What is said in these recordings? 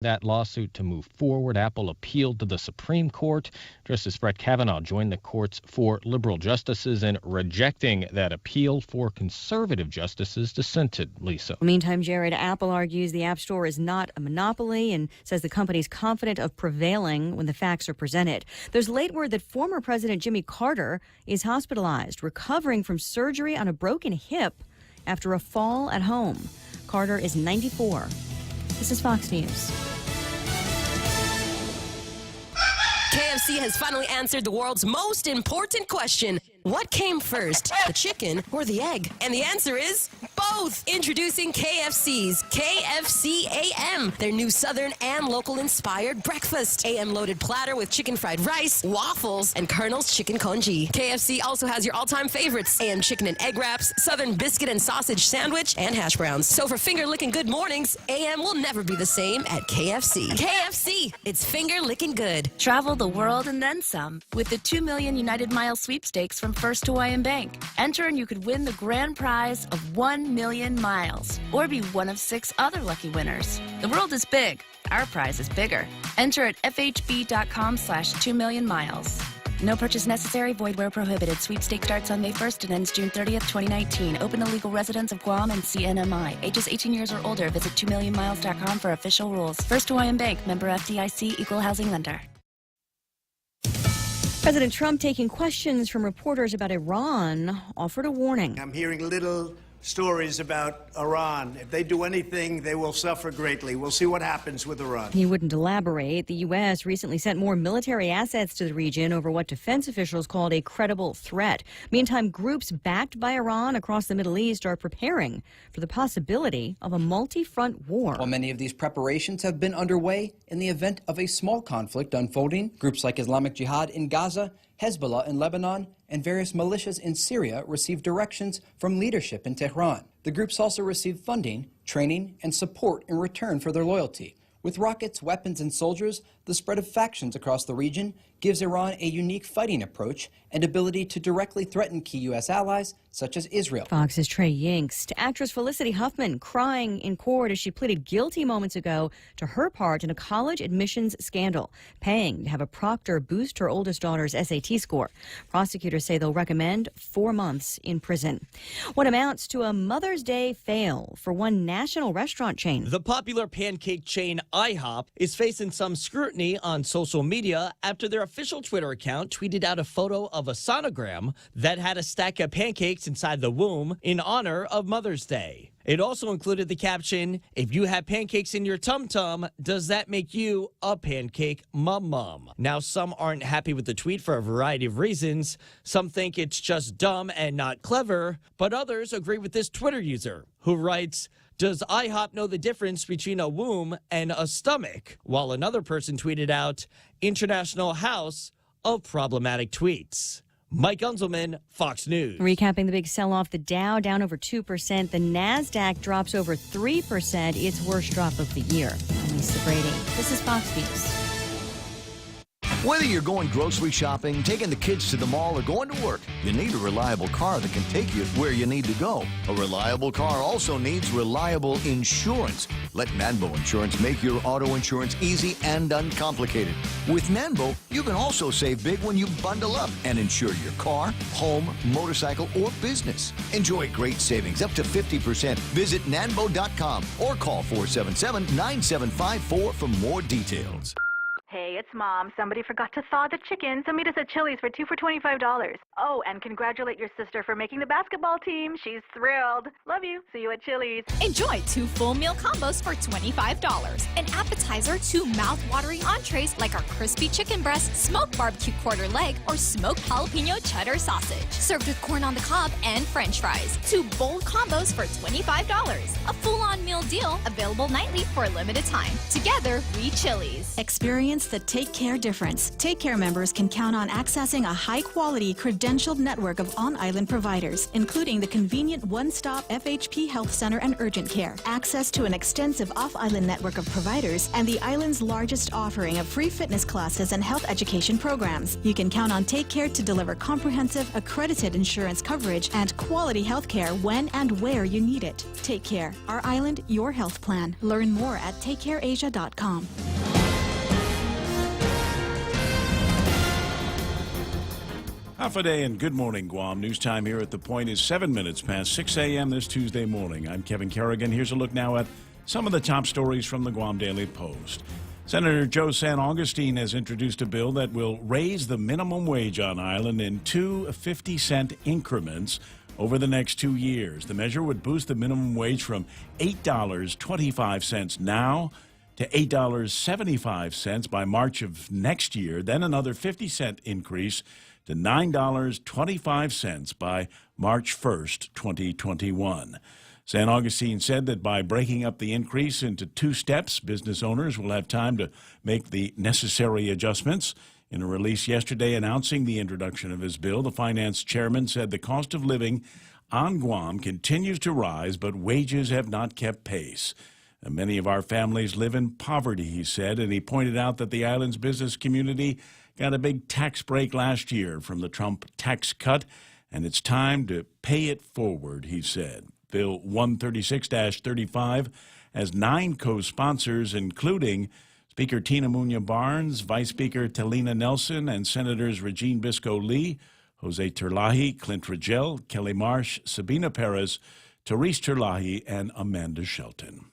that lawsuit to move forward. Apple appealed to the Supreme Court. Justice Brett Kavanaugh joined the court's 4 liberal justices in rejecting that appeal. 4 conservative justices dissented. Lisa. Meantime, Jared, Apple argues the App Store is not a monopoly and says the company is confident of prevailing when the facts are presented. There's late word that former President Jimmy Carter is hospitalized, recovering from surgery on a broken hip after a fall at home. Carter is 94. This is Fox News. KFC has finally answered the world's most important question. What came first, the chicken or the egg? And the answer is both. Introducing KFC's KFC AM, their new Southern and local-inspired breakfast. AM-loaded platter with chicken fried rice, waffles, and Colonel's chicken congee. KFC also has your all-time favorites, AM chicken and egg wraps, Southern biscuit and sausage sandwich, and hash browns. So for finger-licking good mornings, AM will never be the same at KFC. KFC, it's finger-licking good. Travel the world and then some with the 2 million United Miles sweepstakes from First Hawaiian Bank. Enter and you could win the grand prize of 1 million miles or be one of 6 other lucky winners. The world is big. Our prize is bigger. Enter at fhb.com/2 million miles. No purchase necessary. Void where prohibited. Sweepstake starts on May 1st and ends June 30th, 2019. Open to legal residents of Guam and CNMI. Ages 18 years or older. Visit 2millionmiles.com for official rules. First Hawaiian Bank. Member FDIC. Equal housing lender. President Trump, taking questions from reporters about Iran, offered a warning. I'm hearing little stories about Iran. If they do anything, they will suffer greatly. We'll see what happens with Iran. He wouldn't elaborate. The U.S. recently sent more military assets to the region over what defense officials called a credible threat. Meantime, groups backed by Iran across the Middle East are preparing for the possibility of a multi-front war. While many of these preparations have been underway, in the event of a small conflict unfolding, groups like Islamic Jihad in Gaza, Hezbollah in Lebanon, and various militias in Syria received directions from leadership in Tehran. The groups also received funding, training, and support in return for their loyalty. With rockets, weapons, and soldiers, the spread of factions across the region gives Iran a unique fighting approach and ability to directly threaten key U.S. allies, such as Israel. Fox's Trey Yingst. Actress Felicity Huffman crying in court as she pleaded guilty moments ago to her part in a college admissions scandal, paying to have a proctor boost her oldest daughter's SAT score. Prosecutors say they'll recommend 4 months in prison. What amounts to a Mother's Day fail for one national restaurant chain. The popular pancake chain IHOP is facing some scrutiny on social media after their official Twitter account tweeted out a photo of a sonogram that had a stack of pancakes inside the womb in honor of Mother's Day. It also included the caption, "If you have pancakes in your tum-tum, does that make you a pancake mum-mum?" Now, some aren't happy with the tweet for a variety of reasons. Some think it's just dumb and not clever, but others agree with this Twitter user who writes, "Does IHOP know the difference between a womb and a stomach?" While another person tweeted out, "International House of Problematic Tweets." Mike Unzelman, Fox News. Recapping the big sell-off, the Dow down over 2%. The NASDAQ drops over 3%, its worst drop of the year. I'm Lisa Brady. This is Fox News. Whether you're going grocery shopping, taking the kids to the mall, or going to work, you need a reliable car that can take you where you need to go. A reliable car also needs reliable insurance. Let Manbo Insurance make your auto insurance easy and uncomplicated. With Manbo, you can also save big when you bundle up and insure your car, home, motorcycle, or business. Enjoy great savings up to 50%. Visit nanbo.com or call 477-9754 for more details. Hey, it's Mom. Somebody forgot to thaw the chicken, so meet us at Chili's for 2 for $25. Oh, and congratulate your sister for making the basketball team. She's thrilled. Love you. See you at Chili's. Enjoy 2 full meal combos for $25. An appetizer, 2 mouth-watering entrees like our crispy chicken breast, smoked barbecue quarter leg, or smoked jalapeno cheddar sausage. Served with corn on the cob and french fries. 2 bold combos for $25. A full-on meal deal available nightly for a limited time. Together, we Chili's. Experience the Take Care difference. Take Care members can count on accessing a high-quality, credentialed credentialed network of on-island providers, including the convenient one-stop FHP Health Center and urgent care, access to an extensive off-island network of providers, and the island's largest offering of free fitness classes and health education programs. You can count on Take Care to deliver comprehensive, accredited insurance coverage and quality health care when and where you need it. Take Care. Our island, your health plan. Learn more at takecareasia.com. Half a day and good morning, Guam. News time here at The Point is 7 minutes past 6 a.m. this Tuesday morning. I'm Kevin Kerrigan. Here's a look now at some of the top stories from the Guam Daily Post. Senator Joe San Augustine has introduced a bill that will raise the minimum wage on island in 2 50-cent increments over the next 2 years. The measure would boost the minimum wage from $8.25 now to $8.75 by March of next year, then another 50-cent increase to $9.25 by March 1st, 2021. San Augustine said that by breaking up the increase into 2 steps, business owners will have time to make the necessary adjustments. In a release yesterday announcing the introduction of his bill, the finance chairman said the cost of living on Guam continues to rise, but wages have not kept pace. Many of our families live in poverty, he said, and he pointed out that the island's business community got a big tax break last year from the Trump tax cut, and it's time to pay it forward, he said. Bill 136-35 has 9 co-sponsors, including Speaker Tina Muñoz Barnes, Vice Speaker Talina Nelson, and Senators Regine Bisco-Lee, Jose Terlahi, Clint Rogel, Kelly Marsh, Sabina Perez, Therese Terlahi, and Amanda Shelton.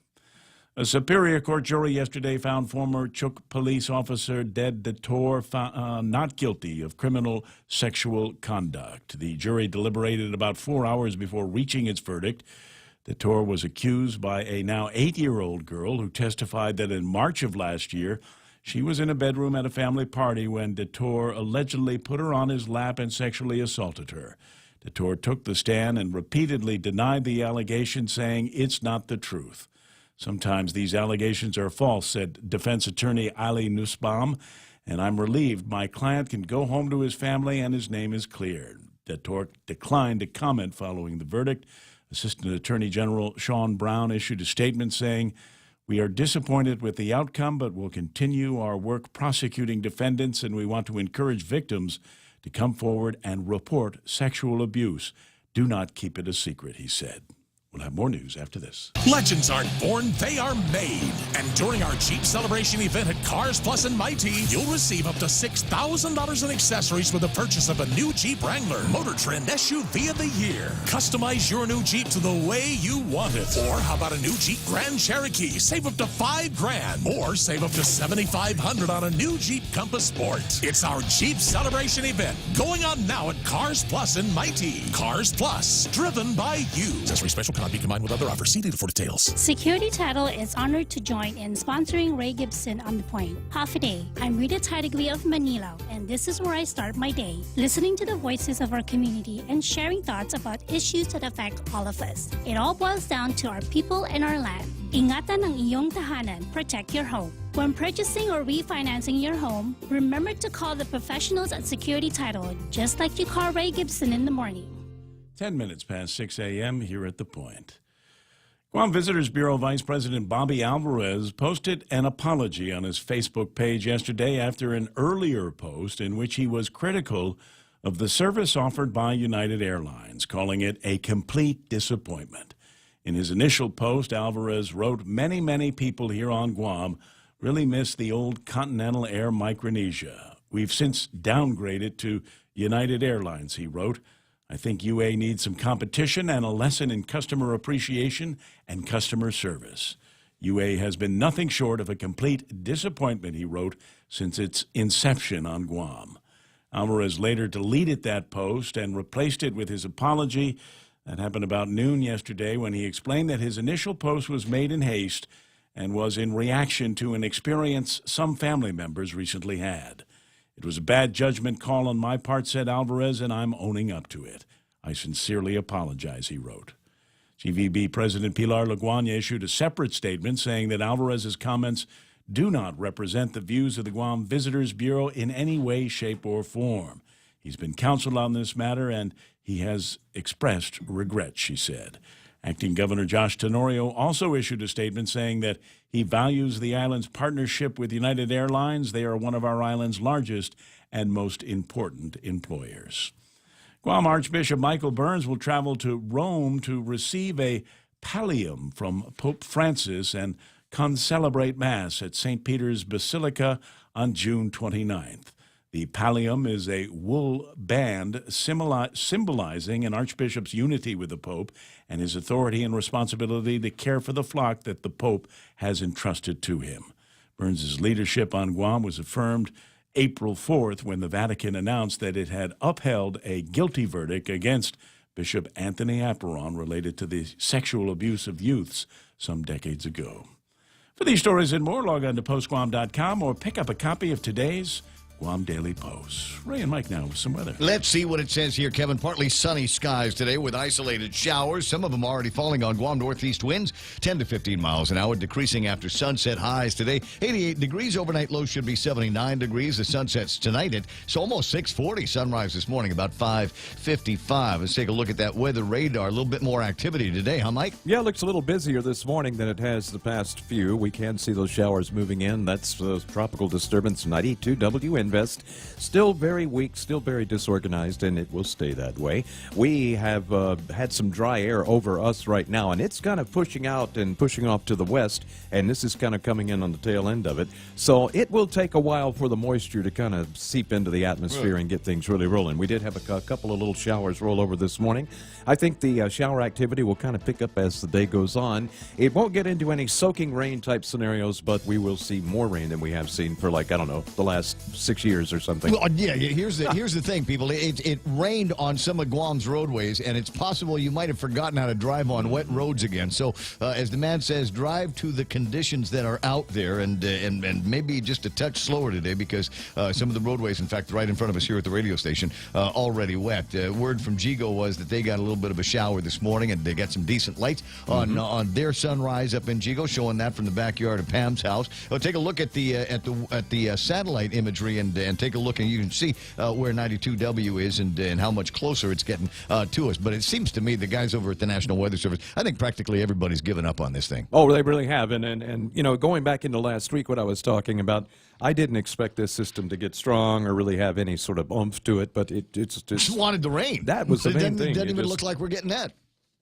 A Superior Court jury yesterday found former Chuk police officer Ded Dator not guilty of criminal sexual conduct. The jury deliberated about 4 hours before reaching its verdict. Dator was accused by a now 8-year-old girl who testified that in March of last year, she was in a bedroom at a family party when Dator allegedly put her on his lap and sexually assaulted her. Dator took the stand and repeatedly denied the allegation, saying it's not the truth. Sometimes these allegations are false, said defense attorney Ali Nussbaum, and I'm relieved my client can go home to his family and his name is cleared. Dator declined to comment following the verdict. Assistant Attorney General Sean Brown issued a statement saying, "We are disappointed with the outcome, but will continue our work prosecuting defendants, and we want to encourage victims to come forward and report sexual abuse. Do not keep it a secret," he said. We'll have more news after this. Legends aren't born, they are made. And during our Jeep Celebration event at Cars Plus and Mighty, you'll receive up to $6,000 in accessories with the purchase of a new Jeep Wrangler, Motor Trend SUV of the Year. Customize your new Jeep to the way you want it. Or how about a new Jeep Grand Cherokee? Save up to $5,000. Or save up to $7,500 on a new Jeep Compass Sport. It's our Jeep Celebration event going on now at Cars Plus and Mighty. Cars Plus, driven by you. Accessory special cannot be combined with other offers. See dealer for details. Security Title is honored to join in sponsoring Ray Gibson on The Point. Half a day. I'm Rita Tidegli of Manila, and this is where I start my day, listening to the voices of our community and sharing thoughts about issues that affect all of us. It all boils down to our people and our land. Ingatan ang iyong tahanan. Protect your home. When purchasing or refinancing your home, remember to call the professionals at Security Title, just like you call Ray Gibson in the morning. 10 minutes past 6 a.m. here at The Point. Guam Visitors Bureau Vice President Bobby Alvarez posted an apology on his Facebook page yesterday after an earlier post in which he was critical of the service offered by United Airlines, calling it a complete disappointment. In his initial post, Alvarez wrote, "Many people here on Guam really miss the old Continental Air Micronesia. We've since downgraded to United Airlines," he wrote. "I think UA needs some competition and a lesson in customer appreciation and customer service. UA has been nothing short of a complete disappointment," he wrote, "since its inception on Guam." Alvarez later deleted that post and replaced it with his apology. That happened about noon yesterday when he explained that his initial post was made in haste and was in reaction to an experience some family members recently had. "It was a bad judgment call on my part," said Alvarez, "and I'm owning up to it. I sincerely apologize," he wrote. GVB President Pilar Laguana issued a separate statement saying that Alvarez's comments do not represent the views of the Guam Visitors Bureau in any way, shape, or form. He's been counseled on this matter, and he has expressed regret, she said. Acting Governor Josh Tenorio also issued a statement saying that he values the island's partnership with United Airlines. They are one of our island's largest and most important employers. Guam Archbishop Michael Burns will travel to Rome to receive a pallium from Pope Francis and concelebrate Mass at St. Peter's Basilica on June 29th. The pallium is a wool band symbolizing an archbishop's unity with the Pope and his authority and responsibility to care for the flock that the Pope has entrusted to him. Burns' leadership on Guam was affirmed April 4th when the Vatican announced that it had upheld a guilty verdict against Bishop Anthony Apparon related to the sexual abuse of youths some decades ago. For these stories and more, log on to postguam.com or pick up a copy of today's Guam Daily Post. Ray and Mike now with some weather. Let's see what it says here, Kevin. Partly sunny skies today with isolated showers. Some of them already falling on Guam. Northeast winds 10 to 15 miles an hour, decreasing after sunset. Highs today 88 degrees. Overnight low should be 79 degrees. The sunset's tonight at almost 6:40. Sunrise this morning about 5:55. Let's take a look at that weather radar. A little bit more activity today, huh, Mike? Yeah, it looks a little busier this morning than it has the past few. We can see those showers moving in. That's tropical disturbance 92 WN. Invest. Still very weak, still very disorganized, and it will stay that way. We have had some dry air over us right now, and it's kind of pushing out and pushing off to the west, and this is kind of coming in on the tail end of it. So it will take a while for the moisture to kind of seep into the atmosphere and get things really rolling. We did have a couple of little showers roll over this morning. I think the shower activity will kind of pick up as the day goes on. It won't get into any soaking rain type scenarios, but we will see more rain than we have seen for, like, I don't know, the last 6 years or something. Well, yeah, here's the thing, people. It rained on some of Guam's roadways, and it's possible you might have forgotten how to drive on wet roads again. So, as the man says, drive to the conditions that are out there, and maybe just a touch slower today because some of the roadways, in fact, right in front of us here at the radio station, already wet. Word from GEGO was that they got a little bit of a shower this morning, and they got some decent lights on their sunrise up in GEGO, showing that from the backyard of Pam's house. Take a look at the satellite imagery and take a look, and you can see where 92W is and how much closer it's getting to us. But it seems to me the guys over at the National Weather Service, I think practically everybody's given up on this thing. Oh, they really have. And you know, going back into last week, what I was talking about, I didn't expect this system to get strong or really have any sort of oomph to it, but it's just wanted to rain. That was the main thing. It doesn't even look like we're getting that.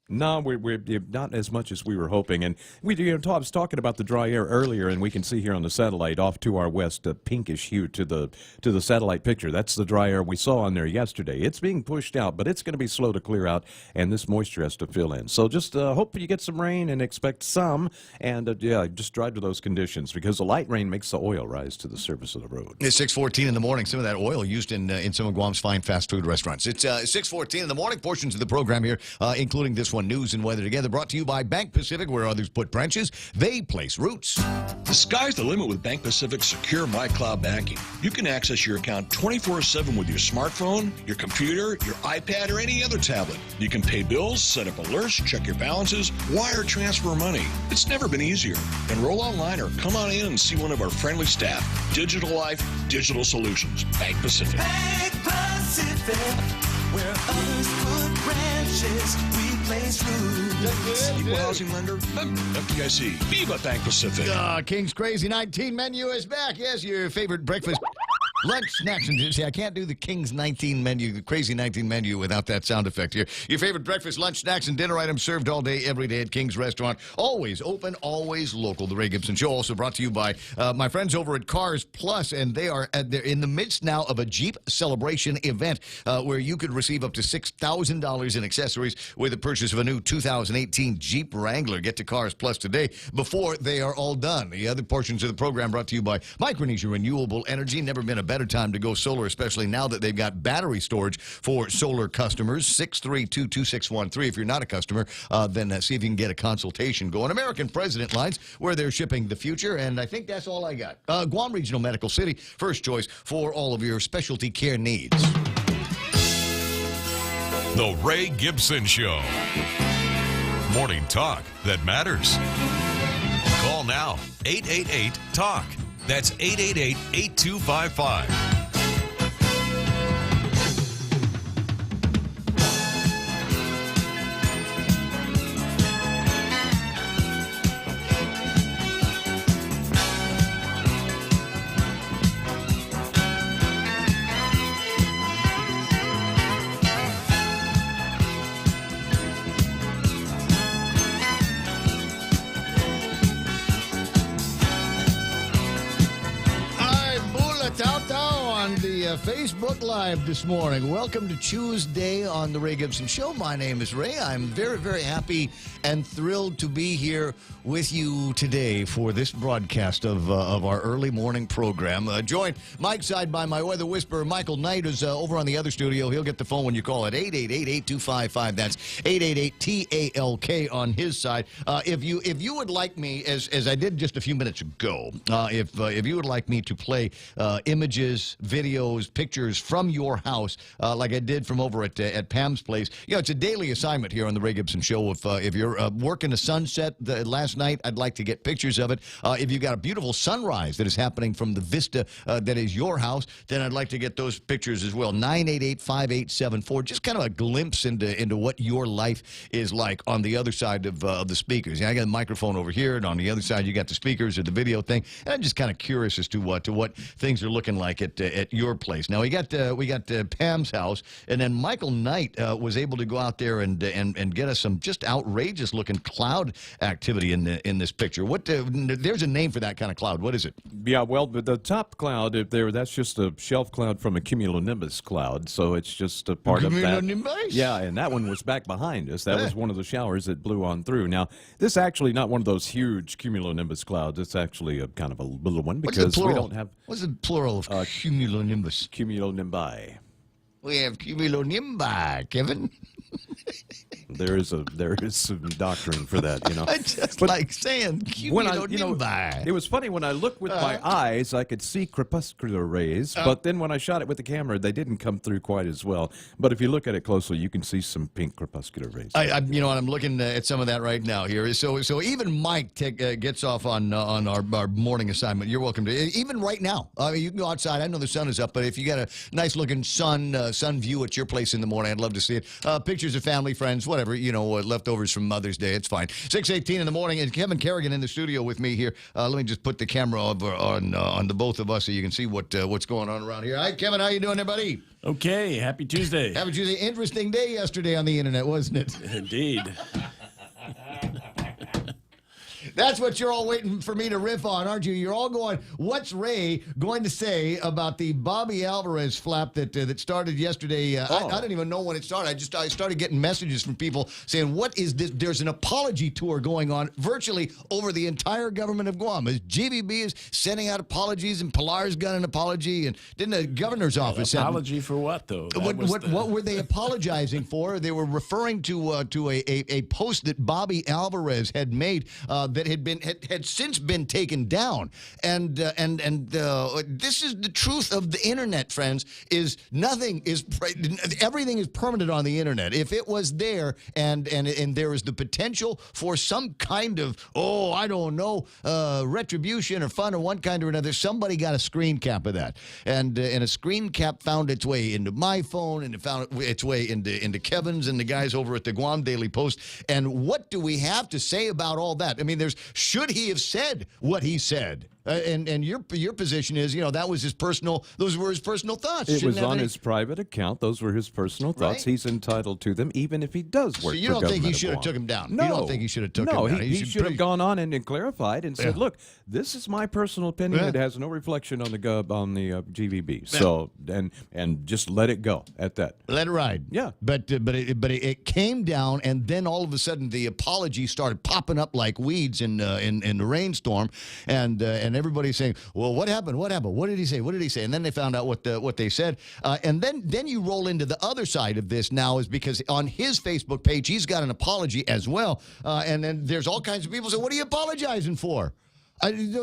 No, we're not as much as we were hoping. And I was talking about the dry air earlier, and we can see here on the satellite off to our west a pinkish hue to the satellite picture. That's the dry air we saw on there yesterday. It's being pushed out, but it's going to be slow to clear out, and this moisture has to fill in. So just hope you get some rain and expect some, and just drive to those conditions because the light rain makes the oil rise to the surface of the road. It's 6:14 in the morning. Some of that oil used in some of Guam's fine fast food restaurants. It's 6:14 in the morning. Portions of the program here, including this one, News and Weather Together, brought to you by Bank Pacific, where others put branches, they place roots. The sky's the limit with Bank Pacific's secure MyCloud banking. You can access your account 24/7 with your smartphone, your computer, your iPad, or any other tablet. You can pay bills, set up alerts, check your balances, wire transfer money. It's never been easier. Enroll online or come on in and see one of our friendly staff. Digital Life, Digital Solutions. Bank Pacific. Bank Pacific, where others put branches, we place roots. Equal housing lender, FDIC. Viva Bank Pacific. King's Crazy 19 menu is back. Yes, your favorite breakfast, lunch, snacks, and see, I can't do the King's 19 menu, the Crazy 19 menu without that sound effect here. Your favorite breakfast, lunch, snacks, and dinner items served all day, every day at King's Restaurant. Always open, always local. The Ray Gibson Show also brought to you by my friends over at Cars Plus, and they're in the midst now of a Jeep celebration event where you could receive up to $6,000 in accessories with the purchase of a new 2018 Jeep Wrangler. Get to Cars Plus today before they are all done. The other portions of the program brought to you by Micronesia Renewable Energy. Never been a better time to go solar, especially now that they've got battery storage for solar customers. 632-2613. If you're not a customer, then see if you can get a consultation going. American President Lines, where they're shipping the future, and I think that's all I got. Guam Regional Medical City, first choice for all of your specialty care needs. The Ray Gibson Show. Morning talk that matters. Call now, 888-TALK. That's 888-8255. Tao on the Facebook Live this morning. Welcome to Tuesday on the Ray Gibson Show. My name is Ray. I'm very, very happy and thrilled to be here with you today for this broadcast of our early morning program. Joined Mike's side by my weather whisperer, Michael Knight, who's over on the other studio. He'll get the phone when you call at 888-8255. That's 888-TALK on his side. If you would like me, as I did just a few minutes ago, if you would like me to play images, videos, pictures from your house, like I did from over at Pam's place. You know, it's a daily assignment here on the Ray Gibson Show. If you're working a sunset last night, I'd like to get pictures of it. If you've got a beautiful sunrise that is happening from the vista that is your house, then I'd like to get those pictures as well. 988-5874. Just kind of a glimpse into what your life is like on the other side of the speakers. I got a microphone over here, and on the other side you got the speakers or the video thing. And I'm just kind of curious as to what things are looking like at your place. Now we got Pam's house, and then Michael Knight was able to go out there and get us some just outrageous looking cloud activity in this picture. There's a name for that kind of cloud. What is it? Yeah, well, the top cloud that's just a shelf cloud from a cumulonimbus cloud, so it's just a part of that. Yeah, and that one was back behind us. That was one of the showers that blew on through. Now, this is actually not one of those huge cumulonimbus clouds. It's actually a kind of a little one because we don't have. What's the plural of cumulonimbus? Cumulonimbi. We have cumulonimbi, Kevin. There is some doctrine for that, you know. I just like saying cumulonimbi. It was funny when I looked with my eyes, I could see crepuscular rays, but then when I shot it with the camera, they didn't come through quite as well. But if you look at it closely, you can see some pink crepuscular rays. You know what? I'm looking at some of that right now here. So even Mike gets off on our morning assignment. You're welcome to. Even right now, you can go outside. I know the sun is up, but if you got a nice looking sun view at your place in the morning, I'd love to see it. Pictures of family, friends, whatever, leftovers from Mother's Day. It's fine. 6:18 in the morning, and Kevin Kerrigan in the studio with me here. Let me just put the camera over on the both of us so you can see what's going on around here. Hi, Kevin. How you doing there, buddy? Okay. Happy Tuesday. Happy Tuesday. Interesting day yesterday on the internet, wasn't it? Indeed. That's what you're all waiting for me to riff on, aren't you? You're all going, what's Ray going to say about the Bobby Alvarez flap that started yesterday? I don't even know when it started. I started getting messages from people saying, what is this? There's an apology tour going on virtually over the entire government of Guam. As GVB is sending out apologies, and Pilar's got an apology, and didn't the governor's office apology for what, though? What were they apologizing for? They were referring to a post that Bobby Alvarez had made that had since been taken down, and this is the truth of the internet, friends. Everything is permanent on the internet. If it was there, and there is the potential for some kind of retribution or fun or one kind or another, somebody got a screen cap of that, and a screen cap found its way into my phone, and it found its way into Kevin's and the guys over at the Guam Daily Post. And what do we have to say about all that? I mean, should he have said what he said? And your position is, that was those were his personal thoughts. It was on his private account. Those were his personal thoughts. Right. He's entitled to them, even if he does work for government. So you don't think he should have took him down? No. You don't think he should have took him down? He should have gone on and clarified and said, look, this is my personal opinion. It has no reflection on the GVB. So, and just let it go at that. Let it ride. Yeah. But it came down, and then all of a sudden the apology started popping up like weeds in the rainstorm, and everybody's saying, well, what happened? What happened? What did he say? What did he say? And then they found out what they said. And then you roll into the other side of this now, is because on his Facebook page, he's got an apology as well. And then there's all kinds of people say, what are you apologizing for? And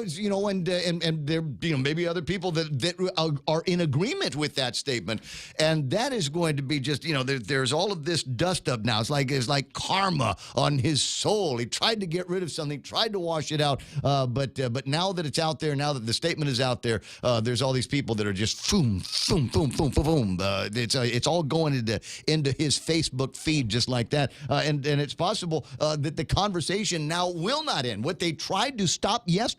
there, maybe other people that are in agreement with that statement, and that is going to be just, there's all of this dust up now. It's like karma on his soul. He tried to get rid of something, tried to wash it out, but now that it's out there, now that the statement is out there, there's all these people that are just boom, boom, boom, boom, boom, boom. It's all going into his Facebook feed just like that, and it's possible that the conversation now will not end. What they tried to stop yesterday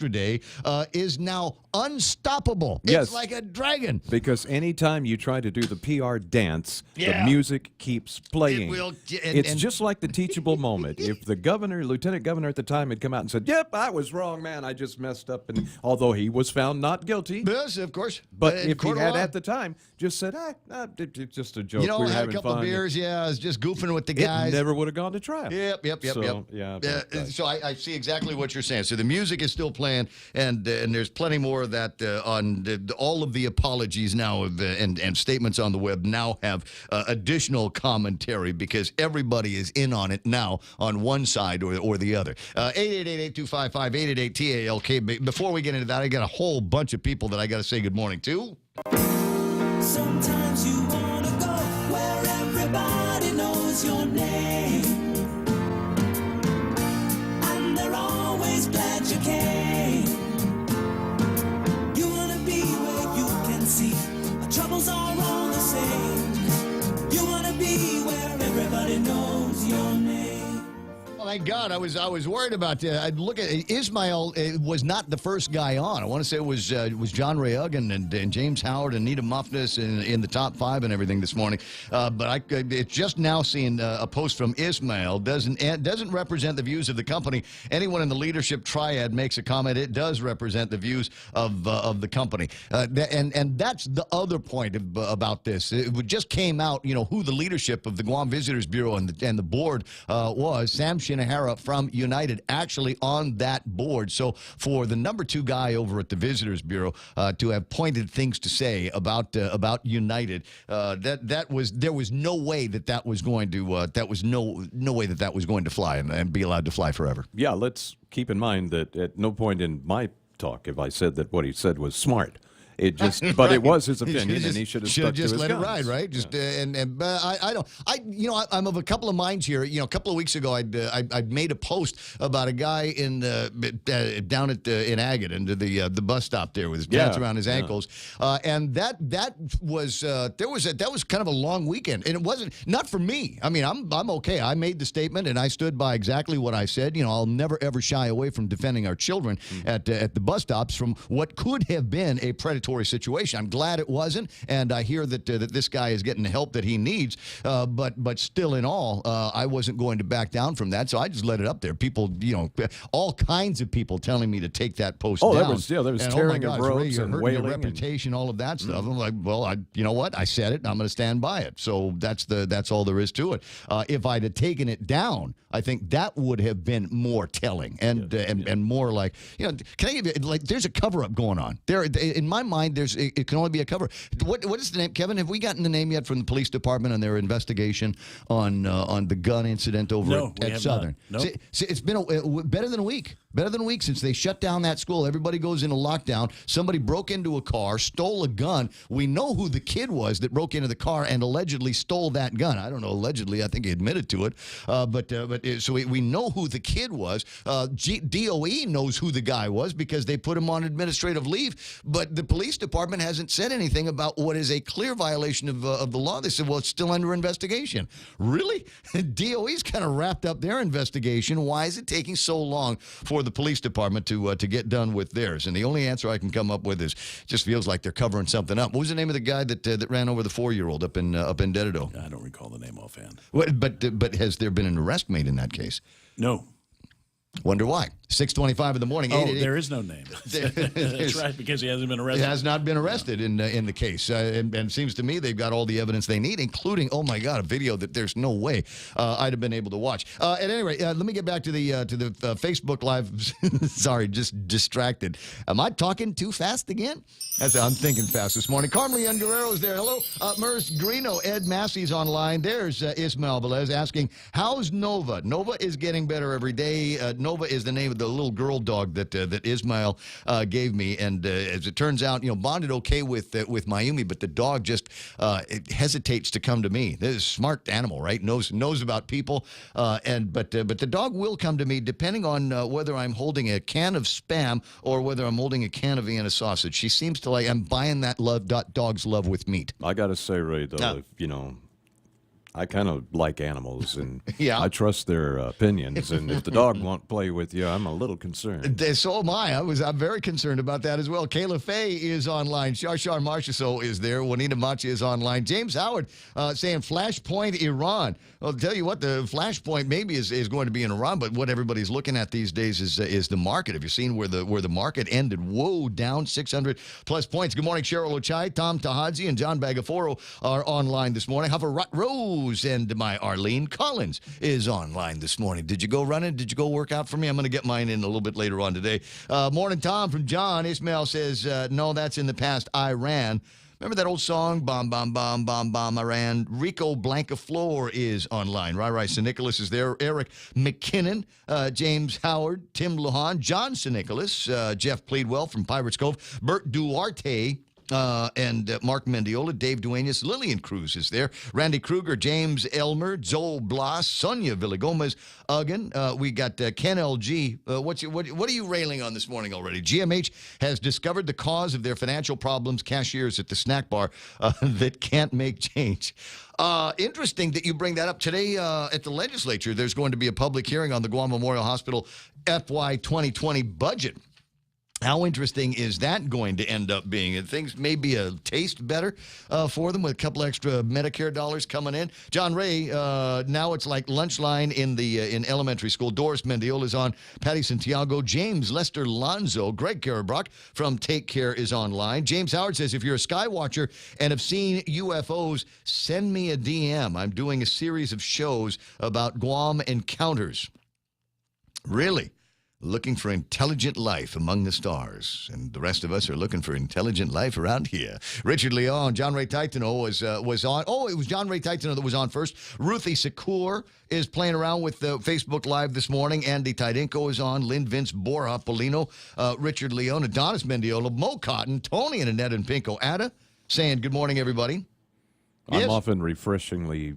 is now unstoppable. Yes. It's like a dragon. Because anytime you try to do the PR dance, Yeah. the music keeps playing. It will, It's just like the teachable moment. If the governor, lieutenant governor at the time had come out and said, yep, I was wrong, man, I just messed up, and although he was found not guilty. Yes, of course. But if he court of had law. at the time just said, it's just a joke. You know, we I were had a having couple fun. of beers. Yeah, I was just goofing with the guys. It never would have gone to trial. Yep. So, yeah. So I see exactly what you're saying. So the music is still playing, and there's plenty more of that on all of the apologies now and statements on the web now have additional commentary because everybody is in on it now on one side or the other. 888-825-5888-TALK. Before we get into that, I got a whole bunch of people that I got to say good morning to. Sometimes you wanna go where everybody knows your name, and they're always glad you came. You wanna be where you can see our troubles are all the same. You wanna be where everybody knows your name. Oh, thank God. I was worried about that. I'd look at Ismail. Was not the first guy on. I want to say it was John Ray Uggan and James Howard and Nita Muffness in the top 5 and everything this morning. But it's just now seeing a post from Ismail doesn't represent the views of the company. Anyone in the leadership triad makes a comment. It does represent the views of the company. And that's the other point about this. It just came out. You know who the leadership of the Guam Visitors Bureau and the board was. Sam Shinahara from United actually on that board. So for the number 2 guy over at the Visitors Bureau to have pointed things to say about United, there was no way that was going to no way that was going to fly and be allowed to fly forever. Yeah, let's keep in mind that at no point in my talk have I said that what he said was smart. It just, but Right. it was his opinion, and he should have stuck just to his let guns. it ride, right? Just I'm of a couple of minds here. You know, a couple of weeks ago, I'd made a post about a guy in down at in Agate into the bus stop there with his pants around his ankles, and that was that was kind of a long weekend, and it wasn't not for me. I mean, I'm okay. I made the statement, and I stood by exactly what I said. You know, I'll never ever shy away from defending our children at the bus stops from what could have been a predatory situation. I'm glad it wasn't, and I hear that this guy is getting the help that he needs. But still, in all, I wasn't going to back down from that, so I just let it up there. People, you know, all kinds of people telling me to take that post down. There was and, tearing oh my of God, ropes Ray, you're and hurting wailing. your reputation, all of that stuff. I'm like, well, you know what? I said it. I'm going to stand by it. So that's all there is to it. If I'd have taken it down, I think that would have been more telling and more like, you know, can I give you, like, there's a cover-up going on. There, in my mind, it can only be a cover. What is the name, Kevin? Have we gotten the name yet from the police department on their investigation on the gun incident over at Southern? Nope. See, it's been better than a week. Better than a week since they shut down that school. Everybody goes into lockdown. Somebody broke into a car, stole a gun. We know who the kid was that broke into the car and allegedly stole that gun. I don't know, allegedly. I think he admitted to it. So we know who the kid was. DOE knows who the guy was because they put him on administrative leave. But the police department hasn't said anything about what is a clear violation of the law. They said, well, it's still under investigation. Really? DOE's kind of wrapped up their investigation. Why is it taking so long for the police department to get done with theirs? And the only answer I can come up with is just feels like they're covering something up. What was the name of the guy that ran over the 4-year-old up in Dedido? I don't recall the name offhand. But has there been an arrest made in that case? No. Wonder why. 6:25 in the morning. Oh, there is no name. That's right, because he hasn't been arrested. He has not been arrested in the case. And it seems to me they've got all the evidence they need, including, oh, my God, a video that there's no way I'd have been able to watch. At any rate, let me get back to the Facebook Live. Sorry, just distracted. Am I talking too fast again? I'm thinking fast this morning. Carmelian Guerrero's there. Hello. Mers Greeno, Ed Massey's online. There's Ismael Velez asking, how's Nova? Nova is getting better every day. Nova is the name of the little girl dog that Ismael gave me, and as it turns out, bonded okay with Mayumi, but the dog just it hesitates to come to me. This is a smart animal, right? Knows about people, but the dog will come to me depending on whether I'm holding a can of Spam or whether I'm holding a can of Vienna sausage. She seems to like. I'm buying that dog's love with meat. I got to say, Ray, though, if, I kind of like animals, and Yeah. I trust their opinions. And if the dog won't play with you, I'm a little concerned. So am I. I'm very concerned about that as well. Kayla Faye is online. Shar Marchessault is there. Juanita Macha is online. James Howard saying Flashpoint Iran. Well, I'll tell you what, the Flashpoint maybe is going to be in Iran, but what everybody's looking at these days is the market. Have you seen where the market ended? Whoa, down 600 plus points. Good morning, Cheryl Ochai, Tom Tahadzi, and John Bagaforo are online this morning. However, Rose and my Arlene Collins is online this morning. Did you go running? Did you go work out for me? I'm going to get mine in a little bit later on today. Morning, Tom from John. Ismail says, no, that's in the past. Iran. Remember that old song, Bomb, Bomb, Bomb, Bomb, Bomb, Iran? Rico Blancaflor is online. Rai St. Nicholas is there. Eric McKinnon, James Howard, Tim Lujan, John St. Nicholas, Jeff Pleadwell from Pirates Cove, Bert Duarte, and Mark Mendiola, Dave Duenas, Lillian Cruz is there, Randy Kruger, James Elmer, Joel Blas, Sonia Villagomez, Uggan. We got Ken LG. What are you railing on this morning already? GMH has discovered the cause of their financial problems, cashiers at the snack bar that can't make change. Interesting that you bring that up. Today at the legislature, there's going to be a public hearing on the Guam Memorial Hospital FY 2020 budget. How interesting is that going to end up being? And things may be a taste better for them with a couple extra Medicare dollars coming in. John Ray, now it's like lunch line in elementary school. Doris Mendiola's on. Patty Santiago, James Lester Lonzo, Greg Karabrock from Take Care is online. James Howard says, if you're a sky watcher and have seen UFOs, send me a DM. I'm doing a series of shows about Guam encounters. Really? Looking for intelligent life among the stars, and the rest of us are looking for intelligent life around here. Richard Leon, John Ray Titano was on. Oh, it was John Ray Titano that was on first. Ruthie Shakur is playing around with Facebook Live this morning. Andy Tidinko is on. Lynn Vince, Bora Polino, Richard Leon, Adonis Mendiola, Mo Cotton, Tony and Annette and Pinko. Ada saying good morning, everybody. I'm Yes. often refreshingly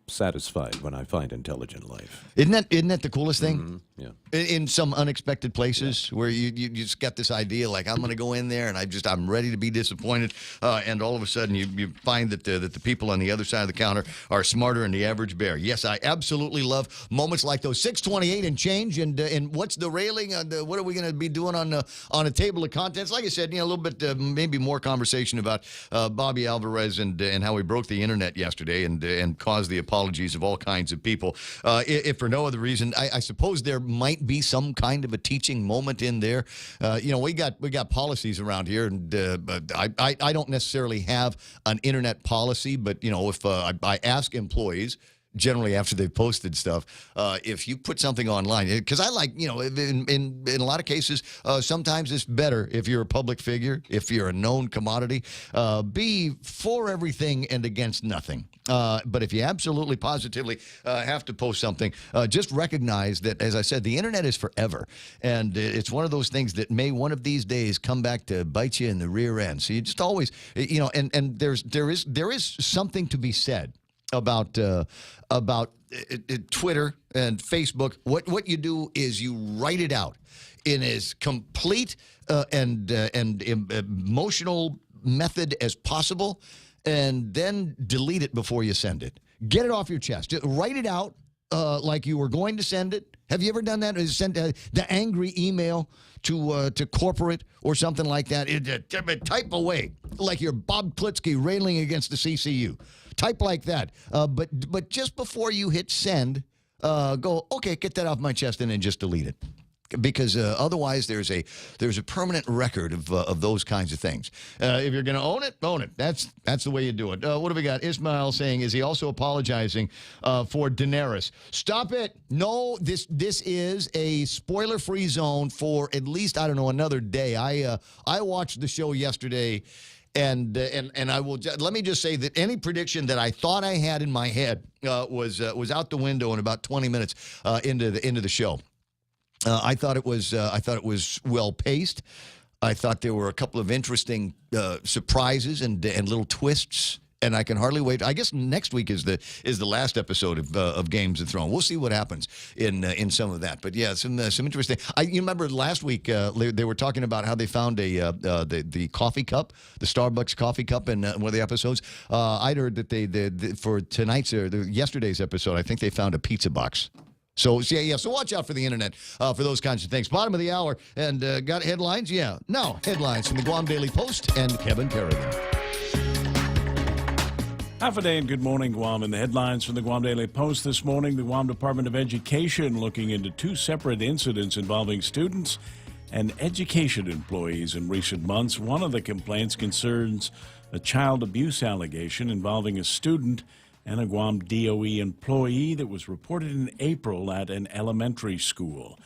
satisfied when I find intelligent life. Isn't that the coolest thing? Mm-hmm. Yeah. In some unexpected places where you just got this idea like I'm going to go in there and I'm ready to be disappointed, and all of a sudden you find that the people on the other side of the counter are smarter than the average bear. Yes, I absolutely love moments like those. 628 and change, and what's the railing? What are we going to be doing on a table of contents? Like I said, a little bit maybe more conversation about Bobby Alvarez and how he broke the internet yesterday and caused the apologies of all kinds of people. If for no other reason, I suppose there might be some kind of a teaching moment in there. We got policies around here, and I don't necessarily have an internet policy, but if I ask employees generally after they've posted stuff, if you put something online, because I like, in a lot of cases, sometimes it's better if you're a public figure, if you're a known commodity, be for everything and against nothing. But if you absolutely positively have to post something, just recognize that, as I said, the internet is forever, and it's one of those things that may one of these days come back to bite you in the rear end. So you just always, and there is something to be said about Twitter and Facebook. What you do is you write it out in as complete and emotional method as possible, and then delete it before you send it. Get it off your chest. Write it out like you were going to send it. Have you ever done that? Send the angry email to corporate or something like that? Type away like you're Bob Klitsky railing against the CCU. Type like that. But just before you hit send, go, okay, get that off my chest, and then just delete it. Because otherwise there's a permanent record of those kinds of things. If you're going to own it. That's the way you do it. What do we got? Ismail saying, is he also apologizing for Daenerys? Stop it. No, this is a spoiler-free zone for at least, I don't know, another day. I watched the show yesterday, and I will let me just say that any prediction that I thought I had in my head was out the window in about 20 minutes into the show. I thought it was well paced. I thought there were a couple of interesting surprises and little twists And I can hardly wait. I guess next week is the last episode of Games of Thrones. We'll see what happens in some of that. But yeah, some interesting. You remember last week they were talking about how they found the coffee cup, the Starbucks coffee cup in one of the episodes. I'd heard that for tonight's or yesterday's episode, I think they found a pizza box. So watch out for the internet for those kinds of things. Bottom of the hour, and got headlines? Yeah, no headlines from the Guam Daily Post and Kevin Kerrigan. Half a day and good morning, Guam. And the headlines from the Guam Daily Post this morning: the Guam Department of Education looking into 2 separate incidents involving students and education employees in recent months. One of the complaints concerns a child abuse allegation involving a student and a Guam DOE employee that was reported in April at an elementary school.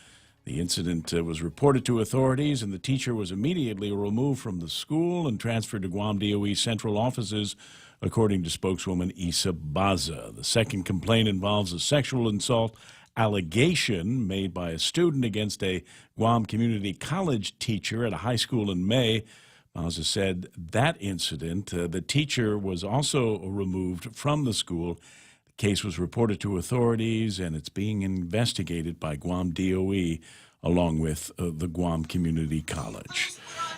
The incident was reported to authorities, and the teacher was immediately removed from the school and transferred to Guam DOE central offices, according to spokeswoman Isa Baza. The second complaint involves a sexual assault allegation made by a student against a Guam Community College teacher at a high school in May. Baza said that incident, the teacher was also removed from the school. The case was reported to authorities, and it's being investigated by Guam DOE along with the Guam Community College.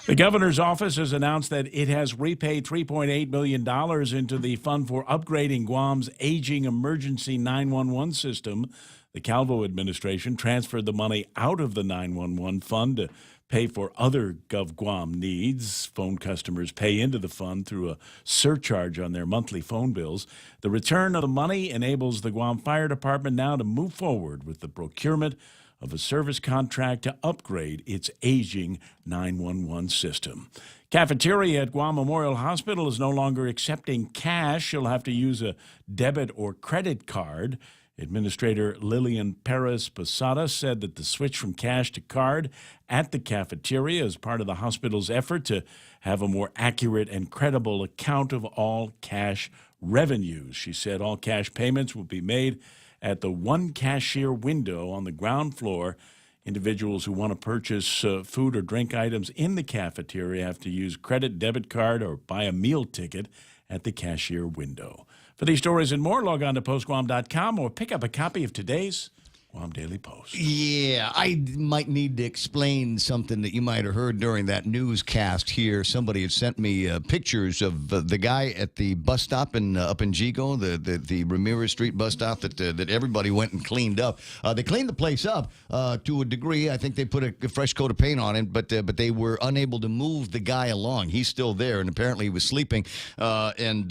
The governor's office has announced that it has repaid $3.8 million into the fund for upgrading Guam's aging emergency 911 system. The Calvo administration transferred the money out of the 911 fund to pay for other GovGuam needs. Phone customers pay into the fund through a surcharge on their monthly phone bills. The return of the money enables the Guam Fire Department now to move forward with the procurement of a service contract to upgrade its aging 911 system. Cafeteria at Guam Memorial Hospital is no longer accepting cash. You'll have to use a debit or credit card. Administrator Lillian Perez Posada said that the switch from cash to card at the cafeteria is part of the hospital's effort to have a more accurate and credible account of all cash revenues. She said all cash payments will be made at the one cashier window on the ground floor. Individuals who want to purchase food or drink items in the cafeteria have to use credit, debit card, or buy a meal ticket at the cashier window. For these stories and more, log on to postguam.com or pick up a copy of today's Guam Daily Post. Yeah, I might need to explain something that you might have heard during that newscast here. Somebody had sent me pictures of the guy at the bus stop up in Jigo, the Ramirez Street bus stop that everybody went and cleaned up. They cleaned the place up to a degree. I think they put a fresh coat of paint on it, but they were unable to move the guy along. He's still there, and apparently he was sleeping and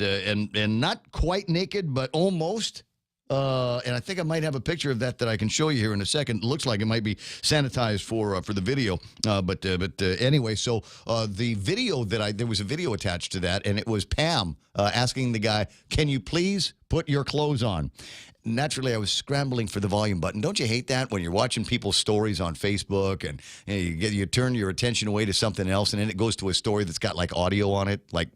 not quite naked, but almost. And I think I might have a picture of that I can show you here in a second. It looks like it might be sanitized for the video. But anyway, so the video there was a video attached to that, and it was Pam asking the guy, "Can you please put your clothes on?" Naturally, I was scrambling for the volume button. Don't you hate that when you're watching people's stories on Facebook and you turn your attention away to something else, and then it goes to a story that's got like audio on it, like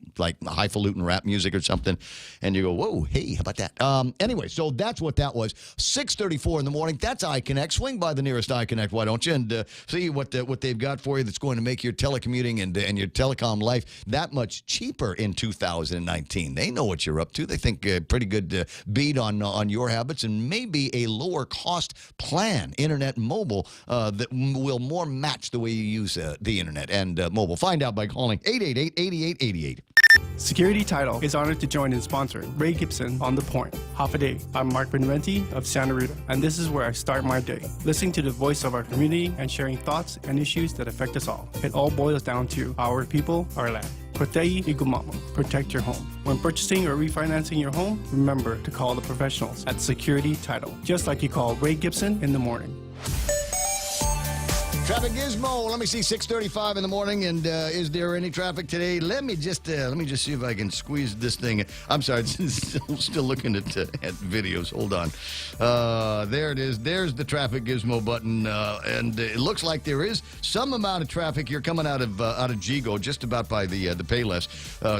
highfalutin rap music or something, and you go, "Whoa, hey, how about that?" Anyway, so that's what that was. 6:34 in the morning. That's iConnect. Swing by the nearest iConnect, why don't you, and see what they've got for you that's going to make your telecommuting and your telecom life that much cheaper in 2019. They know what you're up to. They think pretty good beat on your habits, and maybe a lower cost plan, internet and mobile, that will more match the way you use the internet and mobile. Find out by calling 888-8888. Security Title is honored to join in sponsoring Ray Gibson on The Point. Half a day. I'm Mark Benventi of Santa Rita, and this is where I start my day, listening to the voice of our community and sharing thoughts and issues that affect us all. It all boils down to our people, our land. Protei Igumamo. Protect your home. When purchasing or refinancing your home, remember to call the professionals at Security Title, just like you call Ray Gibson in the morning. Traffic Gizmo. Let me see, 6:35 in the morning, and is there any traffic today? Let me just see if I can squeeze this thing. I'm sorry, still looking at videos. Hold on. There it is. There's the Traffic Gizmo button, and it looks like there is some amount of traffic here coming out of Jigo, just about by the Payless.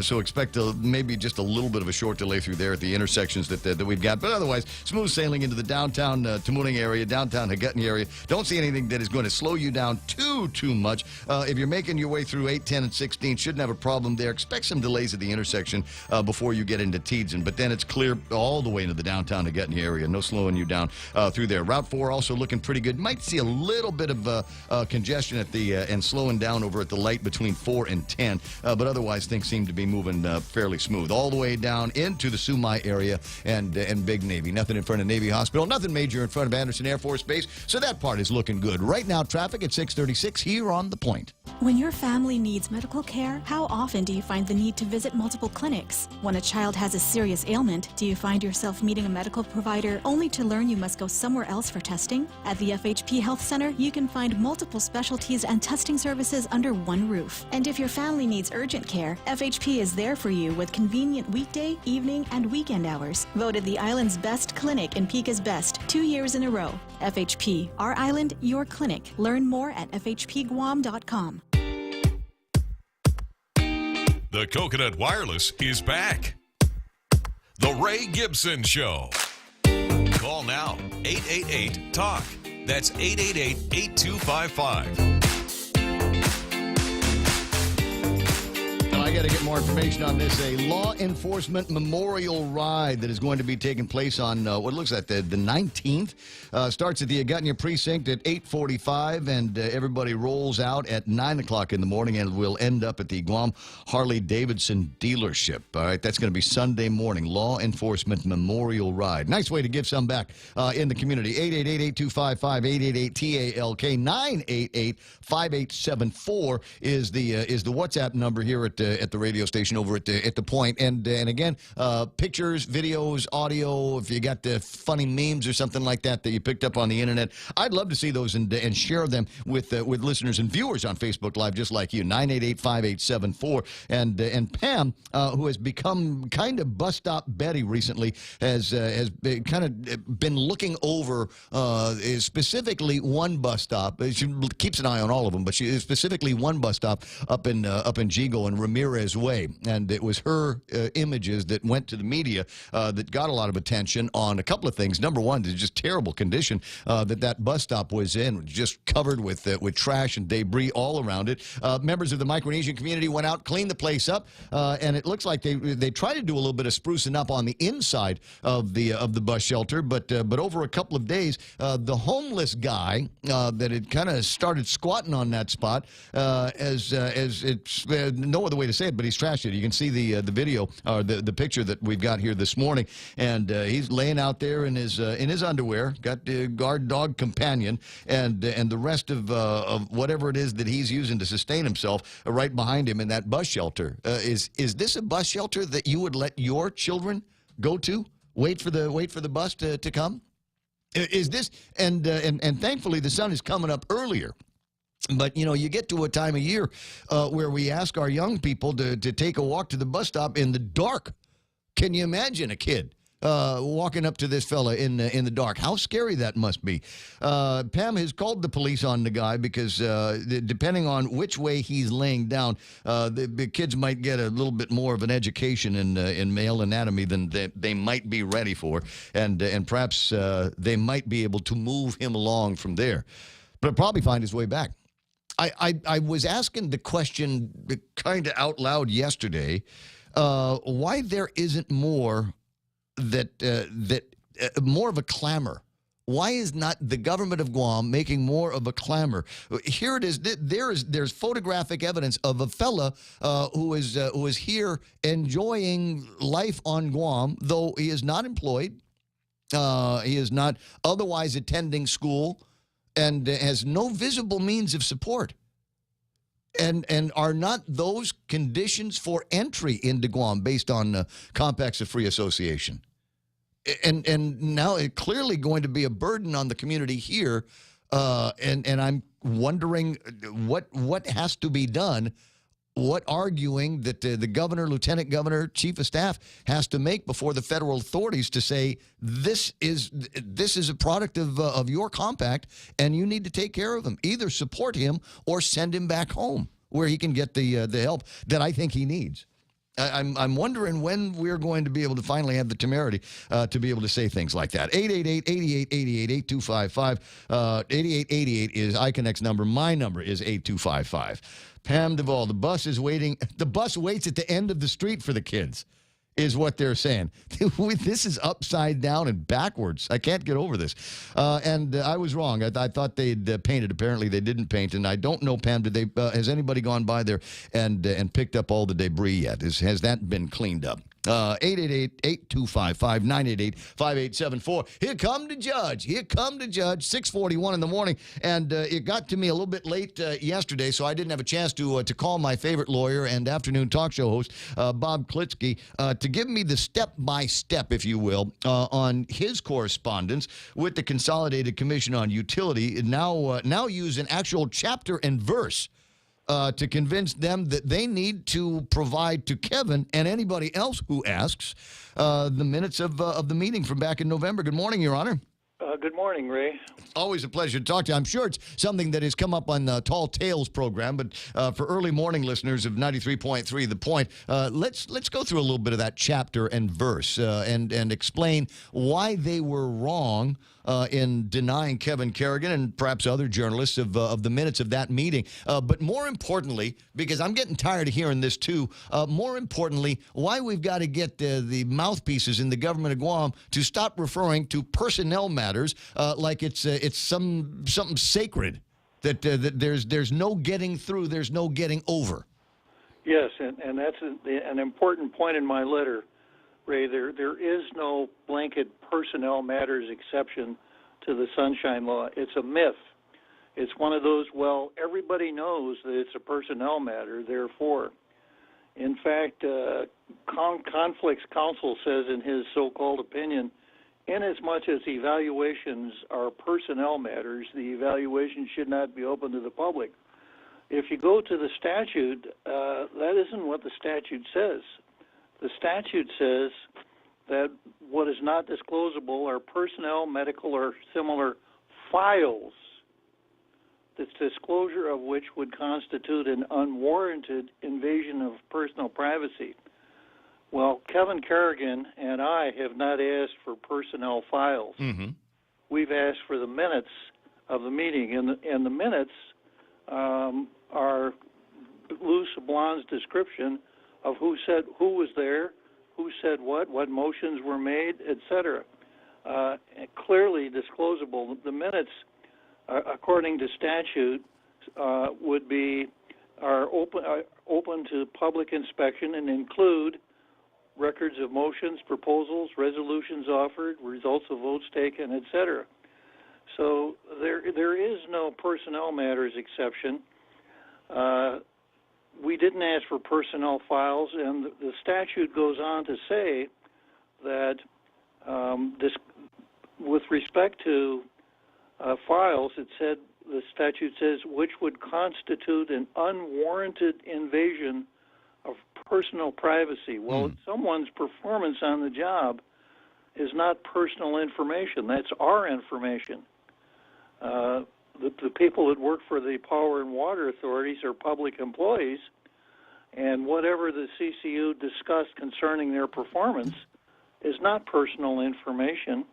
So expect maybe just a little bit of a short delay through there at the intersections that we've got. But otherwise, smooth sailing into the downtown Tamuning area, downtown Hagutney area. Don't see anything that is going to slow you down down too much. If you're making your way through 8, 10, and 16, shouldn't have a problem there. Expect some delays at the intersection before you get into Teedson, but then it's clear all the way into the downtown to Gutney area. No slowing you down through there. Route 4 also looking pretty good. Might see a little bit of congestion at the and slowing down over at the light between 4 and 10, but otherwise things seem to be moving fairly smooth. All the way down into the Sumai area and Big Navy. Nothing in front of Navy Hospital. Nothing major in front of Anderson Air Force Base, so that part is looking good. Right now, traffic at 636 here on The Point. When your family needs medical care, how often do you find the need to visit multiple clinics? When a child has a serious ailment, do you find yourself meeting a medical provider only to learn you must go somewhere else for testing? At the FHP Health Center, you can find multiple specialties and testing services under one roof. And if your family needs urgent care, FHP is there for you with convenient weekday, evening, and weekend hours. Voted the island's best clinic in Pika's Best 2 years in a row. FHP, our island, your clinic. Learn more at fhpguam.com. The Coconut Wireless is back. The Ray Gibson Show. Call now, 888-TALK. That's 888-8255. I got to get more information on this. A law enforcement memorial ride that is going to be taking place on what looks like the 19th. Starts at the Agutnia Precinct at 8:45, and everybody rolls out at 9 o'clock in the morning, and will end up at the Guam Harley-Davidson dealership. All right, that's going to be Sunday morning. Law enforcement memorial ride. Nice way to give some back in the community. 888-8255, 888-TALK, 988-5874 is the WhatsApp number here at the radio station over at the Point. And again, pictures, videos, audio, if you got the funny memes or something like that you picked up on the internet, I'd love to see those and share them with listeners and viewers on Facebook Live, just like you. 988-5874. And Pam, who has become kind of bus stop Betty recently, has kind of been looking over specifically one bus stop. She keeps an eye on all of them, but she is specifically one bus stop up in Jigo and Ramirez Way, and it was her images that went to the media that got a lot of attention on a couple of things. Number one, the just terrible condition that bus stop was in, just covered with trash and debris all around it. Members of the Micronesian community went out, cleaned the place up, and it looks like they tried to do a little bit of sprucing up on the inside of the bus shelter, but over a couple of days, the homeless guy that had kind of started squatting on that spot, as it's no other way to say it, but he's trashed it. You can see the video or the picture that we've got here this morning, and he's laying out there in his underwear, got the guard dog companion, and the rest of whatever it is that he's using to sustain himself right behind him in that bus shelter. Is this a bus shelter that you would let your children go to? Wait for the bus to come? Is this and thankfully the sun is coming up earlier. But, you know, you get to a time of year where we ask our young people to take a walk to the bus stop in the dark. Can you imagine a kid walking up to this fella in the dark? How scary that must be. Pam has called the police on the guy because depending on which way he's laying down, the kids might get a little bit more of an education in male anatomy than they might be ready for, and perhaps they might be able to move him along from there. But he'll probably find his way back. I was asking the question kind of out loud yesterday, why there isn't more more of a clamor. Why is not the government of Guam making more of a clamor? Here it is. There's photographic evidence of a fella who is here enjoying life on Guam, though he is not employed. He is not otherwise attending school, and has no visible means of support. And are not those conditions for entry into Guam based on compacts of free association? And now it's clearly going to be a burden on the community here, and I'm wondering what has to be done. What arguing that the governor, lieutenant governor, chief of staff has to make before the federal authorities to say this is a product of your compact, and you need to take care of him. Either support him or send him back home where he can get the help that I think he needs. I'm wondering when we're going to be able to finally have the temerity to be able to say things like that. 888-8888-8255. 8888 is iConnect's number. My number is 8255. Pam Duvall, the bus is waiting. The bus waits at the end of the street for the kids, is what they're saying. This is upside down and backwards. I can't get over this. And I was wrong. I thought they'd painted. Apparently they didn't paint. And I don't know, Pam, did they? Has anybody gone by there and picked up all the debris yet? Has that been cleaned up? 888-8255-988-5874. Here come the judge. 6:41 in the morning. And it got to me a little bit late yesterday, so I didn't have a chance to call my favorite lawyer and afternoon talk show host, Bob Klitsky, to give me the step-by-step, if you will, on his correspondence with the Consolidated Commission on Utility, now use an actual chapter and verse to convince them that they need to provide to Kevin and anybody else who asks the minutes of the meeting from back in November. Good morning, Your Honor. Good morning, Ray. Always a pleasure to talk to you. I'm sure it's something that has come up on the Tall Tales program, but for early morning listeners of 93.3 The Point, let's go through a little bit of that chapter and verse and explain why they were wrong in denying Kevin Kerrigan and perhaps other journalists of the minutes of that meeting. But more importantly, because I'm getting tired of hearing this too, more importantly, why we've got to get the mouthpieces in the government of Guam to stop referring to personnel matters like it's something sacred, that there's no getting through, there's no getting over. Yes, and that's an important point in my letter, Ray. There is no blanket personnel matters exception to the Sunshine Law. it's a myth. It's one of those, well, everybody knows that it's a personnel matter, therefore. In fact, Conflicts Counsel says in his so-called opinion, inasmuch as evaluations are personnel matters, the evaluation should not be open to the public. If you go to the statute, that isn't what the statute says. The statute says that what is not disclosable are personnel, medical, or similar files, the disclosure of which would constitute an unwarranted invasion of personal privacy. Well, Kevin Kerrigan and I have not asked for personnel files. Mm-hmm. We've asked for the minutes of the meeting, and the minutes are Lou Sablon's description of who was there, who said what motions were made, etc. Clearly disclosable. The minutes, according to statute, are open to public inspection and include records of motions, proposals, resolutions offered, results of votes taken, etc. So there is no personnel matters exception. We didn't ask for personnel files, and the statute goes on to say that with respect to files, the statute says which would constitute an unwarranted invasion of personal privacy. Well, someone's performance on the job is not personal information. That's our information. The people that work for the Power and Water Authorities are public employees, and whatever the CCU discussed concerning their performance is not personal information.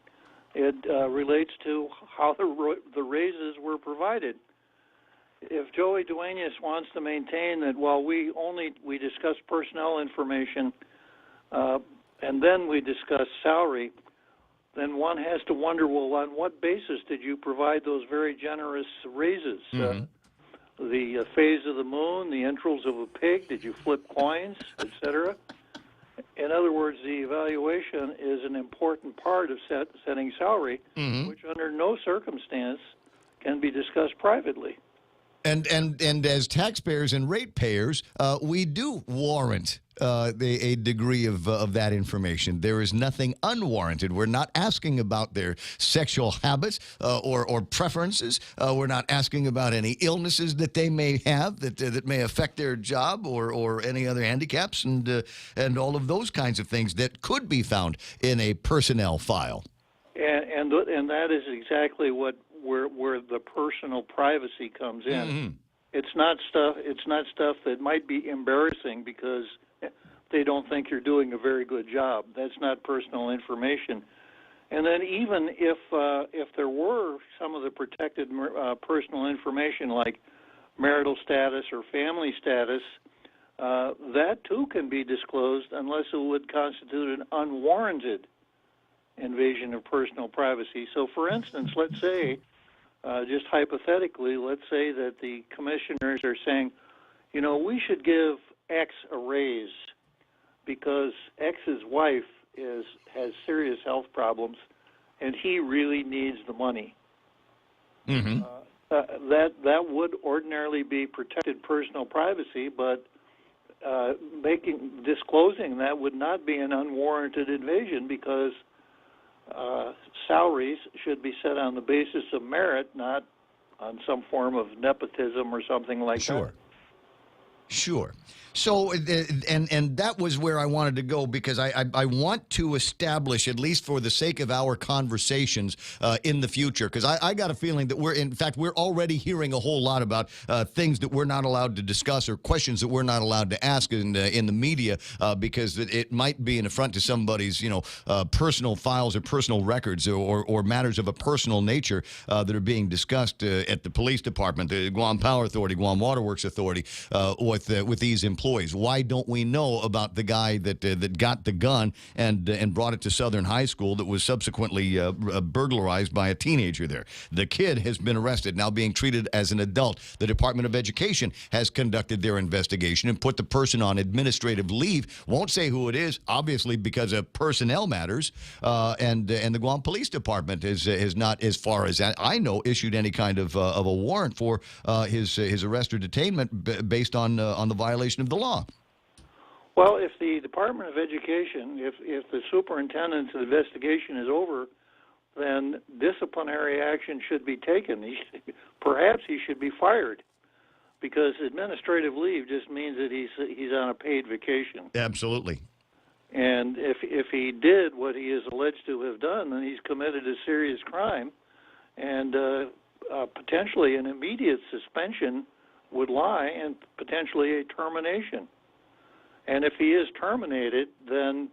It relates to how the raises were provided. If Joey Duenas wants to maintain that while we discuss personnel information and then we discuss salary, then one has to wonder, well, on what basis did you provide those very generous raises? Mm-hmm. The phase of the moon, the entrails of a pig, did you flip coins, etc.? In other words, the evaluation is an important part of setting salary, which under no circumstance can be discussed privately. And as taxpayers and ratepayers, we do warrant a degree of that information. There is nothing unwarranted. We're not asking about their sexual habits or preferences. We're not asking about any illnesses that they may have that may affect their job or any other handicaps and all of those kinds of things that could be found in a personnel file. And that is exactly where the personal privacy comes in. Mm-hmm. It's not stuff that might be embarrassing because they don't think you're doing a very good job. That's not personal information. And then even if there were some of the protected personal information like marital status or family status, that too can be disclosed unless it would constitute an unwarranted invasion of personal privacy. So, for instance, let's say, just hypothetically, let's say that the commissioners are saying, you know, we should give X a raise because X's wife has serious health problems and he really needs the money. Mm-hmm. That would ordinarily be protected personal privacy, but disclosing that would not be an unwarranted invasion because salaries should be set on the basis of merit, not on some form of nepotism or something like that. Sure. So, and that was where I wanted to go, because I want to establish, at least for the sake of our conversations in the future, because I got a feeling that we're already hearing a whole lot about things that we're not allowed to discuss or questions that we're not allowed to ask in the media because it might be an affront to somebody's, personal files or personal records or matters of a personal nature that are being discussed at the police department, the Guam Power Authority, Guam Water Works Authority, with these employees. Why don't we know about the guy that got the gun and brought it to Southern High School that was subsequently burglarized by a teenager there? The kid has been arrested, now being treated as an adult. The Department of Education has conducted their investigation and put the person on administrative leave. Won't say who it is, obviously because of personnel matters. And the Guam Police Department has not, as far as I know, issued any kind of a warrant for his arrest or detainment based on the violation of the law. Well, if the Department of Education, if the superintendent's investigation is over, then disciplinary action should be taken. Perhaps he should be fired, because administrative leave just means that he's on a paid vacation. Absolutely. And if he did what he is alleged to have done, then he's committed a serious crime, and potentially an immediate suspension would lie, and potentially a termination. And if he is terminated, then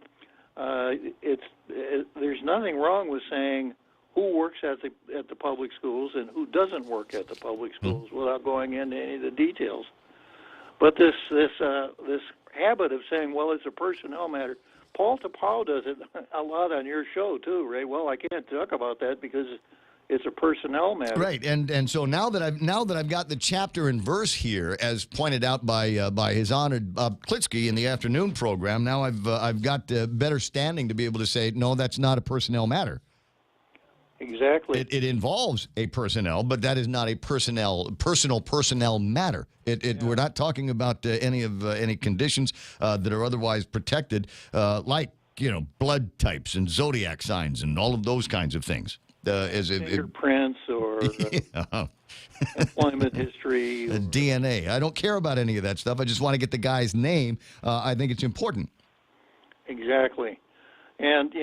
there's nothing wrong with saying who works at the public schools and who doesn't work at the public schools without going into any of the details. But this habit of saying, well, it's a personnel matter. Paul Tapau does it a lot on your show too, Ray. Well, I can't talk about that because it's a personnel matter. Right, and so now that I've got the chapter and verse here, as pointed out by His Honor Bob Klitsky in the afternoon program, now I've got better standing to be able to say, no, that's not a personnel matter. Exactly. It involves a personnel, but that is not a personal personnel matter. We're not talking about any conditions that are otherwise protected, like blood types and zodiac signs and all of those kinds of things. Fingerprints or employment history. DNA. I don't care about any of that stuff. I just want to get the guy's name. I think it's important. Exactly. And,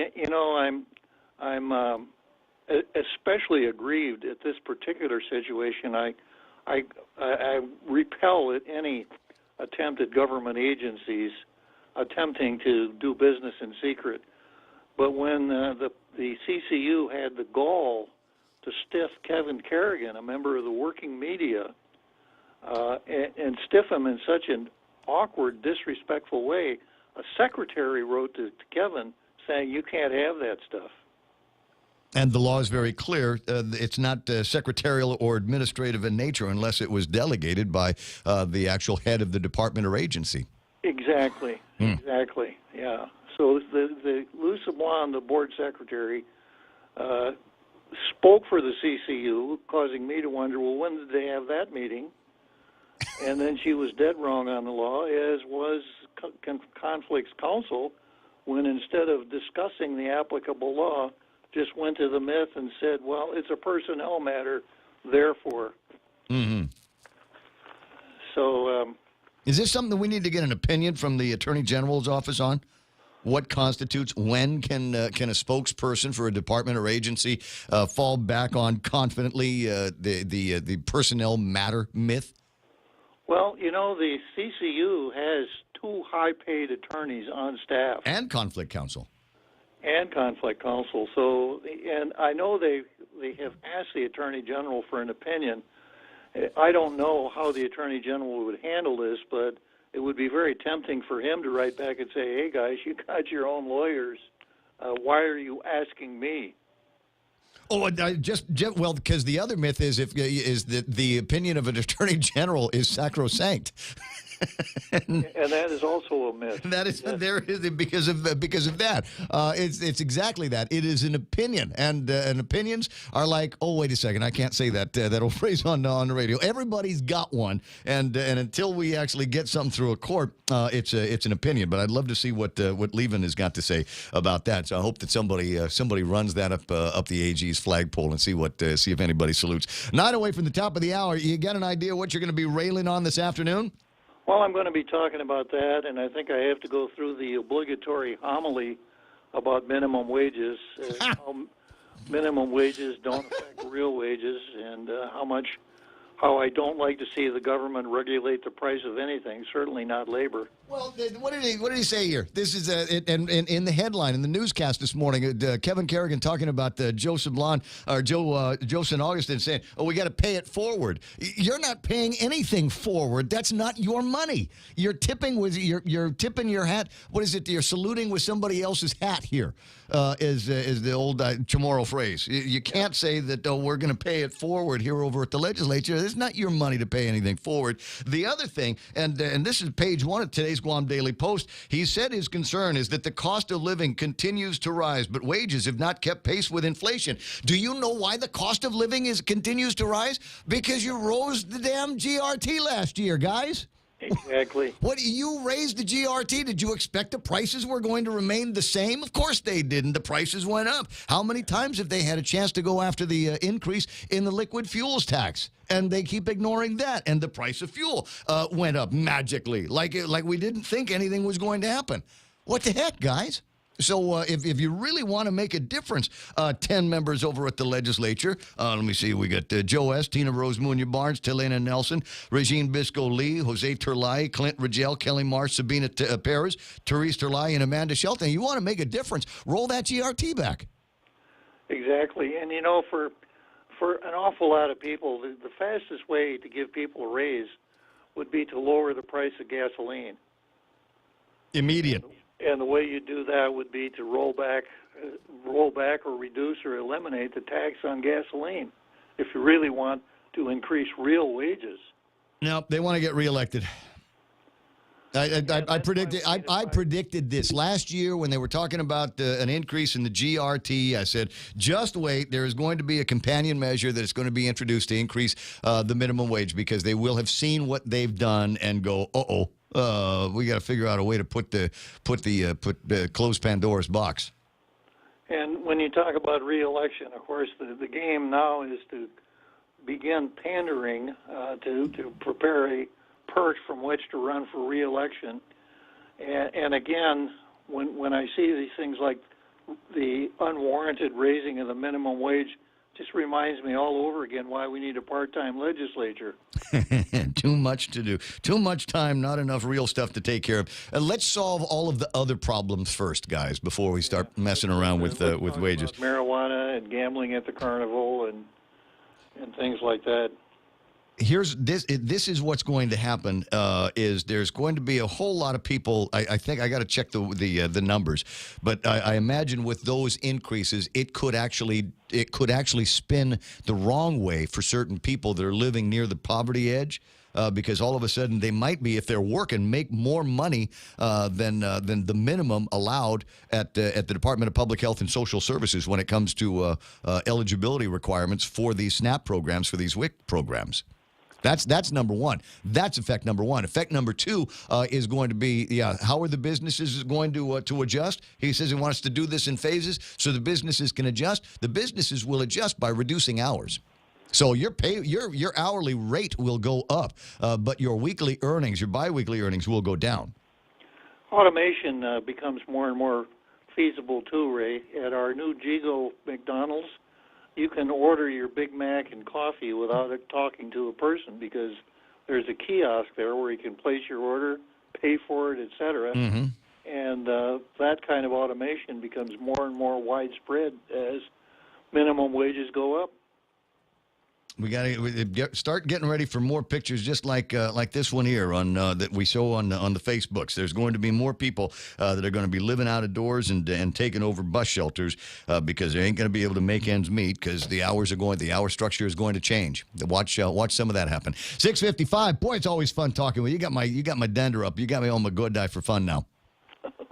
I'm especially aggrieved at this particular situation. I repel at any attempt at government agencies attempting to do business in secret. But when the CCU had the gall to stiff Kevin Kerrigan, a member of the working media, and stiff him in such an awkward, disrespectful way, a secretary wrote to Kevin saying, you can't have that stuff. And the law is very clear. It's not secretarial or administrative in nature unless it was delegated by the actual head of the department or agency. Exactly. Exactly. Yeah. So the Lou Sablon, the board secretary, spoke for the CCU, causing me to wonder, well, when did they have that meeting? And then she was dead wrong on the law, as was Conflicts Counsel, when instead of discussing the applicable law, just went to the myth and said, well, it's a personnel matter, therefore. Mm-hmm. So... is this something that we need to get an opinion from the Attorney General's office on? What constitutes, when can a spokesperson for a department or agency fall back on confidently the personnel matter myth? Well, the CCU has 2 high-paid attorneys on staff. And conflict counsel. And conflict counsel. So, and I know they have asked the Attorney General for an opinion. I don't know how the Attorney General would handle this, but it would be very tempting for him to write back and say, hey, guys, you got your own lawyers. Why are you asking me? Oh, well, because the other myth is that the opinion of an attorney general is sacrosanct. And that is also a myth. That is there is because of that. It's exactly that. It is an opinion, and opinions are like, oh, wait a second, I can't say that old phrase on the radio. Everybody's got one, and until we actually get something through a court, it's an opinion. But I'd love to see what Levin has got to say about that. So I hope that somebody runs that up the AG's flagpole and see if anybody salutes. 9 away from the top of the hour. You got an idea what you're going to be railing on this afternoon? Well, I'm going to be talking about that, and I think I have to go through the obligatory homily about minimum wages, how minimum wages don't affect real wages, and how I don't like to see the government regulate the price of anything, certainly not labor. Well, what did he say here? This is in the headline in the newscast this morning. Kevin Kerrigan talking about Joe St. Augustine saying, "Oh, we got to pay it forward." You're not paying anything forward. That's not your money. You're tipping with you're tipping your hat. What is it? You're saluting with somebody else's hat here. Is the old Chamorro phrase. You can't say that we're going to pay it forward here over at the legislature. It's not your money to pay anything forward. The other thing, and this is page 1 of today's Guam Daily Post, he said his concern is that the cost of living continues to rise, but wages have not kept pace with inflation. Do you know why the cost of living continues to rise? Because you rose the damn GRT last year, guys. Exactly. What, you raised the GRT? Did you expect the prices were going to remain the same? Of course they didn't. The prices went up. How many times have they had a chance to go after the increase in the liquid fuels tax? And they keep ignoring that. And the price of fuel went up magically, like we didn't think anything was going to happen. What the heck, guys? So if you really want to make a difference, 10 members over at the legislature, let me see, we got Joe S., Tina Rose Munya-Barnes, Talena Nelson, Regine Bisco-Lee, Jose Terlai, Clint Rigel, Kelly Marsh, Sabina Perez, Therese Terlai, and Amanda Shelton. You want to make a difference, roll that GRT back. Exactly. And, you know, for an awful lot of people, the fastest way to give people a raise would be to lower the price of gasoline. Immediate. And the way you do that would be to roll back or reduce or eliminate the tax on gasoline if you really want to increase real wages. No, they want to get reelected. I predicted this last year when they were talking about an increase in the GRT. I said, just wait. There is going to be a companion measure that is going to be introduced to increase the minimum wage because they will have seen what they've done and go, uh-oh. We got to figure out a way to close Pandora's box. And when you talk about re-election, of course, the game now is to begin pandering to prepare a perch from which to run for re-election. And again, when I see these things like the unwarranted raising of the minimum wage, just reminds me all over again why we need a part-time legislature. Too much to do. Too much time, not enough real stuff to take care of. Let's solve all of the other problems first, guys, before we start messing around with wages. Marijuana and gambling at the carnival and things like that. Here's this. This is what's going to happen. Is there's going to be a whole lot of people. I think I got to check the numbers, but I imagine with those increases, it could actually spin the wrong way for certain people that are living near the poverty edge. Because all of a sudden they might be, if they're working, make more money than the minimum allowed at the Department of Public Health and Social Services when it comes to eligibility requirements for these SNAP programs, for these WIC programs. That's number one. That's effect number one. Effect number two is going to be, how are the businesses going to adjust? He says he wants to do this in phases so the businesses can adjust. The businesses will adjust by reducing hours. So your hourly rate will go up, but your weekly earnings, your biweekly earnings will go down. Automation becomes more and more feasible too, Ray. At our new Gigo McDonald's, you can order your Big Mac and coffee without talking to a person because there's a kiosk there where you can place your order, pay for it, et cetera. Mm-hmm. And that kind of automation becomes more and more widespread as minimum wages go up. We got to start getting ready for more pictures, just like this one here on that we show on the Facebooks. There's going to be more people that are going to be living out of doors and taking over bus shelters because they ain't going to be able to make ends meet because the hour structure is going to change. Watch some of that happen. 6:55. Boy, it's always fun talking with you. You got my dander up. You got me on my good eye for fun now.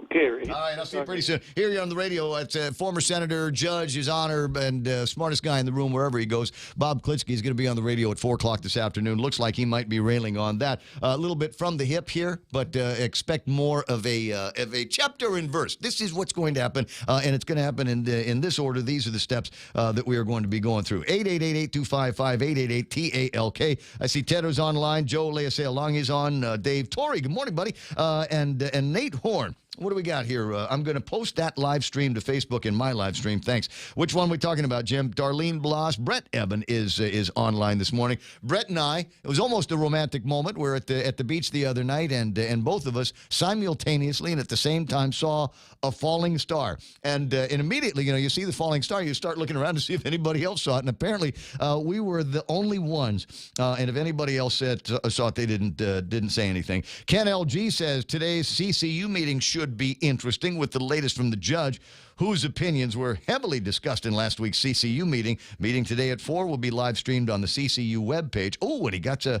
Okay, Ray. All right, I'll see you pretty soon. Here you are on the radio. It's former senator, judge, his honor, and smartest guy in the room wherever he goes. Bob Klitsky is going to be on the radio at 4 o'clock this afternoon. Looks like he might be railing on that. A little bit from the hip here, but expect more of a chapter and verse. This is what's going to happen, and it's going to happen in this order. These are the steps that we are going to be going through. 888-825-5888-TALK. I see Tedder's online. Joe Leasea-Long is on. Dave Torrey, good morning, buddy. And Nate Horn. What do we got here? I'm going to post that live stream to Facebook in my live stream. Thanks. Which one are we talking about, Jim? Darlene Blas. Brett Eben is online this morning. Brett and I, it was almost a romantic moment. We're at the beach the other night, and both of us simultaneously and at the same time saw a falling star. And immediately, you see the falling star, you start looking around to see if anybody else saw it. And apparently, we were the only ones. And if anybody else saw it, they didn't say anything. Ken LG says today's CCU meeting should be interesting with the latest from the judge, whose opinions were heavily discussed in last week's CCU meeting. Meeting today at 4 will be live streamed on the CCU webpage. Oh, and he got a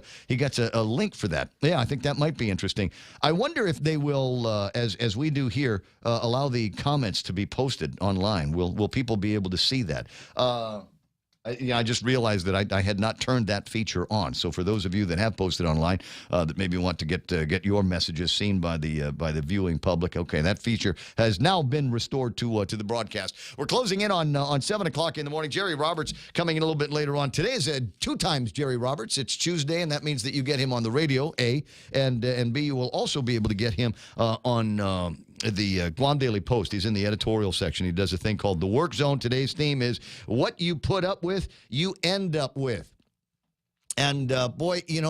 link for that. Yeah, I think that might be interesting. I wonder if they will, as we do here, allow the comments to be posted online. Will people be able to see that? I just realized that I had not turned that feature on. So for those of you that have posted online that maybe want to get your messages seen by the viewing public, okay, that feature has now been restored to the broadcast. We're closing in on 7 o'clock in the morning. Jerry Roberts coming in a little bit later on. Today is 2 times Jerry Roberts. It's Tuesday, and that means that you get him on the radio, A, and B, you will also be able to get him on the Guam Daily Post. He's in the editorial section. He does a thing called The Work Zone. Today's theme is what you put up with, you end up with. And boy, you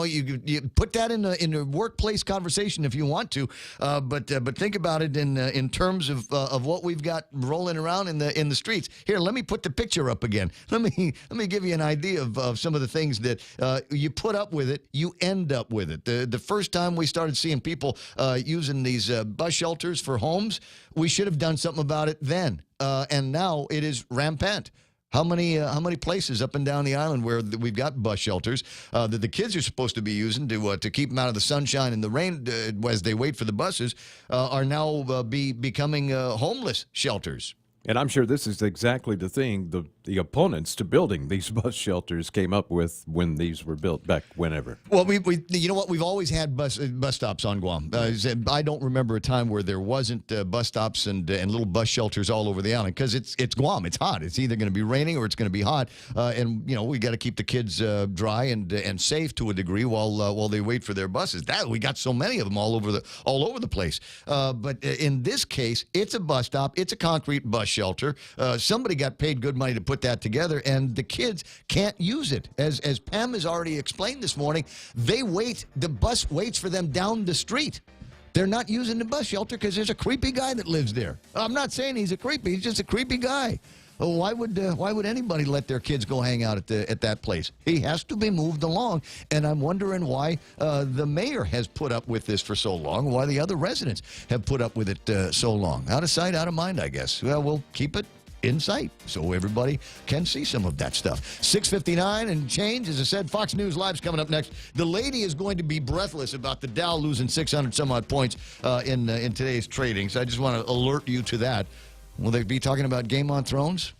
put that in a workplace conversation if you want to, but think about it in terms of what we've got rolling around in the streets. Here, let me put the picture up again. Let me give you an idea of some of the things that you put up with it, you end up with it. The first time we started seeing people using these bus shelters for homes, we should have done something about it then, and now it is rampant. How many places up and down the island where we've got bus shelters that the kids are supposed to be using to keep them out of the sunshine and the rain as they wait for the buses are now becoming homeless shelters? And I'm sure this is exactly the thing the opponents to building these bus shelters came up with when these were built back whenever. Well, we you know what? We've always had bus stops on Guam. I don't remember a time where there wasn't bus stops and little bus shelters all over the island because it's Guam. It's hot. It's either going to be raining or it's going to be hot. And we got to keep the kids dry and safe to a degree while they wait for their buses. We got so many of them all over the place. But in this case, it's a bus stop. It's a concrete bus shelter. Somebody got paid good money to put that together, and the kids can't use it. As Pam has already explained this morning, the bus waits for them down the street. They're not using the bus shelter because there's a creepy guy that lives there. I'm not saying he's a creepy, he's just a creepy guy. Why would anybody let their kids go hang out at that place? He has to be moved along, and I'm wondering why the mayor has put up with this for so long, why the other residents have put up with it so long. Out of sight, out of mind, I guess. Well, we'll keep it in sight so everybody can see some of that stuff. 6:59 and change. As I said, Fox News Live's coming up next. The lady is going to be breathless about the Dow losing 600 some odd points in today's trading, so I just want to alert you to that. Will they be talking about Game on Thrones?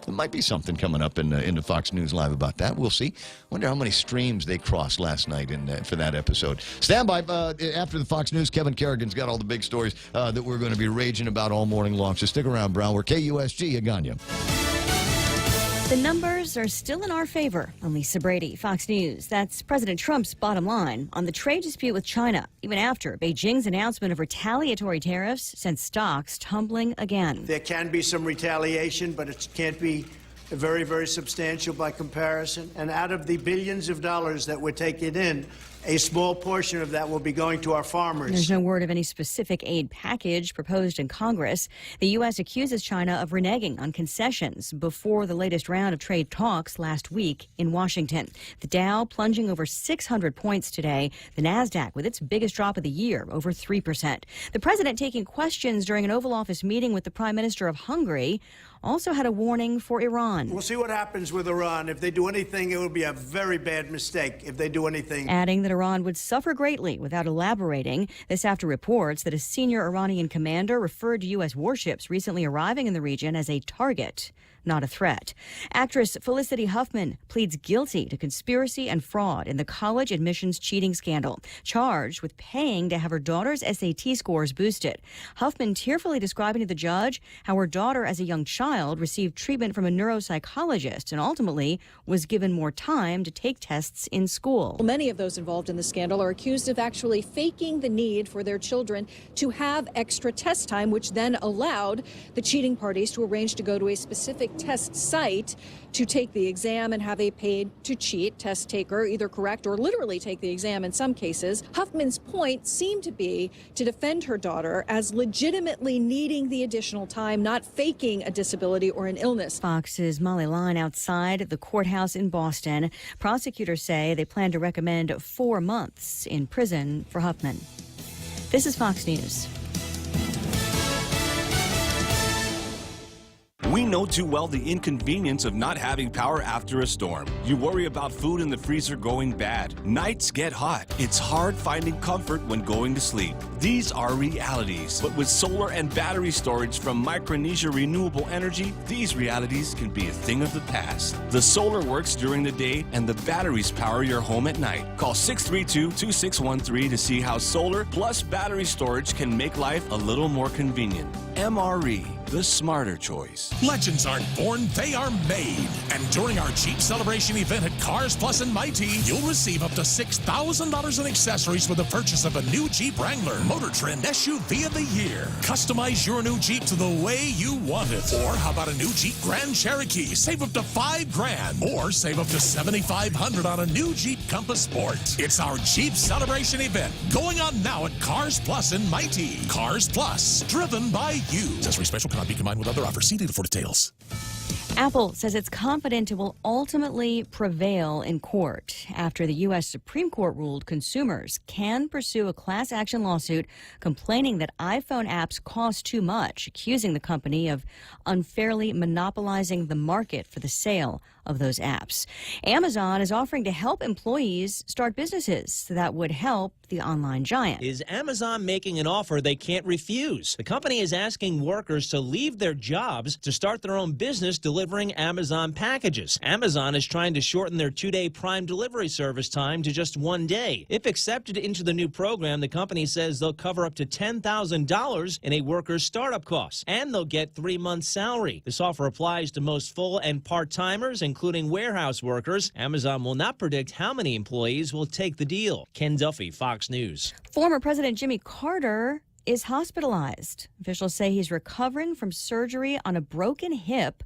There might be something coming up in the Fox News Live about that. We'll see. Wonder how many streams they crossed last night for that episode. Stand by after the Fox News. Kevin Kerrigan's got all the big stories that we're going to be raging about all morning long. So stick around, Brown. We're KUSG, Aganya. The numbers are still in our favor. I'm Lisa Brady, Fox News. That's President Trump's bottom line on the trade dispute with China, even after Beijing's announcement of retaliatory tariffs sent stocks tumbling again. There can be some retaliation, but it can't be very, very substantial by comparison. And out of the billions of dollars that we're taking in, A small portion of that will be going to our farmers. There's no word of any specific aid package proposed in Congress. The U.S. accuses China of reneging on concessions before the latest round of trade talks last week in Washington. The Dow plunging over 600 points today. The NASDAQ with its biggest drop of the year, over 3%. The president taking questions during an Oval Office meeting with the Prime Minister of Hungary also had a warning for Iran. We'll see what happens with Iran. If they do anything, it will be a very bad mistake if they do anything. Adding that Iran would suffer greatly without elaborating. This after reports that a senior Iranian commander referred to U.S. warships recently arriving in the region as a target, not a threat. Actress Felicity Huffman pleads guilty to conspiracy and fraud in the college admissions cheating scandal, charged with paying to have her daughter's SAT scores boosted. Huffman tearfully describing to the judge how her daughter as a young child received treatment from a neuropsychologist and ultimately was given more time to take tests in school. Many of those involved in the scandal are accused of actually faking the need for their children to have extra test time, which then allowed the cheating parties to arrange to go to a specific test site to take the exam and have a paid-to-cheat test taker either correct or literally take the exam in some cases. Huffman's point seemed to be to defend her daughter as legitimately needing the additional time, not faking a disability or an illness. Fox's Molly Line outside the courthouse in Boston. Prosecutors say they plan to recommend 4 months in prison for Huffman. This is Fox News. We know too well the inconvenience of not having power after a storm. You worry about food in the freezer going bad. Nights get hot. It's hard finding comfort when going to sleep. These are realities. But with solar and battery storage from Micronesia Renewable Energy, these realities can be a thing of the past. The solar works during the day and the batteries power your home at night. Call 632-2613 to see how solar plus battery storage can make life a little more convenient. MRE, the smarter choice. Legends aren't born, they are made. And during our Jeep Celebration event at Cars Plus and Mighty, you'll receive up to $6,000 in accessories with the purchase of a new Jeep Wrangler, Motor Trend SUV of the Year. Customize your new Jeep to the way you want it. Or how about a new Jeep Grand Cherokee? Save up to $5,000. Or save up to $7,500 on a new Jeep Compass Sport. It's our Jeep Celebration event going on now at Cars Plus and Mighty. Cars Plus, driven by you. Accessory special cannot be combined with other offers. See dealer for details. Apple says it's confident it will ultimately prevail in court after the U.S. Supreme Court ruled consumers can pursue a class action lawsuit complaining that iPhone apps cost too much, accusing the company of unfairly monopolizing the market for the sale of those apps. Amazon is offering to help employees start businesses that would help the online giant. Is Amazon making an offer they can't refuse? The company is asking workers to leave their jobs to start their own business delivering Amazon packages. Amazon is trying to shorten their 2-day Prime delivery service time to just 1 day. If accepted into the new program, the company says they'll cover up to $10,000 in a worker's startup costs, and they'll get 3 months' salary. This offer applies to most full and part-timers, including warehouse workers. Amazon will not predict how many employees will take the deal. Ken Duffy, Fox News. Former President Jimmy Carter is hospitalized. Officials say he's recovering from surgery on a broken hip.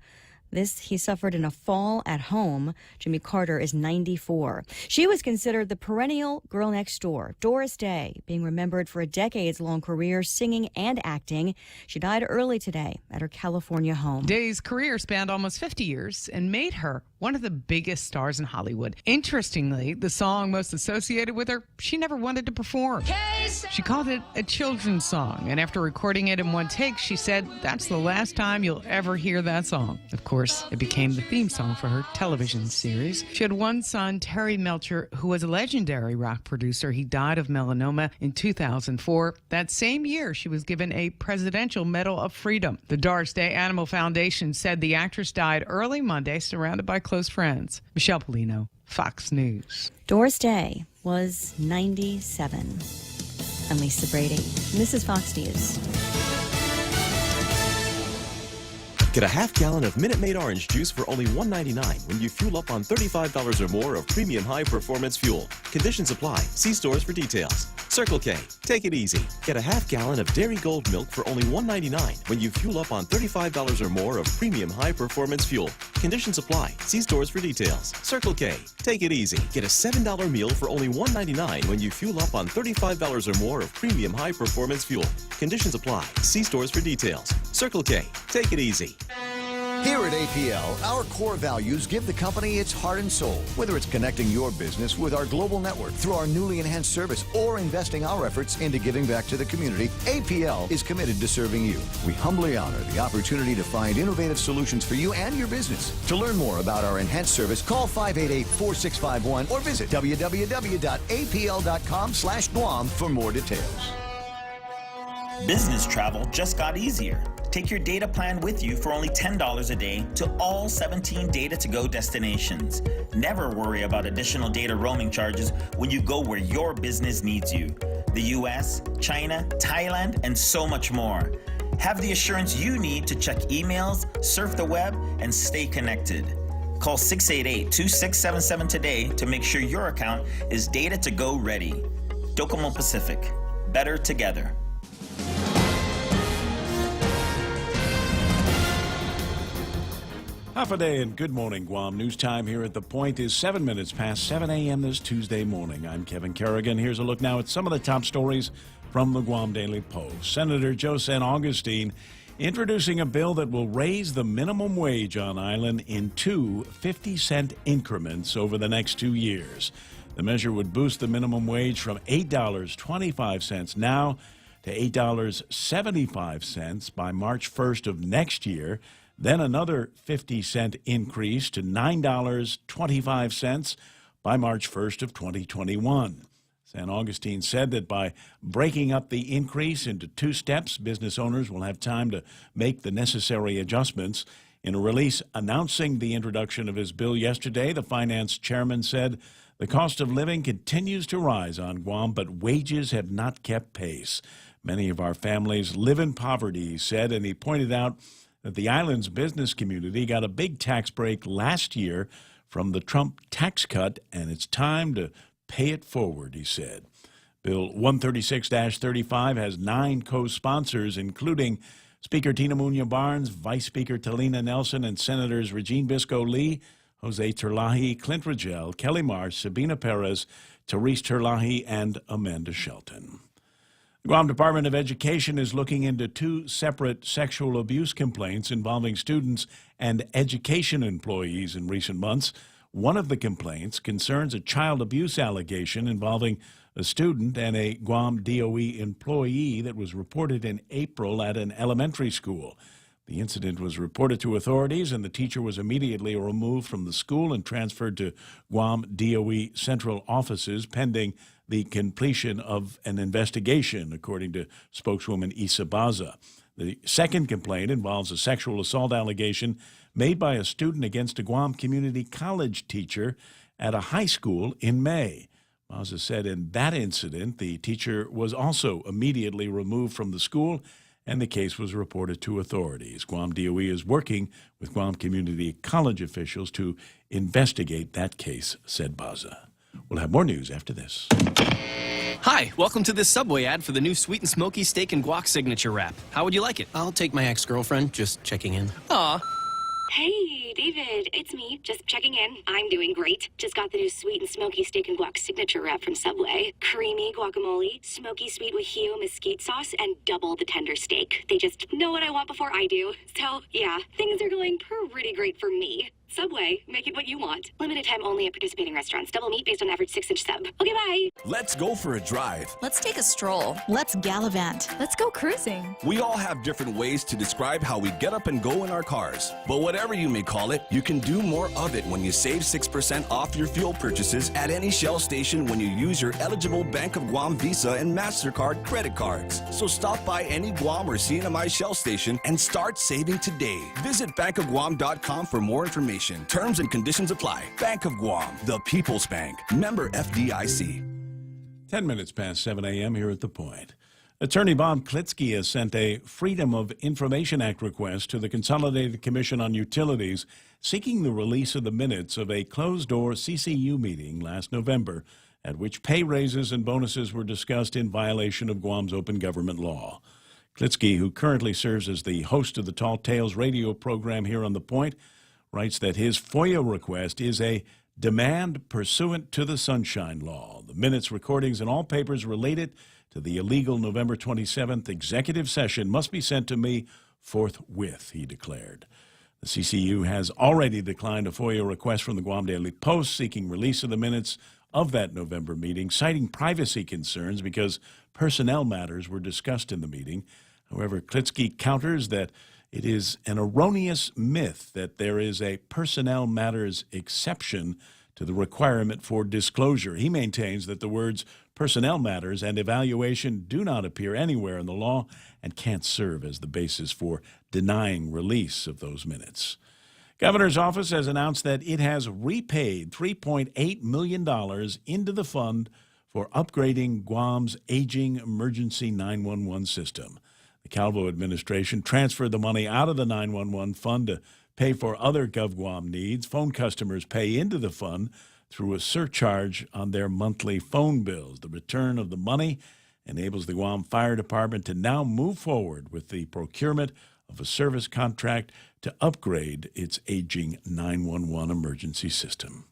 This he suffered in a fall at home. Jimmy Carter is 94. She was considered the perennial girl next door. Doris Day, being remembered for a decades-long career singing and acting. She died early today at her California home. Day's career spanned almost 50 years and made her one of the biggest stars in Hollywood. Interestingly, the song most associated with her, she never wanted to perform. She called it a children's song, and after recording it in one take, she said, "That's the last time you'll ever hear that song." Of course, it became the theme song for her television series. She had one son, Terry Melcher, who was a legendary rock producer. He died of melanoma in 2004. That same year, she was given a Presidential Medal of Freedom. The Doris Day Animal Foundation said the actress died early Monday, surrounded by close friends. Michelle Polino, Fox News. Doris Day was 97. I'm Lisa Brady. And this is Fox News. Get a half gallon of Minute Maid orange juice for only $1.99 when you fuel up on $35 or more of premium high-performance fuel. Conditions apply. See stores for details. Circle K. Take it easy. Get a half gallon of Dairy Gold milk for only $1.99 when you fuel up on $35 or more of premium high-performance fuel. Conditions apply. See stores for details. Circle K. Take it easy. Get a $7 meal for only $1.99 when you fuel up on $35 or more of premium high-performance fuel. Conditions apply. See stores for details. Circle K. Take it easy. Here at APL, our core values give the company its heart and soul. Whether it's connecting your business with our global network through our newly enhanced service or investing our efforts into giving back to the community, APL is committed to serving you. We humbly honor the opportunity to find innovative solutions for you and your business. To learn more about our enhanced service, call 588-4651 or visit www.apl.com/Guam for more details. Business travel just got easier. Take your data plan with you for only $10 a day to all 17 Data2Go destinations. Never worry about additional data roaming charges when you go where your business needs you. The US, China, Thailand, and so much more. Have the assurance you need to check emails, surf the web, and stay connected. Call 688-2677 today to make sure your account is Data2Go ready. Docomo Pacific. Better together. Half a day and good morning, Guam. News time here at The Point is 7 minutes past 7 a.m. this Tuesday morning. I'm Kevin Kerrigan. Here's a look now at some of the top stories from the Guam Daily Post. Senator Joe San Augustine introducing a bill that will raise the minimum wage on island in 2 50-cent increments over the next 2 years. The measure would boost the minimum wage from $8.25 now to $8.75 by March 1st of next year. Then another 50-cent increase to $9.25 by March 1st of 2021. San Augustine said that by breaking up the increase into 2 steps, business owners will have time to make the necessary adjustments. In a release announcing the introduction of his bill yesterday, the finance chairman said the cost of living continues to rise on Guam, but wages have not kept pace. Many of our families live in poverty, he said, and he pointed out that the island's business community got a big tax break last year from the Trump tax cut, and it's time to pay it forward, he said. Bill 136-35 has 9 co-sponsors, including Speaker Tina Muñoz Barnes, Vice Speaker Talina Nelson, and Senators Regine Bisco Lee, Jose Terlahi, Clint Rogel, Kelly Marsh, Sabina Perez, Therese Terlahi, and Amanda Shelton. The Guam Department of Education is looking into 2 separate sexual abuse complaints involving students and education employees in recent months. One of the complaints concerns a child abuse allegation involving a student and a Guam DOE employee that was reported in April at an elementary school. The incident was reported to authorities, and the teacher was immediately removed from the school and transferred to Guam DOE central offices pending the completion of an investigation, according to spokeswoman Isa Baza. The second complaint involves a sexual assault allegation made by a student against a Guam Community College teacher at a high school in May. Baza said in that incident, the teacher was also immediately removed from the school, and the case was reported to authorities. Guam DOE is working with Guam Community College officials to investigate that case, said Baza. We'll have more news after this. Hi, welcome to this Subway ad for the new Sweet and Smoky Steak and Guac Signature Wrap. How would you like it? I'll take my ex-girlfriend, just checking in. Aw. Hey, David, it's me, just checking in. I'm doing great. Just got the new Sweet and Smoky Steak and Guac Signature Wrap from Subway. Creamy guacamole, smoky sweet with Hio mesquite sauce, and double the tender steak. They just know what I want before I do. So, yeah, things are going pretty great for me. Subway, make it what you want. Limited time only at participating restaurants. Double meat based on average 6-inch sub. Okay, bye. Let's go for a drive. Let's take a stroll. Let's gallivant. Let's go cruising. We all have different ways to describe how we get up and go in our cars. But whatever you may call it, you can do more of it when you save 6% off your fuel purchases at any Shell station when you use your eligible Bank of Guam Visa and MasterCard credit cards. So stop by any Guam or CNMI Shell station and start saving today. Visit bankofguam.com for more information. Terms and conditions apply. Bank of Guam, the People's Bank. Member FDIC. 10 minutes past 7 a.m. here at The Point. Attorney Bob Klitsky has sent a Freedom of Information Act request to the Consolidated Commission on Utilities seeking the release of the minutes of a closed-door CCU meeting last November at which pay raises and bonuses were discussed in violation of Guam's open government law. Klitsky, who currently serves as the host of the Tall Tales radio program here on The Point, writes that his FOIA request is a demand pursuant to the Sunshine Law. The minutes, recordings, and all papers related to the illegal November 27th executive session must be sent to me forthwith, he declared. The CCU has already declined a FOIA request from the Guam Daily Post seeking release of the minutes of that November meeting, citing privacy concerns because personnel matters were discussed in the meeting. However, Klitsky counters that it is an erroneous myth that there is a personnel matters exception to the requirement for disclosure. He maintains that the words personnel matters and evaluation do not appear anywhere in the law and can't serve as the basis for denying release of those minutes. Governor's office has announced that it has repaid $3.8 million into the fund for upgrading Guam's aging emergency 911 system. The Calvo administration transferred the money out of the 911 fund to pay for other GovGuam needs. Phone customers pay into the fund through a surcharge on their monthly phone bills. The return of the money enables the Guam Fire Department to now move forward with the procurement of a service contract to upgrade its aging 911 emergency system.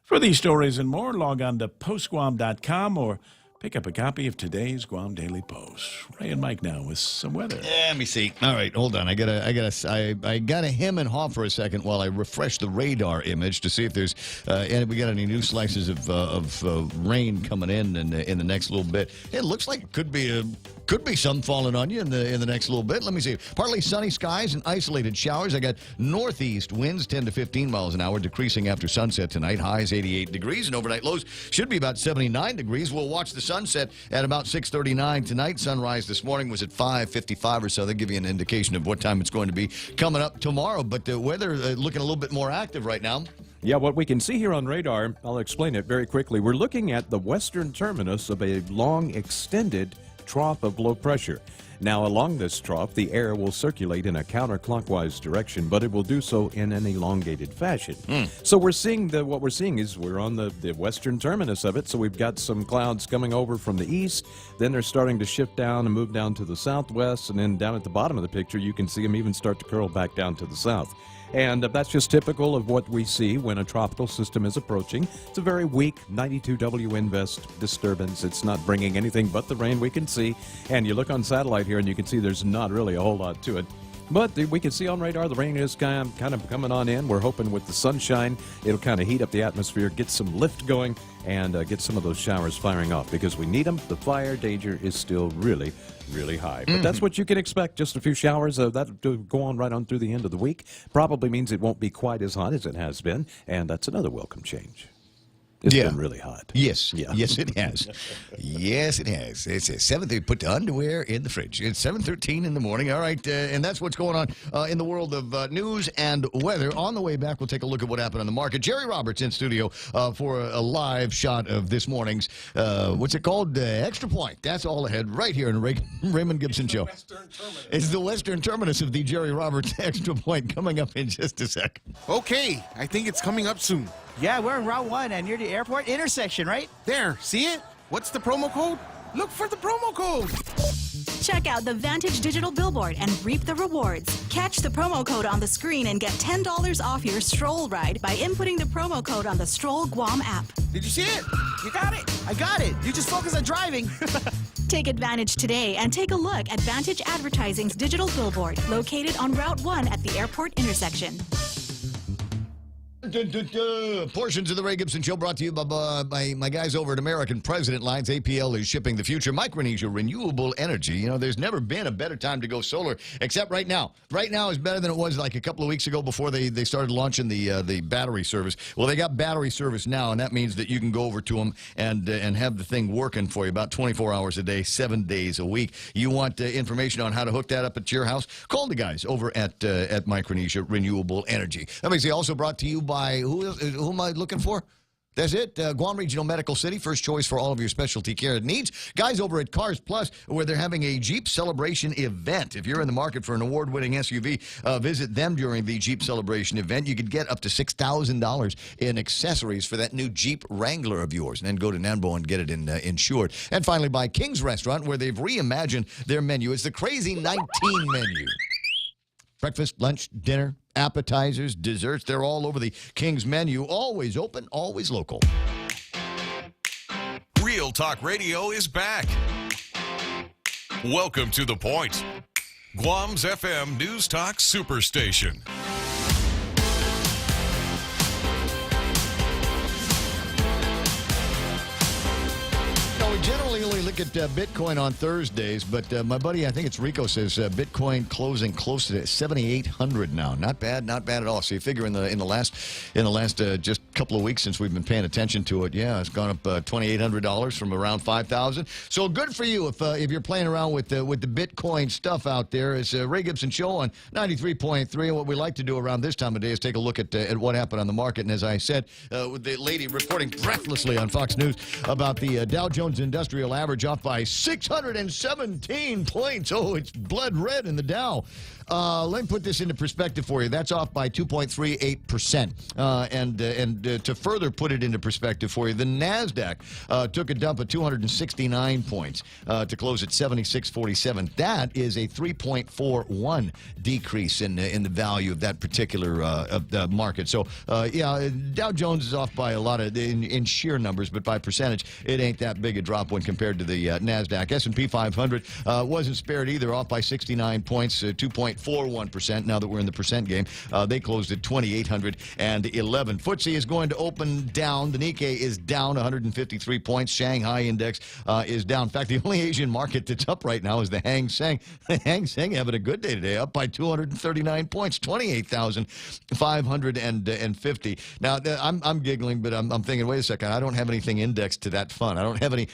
For these stories and more, log on to postguam.com or pick up a copy of today's Guam Daily Post. Ray and Mike now with some weather. Let me see. All right, hold on. I gotta hem and haw for a second while I refresh the radar image to see if there's we got any new slices of rain coming in the next little bit. It looks like it could be some falling on you in the next little bit. Let me see. Partly sunny skies and isolated showers. I got northeast winds 10 to 15 miles an hour, decreasing after sunset tonight. Highs 88 degrees and overnight lows should be about 79 degrees. We'll watch the sunset at about 6:39 tonight. Sunrise this morning was at 5:55 or so. They'll give you an indication of what time it's going to be coming up tomorrow. But the weather looking a little bit more active right now. Yeah, what we can see here on radar, I'll explain it very quickly. We're looking at the western terminus of a long extended trough of low pressure. Now, along this trough, the air will circulate in a counterclockwise direction, but it will do so in an elongated fashion. So we're seeing what we're seeing is we're on the western terminus of it, so we've got some clouds coming over from the east, then they're starting to shift down and move down to the southwest, and then down at the bottom of the picture, you can see them even start to curl back down to the south. And that's just typical of what we see when a tropical system is approaching. It's a very weak 92 WinVest disturbance. It's not bringing anything but the rain we can see. And you look on satellite here and you can see there's not really a whole lot to it. But we can see on radar the rain is kind of coming on in. We're hoping with the sunshine, it'll kind of heat up the atmosphere, get some lift going, and get some of those showers firing off because we need them. The fire danger is still really, really high. But that's what you can expect, just a few showers. That'll go on right on through the end of the week. Probably means it won't be quite as hot as it has been, and that's another welcome change. It's been really hot. Yes. Yeah. Yes, it has. Yes, it has. It's 7:30. Put the underwear in the fridge. It's 7:13 in the morning. All right, and that's what's going on in the world of news and weather. On the way back, we'll take a look at what happened on the market. Jerry Roberts in studio for a live shot of this morning's, what's it called? Extra Point. That's all ahead right here in Raymond Gibson Show. It's the western terminus of the Jerry Roberts Extra Point coming up in just a sec. Okay, I think it's coming up soon. Yeah, we're in Route 1 and near the airport intersection, right? There, see it? What's the promo code? Look for the promo code. Check out the Vantage Digital Billboard and reap the rewards. Catch the promo code on the screen and get $10 off your stroll ride by inputting the promo code on the Stroll Guam app. Did you see it? You got it. I got it. You just focus on driving. Take advantage today and take a look at Vantage Advertising's digital billboard located on Route 1 at the airport intersection. Portions of the Ray Gibson Show brought to you by my guys over at American President Lines. APL is shipping the future. Micronesia Renewable Energy. You know, there's never been a better time to go solar, except right now. Right now is better than it was like a couple of weeks ago before they started launching the battery service. Well, they got battery service now, and that means that you can go over to them and have the thing working for you about 24 hours a day, 7 days a week. You want information on how to hook that up at your house? Call the guys over at Micronesia Renewable Energy. Let me see. Also brought to you by who am I looking for? That's it. Guam Regional Medical City, first choice for all of your specialty care needs. Guys over at Cars Plus, where they're having a Jeep Celebration event. If you're in the market for an award-winning SUV, visit them during the Jeep Celebration event. You could get up to $6,000 in accessories for that new Jeep Wrangler of yours. And then go to Nambo and get it insured. And finally, by King's Restaurant, where they've reimagined their menu. It's the Crazy 19 menu. Breakfast, lunch, dinner, appetizers, desserts, they're all over the King's menu. Always open, always local. Real Talk Radio is back. Welcome to The Point, Guam's FM News Talk Superstation. We generally only look at Bitcoin on Thursdays, but my buddy, I think it's Rico, says Bitcoin closing close to 7,800 now. Not bad at all. So you figure in the last just couple of weeks since we've been paying attention to it, yeah, it's gone up $2,800 from around 5,000. So good for you if you're playing around with the Bitcoin stuff out there. It's Ray Gibson Show on 93.3, and what we like to do around this time of day is take a look at what happened on the market. And as I said, with the lady reporting breathlessly on Fox News about the Dow Jones Industrial Average off by 617 points. Oh, it's blood red in the Dow. Let me put this into perspective for you. That's off by 2.38%. And to further put it into perspective for you, the NASDAQ took a dump of 269 points to close at 76.47. That is a 3.41 decrease in the value of that particular market. So, yeah, Dow Jones is off by a lot of in sheer numbers, but by percentage, it ain't that big a drop when compared to the NASDAQ. S&P 500 wasn't spared either, off by 69 points, 2.41%. Now that we're in the percent game, they closed at 2,811. FTSE is going to open down. The Nikkei is down 153 points. Shanghai index is down. In fact, the only Asian market that's up right now is the Hang Seng. The Hang Seng having a good day today, up by 239 points, 28,550. Now, I'm giggling, but I'm thinking, wait a second, I don't have anything indexed to that fund. I don't have any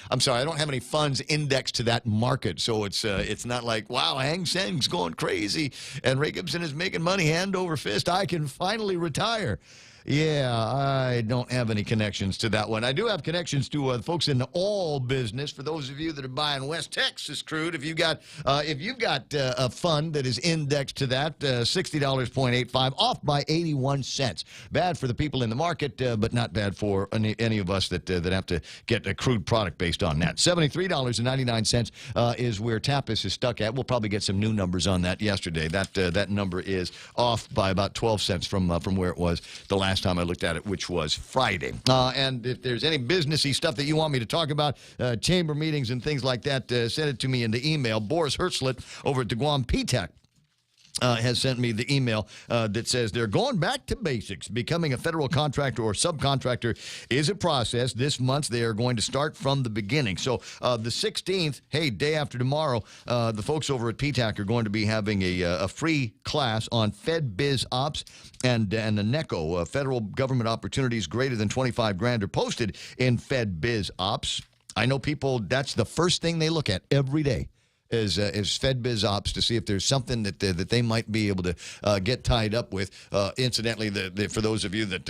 funds indexed to that market. So it's not like, wow, Hang Seng's going crazy and Ray Gibson is making money hand over fist. I can finally retire. Yeah, I don't have any connections to that one. I do have connections to folks in the oil business. For those of you that are buying West Texas crude, if you've got a fund that is indexed to that, $60.85, off by 81 cents. Bad for the people in the market, but not bad for any of us that have to get a crude product based on that. $73.99 is where Tapis is stuck at. We'll probably get some new numbers on that yesterday. That number is off by about 12 cents from where it was the last time I looked at it, which was Friday. And if there's any businessy stuff that you want me to talk about, chamber meetings and things like that, send it to me in the email. Boris Hertzlet over at the Guam PTAC has sent me the email that says they're going back to basics. Becoming a federal contractor or subcontractor is a process. This month, they are going to start from the beginning. So the 16th, hey, day after tomorrow, the folks over at PTAC are going to be having a free class on Fed Biz Ops and the NECO. Federal government opportunities greater than 25 grand are posted in Fed Biz Ops. I know people, that's the first thing they look at every day. Is Fed Biz Ops to see if there's something that they might be able to get tied up with. Incidentally, for those of you that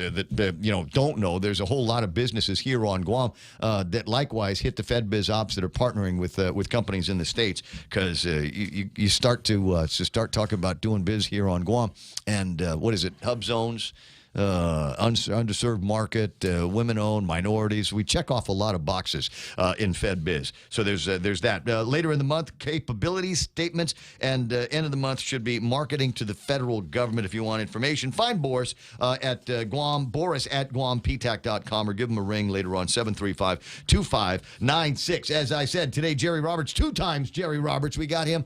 don't know, there's a whole lot of businesses here on Guam that likewise hit the Fed Biz Ops that are partnering with companies in the States, because you start to talking about doing biz here on Guam, and what is it, hub zones, underserved market, women-owned, minorities. We check off a lot of boxes in Fed Biz. So there's that. Later in the month, capability statements, and end of the month should be marketing to the federal government. If you want information, find Boris at Guam, Boris at GuamPTAC.com, or give him a ring later on, 735-2596. As I said, today, Jerry Roberts, 2 times Jerry Roberts. We got him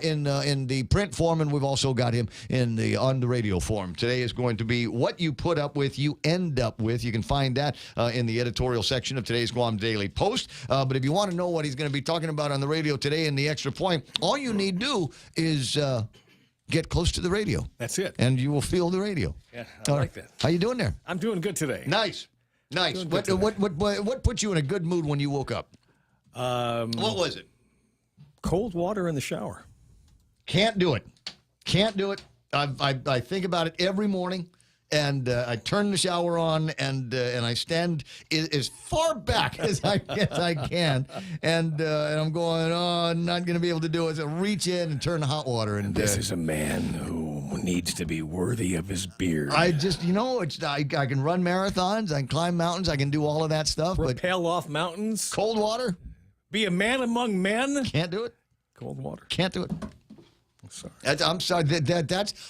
in the print form, and we've also got him on the radio form. Today is going to be what you put up with, you end up with. You can find that in the editorial section of today's Guam Daily Post. But if you want to know what he's going to be talking about on the radio today in the Extra Point, all you need to do is get close to the radio. That's it. And you will feel the radio. Yeah, I like that. How you doing there? I'm doing good today. Nice. What put you in a good mood when you woke up? What was it? Cold water in the shower. Can't do it. I think about it every morning. and I turn the shower on, and I stand as far back as I can, and I'm going, oh, I'm not going to be able to do it. So I reach in and turn the hot water. And This is a man who needs to be worthy of his beard. I just, I can run marathons, I can climb mountains, I can do all of that stuff. Rappel off mountains. Cold water. Be a man among men. Can't do it. Cold water. Can't do it. Sorry. I'm sorry.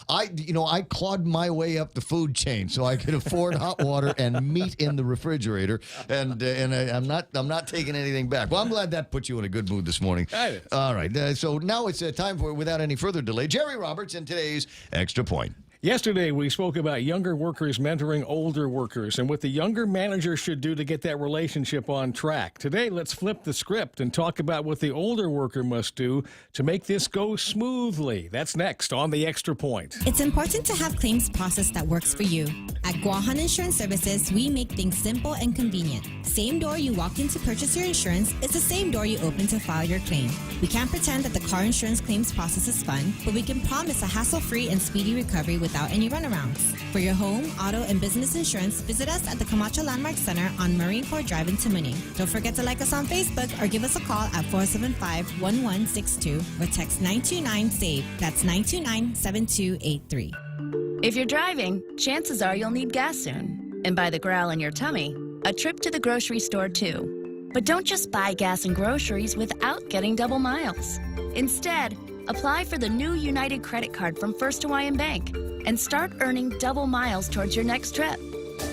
I clawed my way up the food chain so I could afford hot water and meat in the refrigerator, and I'm not taking anything back. Well, I'm glad that put you in a good mood this morning. All right. So now it's time for, without any further delay, Jerry Roberts and today's Extra Point. Yesterday, we spoke about younger workers mentoring older workers and what the younger manager should do to get that relationship on track. Today, let's flip the script and talk about what the older worker must do to make this go smoothly. That's next on The Extra Point. It's important to have claims process that works for you. At Guahan Insurance Services, we make things simple and convenient. Same door you walk in to purchase your insurance is the same door you open to file your claim. We can't pretend that the car insurance claims process is fun, but we can promise a hassle-free and speedy recovery without any runarounds. For your home, auto, and business insurance, visit us at the Camacho Landmark Center on Marine Corps Drive in Tamuning. Don't forget to like us on Facebook or give us a call at 475-1162 or text 929-SAVE. That's 929-7283. If you're driving, chances are you'll need gas soon. And by the growl in your tummy, a trip to the grocery store too. But don't just buy gas and groceries without getting double miles. Instead, apply for the new United Credit Card from First Hawaiian Bank and start earning double miles towards your next trip.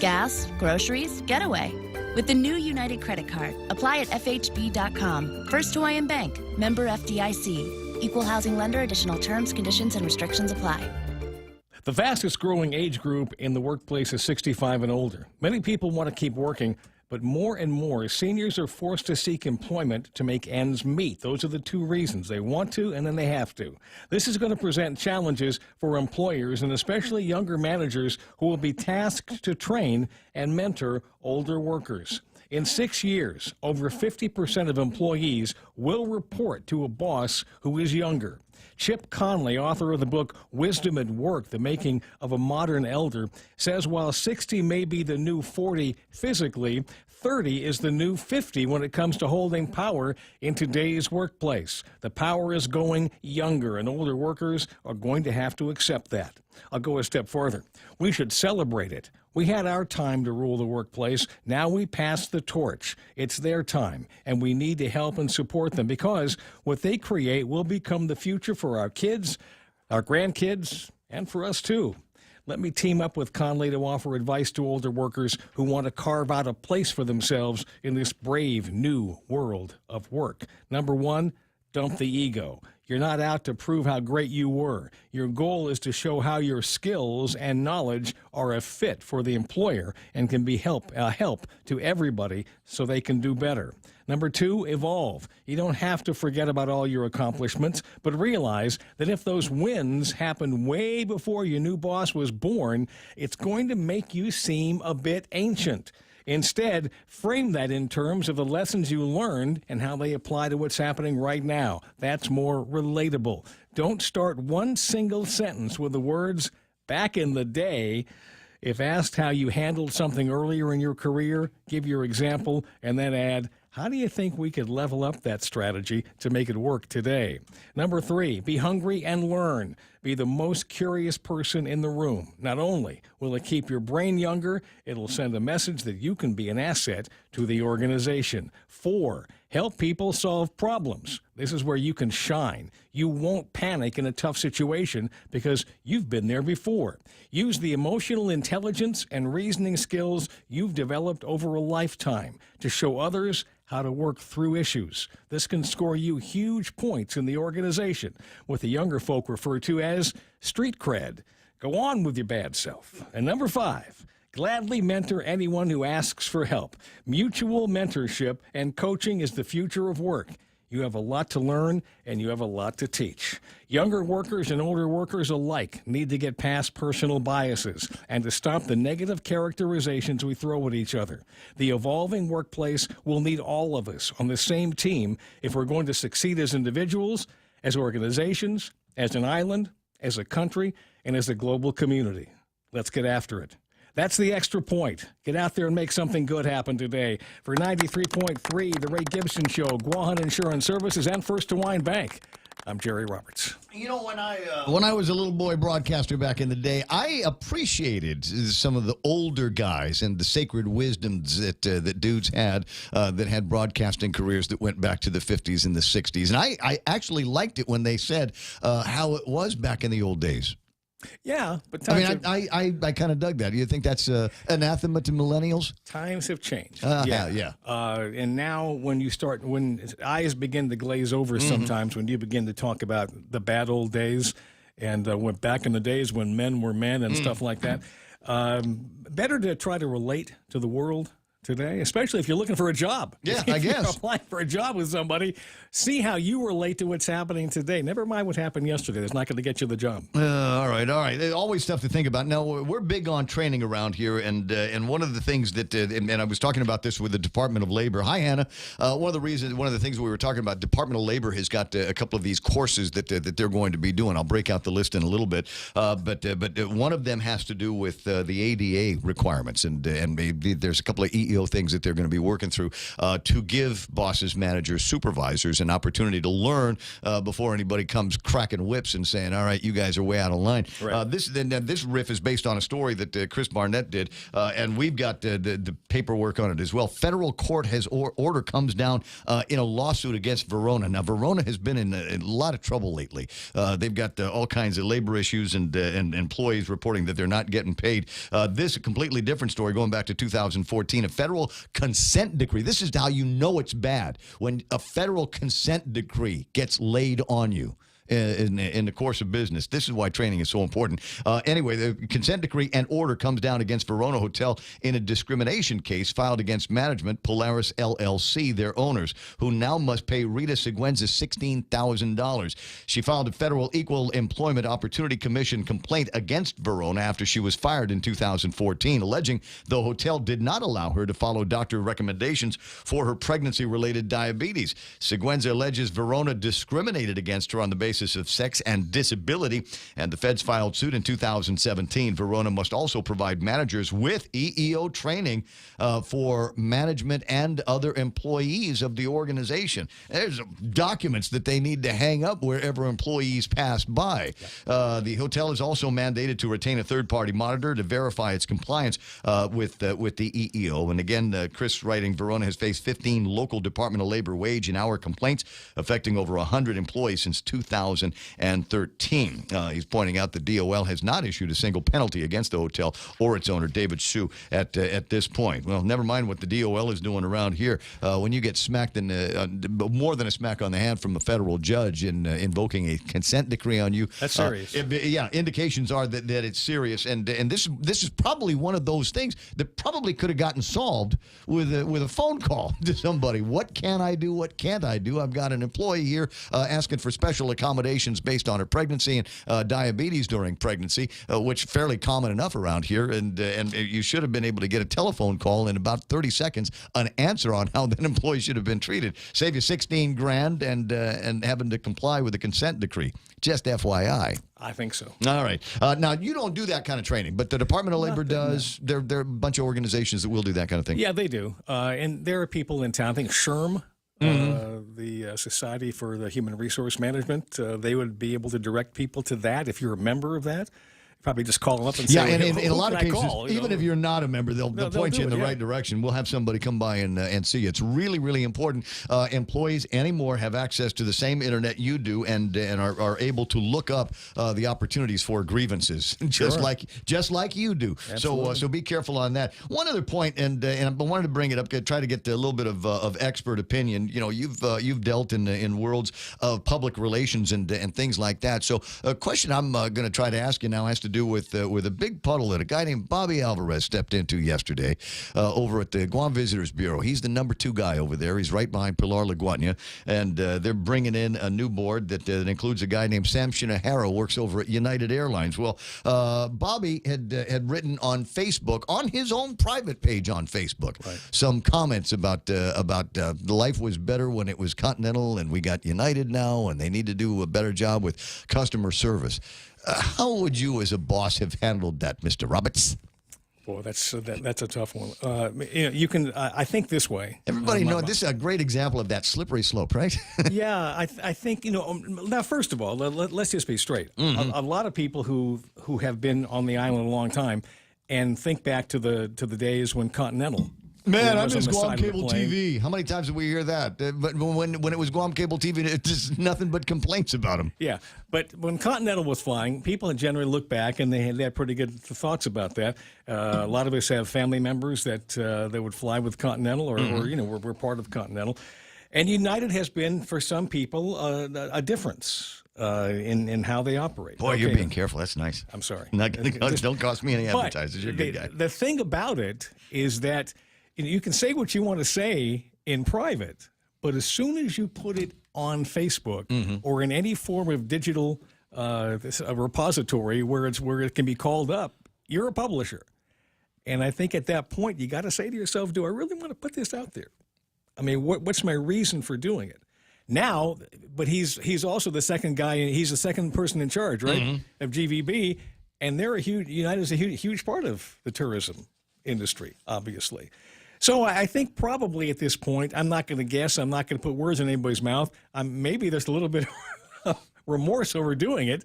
Gas, groceries, getaway. With the new United Credit Card, apply at FHB.com. First Hawaiian Bank, member FDIC. Equal housing lender. Additional terms, conditions, and restrictions apply. The fastest growing age group in the workplace is 65 and older. Many people want to keep working, but more and more seniors are forced to seek employment to make ends meet. Those are the two reasons. They want to, and then they have to. This is going to present challenges for employers and especially younger managers who will be tasked to train and mentor older workers. In 6 years, over 50% of employees will report to a boss who is younger. Chip Conley, author of the book Wisdom at Work, The Making of a Modern Elder, says while 60 may be the new 40 physically, 30 is the new 50 when it comes to holding power in today's workplace. The power is going younger, and older workers are going to have to accept that. I'll go a step further. We should celebrate it. We had our time to rule the workplace. Now we pass the torch. It's their time, and we need to help and support them because what they create will become the future for our kids, our grandkids, and for us too. Let me team up with Conley to offer advice to older workers who want to carve out a place for themselves in this brave new world of work. Number one, dump the ego. You're not out to prove how great you were. Your goal is to show how your skills and knowledge are a fit for the employer and can be help to everybody so they can do better. Number two, evolve. You don't have to forget about all your accomplishments, but realize that if those wins happened way before your new boss was born, it's going to make you seem a bit ancient. Instead, frame that in terms of the lessons you learned and how they apply to what's happening right now. That's more relatable. Don't start one single sentence with the words, back in the day. If asked how you handled something earlier in your career, give your example and then add, how do you think we could level up that strategy to make it work today? Number three, be hungry and learn. Be the most curious person in the room. Not only will it keep your brain younger, it'll send a message that you can be an asset to the organization. 4, help people solve problems. This is where you can shine. You won't panic in a tough situation because you've been there before. Use the emotional intelligence and reasoning skills you've developed over a lifetime to show others how to work through issues. This can score you huge points in the organization, what the younger folk refer to as street cred. Go on with your bad self. And number 5, gladly mentor anyone who asks for help. Mutual mentorship and coaching is the future of work. You have a lot to learn, and you have a lot to teach. Younger workers and older workers alike need to get past personal biases and to stop the negative characterizations we throw at each other. The evolving workplace will need all of us on the same team if we're going to succeed as individuals, as organizations, as an island, as a country, and as a global community. Let's get after it. That's the extra point. Get out there and make something good happen today. For 93.3, The Ray Gibson Show, Guahan Insurance Services, and First Hawaiian Bank. I'm Jerry Roberts. You know, when I was a little boy broadcaster back in the day, I appreciated some of the older guys and the sacred wisdoms that dudes had that had broadcasting careers that went back to the 50s and the 60s. And I actually liked it when they said how it was back in the old days. Yeah, but I kind of dug that. Do you think that's anathema to millennials? Times have changed. Yeah. And now when eyes begin to glaze over sometimes when you begin to talk about the bad old days and went back in the days when men were men and stuff like that, better to try to relate to the world today, especially if you're looking for a job. Yeah, if I guess. You're applying for a job with somebody, see how you relate to what's happening today. Never mind what happened yesterday. It's not going to get you the job. All right. Always stuff to think about. Now, we're big on training around here, and one of the things that, and I was talking about this with the Department of Labor. Hi, Hannah. One of the things we were talking about, Department of Labor has got a couple of these courses that they're going to be doing. I'll break out the list in a little bit, but one of them has to do with the ADA requirements, and maybe there's a couple of EEO things that they're going to be working through to give bosses, managers, supervisors an opportunity to learn before anybody comes cracking whips and saying, all right, you guys are way out of line. Right. This riff is based on a story that Chris Barnett did, and we've got the paperwork on it as well. Federal court has order comes down in a lawsuit against Verona. Now, Verona has been in a lot of trouble lately. They've got all kinds of labor issues and employees reporting that they're not getting paid. This is a completely different story going back to 2014. A federal consent decree. This is how you know it's bad, when a federal consent decree gets laid on you in the course of business. This is why training is so important. Anyway, the consent decree and order comes down against Verona Hotel in a discrimination case filed against management, Polaris LLC, their owners, who now must pay Rita Siguenza $16,000. She filed a federal Equal Employment Opportunity Commission complaint against Verona after she was fired in 2014, alleging the hotel did not allow her to follow doctor recommendations for her pregnancy-related diabetes. Siguenza alleges Verona discriminated against her on the basis of sex and disability, and the feds filed suit in 2017. Verona must also provide managers with EEO training for management and other employees of the organization. There's documents that they need to hang up wherever employees pass by. The hotel is also mandated to retain a third-party monitor to verify its compliance with the EEO. And again, Chris writing, Verona has faced 15 local Department of Labor wage and hour complaints affecting over 100 employees since 2013. He's pointing out the DOL has not issued a single penalty against the hotel or its owner, David Hsu, at this point. Well, never mind what the DOL is doing around here. When you get smacked more than a smack on the hand from a federal judge in invoking a consent decree on you, that's serious. Indications are that it's serious, and this is probably one of those things that probably could have gotten solved with a phone call to somebody. What can I do? What can't I do? I've got an employee here asking for special accommodations based on her pregnancy and diabetes during pregnancy, which is fairly common enough around here. And you should have been able to get a telephone call in about 30 seconds, an answer on how that employee should have been treated. Save you $16,000 and having to comply with the consent decree. Just FYI. I think so. All right. Now, you don't do that kind of training, but the Department of Labor does. There are a bunch of organizations that will do that kind of thing. Yeah, they do. And there are people in town. I think SHRM, the Society for the Human Resource Management, they would be able to direct people to that if you're a member of that. Probably just call them up and say, and in a lot of cases, call, even if you're not a member, they'll point you in the right direction. We'll have somebody come by and see you. It's really, really important. Employees anymore have access to the same internet you do and are able to look up the opportunities for grievances, just like you do. So be careful on that. One other point, and I wanted to bring it up, try to get a little bit of expert opinion. You know, you've dealt in worlds of public relations and things like that. So a question I'm going to try to ask you now has to do with a big puddle that a guy named Bobby Alvarez stepped into yesterday over at the Guam Visitors Bureau. He's the number 2 guy over there. He's right behind Pilar LaGuardia, and they're bringing in a new board that includes a guy named Sam Shinohara, works over at United Airlines. Well, Bobby had written on Facebook, on his own private page on Facebook, some comments about life was better when it was Continental, and we got United now, and they need to do a better job with customer service. How would you, as a boss, have handled that, Mr. Roberts? Boy, that's a tough one. You can. I think this way. Everybody know this is a great example of that slippery slope, right? Yeah, I think now. First of all, let's just be straight. Mm-hmm. A lot of people who have been on the island a long time, and think back to the days when Continental. Man, I was on miss the Guam side of the Cable plane. TV. How many times did we hear that? But when it was Guam Cable TV, it's just nothing but complaints about them. Yeah, but when Continental was flying, people generally look back and they had pretty good thoughts about that. A lot of us have family members that would fly with Continental, or we're part of Continental. And United has been, for some people, a difference in how they operate. Boy, you're being careful. That's nice. I'm sorry. Don't cost me any advertisers. You're a good guy. The thing about it is that you can say what you want to say in private, but as soon as you put it on Facebook or in any form of digital a repository where it can be called up, you're a publisher. And I think at that point, you got to say to yourself, do I really want to put this out there? I mean, what's my reason for doing it? Now, but he's also the second guy, he's the second person in charge, right, of GVB, and United is a huge part of the tourism industry, obviously. So I think probably at this point, I'm not going to guess, I'm not going to put words in anybody's mouth. Maybe there's a little bit of remorse over doing it,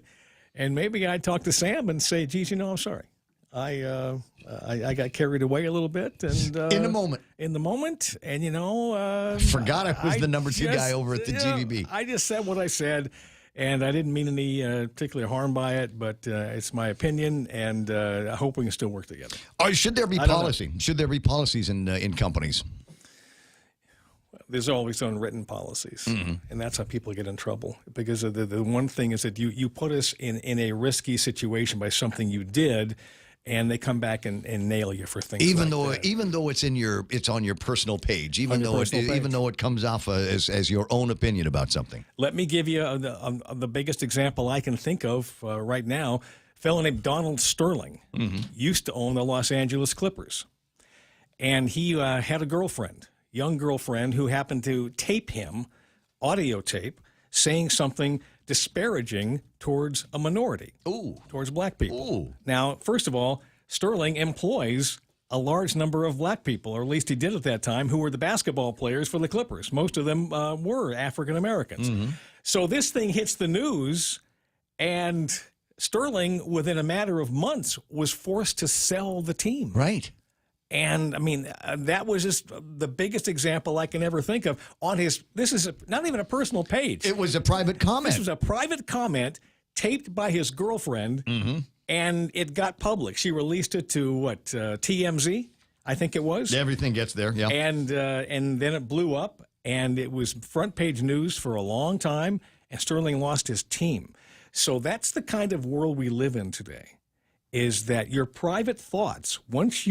and maybe I'd talk to Sam and say, geez, I'm sorry. I got carried away a little bit, and in the moment, and forgot I was the number 2 guy over at the GVB. I just said what I said, and I didn't mean any particular harm by it, but it's my opinion, and I hope we can still work together. Should there be policy? Should there be policies in companies? There's always unwritten policies, and that's how people get in trouble. Because the one thing is that you put us in a risky situation by something you did, and they come back and nail you for things. Even though it's on your personal page, even though it comes off as your own opinion about something. Let me give you the biggest example I can think of right now. A fellow named Donald Sterling used to own the Los Angeles Clippers, and he had a young girlfriend, who happened to tape him, audio tape, saying something disparaging towards a minority, towards black people. Now, first of all, Sterling employs a large number of black people, or at least he did at that time, who were the basketball players for the Clippers. Most of them were African Americans. So this thing hits the news, and Sterling, within a matter of months, was forced to sell the team. Right. And, I mean, that was just the biggest example I can ever think of on this is not even a personal page. It was a private comment. This was a private comment taped by his girlfriend, and it got public. She released it to, TMZ, I think it was? Everything gets there, yeah. And then it blew up, and it was front page news for a long time, and Sterling lost his team. So that's the kind of world we live in today. Is that your private thoughts, once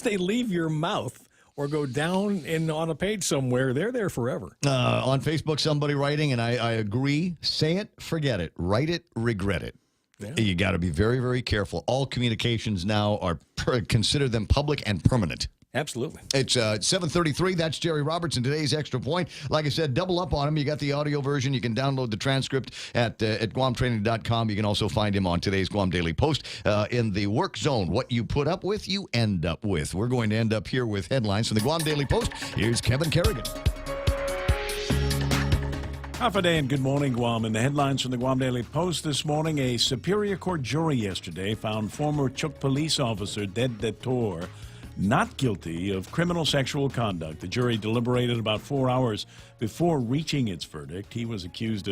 they leave your mouth or go down on a page somewhere, they're there forever. On Facebook, somebody writing, and I agree, say it, forget it, write it, regret it. Yeah. You got to be very, very careful. All communications now consider them public and permanent. Absolutely. It's 7:33. That's Jerry Roberts and today's Extra Point. Like I said, double up on him. You got the audio version. You can download the transcript at GuamTraining.com. You can also find him on today's Guam Daily Post. In the work zone, what you put up with, you end up with. We're going to end up here with headlines from the Guam Daily Post. Here's Kevin Kerrigan. Half a day and good morning, Guam. In the headlines from the Guam Daily Post this morning, a Superior Court jury yesterday found former Chuk police officer Ded Dator not guilty of criminal sexual conduct. The jury deliberated about 4 hours before reaching its verdict. He was accused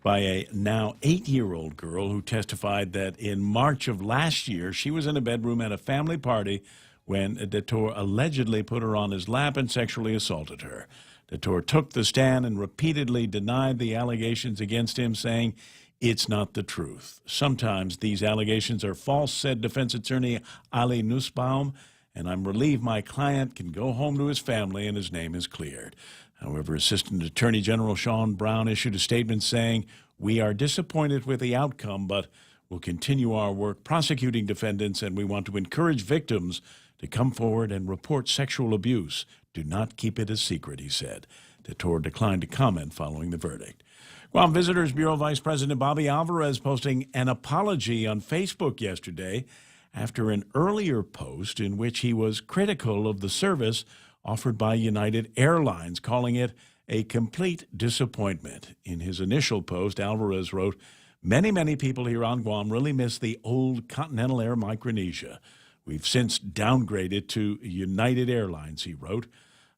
by a now 8-year-old girl who testified that in March of last year, she was in a bedroom at a family party when Dator allegedly put her on his lap and sexually assaulted her. Dator took the stand and repeatedly denied the allegations against him, saying, "It's not the truth. Sometimes these allegations are false," said defense attorney Ali Nussbaum, "and I'm relieved my client can go home to his family and his name is cleared." However, Assistant Attorney General Sean Brown issued a statement saying, "We are disappointed with the outcome, but we'll continue our work prosecuting defendants, and we want to encourage victims to come forward and report sexual abuse. Do not keep it a secret," he said. Dator declined to comment following the verdict. Guam Visitors Bureau Vice President Bobby Alvarez posting an apology on Facebook yesterday after an earlier post in which he was critical of the service offered by United Airlines, calling it a complete disappointment. In his initial post, Alvarez wrote, Many people here on Guam really miss the old Continental Air Micronesia. We've since downgraded to United Airlines, he wrote.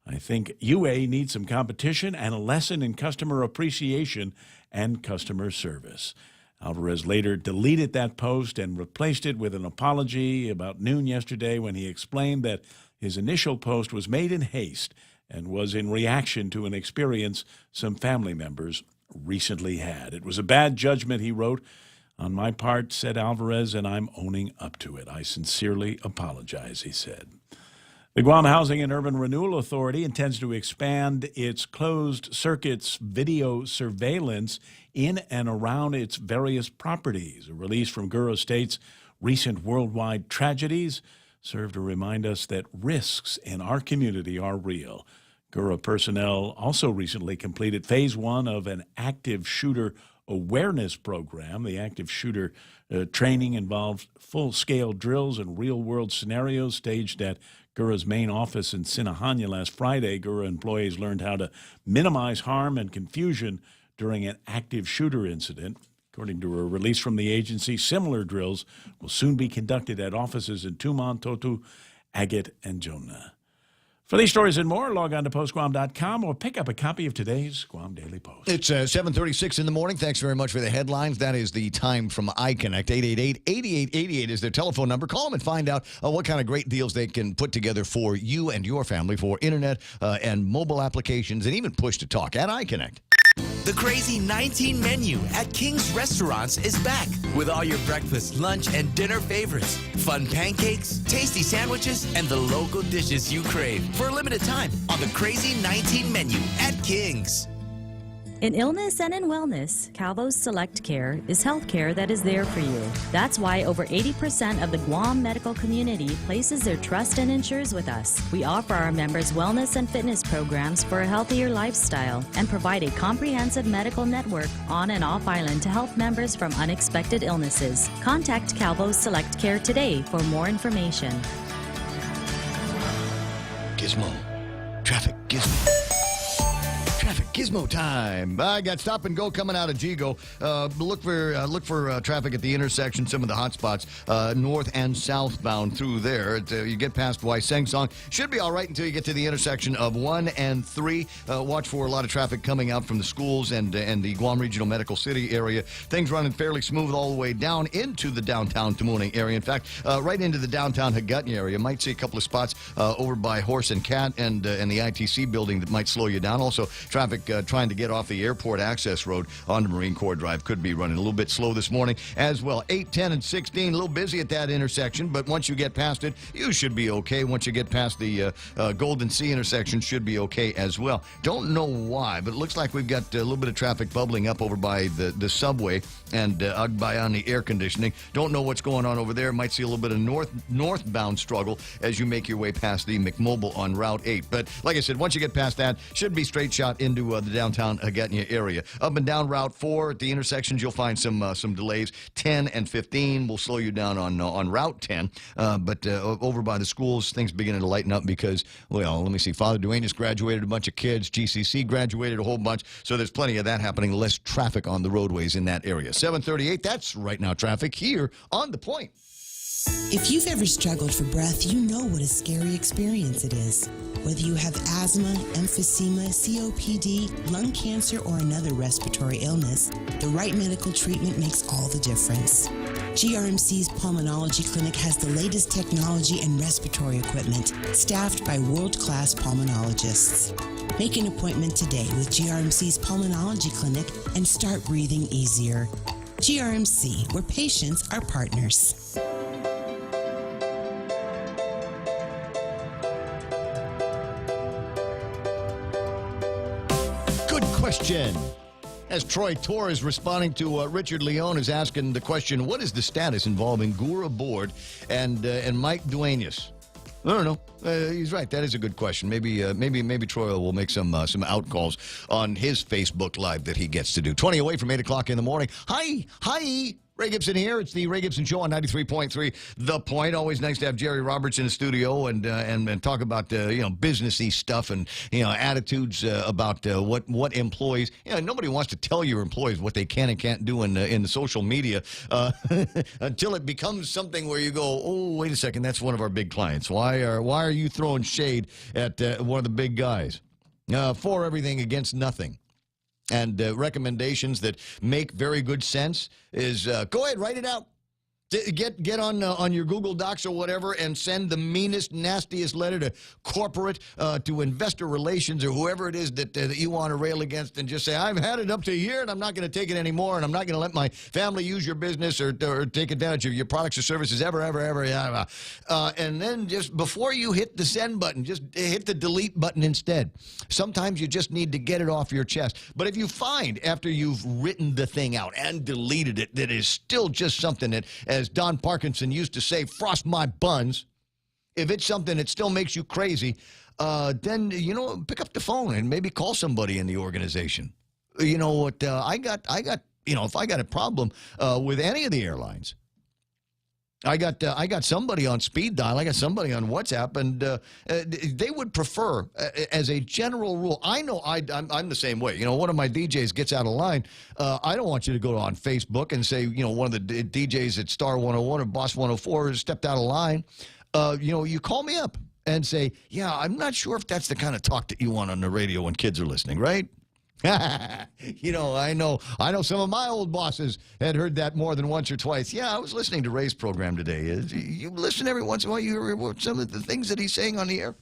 I think UA needs some competition and a lesson in customer appreciation and customer service. Alvarez later deleted that post and replaced it with an apology about noon yesterday when he explained that his initial post was made in haste and was in reaction to an experience some family members recently had. It was a bad judgment, he wrote. On my part, said Alvarez, and I'm owning up to it. I sincerely apologize, he said. The Guam Housing and Urban Renewal Authority intends to expand its closed circuits video surveillance in and around its various properties. A release from Gura states recent worldwide tragedies serve to remind us that risks in our community are real. Gura personnel also recently completed phase 1 of an active shooter awareness program. The active shooter training involved full-scale drills and real-world scenarios staged at Gura's main office in Sinahanya last Friday. Gura employees learned how to minimize harm and confusion during an active shooter incident. According to a release from the agency, similar drills will soon be conducted at offices in Tumon, Totu, Agate, and Jonah. For these stories and more, log on to postguam.com or pick up a copy of today's Guam Daily Post. It's 7:36 in the morning. Thanks very much for the headlines. That is the time from iConnect. 888-8888 is their telephone number. Call them and find out what kind of great deals they can put together for you and your family for internet and mobile applications and even push-to-talk at iConnect. The Crazy 19 menu at King's Restaurants is back with all your breakfast, lunch, and dinner favorites. Fun pancakes, tasty sandwiches, and the local dishes you crave for a limited time on the Crazy 19 menu at King's. In illness and in wellness, Calvo's Select Care is health care that is there for you. That's why over 80% of the Guam medical community places their trust and insures with us. We offer our members wellness and fitness programs for a healthier lifestyle and provide a comprehensive medical network on and off island to help members from unexpected illnesses. Contact Calvo's Select Care today for more information. Gizmo. Traffic Gizmo. Gizmo time. I got stop and go coming out of Gigo. Look for traffic at the intersection, some of the hot spots, north and southbound through there. You get past Waiseng Song. Should be all right until you get to the intersection of 1 and 3. Watch for a lot of traffic coming out from the schools and the Guam Regional Medical City area. Things running fairly smooth all the way down into the downtown Tamuning area. In fact, right into the downtown Hagutnya area. Might see a couple of spots over by Horse and Cat and the ITC building that might slow you down. Also, traffic trying to get off the airport access road onto Marine Corps Drive could be running a little bit slow this morning as well. 8, 10, and 16, a little busy at that intersection, but once you get past it, you should be okay. Once you get past the Golden Sea intersection, should be okay as well. Don't know why, but it looks like we've got a little bit of traffic bubbling up over by the subway and out by on the air conditioning. Don't know what's going on over there. Might see a little bit of northbound struggle as you make your way past the McMobile on Route 8. But like I said, once you get past that, should be straight shot into the downtown Hagutnya area. Up and down Route 4 at the intersections, you'll find some delays. 10 and 15 will slow you down on Route 10. But over by the schools, things beginning to lighten up because, well, let me see. Father Duenas graduated a bunch of kids. GCC graduated a whole bunch. So there's plenty of that happening. Less traffic on the roadways in that area. 738, that's right now traffic here on The Point. If you've ever struggled for breath, you know what a scary experience it is. Whether you have asthma, emphysema, COPD, lung cancer, or another respiratory illness, the right medical treatment makes all the difference. GRMC's Pulmonology Clinic has the latest technology and respiratory equipment, staffed by world-class pulmonologists. Make an appointment today with GRMC's Pulmonology Clinic and start breathing easier. GRMC, where patients are partners. Question. As Troy Torr is responding to Richard Leone is asking the question, what is the status involving Gura Board and Mike Duenas? I don't know. He's right. That is a good question. Maybe Troy will make some outcalls on his Facebook Live that he gets to do. 20 away from 8 o'clock in the morning. Hi. Ray Gibson here. It's the Ray Gibson Show on 93.3 The Point. Always nice to have Jerry Roberts in the studio and talk about businessy stuff and attitudes about what employees. Nobody wants to tell your employees what they can and can't do in the social media until it becomes something where you go, oh, wait a second, that's one of our big clients. Why are you throwing shade at one of the big guys? For everything, against nothing. And recommendations that make very good sense is go ahead, write it out. Get on your Google Docs or whatever and send the meanest, nastiest letter to corporate, to investor relations or whoever it is that you want to rail against, and just say, I've had it up to here and I'm not going to take it anymore, and I'm not going to let my family use your business or take advantage of your products or services ever. And then just before you hit the send button, just hit the delete button instead. Sometimes you just need to get it off your chest. But if you find after you've written the thing out and deleted it that is still just something that, as Don Parkinson used to say, frost my buns, if it's something that still makes you crazy, then, pick up the phone and maybe call somebody in the organization. You know what, I got, if I got a problem with any of the airlines, I got somebody on speed dial. I got somebody on WhatsApp, and they would prefer, as a general rule. I know I'm the same way. One of my DJs gets out of line. I don't want you to go on Facebook and say, one of the DJs at Star 101 or Boss 104 has stepped out of line. You call me up and say, yeah, I'm not sure if that's the kind of talk that you want on the radio when kids are listening, right? I know some of my old bosses had heard that more than once or twice. Yeah, I was listening to Ray's program today. You listen every once in a while, you hear some of the things that he's saying on the air.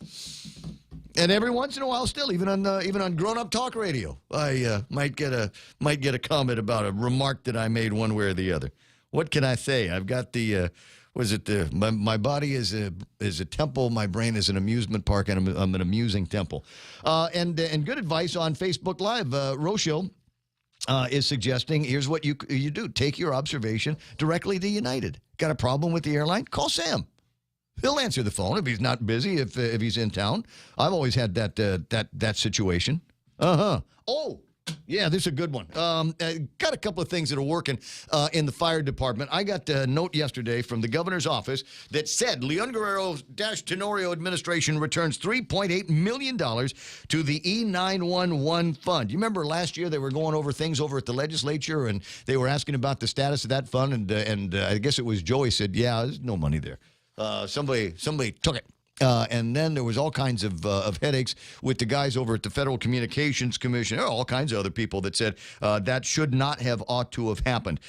And every once in a while still, even on grown-up talk radio, I might get a comment about a remark that I made one way or the other. What can I say? I've got my body is a temple, my brain is an amusement park, and I'm an amusing temple. And good advice on Facebook Live. Rochelle is suggesting, here's what you do. Take your observation directly to United. Got a problem with the airline? Call Sam. He'll answer the phone if he's not busy, if he's in town. I've always had that situation. Oh, yeah, this is a good one. Got a couple of things that are working in the fire department. I got a note yesterday from the governor's office that said Leon Guerrero-Tenorio administration returns $3.8 million to the E911 fund. You remember last year they were going over things over at the legislature, and they were asking about the status of that fund, and I guess it was Joey said, yeah, there's no money there. Somebody took it. And then there was all kinds of headaches with the guys over at the Federal Communications Commission. There are all kinds of other people that said that should not have ought to have happened.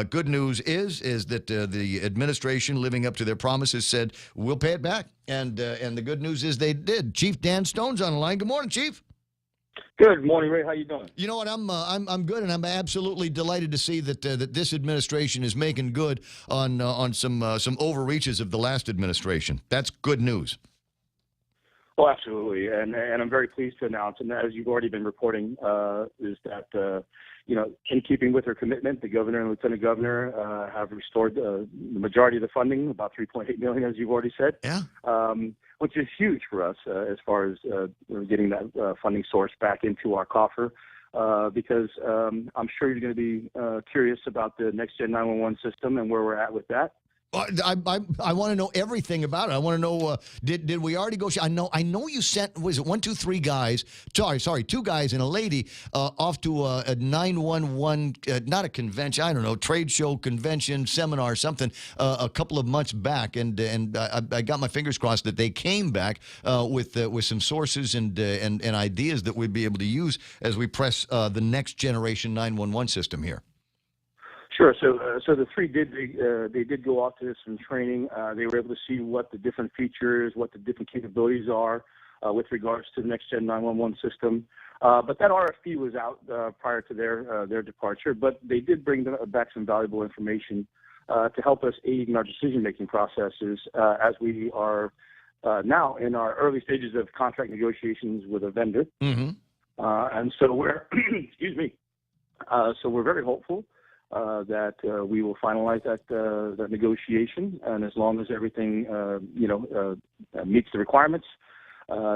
Good news is that the administration, living up to their promises, said we'll pay it back. And the good news is they did. Chief Dan Stone's on the line. Good morning, Chief. Good morning, Ray. How you doing? You know what? I'm good, and I'm absolutely delighted to see that this administration is making good on some overreaches of the last administration. That's good news. Oh, absolutely, and I'm very pleased to announce, and as you've already been reporting, is that in keeping with her commitment, the governor and lieutenant governor have restored the majority of the funding, about $3.8 million, as you've already said. Yeah. Which is huge for us as far as getting that funding source back into our coffer. Because I'm sure you're going to be curious about the Next Gen 911 system and where we're at with that. I want to know everything about it. I want to know, did we already go? I know you sent, was it 2 guys, sorry, 2 guys and a lady off to a 911, not a convention, I don't know, trade show, convention, seminar, something, a couple of months back. And I got my fingers crossed that they came back with some sources and ideas that we'd be able to use as we press the next generation 911 system here. Sure. So the 3 did go off to some training. They were able to see what the different features, what the different capabilities are with regards to the Next Gen 911 system. But that RFP was out prior to their departure. But they did bring back some valuable information to help us aid in our decision-making processes as we are now in our early stages of contract negotiations with a vendor. Mm-hmm. And so we're, excuse me. So we're very hopeful that we will finalize that negotiation, and as long as everything meets the requirements,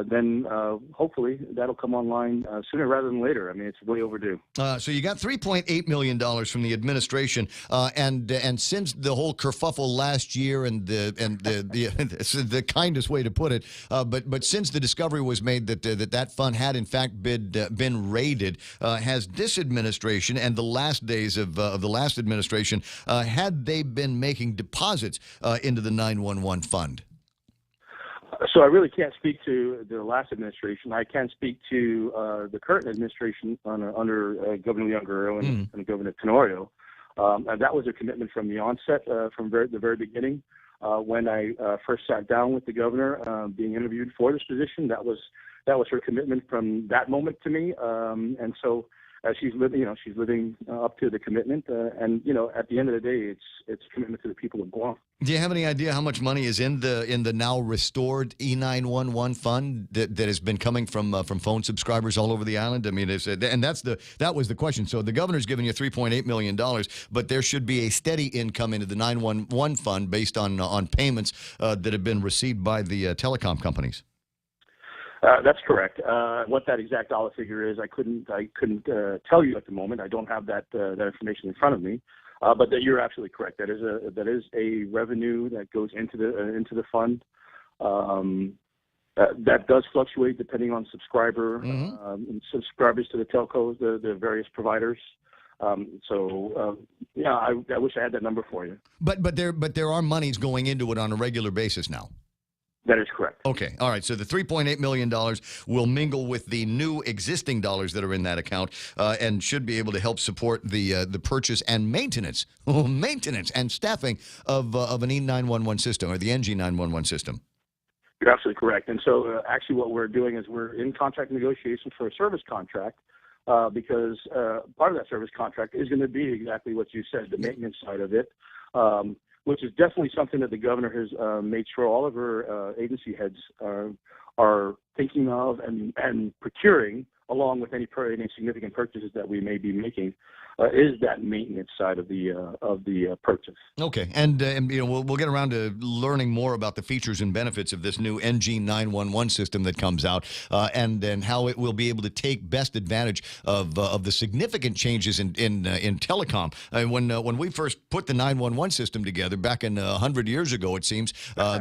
then hopefully that'll come online sooner rather than later. I mean, it's way overdue. So you got $3.8 million from the administration, and since the whole kerfuffle last year, and it's the kindest way to put it, but since the discovery was made that fund had in fact been raided, has this administration and the last days of the last administration had they been making deposits into the 911 fund? So I really can't speak to the last administration. I can speak to the current administration under Governor Leon Guerrero and Governor Tenorio. And that was a commitment from the onset, from the very beginning. When I first sat down with the governor, being interviewed for this position, that was her commitment from that moment to me. And so she's living up to the commitment. And at the end of the day, it's commitment to the people of Guam. Do you have any idea how much money is in the now restored E911 fund that has been coming from phone subscribers all over the island? I mean, that was the question. So the governor's given you $3.8 million, but there should be a steady income into the 911 fund based on payments that have been received by the telecom companies. That's correct. What that exact dollar figure is, I couldn't tell you at the moment. I don't have that information in front of me. But you're absolutely correct. That is a revenue that goes into the fund. That does fluctuate depending on subscribers to the telcos, the various providers. I wish I had that number for you. But there are monies going into it on a regular basis now. That is correct. Okay. All right. So the $3.8 million will mingle with the new existing dollars that are in that account and should be able to help support the purchase and maintenance and staffing of an E911 system or the NG911 system. You're absolutely correct. And so actually what we're doing is we're in contract negotiations for a service contract because part of that service contract is going to be exactly what you said, the maintenance side of it. Which is definitely something that the governor has made sure all of her agency heads are thinking of and procuring, along with any significant purchases that we may be making, is that maintenance side of the purchase. Okay, and we'll get around to learning more about the features and benefits of this new NG911 system that comes out, and how it will be able to take best advantage of the significant changes in telecom. When we first put the 911 system together back in 100 years ago, it seems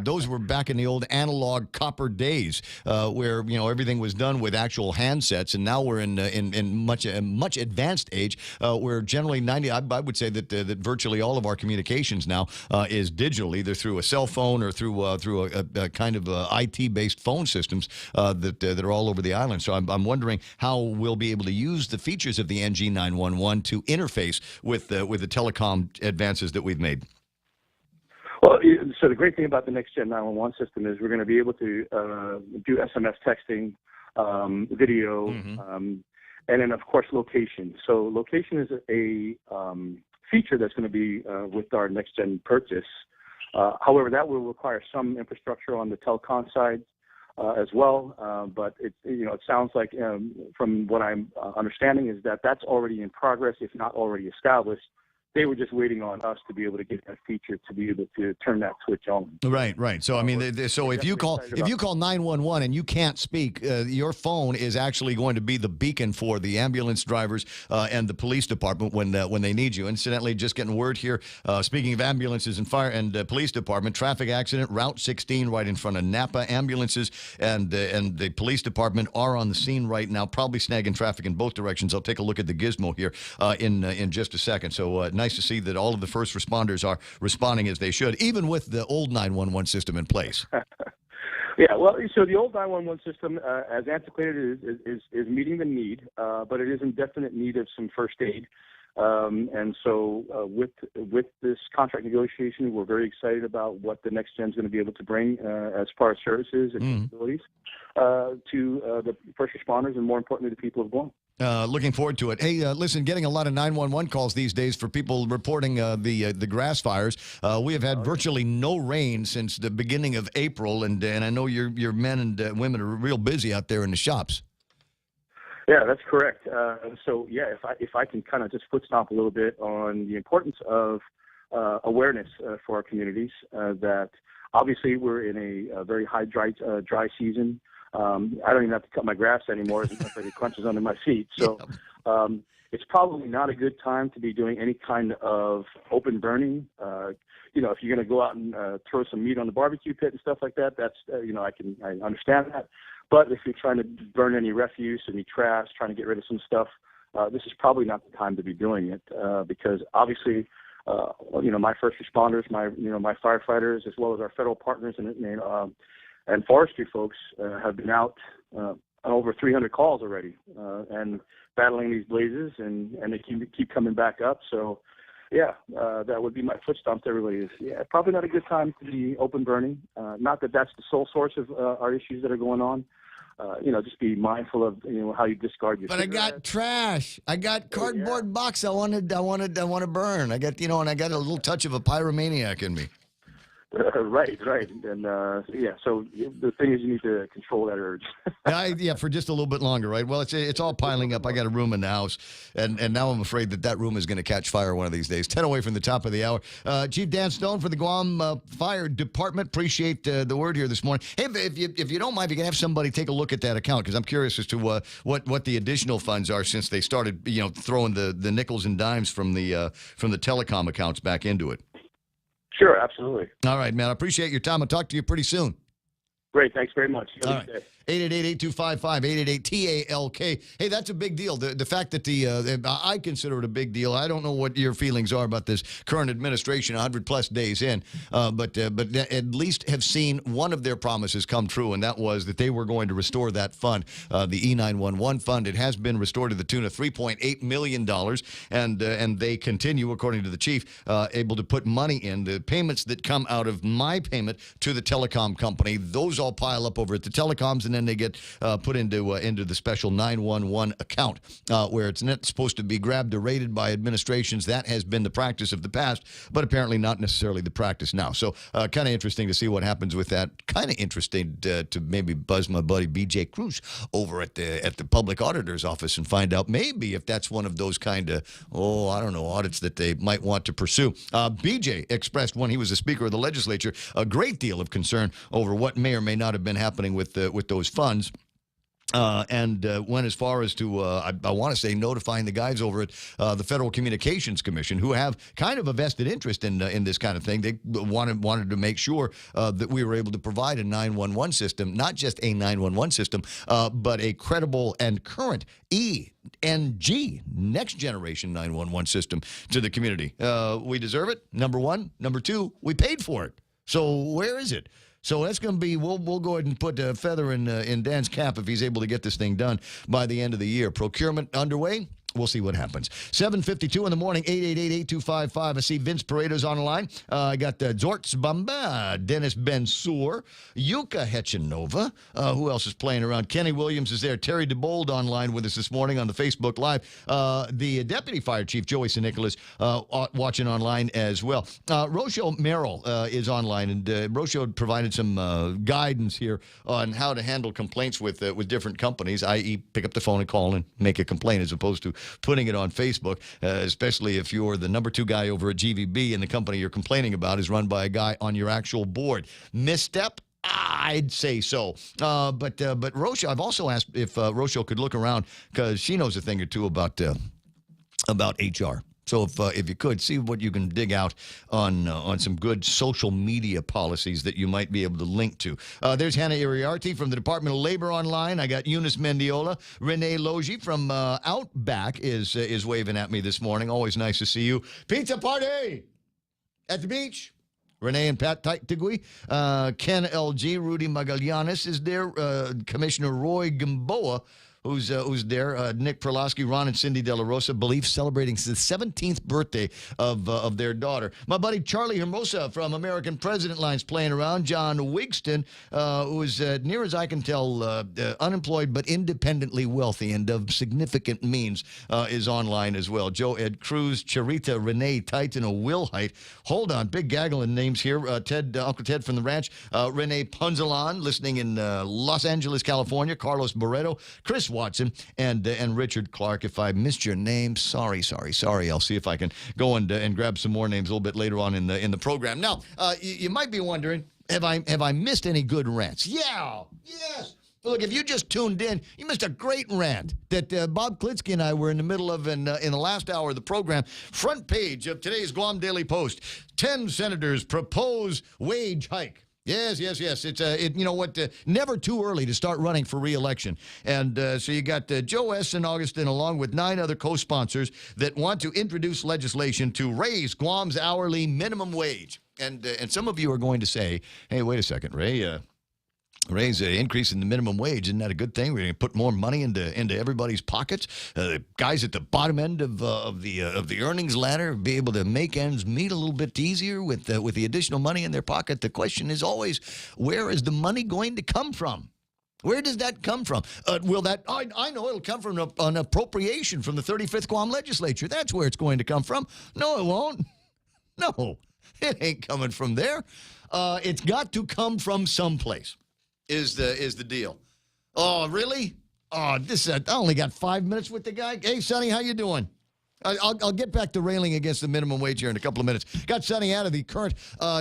those were back in the old analog copper days, where everything was done with actual handsets, and now we're in much advanced age. Where generally I would say that virtually all of our communications now is digital, either through a cell phone or through a kind of IT-based phone systems that are all over the island. So I'm wondering how we'll be able to use the features of the NG911 to interface with the telecom advances that we've made. Well, so the great thing about the next Gen 911 system is we're going to be able to do SMS texting, video, and then, of course, location. So location is a feature that's going to be with our next-gen purchase. However, that will require some infrastructure on the telecom side as well. But it sounds like, from what I'm understanding, is that that's already in progress, if not already established. They were just waiting on us to be able to get that feature to be able to turn that switch on. Right. So I mean, if you call 911 and you can't speak, your phone is actually going to be the beacon for the ambulance drivers and the police department when they need you. Incidentally, just getting word here. Speaking of ambulances and fire and police department, traffic accident, Route 16 right in front of Napa. Ambulances and the police department are on the scene right now, probably snagging traffic in both directions. I'll take a look at the gizmo here in just a second. So. Nice to see that all of the first responders are responding as they should, even with the old 911 system in place. Yeah, well, so the old 911 system, as antiquated, is meeting the need, but it is in definite need of some first aid. And so with this contract negotiation, we're very excited about what the next gen is going to be able to bring as far as services and capabilities to the first responders and, more importantly, the people of Guam. Looking forward to it. Hey, listen, getting a lot of 911 calls these days for people reporting the grass fires. We have had virtually no rain since the beginning of April, and I know your men and women are real busy out there in the shops. Yeah, that's correct. So yeah, if I can kind of just foot stomp a little bit on the importance of awareness for our communities, that obviously we're in a very high dry season. I don't even have to cut my grass anymore as much as it crunches under my feet. So it's probably not a good time to be doing any kind of open burning. If you're going to go out and throw some meat on the barbecue pit and stuff like that, that's I understand that. But if you're trying to burn any refuse, any trash, trying to get rid of some stuff, this is probably not the time to be doing it because obviously, my first responders, my firefighters, as well as our federal partners and forestry folks have been out over 300 calls already and battling these blazes, and they keep coming back up. So, yeah, that would be my foot stomp to everybody. Is probably not a good time to be open burning. Not that that's the sole source of our issues that are going on. Just be mindful of how you discard your. But cigarettes. I got trash. I got cardboard box. I want to burn. I got and I got a little touch of a pyromaniac in me. Right, and so the thing is, you need to control that urge. For just a little bit longer, right? Well, it's all piling up. I got a room in the house, and now I'm afraid that room is going to catch fire one of these days. 10 away from the top of the hour. Chief Dan Stone for the Guam Fire Department. Appreciate the word here this morning. Hey, if you don't mind, if you can have somebody take a look at that account, because I'm curious as to what the additional funds are since they started, throwing the nickels and dimes from the telecom accounts back into it. Sure, absolutely. All right, man. I appreciate your time. I'll talk to you pretty soon. Great. Thanks very much. All right. 888-8255-888-TALK. Hey, that's a big deal. The fact that I consider it a big deal. I don't know what your feelings are about this current administration 100-plus days in, but at least have seen one of their promises come true, and that was that they were going to restore that fund, the E911 fund. It has been restored to the tune of $3.8 million, and they continue, according to the chief, able to put money in. The payments that come out of my payment to the telecom company, those all pile up over at the telecoms, and then they get put into the special 911 account, where it's not supposed to be grabbed or raided by administrations. That has been the practice of the past, but apparently not necessarily the practice now. So kind of interesting to see what happens with that. Kind of interesting to maybe buzz my buddy B.J. Cruz over at the public auditor's office and find out maybe if that's one of those kind of, audits that they might want to pursue. B.J. expressed when he was the Speaker of the Legislature a great deal of concern over what may or may not have been happening with those funds. And went as far as to, I want to say, notifying the guys over at the Federal Communications Commission, who have kind of a vested interest in this kind of thing. They wanted to make sure that we were able to provide a 911 system, not just a 911 system, but a credible and current ENG, next generation 911 system to the community. We deserve it, number one. Number two, we paid for it. So where is it? So that's going to be, we'll go ahead and put a feather in Dan's cap if he's able to get this thing done by the end of the year. Procurement underway. We'll see what happens. 7:52 in the morning, 888-8255. I see Vince Paredo's on the line. I got Zortz Bamba, Dennis Ben-Sur, Yuka Hechenova. Who else is playing around? Kenny Williams is there. Terry DeBold online with us this morning on the Facebook Live. The Deputy Fire Chief, Joey St. Nicholas, watching online as well. Rocio Merrill is online, and Rocio provided some guidance here on how to handle complaints with different companies, i.e. pick up the phone and call and make a complaint as opposed to putting it on Facebook, especially if you're the number 2 guy over at GVB and the company you're complaining about is run by a guy on your actual board. Misstep? I'd say so. But Rocio, I've also asked if Rocio could look around because she knows a thing or two about HR. So if you could, see what you can dig out on some good social media policies that you might be able to link to. There's Hannah Iriarty from the Department of Labor online. I got Eunice Mendiola. Renee Logie from Outback is waving at me this morning. Always nice to see you. Pizza party at the beach. Renee and Pat Tigui, Ken LG, Rudy Magallanes is there. Commissioner Roy Gamboa, who's there. Nick Perlowski, Ron and Cindy De La Rosa, believe celebrating the 17th birthday of their daughter. My buddy Charlie Hermosa from American President Lines playing around. John Wigston, who is, near as I can tell, unemployed but independently wealthy and of significant means, is online as well. Joe Ed Cruz, Charita, Renee Titan, Will Height. Hold on, big gaggle of names here. Uncle Ted from the ranch. Renee Punzalan, listening in Los Angeles, California. Carlos Barreto. Chris Watson and Richard Clark. If I missed your name, sorry. I'll see if I can go and grab some more names a little bit later on in the program. Now, you might be wondering, have I missed any good rants? Yeah, yes. Look, if you just tuned in, you missed a great rant that Bob Klitsky and I were in the middle of in the last hour of the program. Front page of today's Guam Daily Post: 10 senators propose wage hike. Yes. It's you know what? Never too early to start running for re-election. And so you got Joe Esten Augustin along with 9 other co-sponsors that want to introduce legislation to raise Guam's hourly minimum wage. And some of you are going to say, "Hey, wait a second, Ray. Raise an increase in the minimum wage. Isn't that a good thing? We're going to put more money into everybody's pockets. Guys at the bottom end of the earnings ladder be able to make ends meet a little bit easier with the additional money in their pocket." The question is always, where is the money going to come from? Where does that come from? Will that? I know it'll come from an appropriation from the 35th Guam Legislature. That's where it's going to come from. No, it won't. No, it ain't coming from there. It's got to come from someplace. Is the deal? Oh, really? Oh, I only got 5 minutes with the guy. Hey, Sonny, how you doing? I'll get back to railing against the minimum wage here in a couple of minutes. Got Sonny out of the current,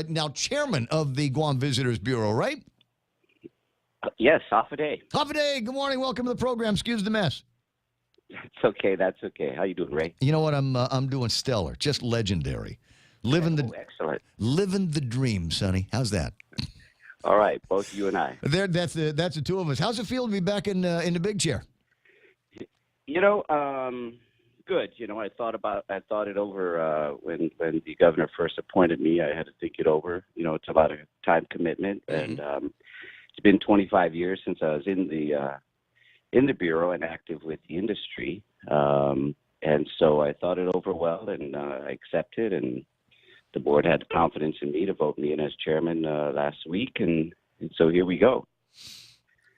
now chairman of the Guam Visitors Bureau, right? Yes, Hafa-Adai. Hafa-Adai, good morning. Welcome to the program. Excuse the mess. It's okay. That's okay. How you doing, Ray? You know what? I'm doing stellar. Just legendary. Excellent. Living the dream, Sonny. How's that? All right, both you and I. That's the two of us. How's it feel to be back in the big chair? You know, good. You know, I thought it over when the governor first appointed me. I had to think it over. You know, it's a lot of time commitment, and it's been 25 years since I was in the bureau and active with the industry, and so I thought it over well, and I accepted and. The board had confidence in me to vote me in as chairman last week, and so here we go.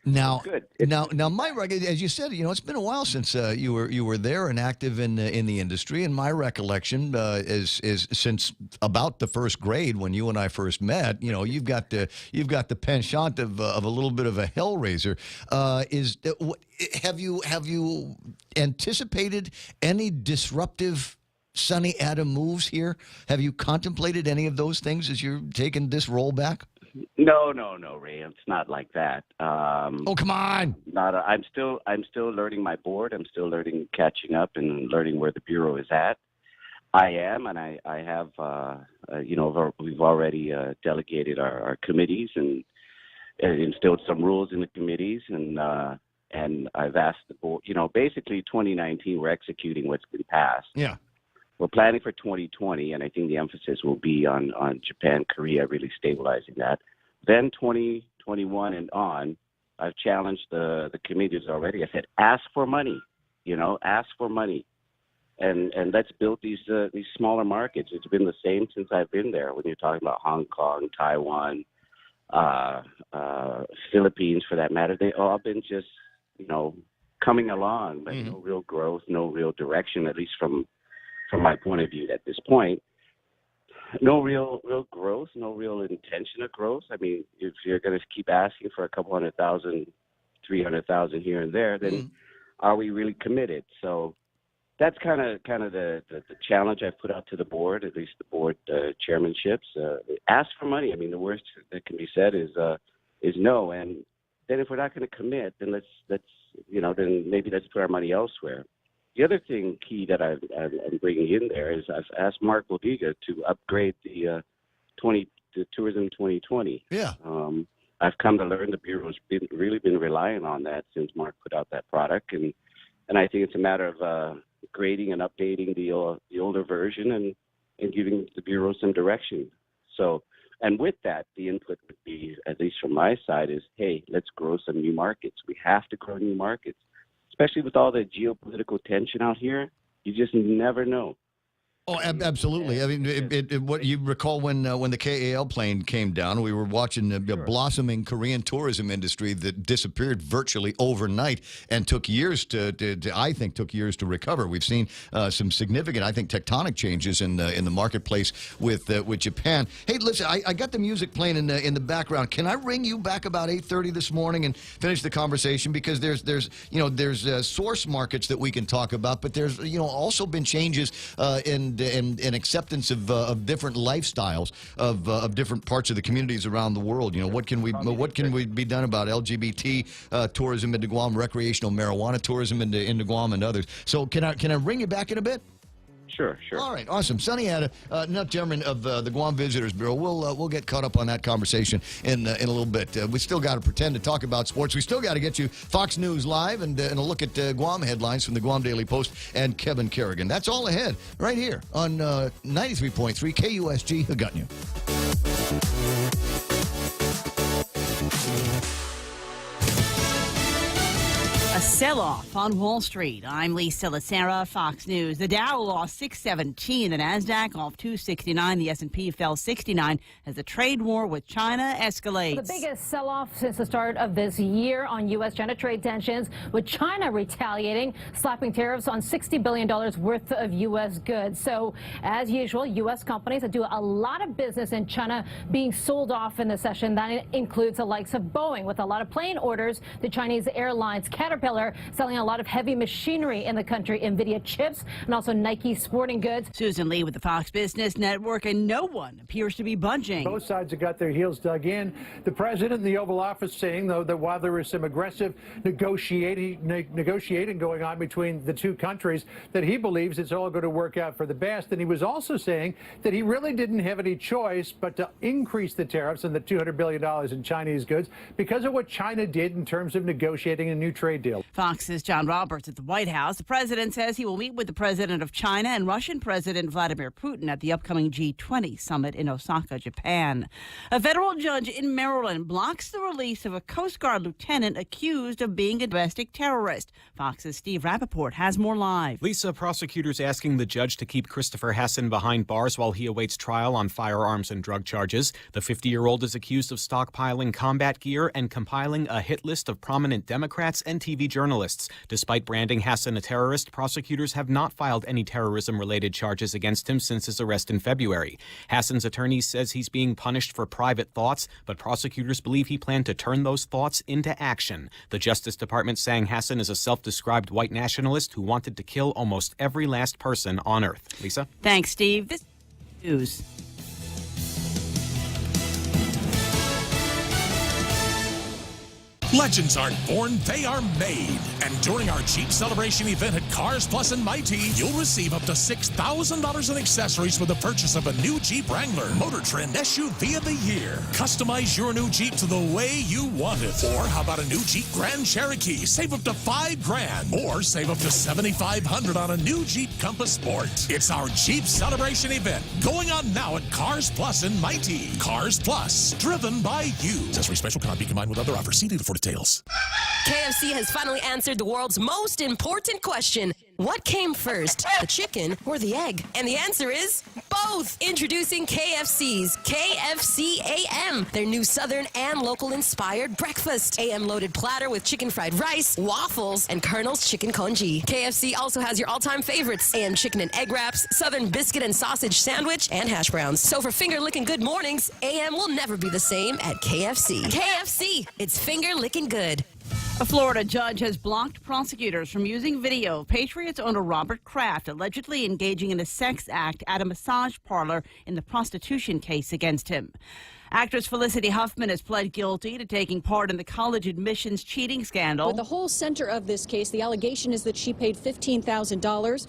Now, good. Now, my as you said, you know, it's been a while since you were there and active in the industry. And my recollection is since about the first grade when you and I first met. You know, you've got the penchant of a little bit of a hellraiser. Have you anticipated any disruptive Sonny Adam moves here? Have you contemplated any of those things as you're taking this role back? No, Ray. It's not like that. Oh, come on! I'm still learning my board. I'm still learning, catching up, and learning where the bureau is at. I am, and I have. You know, we've already delegated our committees and instilled some rules in the committees, and I've asked the board. You know, basically, 2019, we're executing what's been passed. Yeah. We're planning for 2020, and I think the emphasis will be on Japan, Korea, really stabilizing that. Then 2021 and on, I've challenged the committees already. I said, ask for money, ask for money. And let's build these smaller markets. It's been the same since I've been there. When you're talking about Hong Kong, Taiwan, Philippines, for that matter, they all been just, coming along, but no real growth, no real direction, at least from my point of view at this point. No real growth, no real intention of growth. I mean, if you're going to keep asking for a couple 100,000, 300,000 here and there, then are we really committed? So that's kind of the challenge I've put out to the board, at least the board chairmanships. Ask for money. I mean, the worst that can be said is no. And then if we're not going to commit, then then maybe let's put our money elsewhere. The other thing key that I'm bringing in there is I've asked Mark Bodiga to upgrade the Tourism 2020. Yeah. I've come to learn the Bureau's really been relying on that since Mark put out that product, and I think it's a matter of grading and updating the older version and giving the Bureau some direction. So, and with that, the input would be, at least from my side, is, hey, let's grow some new markets. We have to grow new markets. Especially with all the geopolitical tension out here, you just never know. Oh, absolutely. I mean, what you recall when the KAL plane came down, we were watching the blossoming Korean tourism industry that disappeared virtually overnight and took years to recover. We've seen some significant, I think, tectonic changes in the marketplace with Japan. Hey, listen, I got the music playing in the background. Can I ring you back about 8:30 this morning and finish the conversation? Because there's source markets that we can talk about, but there's also been changes in acceptance of different lifestyles of different parts of the communities around the world. What can we be done about LGBT tourism into Guam, recreational marijuana tourism into Guam, and others? So can I ring you back in a bit? Sure. All right, awesome. Sonny Atta, chairman of the Guam Visitors Bureau. We'll get caught up on that conversation in a little bit. We still got to pretend to talk about sports. We still got to get you Fox News Live and a look at Guam headlines from the Guam Daily Post and Kevin Kerrigan. That's all ahead right here on 93.3 KUSG Hagutnya. A sell-off on Wall Street. I'm Lisa Lacera, Fox News. The Dow lost 617, the Nasdaq off 269, the S&P fell 69 as the trade war with China escalates. The biggest sell-off since the start of this year on U.S.-China trade tensions, with China retaliating, slapping tariffs on $60 billion worth of U.S. goods. So, as usual, U.S. companies that do a lot of business in China being sold off in the session. That includes the likes of Boeing, with a lot of plane orders, the Chinese airlines, Caterpillar selling a lot of heavy machinery in the country, NVIDIA chips, and also Nike sporting goods. Susan Lee with the Fox Business Network, and no one appears to be budging. Both sides have got their heels dug in. The president in the Oval Office saying, though, that while there is some aggressive negotiating going on between the two countries, that he believes it's all going to work out for the best. And he was also saying that he really didn't have any choice but to increase the tariffs and the $200 billion in Chinese goods because of what China did in terms of negotiating a new trade deal. Fox's John Roberts at the White House. The president says he will meet with the president of China and Russian President Vladimir Putin at the upcoming G20 summit in Osaka, Japan. A federal judge in Maryland blocks the release of a Coast Guard lieutenant accused of being a domestic terrorist. Fox's Steve Rappaport has more live. Lisa, prosecutors asking the judge to keep Christopher Hassan behind bars while he awaits trial on firearms and drug charges. The 50-year-old is accused of stockpiling combat gear and compiling a hit list of prominent Democrats and TV journalists. Despite branding Hassan a terrorist, prosecutors have not filed any terrorism-related charges against him since his arrest in February. Hassan's attorney says he's being punished for private thoughts, but prosecutors believe he planned to turn those thoughts into action. The Justice Department saying Hassan is a self-described white nationalist who wanted to kill almost every last person on Earth. Lisa? Thanks, Steve. This news. Legends aren't born, they are made. And during our Jeep Celebration event at Cars Plus and Mighty, you'll receive up to $6,000 in accessories with the purchase of a new Jeep Wrangler, Motor Trend SUV of the Year. Customize your new Jeep to the way you want it. Or how about a new Jeep Grand Cherokee? Save up to $5,000. Or save up to $7,500 on a new Jeep Compass Sport. It's our Jeep Celebration event going on now at Cars Plus and Mighty. Cars Plus, driven by you. Accessory special cannot be combined with other offers. See dealer for details. KFC has finally answered the world's most important question. What came first, the chicken or the egg? And the answer is both. Introducing KFC's KFC AM, their new Southern and local-inspired breakfast. AM-loaded platter with chicken fried rice, waffles, and Colonel's chicken congee. KFC also has your all-time favorites, AM chicken and egg wraps, Southern biscuit and sausage sandwich, and hash browns. So for finger-licking good mornings, AM will never be the same at KFC. KFC, it's finger-licking good. A Florida judge has blocked prosecutors from using video of Patriots owner Robert Kraft allegedly engaging in a sex act at a massage parlor in the prostitution case against him. Actress Felicity Huffman has pled guilty to taking part in the college admissions cheating scandal. But the whole center of this case, the allegation is that she paid $15,000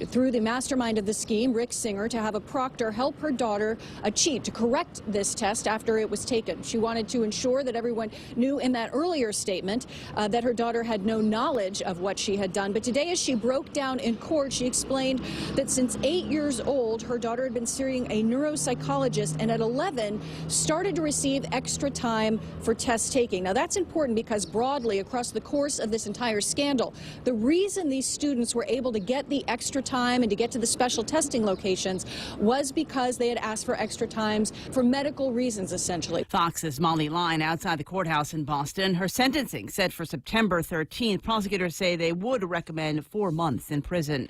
through the mastermind of the scheme, Rick Singer, to have a proctor help her daughter cheat, to correct this test after it was taken. She wanted to ensure that everyone knew in that earlier statement that her daughter had no knowledge of what she had done. But today, as she broke down in court, she explained that since 8 years old, her daughter had been seeing a neuropsychologist, and at 11, started to receive extra time for test taking. Now, that's important because broadly across the course of this entire scandal, the reason these students were able to get the extra time and to get to the special testing locations was because they had asked for extra times for medical reasons, essentially. Fox's Molly Line outside the courthouse in Boston. Her sentencing set for September 13th. Prosecutors say they would recommend 4 months in prison.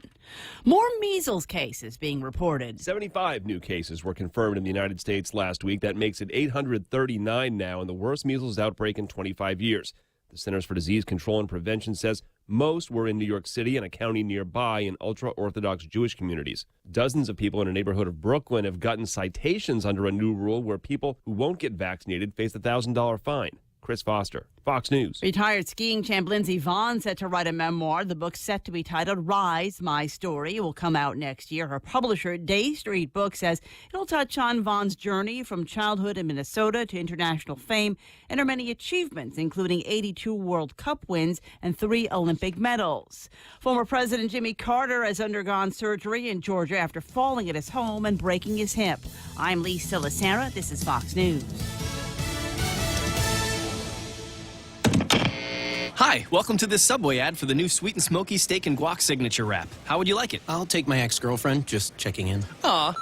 More measles cases being reported. 75 new cases were confirmed in the United States last week. That makes it 839 now, and the worst measles outbreak in 25 years. The Centers for Disease Control and Prevention says most were in New York City and a county nearby in ultra-Orthodox Jewish communities. Dozens of people in a neighborhood of Brooklyn have gotten citations under a new rule where people who won't get vaccinated face a $1,000 fine. Chris Foster, Fox News. Retired skiing champ Lindsey Vonn set to write a memoir. The book's set to be titled Rise, My Story. It will come out next year. Her publisher, Day Street Books, says it'll touch on Vonn's journey from childhood in Minnesota to international fame and her many achievements, including 82 World Cup wins and 3 Olympic medals. Former President Jimmy Carter has undergone surgery in Georgia after falling at his home and breaking his hip. I'm Lisa Lacera. This is Fox News. Hi, welcome to this Subway ad for the new Sweet and Smoky Steak and Guac Signature Wrap. How would you like it? I'll take my ex-girlfriend, just checking in. Aw.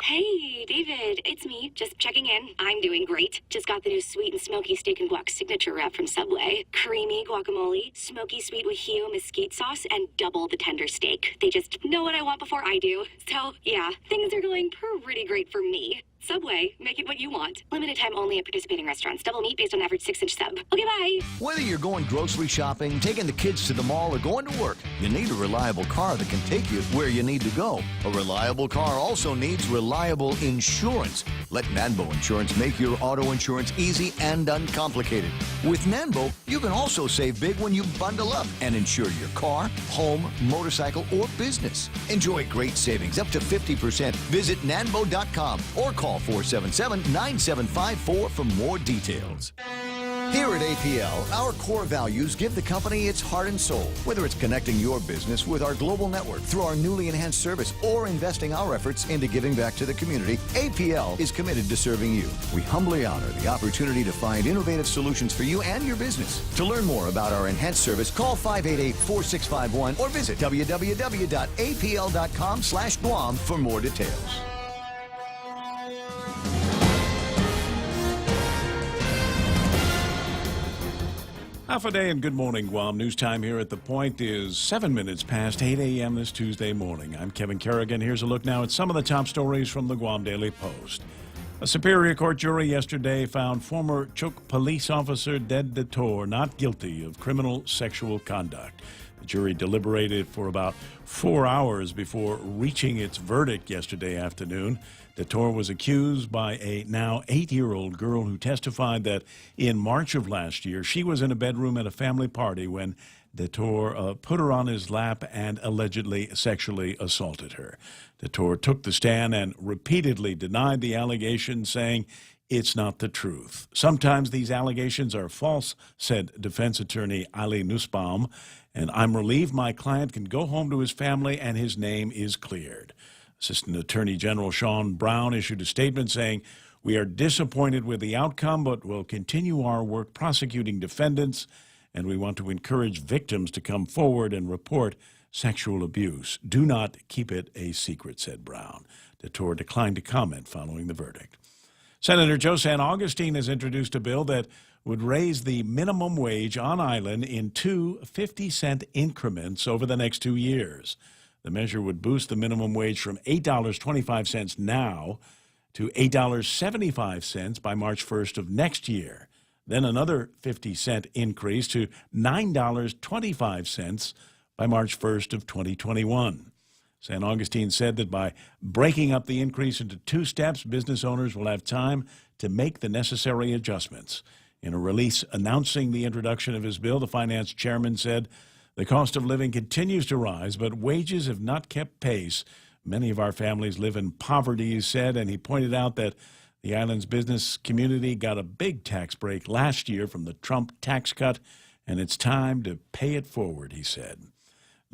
Hey, David, it's me, just checking in. I'm doing great. Just got the new Sweet and Smoky Steak and Guac Signature Wrap from Subway. Creamy guacamole, smoky sweet Wajillo mesquite sauce, and double the tender steak. They just know what I want before I do. So, yeah, things are going pretty great for me. Subway, make it what you want. Limited time only at participating restaurants. Double meat based on average 6-inch sub. Okay, bye. Whether you're going grocery shopping, taking the kids to the mall, or going to work, you need a reliable car that can take you where you need to go. A reliable car also needs reliable insurance. Let Nanbo Insurance make your auto insurance easy and uncomplicated. With Nanbo, you can also save big when you bundle up and insure your car, home, motorcycle, or business. Enjoy great savings up to 50%. Visit Nanbo.com or call 477-9754 for more details. Here at APL, our core values give the company its heart and soul. Whether it's connecting your business with our global network through our newly enhanced service or investing our efforts into giving back to the community, APL is committed to serving you. We humbly honor the opportunity to find innovative solutions for you and your business. To learn more about our enhanced service, call 588-4651 or visit www.apl.com/Guam for more details. Half a day and good morning, Guam. News time here at The Point is 7 minutes past 8 a.m. this Tuesday morning. I'm Kevin Kerrigan. Here's a look now at some of the top stories from the Guam Daily Post. A Superior Court jury yesterday found former Chuk police officer Ded Dator not guilty of criminal sexual conduct. The jury deliberated for about 4 hours before reaching its verdict yesterday afternoon. Dator was accused by a now 8-year-old girl who testified that in March of last year, she was in a bedroom at a family party when Dator put her on his lap and allegedly sexually assaulted her. Dator took the stand and repeatedly denied the allegation, saying it's not the truth. Sometimes these allegations are false, said defense attorney Ali Nussbaum, and I'm relieved my client can go home to his family and his name is cleared. Assistant Attorney General Sean Brown issued a statement saying, "We are disappointed with the outcome, but will continue our work prosecuting defendants, and we want to encourage victims to come forward and report sexual abuse. Do not keep it a secret," said Brown. Dator declined to comment following the verdict. Senator Joe San Augustine has introduced a bill that would raise the minimum wage on island in 2 50-cent increments over the next 2 years. The measure would boost the minimum wage from $8.25 now to $8.75 by March 1st of next year. Then another 50-cent increase to $9.25 by March 1st of 2021. San Augustine said that by breaking up the increase into 2 steps, business owners will have time to make the necessary adjustments. In a release announcing the introduction of his bill, the finance chairman said, "The cost of living continues to rise, but wages have not kept pace. Many of our families live in poverty," he said, and he pointed out that the island's business community got a big tax break last year from the Trump tax cut, and it's time to pay it forward, he said.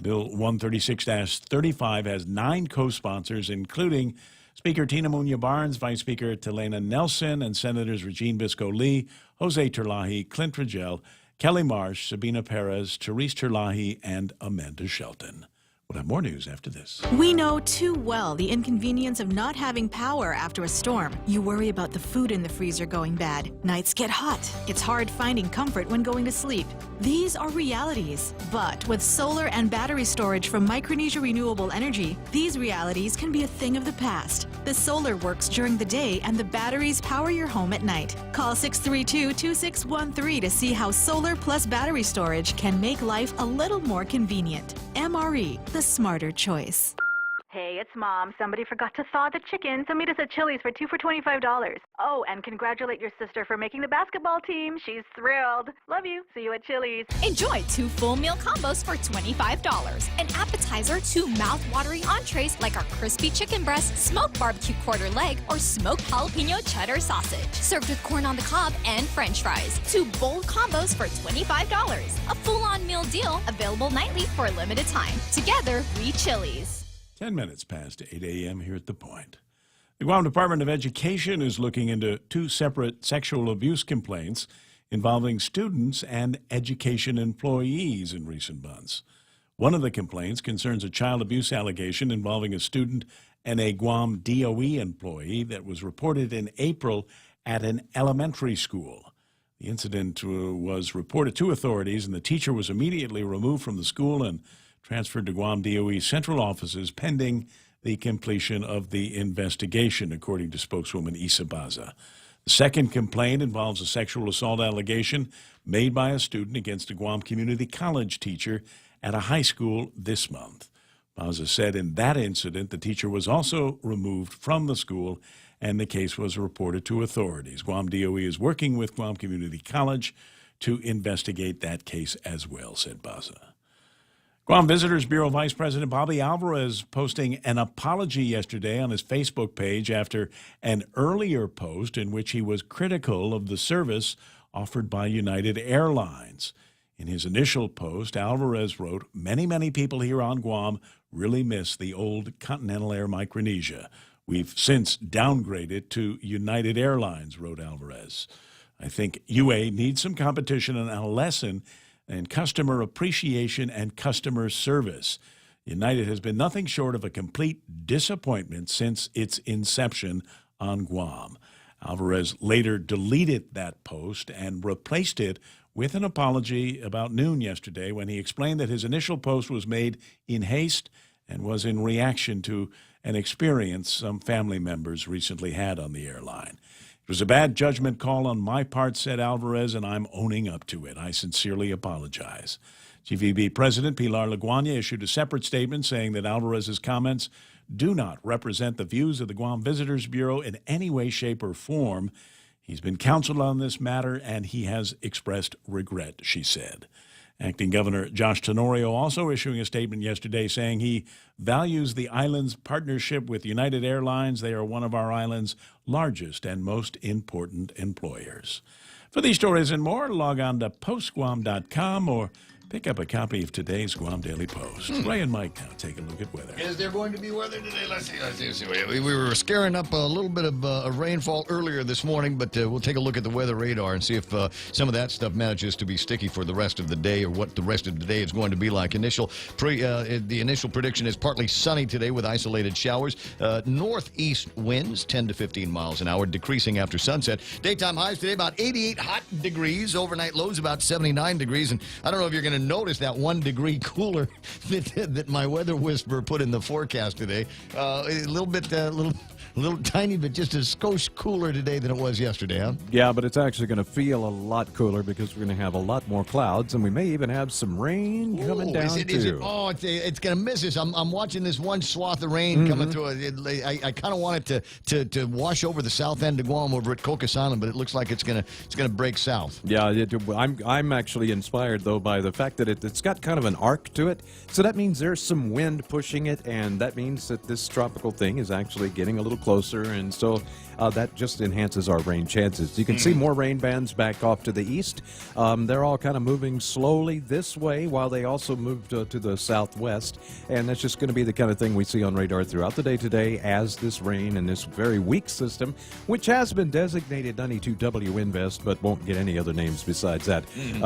Bill 136-35 has 9 co-sponsors, including Speaker Tina Munoz-Barnes, Vice Speaker Telena Nelson, and Senators Regine Bisco-Lee, Jose Terlahi, Clint Rogel, Kelly Marsh, Sabina Perez, Therese Terlahi, and Amanda Shelton. We'll have more news after this. We know too well the inconvenience of not having power after a storm. You worry about the food in the freezer going bad. Nights get hot. It's hard finding comfort when going to sleep. These are realities. But with solar and battery storage from Micronesia Renewable Energy, these realities can be a thing of the past. The solar works during the day and the batteries power your home at night. Call 632-2613 to see how solar plus battery storage can make life a little more convenient. MRE, the smarter choice. Hey, it's Mom. Somebody forgot to thaw the chicken, so meet us at Chili's for 2 for $25. Oh, and congratulate your sister for making the basketball team. She's thrilled. Love you. See you at Chili's. Enjoy 2 full meal combos for $25. An appetizer, 2 mouth-watering entrees like our crispy chicken breast, smoked barbecue quarter leg, or smoked jalapeno cheddar sausage. Served with corn on the cob and french fries. 2 bold combos for $25. A full-on meal deal available nightly for a limited time. Together, we Chili's. 10 minutes past 8 a.m. here at The Point. The Guam Department of Education is looking into 2 separate sexual abuse complaints involving students and education employees in recent months. One of the complaints concerns a child abuse allegation involving a student and a Guam DOE employee that was reported in April at an elementary school. The incident was reported to authorities, and the teacher was immediately removed from the school and transferred to Guam DOE central offices pending the completion of the investigation, according to spokeswoman Isa Baza. The second complaint involves a sexual assault allegation made by a student against a Guam Community College teacher at a high school this month. Baza said in that incident, the teacher was also removed from the school and the case was reported to authorities. Guam DOE is working with Guam Community College to investigate that case as well, said Baza. Guam Visitors Bureau Vice President Bobby Alvarez posting an apology yesterday on his Facebook page after an earlier post in which he was critical of the service offered by United Airlines. In his initial post, Alvarez wrote, many people here on Guam really miss the old Continental Air Micronesia. We've since downgraded to United Airlines, wrote Alvarez. I think UA needs some competition and a lesson and customer appreciation and customer service. United has been nothing short of a complete disappointment since its inception on Guam. Alvarez later deleted that post and replaced it with an apology about noon yesterday when he explained that his initial post was made in haste and was in reaction to an experience some family members recently had on the airline. It was a bad judgment call on my part, said Alvarez, and I'm owning up to it. I sincerely apologize. GVB President Pilar Laguana issued a separate statement saying that Alvarez's comments do not represent the views of the Guam Visitors Bureau in any way, shape, or form. He's been counseled on this matter, and he has expressed regret, she said. Acting Governor Josh Tenorio also issuing a statement yesterday saying he values the island's partnership with United Airlines. They are one of our island's largest and most important employers. For these stories and more, log on to postguam.com or pick up a copy of today's Guam Daily Post. Ray and Mike now take a look at weather. Is there going to be weather today? Let's see. We were scaring up a little bit of rainfall earlier this morning, but we'll take a look at the weather radar and see if some of that stuff manages to be sticky for the rest of the day or what the rest of the day is going to be like. The initial prediction is partly sunny today with isolated showers. Northeast winds 10 to 15 miles an hour, decreasing after sunset. Daytime highs today about 88 hot degrees. Overnight lows about 79 degrees. And I don't know if you're going to notice that 1 degree cooler that my weather whisperer put in the forecast today. A little tiny bit, just a skosh cooler today than it was yesterday, huh? Yeah, but it's actually going to feel a lot cooler because we're going to have a lot more clouds, and we may even have some rain coming down, too. It's going to miss us. I'm watching this one swath of rain coming through. I kind of want it to wash over the south end of Guam over at Cocos Island, but it looks like it's going to break south. Yeah, I'm actually inspired, though, by the fact fact that it's got kind of an arc to it. So that means there's some wind pushing it, and that means that this tropical thing is actually getting a little closer, and so that just enhances our rain chances. You can see more rain bands back off to the east. They're all kind of moving slowly this way while they also move to the southwest, and that's just going to be the kind of thing we see on radar throughout the day today as this rain and this very weak system, which has been designated 92W Invest but won't get any other names besides that,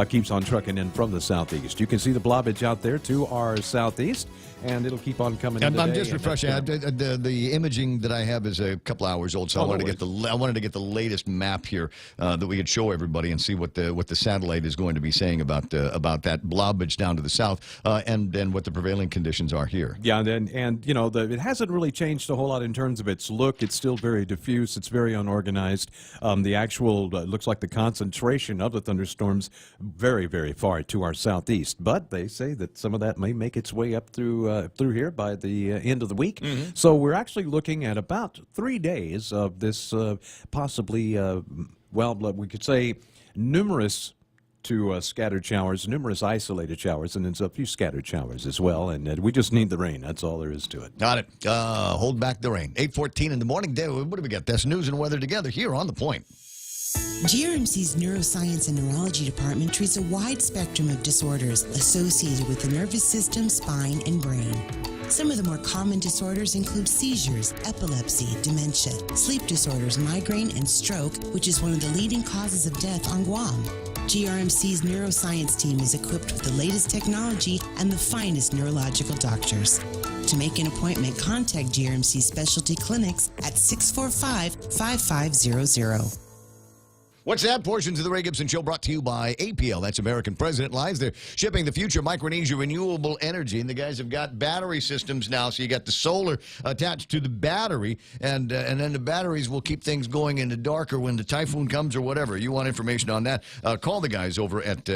keeps on trucking in from the southeast. You can see the blobage out there to our southeast, and it'll keep on coming in. I'm just refreshing. The imaging that I have is a couple hours old, so I wanted to get the latest map here that we could show everybody and see what the satellite is going to be saying about that blobage down to the south and what the prevailing conditions are here. Yeah, and you know, it hasn't really changed a whole lot in terms of its look. It's still very diffuse. It's very unorganized. The actual looks like the concentration of the thunderstorms very, very far to our southeast. But they say that some of that may make its way up through here by the end of the week. So we're actually looking at about 3 days of this possibly, we could say numerous to scattered showers, numerous isolated showers, and then a few scattered showers as well. And we just need the rain. That's all there is to it. Got it. Hold back the rain. 8:14 in the morning. What do we got? That's news and weather together here on The Point. GRMC's Neuroscience and Neurology Department treats a wide spectrum of disorders associated with the nervous system, spine, and brain. Some of the more common disorders include seizures, epilepsy, dementia, sleep disorders, migraine, and stroke, which is one of the leading causes of death on Guam. GRMC's neuroscience team is equipped with the latest technology and the finest neurological doctors. To make an appointment, contact GRMC Specialty Clinics at 645-5500. What's that? Portions of the Ray Gibson Show brought to you by APL. That's American President Lines. They're shipping the future Micronesia renewable energy, and the guys have got battery systems now. So you got the solar attached to the battery, and then the batteries will keep things going in the darker when the typhoon comes or whatever. You want information on that? Call the guys over at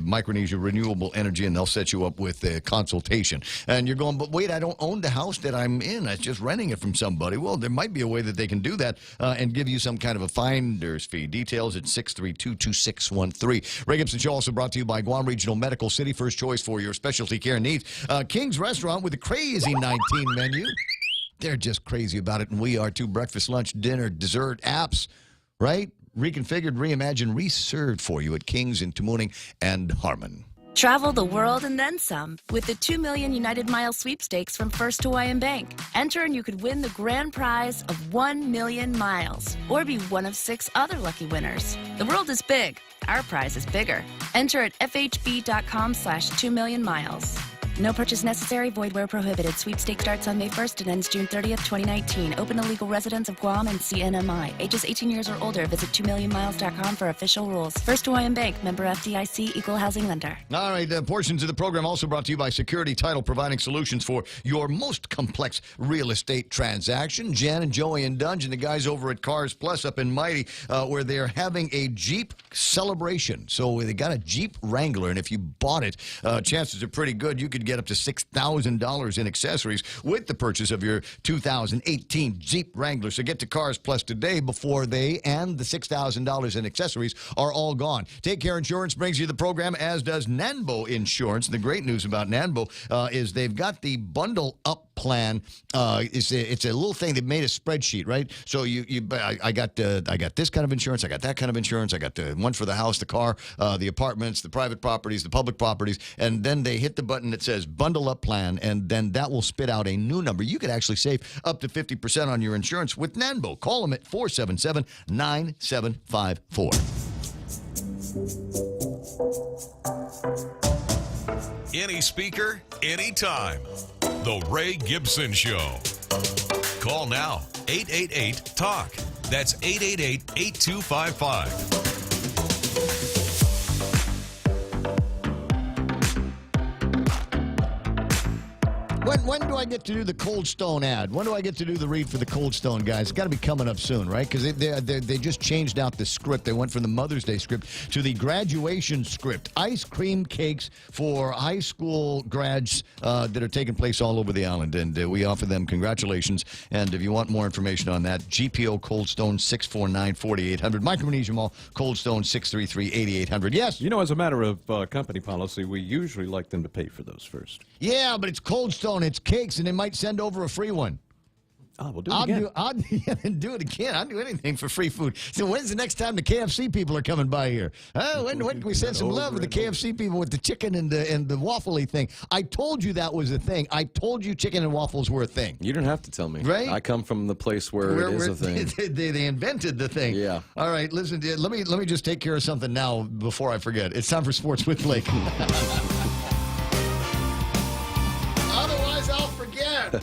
Micronesia Renewable Energy, and they'll set you up with a consultation. And you're going, but wait, I don't own the house that I'm in. I'm just renting it from somebody. Well, there might be a way that they can do that and give you some kind of a finder's fee. Details at 632-2613. Ray Gibson Show also brought to you by Guam Regional Medical City, first choice for your specialty care needs. King's Restaurant with a crazy 19 menu. They're just crazy about it, and we are too. Breakfast, lunch, dinner, dessert, apps, right? Reconfigured, reimagined, reserved for you at King's in Tamuning and Harmon. Travel the world and then some with the 2 million United Miles sweepstakes from First Hawaiian Bank. Enter and you could win the grand prize of 1 million miles or be one of 6 other lucky winners. The world is big. Our prize is bigger. Enter at fhb.com/2 million miles. No purchase necessary. Void where prohibited. Sweepstake starts on May 1st and ends June 30th, 2019. Open to legal residents of Guam and CNMI. Ages 18 years or older. Visit 2millionmiles.com for official rules. First Hawaiian Bank. Member FDIC. Equal housing lender. All right. Portions of the program also brought to you by Security Title, providing solutions for your most complex real estate transaction. Jan and Joey and Dungeon, the guys over at Cars Plus up in Mighty, where they're having a Jeep celebration. So they got a Jeep Wrangler, and if you bought it, chances are pretty good you could get up to $6,000 in accessories with the purchase of your 2018 Jeep Wrangler. So get to Cars Plus today before they and the $6,000 in accessories are all gone. Take Care Insurance brings you the program, as does Nanbo Insurance. The great news about Nanbo is they've got the bundle up plan. It's a little thing. They made a spreadsheet, right? So I got this kind of insurance. I got that kind of insurance. I got the one for the house, the car, the apartments, the private properties, the public properties, and then they hit the button that says bundle up plan, and then that will spit out a new number. You could actually save up to 50% on your insurance with Nanbo. Call them at 477-9754. Any speaker, anytime. The Ray Gibson Show. Call now, 888-TALK. That's 888-8255. when do I get to do the Cold Stone ad? When do I get to do the read for the Cold Stone guys? It's got to be coming up soon, right? Because they just changed out the script. They went from the Mother's Day script to the graduation script. Ice cream cakes for high school grads that are taking place all over the island. And we offer them congratulations. And if you want more information on that, GPO Cold Stone 649-4800. Micronesia Mall, Cold Stone 633-8800. Yes? You know, as a matter of company policy, we usually like them to pay for those first. Yeah, but it's Cold Stone, it's cakes, and they might send over a free one. Oh, we'll do it again. I'll do it again. I'll do anything for free food. So when's the next time the KFC people are coming by here? When can we send some love to the KFC people with the chicken and the waffle-y thing? I told you that was a thing. I told you chicken and waffles were a thing. You don't have to tell me. Right? I come from the place where it is a thing. They invented the thing. Yeah. All right, listen, let me just take care of something now before I forget. It's time for Sports with Blake. Otherwise, I'll forget.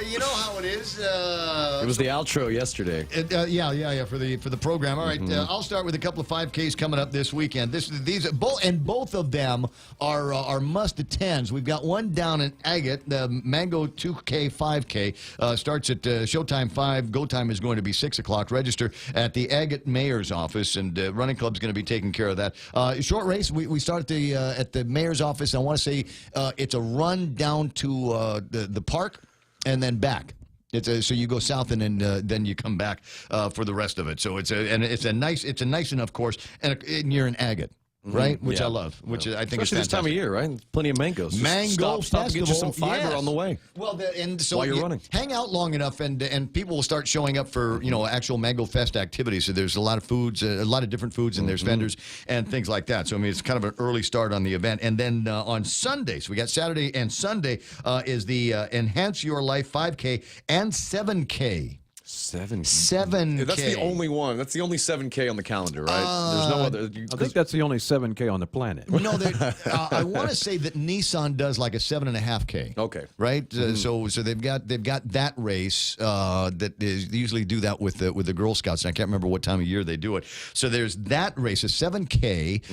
You know how it is. It was the outro yesterday. Yeah, for the program. All right, I'll start with a couple of 5Ks coming up this weekend. Both of them are must attends. We've got one down in Agate, the Mango 2K 5K. Starts at showtime 5. Go time is going to be 6 o'clock. Register at the Agate Mayor's office, and Running Club's going to be taking care of that. Short race. We start at the Mayor's office. I want to say it's a run down to the park and then back. So you go south and then you come back for the rest of it. So it's a nice enough course, and you're in Agate. Right, which I love, which I think especially is this time of year, right? Plenty of mangoes. Mango stop to get you some fiber on the way. Well, and so while you're running, hang out long enough, and people will start showing up for actual Mango Fest activities. So there's a lot of foods, a lot of different foods, and there's vendors and things like that. So I mean, it's kind of an early start on the event. And then on Sunday, so we got Saturday and Sunday is the Enhance Your Life 5K and 7K. 7K. That's the only one. That's the only 7K on the calendar, right? There's no other. I think that's the only 7K on the planet. No, I want to say that Nissan does like a 7.5K. Okay, right. So they've got that race that is, they usually do that with the Girl Scouts. And I can't remember what time of year they do it. So there's that race, a 7K,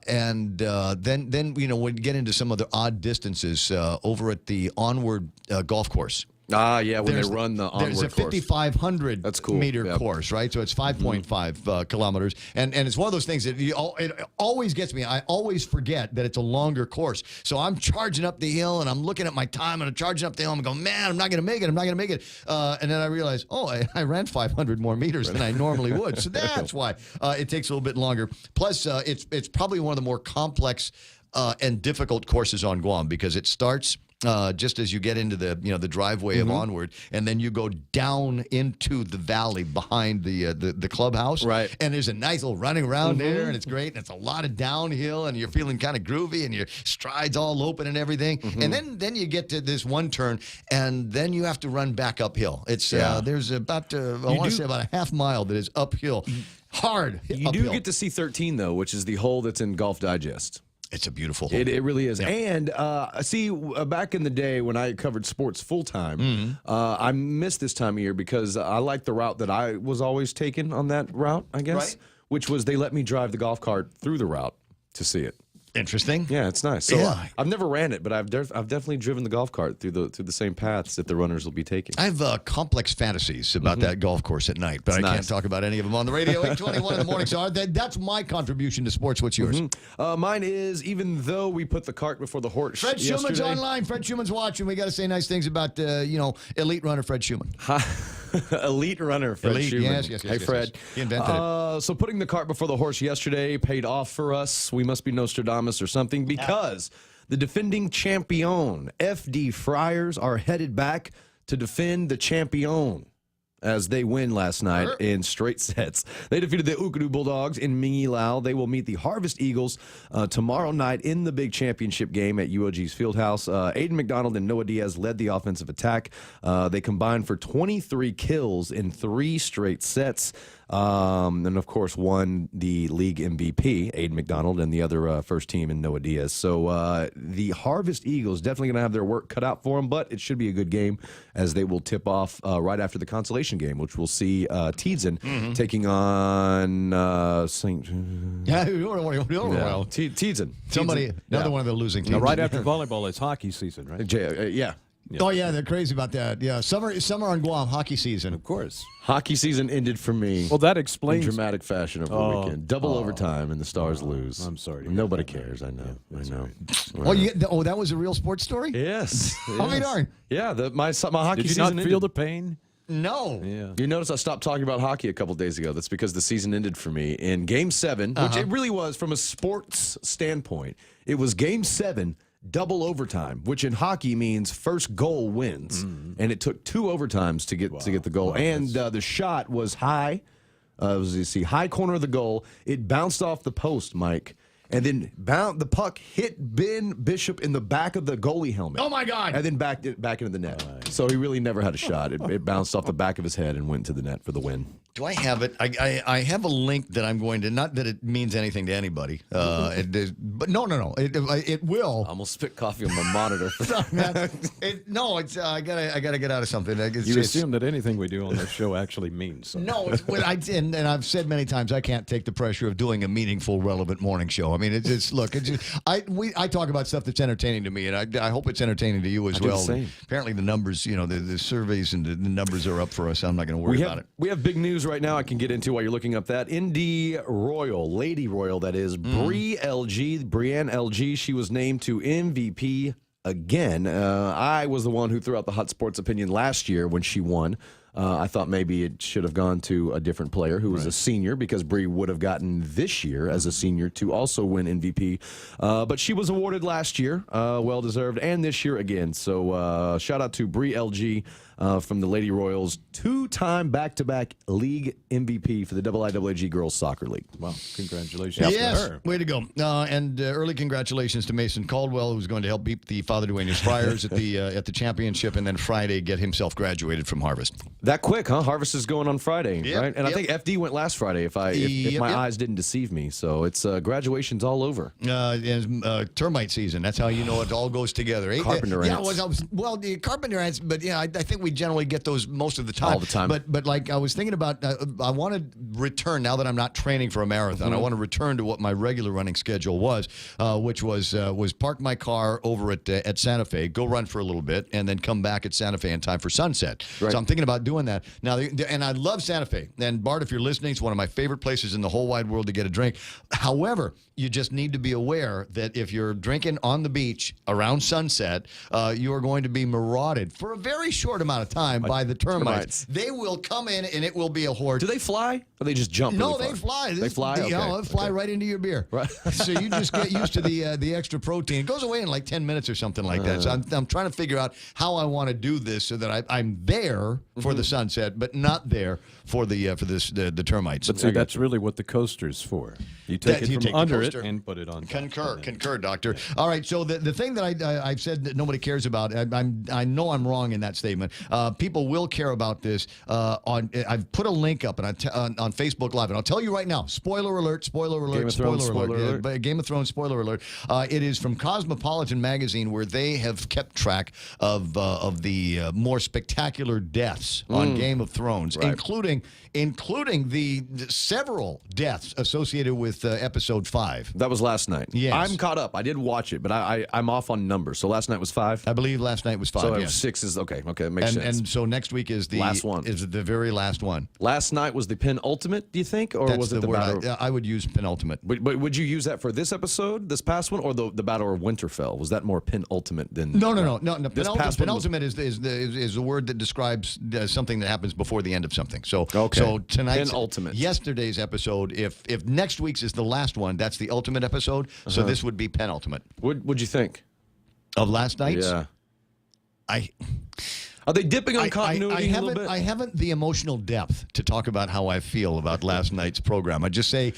and then when you get into some other odd distances over at the Onward golf course. Yeah, when they run the Onward course. There's a 5,500 meter course, right? So it's 5.5 kilometers. And it's one of those things that it always gets me. I always forget that it's a longer course. So I'm charging up the hill, and I'm looking at my time, and I'm charging up the hill, and I'm going, man, I'm not going to make it. I'm not going to make it. And then I realize, I ran 500 more meters than I normally would. So that's why it takes a little bit longer. Plus, it's probably one of the more complex and difficult courses on Guam because it starts just as you get into the driveway of Onward, and then you go down into the valley behind the clubhouse. Right. And there's a nice little running around there, and it's great, and it's a lot of downhill, and you're feeling kind of groovy, and your strides all open and everything. And then you get to this one turn, and then you have to run back uphill. It's there's about I want to say about a half mile that is uphill, hard. You do get to see 13 though, which is the hole that's in Golf Digest. It's a beautiful hole. It really is. Yeah. And back in the day when I covered sports full time, I missed this time of year because I liked the route that I was always taking on that route, I guess, which was they let me drive the golf cart through the route to see it. Interesting. Yeah, it's nice. So I've never ran it, but I've definitely driven the golf cart through the same paths that the runners will be taking. I have complex fantasies about that golf course at night, but I can't talk about any of them on the radio. 8:21 in the morning. So that's my contribution to sports. What's yours? Mine is, even though we put the cart before the horse. Fred Schumann's online. Fred Schumann's watching. We got to say nice things about elite runner Fred Schumann. Elite runner Fred Schumann. Yes. Hey, Fred. He invented it. So putting the cart before the horse yesterday paid off for us. We must be Nostradamus or something, because the defending champion, FD Friars, are headed back to defend the champion as they win last night in straight sets. They defeated the Ukadu Bulldogs in Mingi Lao. They will meet the Harvest Eagles tomorrow night in the big championship game at UOG's Fieldhouse. Aiden McDonald and Noah Diaz led the offensive attack. They combined for 23 kills in 3 straight sets. And, of course, won the league MVP, Aiden McDonald, and the other first team in Noah Diaz. So the Harvest Eagles definitely going to have their work cut out for them, but it should be a good game as they will tip off right after the consolation game, which we'll see Tiedzen taking on St. Tiedzen. Somebody, another one of the losing teams. Now, right after volleyball, it's hockey season, right? Yeah. Oh, yeah, they're crazy about that. Yeah, summer on Guam, hockey season. Of course. Hockey season ended for me. Well, that explains in dramatic fashion over the weekend. Double overtime, and the Stars lose. I'm sorry. Nobody cares. I know. I know. Oh, that was a real sports story? Yes. I'll be darned. Yeah, my hockey Did you season not feel ended. the pain? No. Yeah. You notice I stopped talking about hockey a couple days ago. That's because the season ended for me in Game 7, which it really was from a sports standpoint. It was Game 7, double overtime, which in hockey means first goal wins. And it took 2 overtimes to get the goal. And the shot was high. High corner of the goal. It bounced off the post, Mike. And then the puck hit Ben Bishop in the back of the goalie helmet. Oh, my God. And then back into the net. So he really never had a shot. It bounced off the back of his head and went to the net for the win. Do I have it? I have a link that I'm going to, not that it means anything to anybody, but no. It will. I almost spit coffee on my monitor. I gotta get out of something. You assume that anything we do on this show actually means something. No, and I've said many times I can't take the pressure of doing a meaningful, relevant morning show. I mean, I talk about stuff that's entertaining to me, and I hope it's entertaining to you as well. Apparently, the numbers, the surveys and the numbers are up for us. I'm not going to worry about it. We have big news right now I can get into while you're looking up that. Indy Royal, Lady Royal, that is, Brianne LG. She was named to MVP again. I was the one who threw out the hot sports opinion last year when she won. I thought maybe it should have gone to a different player who was a senior, because Bree would have gotten this year as a senior to also win MVP. But she was awarded last year, well-deserved, and this year again. So shout out to Bree LG from the Lady Royals, 2-time back-to-back league MVP for the IIWG Girls Soccer League. Wow, congratulations to her. Way to go. And early congratulations to Mason Caldwell, who's going to help beat the Father Duenas Friars at the championship, and then Friday get himself graduated from Harvest. That quick, huh? Harvest is going on Friday, right? And I think FD went last Friday, if my eyes didn't deceive me. So it's graduations all over. Termite season. That's how you know it all goes together. Carpenter ants. The carpenter ants, but yeah, I think we generally get those most of the time. All the time. But like I was thinking about, I want to return, now that I'm not training for a marathon, I want to return to what my regular running schedule was, which was park my car over at Santa Fe, go run for a little bit, and then come back at Santa Fe in time for sunset. Right. So I'm thinking about doing that. Now, and I love Santa Fe. And Bart, if you're listening, it's one of my favorite places in the whole wide world to get a drink. However, you just need to be aware that if you're drinking on the beach around sunset, you are going to be marauded for a very short amount of time by the termites. They will come in, and it will be a horde. Do they fly? Or they just jump? No, really they fly. They fly? Okay. They'll fly right into your beer. Right. So you just get used to the extra protein. It goes away in like 10 minutes or something like that. So I'm trying to figure out how I want to do this so that I'm there for the sunset, but not there for the termites. But see, that's really what the coaster's for. You take it from under it and put it on top. Concur, Doctor. All right, so the thing that I've said that nobody cares about, I know I'm wrong in that statement. People will care about this. I've put a link up on Facebook Live, and I'll tell you right now, spoiler alert, Game of Thrones, spoiler alert. Game of Thrones, spoiler alert. It is from Cosmopolitan magazine, where they have kept track of the more spectacular deaths on Game of Thrones, including the several deaths associated with episode 5. That was last night. Yes. I'm caught up. I did watch it, but I'm off on numbers. So last night was 5? I believe last night was 5, So yes. 6 is, okay, that makes sense. And so next week is the last one. Is the very last one. Last night was the penultimate, do you think? Or That's was it the word battle? I would use penultimate. But would you use that for this episode, this past one, or the Battle of Winterfell? Was that more penultimate than... No. This past one was- Penultimate is a word that describes something that happens before the end of something. So tonight's Penultimate. Yesterday's episode, if next week's is the last one, that's the ultimate episode. So this would be penultimate. What'd you think Of last night's? Yeah. Are they dipping on continuity a little bit? I haven't the emotional depth to talk about how I feel about last night's program. I just say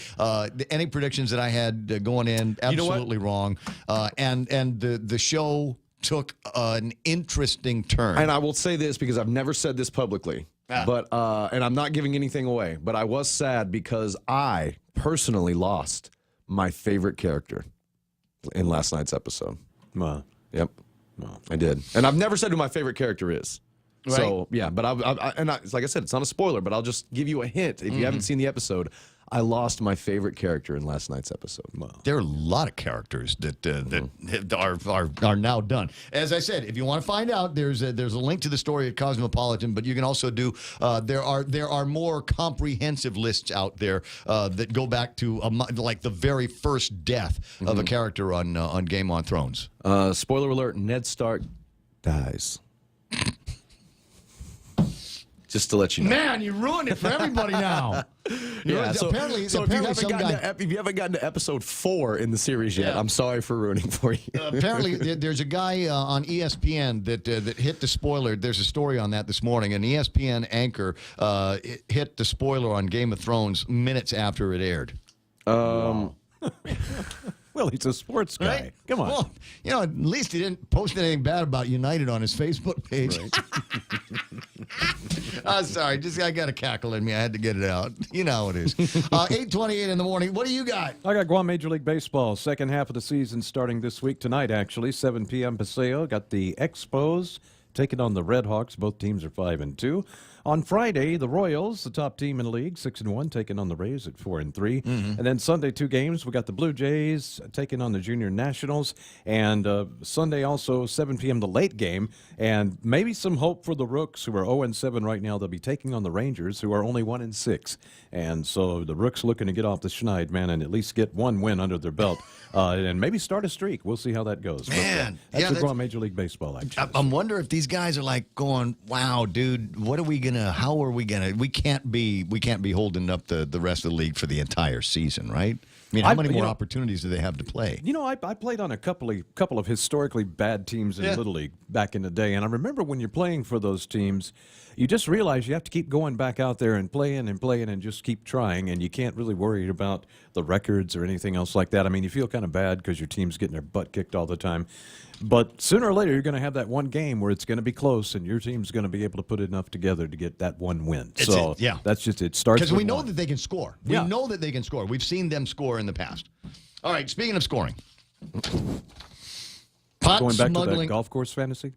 any predictions that I had going in, absolutely wrong. And the show took an interesting turn. And I will say this because I've never said this publicly, but and I'm not giving anything away, but I was sad because I personally lost my favorite character in last night's episode. Wow. Yep. No, I did. And I've never said who my favorite character is. Right. So, yeah, but it's like I said, it's not a spoiler, but I'll just give you a hint. If you haven't seen the episode, I lost my favorite character in last night's episode. There are a lot of characters that are now done. As I said, if you want to find out, there's a link to the story at Cosmopolitan, but you can also do. There are more comprehensive lists out there that go back to like the very first death of a character on Game on Thrones. Spoiler alert: Ned Stark dies. Just to let you know. Man, you ruined it for everybody now. Yeah, so apparently if you haven't gotten to episode 4 in the series yet, Yeah. I'm sorry for ruining for you. Apparently, there's a guy on ESPN that hit the spoiler. There's a story on that this morning. An ESPN anchor hit the spoiler on Game of Thrones minutes after it aired. Well, he's a sports guy. Right? Come on. Well, at least he didn't post anything bad about United on his Facebook page. Sorry, I got a cackle in me. I had to get it out. You know how it is. 8:28 in the morning. What do you got? I got Guam Major League Baseball. Second half of the season starting this week. Tonight, actually, 7 p.m. Paseo. Got the Expos taking on the Red Hawks. Both teams are 5-2. On Friday, the Royals, the top team in the league, 6-1, taking on the Rays at 4-3. And then Sunday, 2 games. We got the Blue Jays taking on the Junior Nationals. And Sunday also, 7 p.m., the late game. And maybe some hope for the Rooks, who are 0-7 right now. They'll be taking on the Rangers, who are only 1-6. And so the Rooks looking to get off the schneid, man, and at least get one win under their belt. And maybe start a streak. We'll see how that goes. Man, but, that's the Guam Major League Baseball action. I'm wondering if these guys are like going, wow, dude, how are we gonna? We can't be holding up the rest of the league for the entire season, right? I mean, how many more opportunities do they have to play? I played on a couple of historically bad teams in Little League back in the day, and I remember when you're playing for those teams, you just realize you have to keep going back out there and playing and just keep trying, and you can't really worry about the records or anything else like that. I mean, you feel kind of bad because your team's getting their butt kicked all the time. But sooner or later, you're going to have that one game where it's going to be close, and your team's going to be able to put enough together to get that one win. That's just it. Starts because we know one. that they can score. We know that they can score. We've seen them score in the past. All right, speaking of scoring. Going back to that golf course fantasy?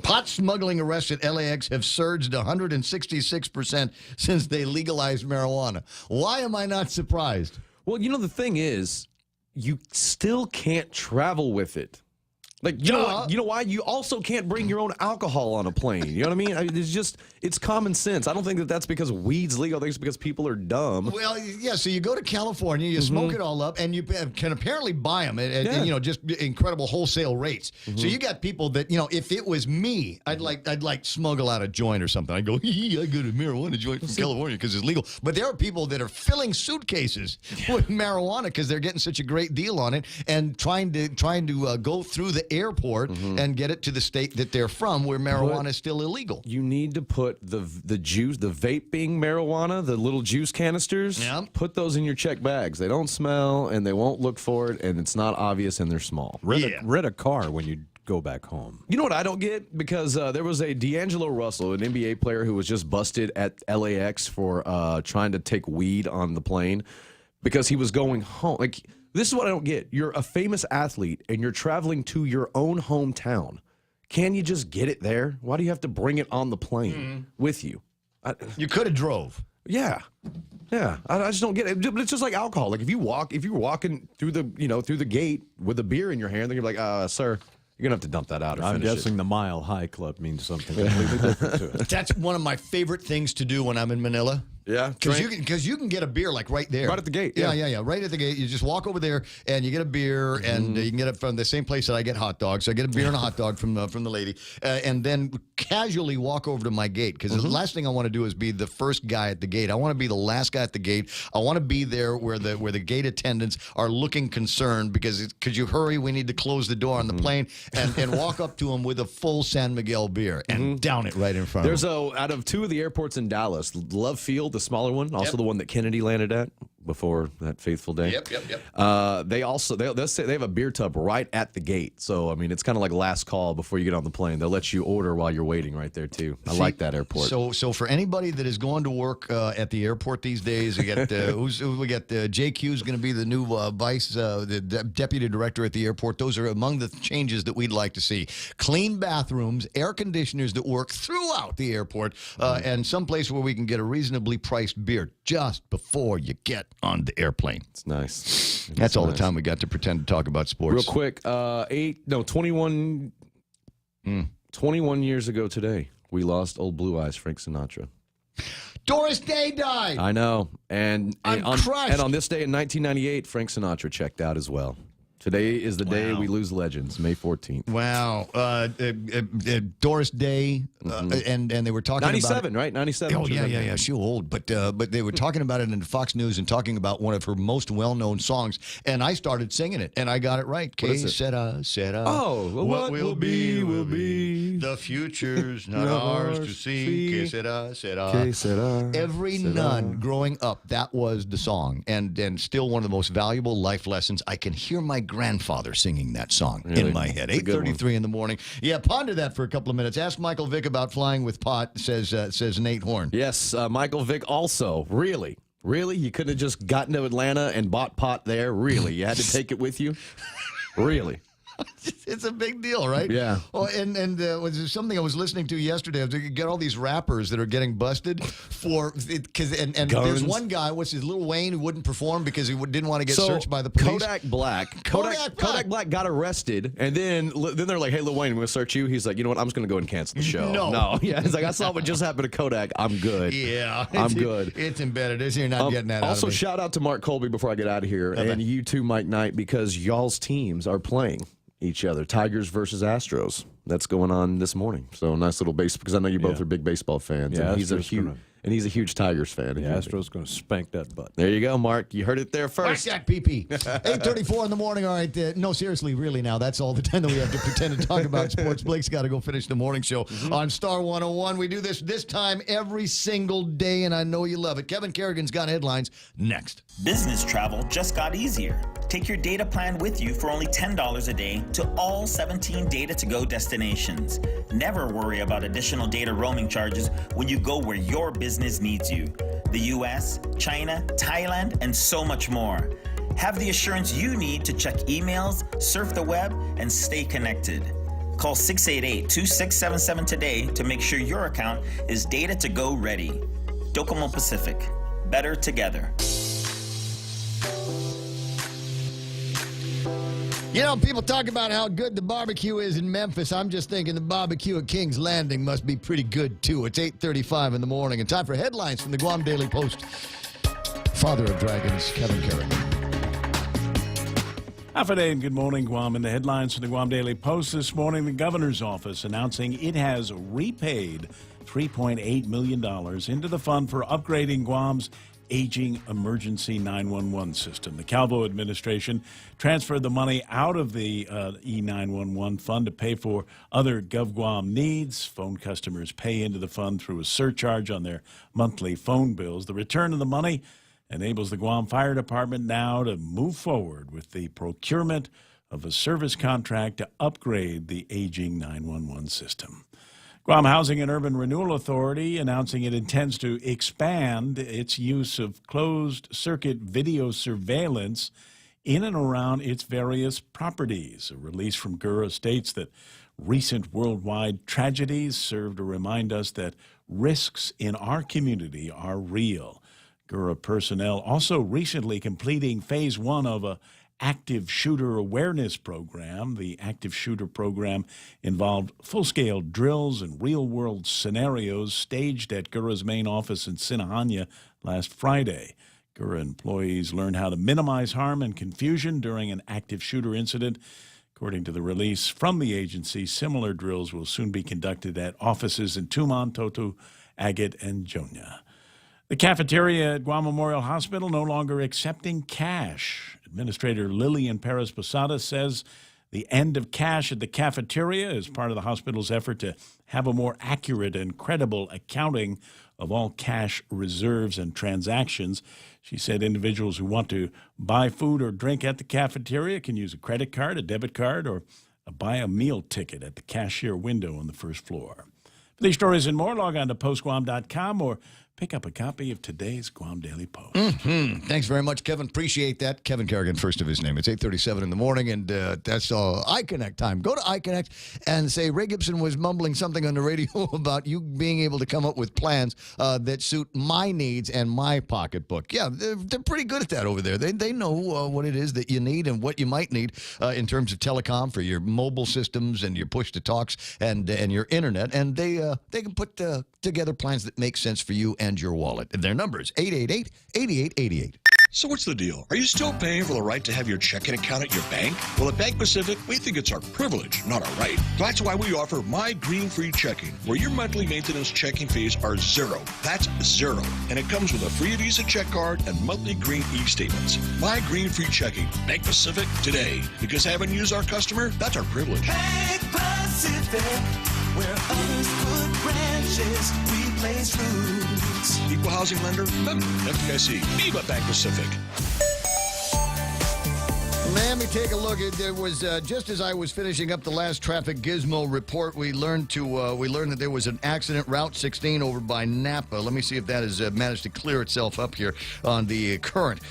Pot smuggling arrests at LAX have surged 166% since they legalized marijuana. Why am I not surprised? Well, the thing is, you still can't travel with it. Like, you know why? You also can't bring your own alcohol on a plane. You know what I mean? It's common sense. I don't think that's because weed's legal. I think it's because people are dumb. Well, yeah, so you go to California, you smoke it all up, and you can apparently buy them at just incredible wholesale rates. So you got people that, if it was me, I'd like smuggle out a joint or something. I'd go, I got a marijuana joint from California because it's legal. But there are people that are filling suitcases with marijuana because they're getting such a great deal on it and trying to go through the airport and get it to the state that they're from where marijuana is still illegal. You need to put the juice, the vaping marijuana, the little juice canisters, put those in your check bags. They don't smell and they won't look for it, and it's not obvious, and they're small. Rent a car when you go back home. You know what I don't get? Because there was a D'Angelo Russell, an NBA player who was just busted at LAX for trying to take weed on the plane because he was going home. Like, this is what I don't get. You're a famous athlete, and you're traveling to your own hometown. Can you just get it there? Why do you have to bring it on the plane with you? You could have drove. Yeah. I just don't get it. But it's just like alcohol. Like if you're walking through the gate with a beer in your hand, then you're like, sir, you're gonna have to dump that out. Or I'm finish guessing the Mile High Club means something completely different to it. That's one of my favorite things to do when I'm in Manila. Yeah, because you can get a beer like right there, right at the gate. Yeah, right at the gate. You just walk over there and you get a beer, and you can get it from the same place that I get hot dogs. So I get a beer and a hot dog from the lady, and then casually walk over to my gate because the last thing I want to do is be the first guy at the gate. I want to be the last guy at the gate. I want to be there where the gate attendants are looking concerned because could you hurry? We need to close the door on the plane, and walk up to them with a full San Miguel beer and down it right in front. There's out of 2 of the airports in Dallas, Love Field, the smaller one, also the one that Kennedy landed at, before that faithful day. Yep. They'll say they have a beer tub right at the gate. So I mean, it's kind of like last call before you get on the plane. They'll let you order while you're waiting right there too. I like that airport. So for anybody that is going to work at the airport these days, we got JQ's going to be the new the deputy director at the airport. Those are among the changes that we'd like to see. Clean bathrooms, air conditioners that work throughout the airport, and some place where we can get a reasonably priced beer just before you get on the airplane. It's nice. That's all the time we got to pretend to talk about sports. Real quick, 21 years ago today, we lost old Blue Eyes Frank Sinatra. Doris Day died. I know. And I'm on crushed. this day in 1998, Frank Sinatra checked out as well. Today is the day we lose legends, May 14th. Wow. Doris Day, and they were talking 97, about right? 97. Oh, yeah. She old. But they were talking about it in Fox News and talking about one of her most well-known songs. And I started singing it, and I got it right. What is it? Sera. Oh, what will be, will be. The future's not ours to see. Que sera. Every nun growing up, that was the song. And still one of the most valuable life lessons. I can hear my grandfather singing that song in my head. 8:33 in the morning. Yeah, ponder that for a couple of minutes. Ask Michael Vick about flying with pot, says Nate Horn. Yes, Michael Vick also. Really? You couldn't have just gotten to Atlanta and bought pot there? Really? You had to take it with you? Really? It's a big deal, right? Yeah. Oh, and was there something I was listening to yesterday? You get all these rappers that are getting busted for and there's one guy, what's his Lil Wayne, who wouldn't perform because he didn't want to get searched by the police. Kodak Black got arrested, and then they're like, "Hey, Lil Wayne, I'm going to search you." He's like, "You know what? I'm just going to go and cancel the show." No. Yeah. He's like, "I saw what just happened to Kodak. I'm good." Yeah. I'm good. It's embedded. You're not getting that out of Also, me. shout out to Mark Colby before I get out of here, and you too, Mike Knight, because y'all's teams are playing each other. Tigers versus Astros. That's going on this morning. So nice little base, because I know you both are big baseball fans. Yeah, and he's a huge Tigers fan. The Astros going to spank that butt. There you go, Mark. You heard it there first. Whack that PP. 8:34 in the morning. All right. No, seriously, really now. That's all the time that we have to pretend to talk about sports. Blake's got to go finish the morning show on Star 101. We do this time every single day, and I know you love it. Kevin Kerrigan's got headlines next. Business travel just got easier. Take your data plan with you for only $10 a day to all 17 Data2Go destinations. Never worry about additional data roaming charges when you go where your business needs you. The US, China, Thailand, and so much more. Have the assurance you need to check emails, surf the web, and stay connected. Call 688-2677 today to make sure your account is Data2Go ready. Docomo Pacific. Better together. You know, people talk about how good the barbecue is in Memphis. I'm just thinking the barbecue at King's Landing must be pretty good, too. It's 8:35 in the morning, and time for headlines from the Guam Daily Post. Father of Dragons, Kevin Kerrigan. Half a day and good morning, Guam. In the headlines from the Guam Daily Post this morning, the governor's office announcing it has repaid $3.8 million into the fund for upgrading Guam's aging emergency 911 system. The Calvo administration transferred the money out of the E911 fund to pay for other GovGuam needs. Phone customers pay into the fund through a surcharge on their monthly phone bills. The return of the money enables the Guam Fire Department now to move forward with the procurement of a service contract to upgrade the aging 911 system. Guam Housing and Urban Renewal Authority announcing it intends to expand its use of closed-circuit video surveillance in and around its various properties. A release from Gura states that recent worldwide tragedies serve to remind us that risks in our community are real. Gura personnel also recently completing Phase 1 of a Active Shooter Awareness Program. The Active Shooter Program involved full-scale drills and real-world scenarios staged at Gura's main office in Sinahanya last Friday. Gura employees learned how to minimize harm and confusion during an active shooter incident. According to the release from the agency, similar drills will soon be conducted at offices in Tumon, Totu, Agate, and Jonia. The cafeteria at Guam Memorial Hospital no longer accepting cash. Administrator Lillian Perez Posada says the end of cash at the cafeteria is part of the hospital's effort to have a more accurate and credible accounting of all cash reserves and transactions. She said individuals who want to buy food or drink at the cafeteria can use a credit card, a debit card, or buy a meal ticket at the cashier window on the first floor. For these stories and more, log on to postguam.com or pick up a copy of today's Guam Daily Post. Thanks very much, Kevin. Appreciate that. Kevin Kerrigan, first of his name. It's 8:37 in the morning, and that's iConnect time. Go to iConnect and say Ray Gibson was mumbling something on the radio about you being able to come up with plans that suit my needs and my pocketbook. Yeah, they're pretty good at that over there. They know what it is that you need and what you might need in terms of telecom for your mobile systems and your push-to-talks and your internet, and they can put together plans that make sense for you and your wallet. Their number is 888-8888. So what's the deal? Are you still paying for the right to have your checking account at your bank? Well, at Bank Pacific, we think it's our privilege, not our right. That's why we offer My Green Free Checking, where your monthly maintenance checking fees are zero. That's zero. And it comes with a free Visa check card and monthly green e-statements. My Green Free Checking. Bank Pacific today. Because having you as our customer, that's our privilege. Bank Pacific, where others put branches, we place roots. Equal housing lender, FDIC. Viva Bank Pacific. Let me take a look. There was just as I was finishing up the last traffic gizmo report, we learned that there was an accident, Route 16 over by Napa. Let me see if that has managed to clear itself up here on the current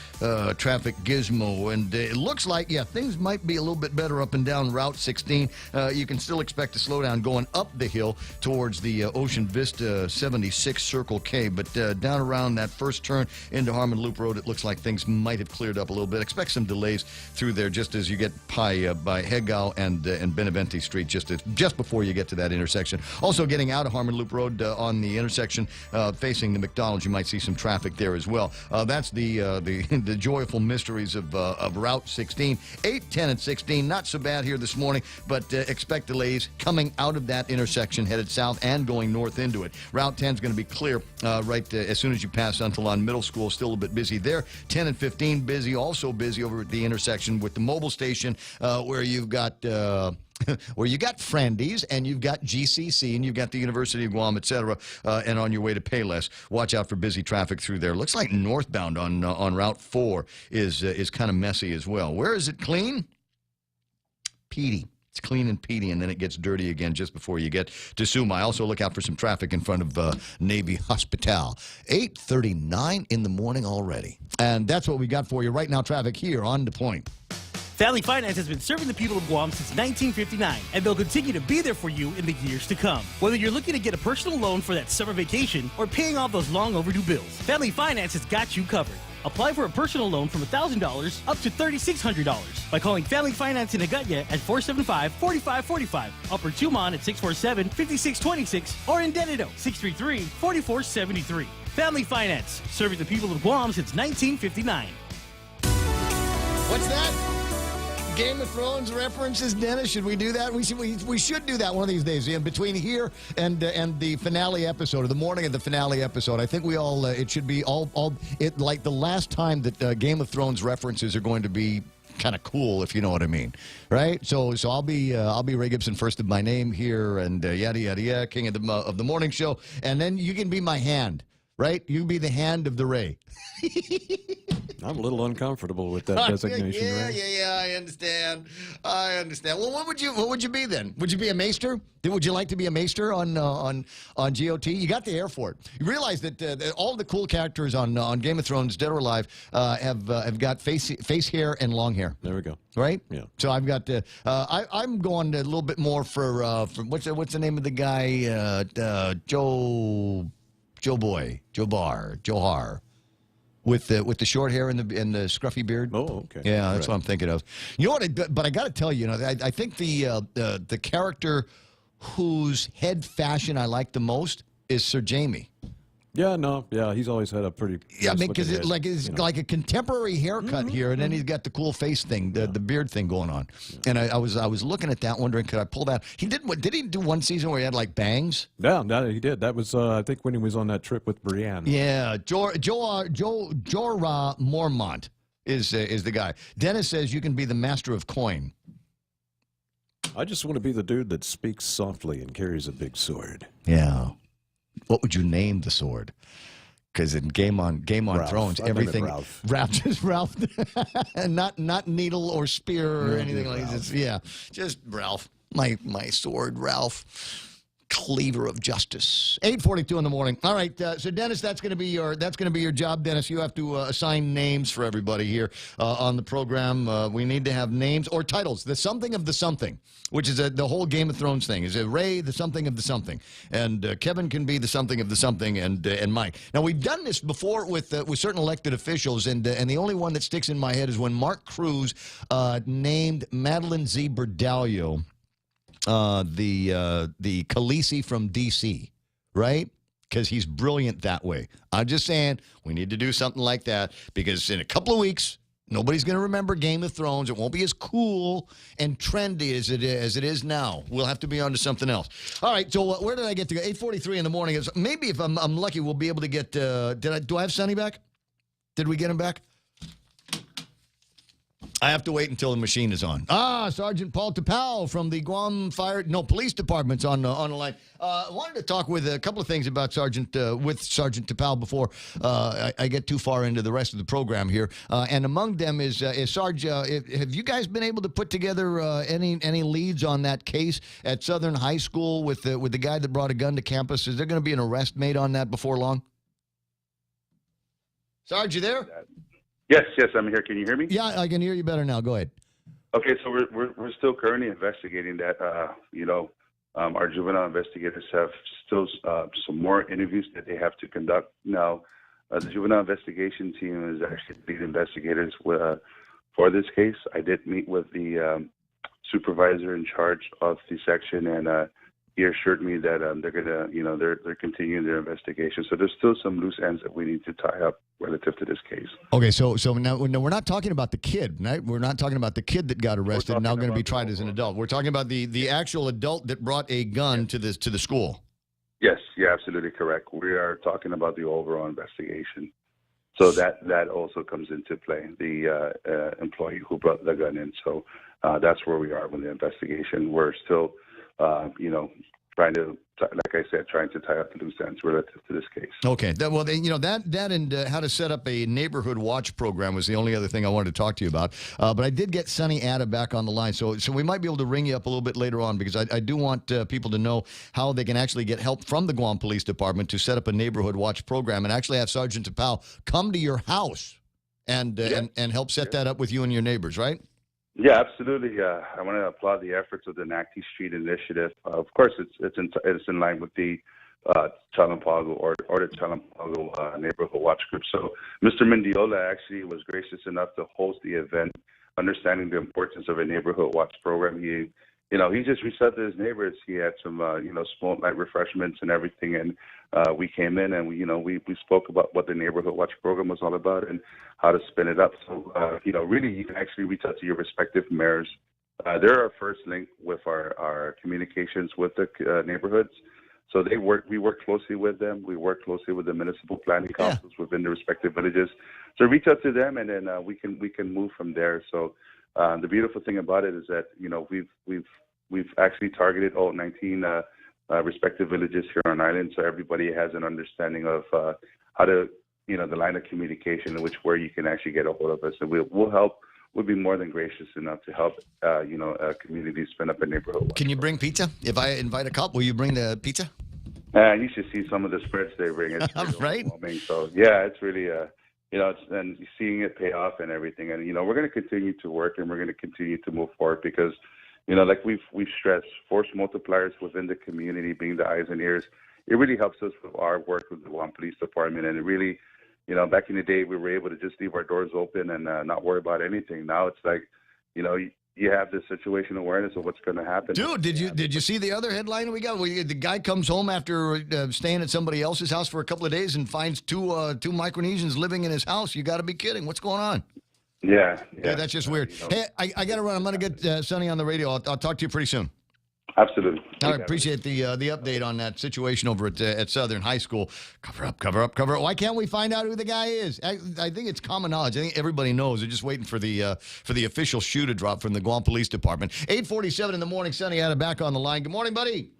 traffic gizmo. And it looks like, things might be a little bit better up and down Route 16. You can still expect a slowdown going up the hill towards the Ocean Vista 76 Circle K. But down around that first turn into Harmon Loop Road, it looks like things might have cleared up a little bit. Expect some delays through there just as you get by Hegau and Benevente Street, just before you get to that intersection. Also, getting out of Harmon Loop Road on the intersection facing the McDonald's, you might see some traffic there as well. That's the joyful mysteries of Route 16. 8, 10, and 16, not so bad here this morning, but expect delays coming out of that intersection, headed south and going north into it. Route 10 is going to be clear right as soon as you pass Untalon Middle School. Still a bit busy there. 10 and 15 busy, also busy over at the intersection with the mobile station where you've got Frandy's and you've got GCC and you've got the University of Guam, etc. And on your way to Payless, watch out for busy traffic through there. Looks like northbound on Route 4 is kind of messy as well. Where is it clean? Petey. It's clean and peaty, and then it gets dirty again just before you get to Sumai. Also, look out for some traffic in front of Navy Hospital. 8:39 in the morning already. And that's what we got for you right now, traffic here on The Point. Valley Finance has been serving the people of Guam since 1959, and they'll continue to be there for you in the years to come. Whether you're looking to get a personal loan for that summer vacation or paying off those long overdue bills, Valley Finance has got you covered. Apply for a personal loan from $1,000 up to $3,600 by calling Family Finance in Agutya at 475-4545, Upper Tumon at 647-5626, or in Dededo, 633-4473. Family Finance, serving the people of Guam since 1959. What's that? Game of Thrones references, Dennis? Should we do that? We should do that one of these days. In between here and the finale episode, or the morning of the finale episode, I think we all it should be all like the last time that Game of Thrones references are going to be kind of cool, if you know what I mean, right? So I'll be Ray Gibson, first of my name here, and yada yada yada, king of the morning show, and then you can be my hand. Right? You be the hand of the Ray. I'm a little uncomfortable with that designation. Yeah, I understand. Well, what would you be then? Would you be a maester? Would you like to be a maester on GOT? You got the air for it. You realize that all the cool characters on Game of Thrones, dead or alive, have got face hair and long hair. There we go. Right? Yeah. So I've got I'm going a little bit more for what's the name of the guy? Johar, with the short hair and the scruffy beard. Oh, okay. Yeah, that's what I'm thinking of. You know what? But I got to tell you, I think the character whose head fashion I like the most is Sir Jaime. Yeah, he's always had a pretty. Yeah, because it's like a contemporary haircut here, and then he's got the cool face thing, the beard thing going on. Yeah. And I was looking at that, wondering could I pull that? He did. Did he do one season where he had like bangs? Yeah, he did. That was I think when he was on that trip with Brienne. Yeah, Jorah Mormont is the guy. Dennis says you can be the master of coin. I just want to be the dude that speaks softly and carries a big sword. Yeah. What would you name the sword? Because in Game on Ralph. Thrones, I'd name it everything Ralph. just Ralph, and not needle or spear or anything like that. Just Ralph. My sword, Ralph. Cleaver of justice. 8:42 in the morning. All right, so Dennis, that's going to be your job, Dennis. You have to assign names for everybody here on the program. We need to have names or titles. The something of the something, which is the whole Game of Thrones thing. Is it Ray the something of the something, and Kevin can be the something of the something, and Mike. Now we've done this before with certain elected officials, and the only one that sticks in my head is when Mark Cruz named Madeline Z. Berdallo the Khaleesi from D.C., right? Because he's brilliant that way. I'm just saying we need to do something like that because in a couple of weeks, nobody's going to remember Game of Thrones. It won't be as cool and trendy as it is now. We'll have to be on to something else. All right, so where did I get to go? 8:43 in the morning. Maybe if I'm lucky, we'll be able to get do I have Sonny back? Did we get him back? I have to wait until the machine is on. Sergeant Paul Tapau from the Guam Police Department's on the line. I wanted to talk with a couple of things about Sergeant Tapau before I get too far into the rest of the program here. And among them is Sarge. Have you guys been able to put together any leads on that case at Southern High School with the guy that brought a gun to campus? Is there going to be an arrest made on that before long? Sarge, you there? Yes, I'm here. Can you hear me? Yeah, I can hear you better now. Go ahead. Okay, so we're still currently investigating that. Our juvenile investigators have still some more interviews that they have to conduct. Now, the juvenile investigation team is actually lead investigators for this case. I did meet with the supervisor in charge of the section, and he assured me that they're gonna, they're continuing their investigation. So there's still some loose ends that we need to tie up relative to this case. Okay, so now we're not talking about the kid, right? We're not talking about the kid that got arrested and now going to be tried as an adult. We're talking about the actual adult that brought a gun to the school. Yes, you're absolutely correct. We are talking about the overall investigation. So that also comes into play, the employee who brought the gun in. So that's where we are with the investigation. We're still trying to tie up the loose ends relative to this case. Okay. That and how to set up a neighborhood watch program was the only other thing I wanted to talk to you about. But I did get Sonny Atta back on the line, so we might be able to ring you up a little bit later on because I do want people to know how they can actually get help from the Guam Police Department to set up a neighborhood watch program and actually have Sergeant Tapau come to your house and help set that up with you and your neighbors, right? Yeah, absolutely. I want to applaud the efforts of the Nacti Street Initiative. Of course, it's in line with the Chalampago or the Chalampago Neighborhood Watch Group. So Mr. Mendiola actually was gracious enough to host the event, understanding the importance of a neighborhood watch program. He just reached out to his neighbors. He had some, small light refreshments and everything, and we came in and we spoke about what the neighborhood watch program was all about and how to spin it up. So, really, you can actually reach out to your respective mayors. They're our first link with our communications with the neighborhoods. So we work closely with them. We work closely with the municipal planning councils within the respective villages. So reach out to them, and then we can move from there. So the beautiful thing about it is that we've actually targeted all 19 respective villages here on island, so everybody has an understanding of how to, the line of communication in where you can actually get a hold of us, and we'll help. We'll be more than gracious enough to help, communities spin up a neighborhood. Can you bring pizza? If I invite a couple, will you bring the pizza? You should see some of the spreads they bring. It's really right. overwhelming. So yeah, it's really and seeing it pay off and everything, and we're going to continue to work and we're going to continue to move forward because. Like we've stressed, force multipliers within the community being the eyes and ears. It really helps us with our work with the Guam Police Department. And it really, back in the day, we were able to just leave our doors open and not worry about anything. Now it's like, you have this situation awareness of what's going to happen. Dude, did you see the other headline we got? The guy comes home after staying at somebody else's house for a couple of days and finds two Micronesians living in his house. You got to be kidding. What's going on? Yeah, that's just weird. Hey, I got to run. I'm going to get Sonny on the radio. I'll talk to you pretty soon. Absolutely. All right, appreciate the update on that situation over at Southern High School. Cover up. Why can't we find out who the guy is? I think it's common knowledge. I think everybody knows. They're just waiting for the official shoe to drop from the Guam Police Department. 8:47 in the morning. Sonny Atta back on the line. Good morning, buddy.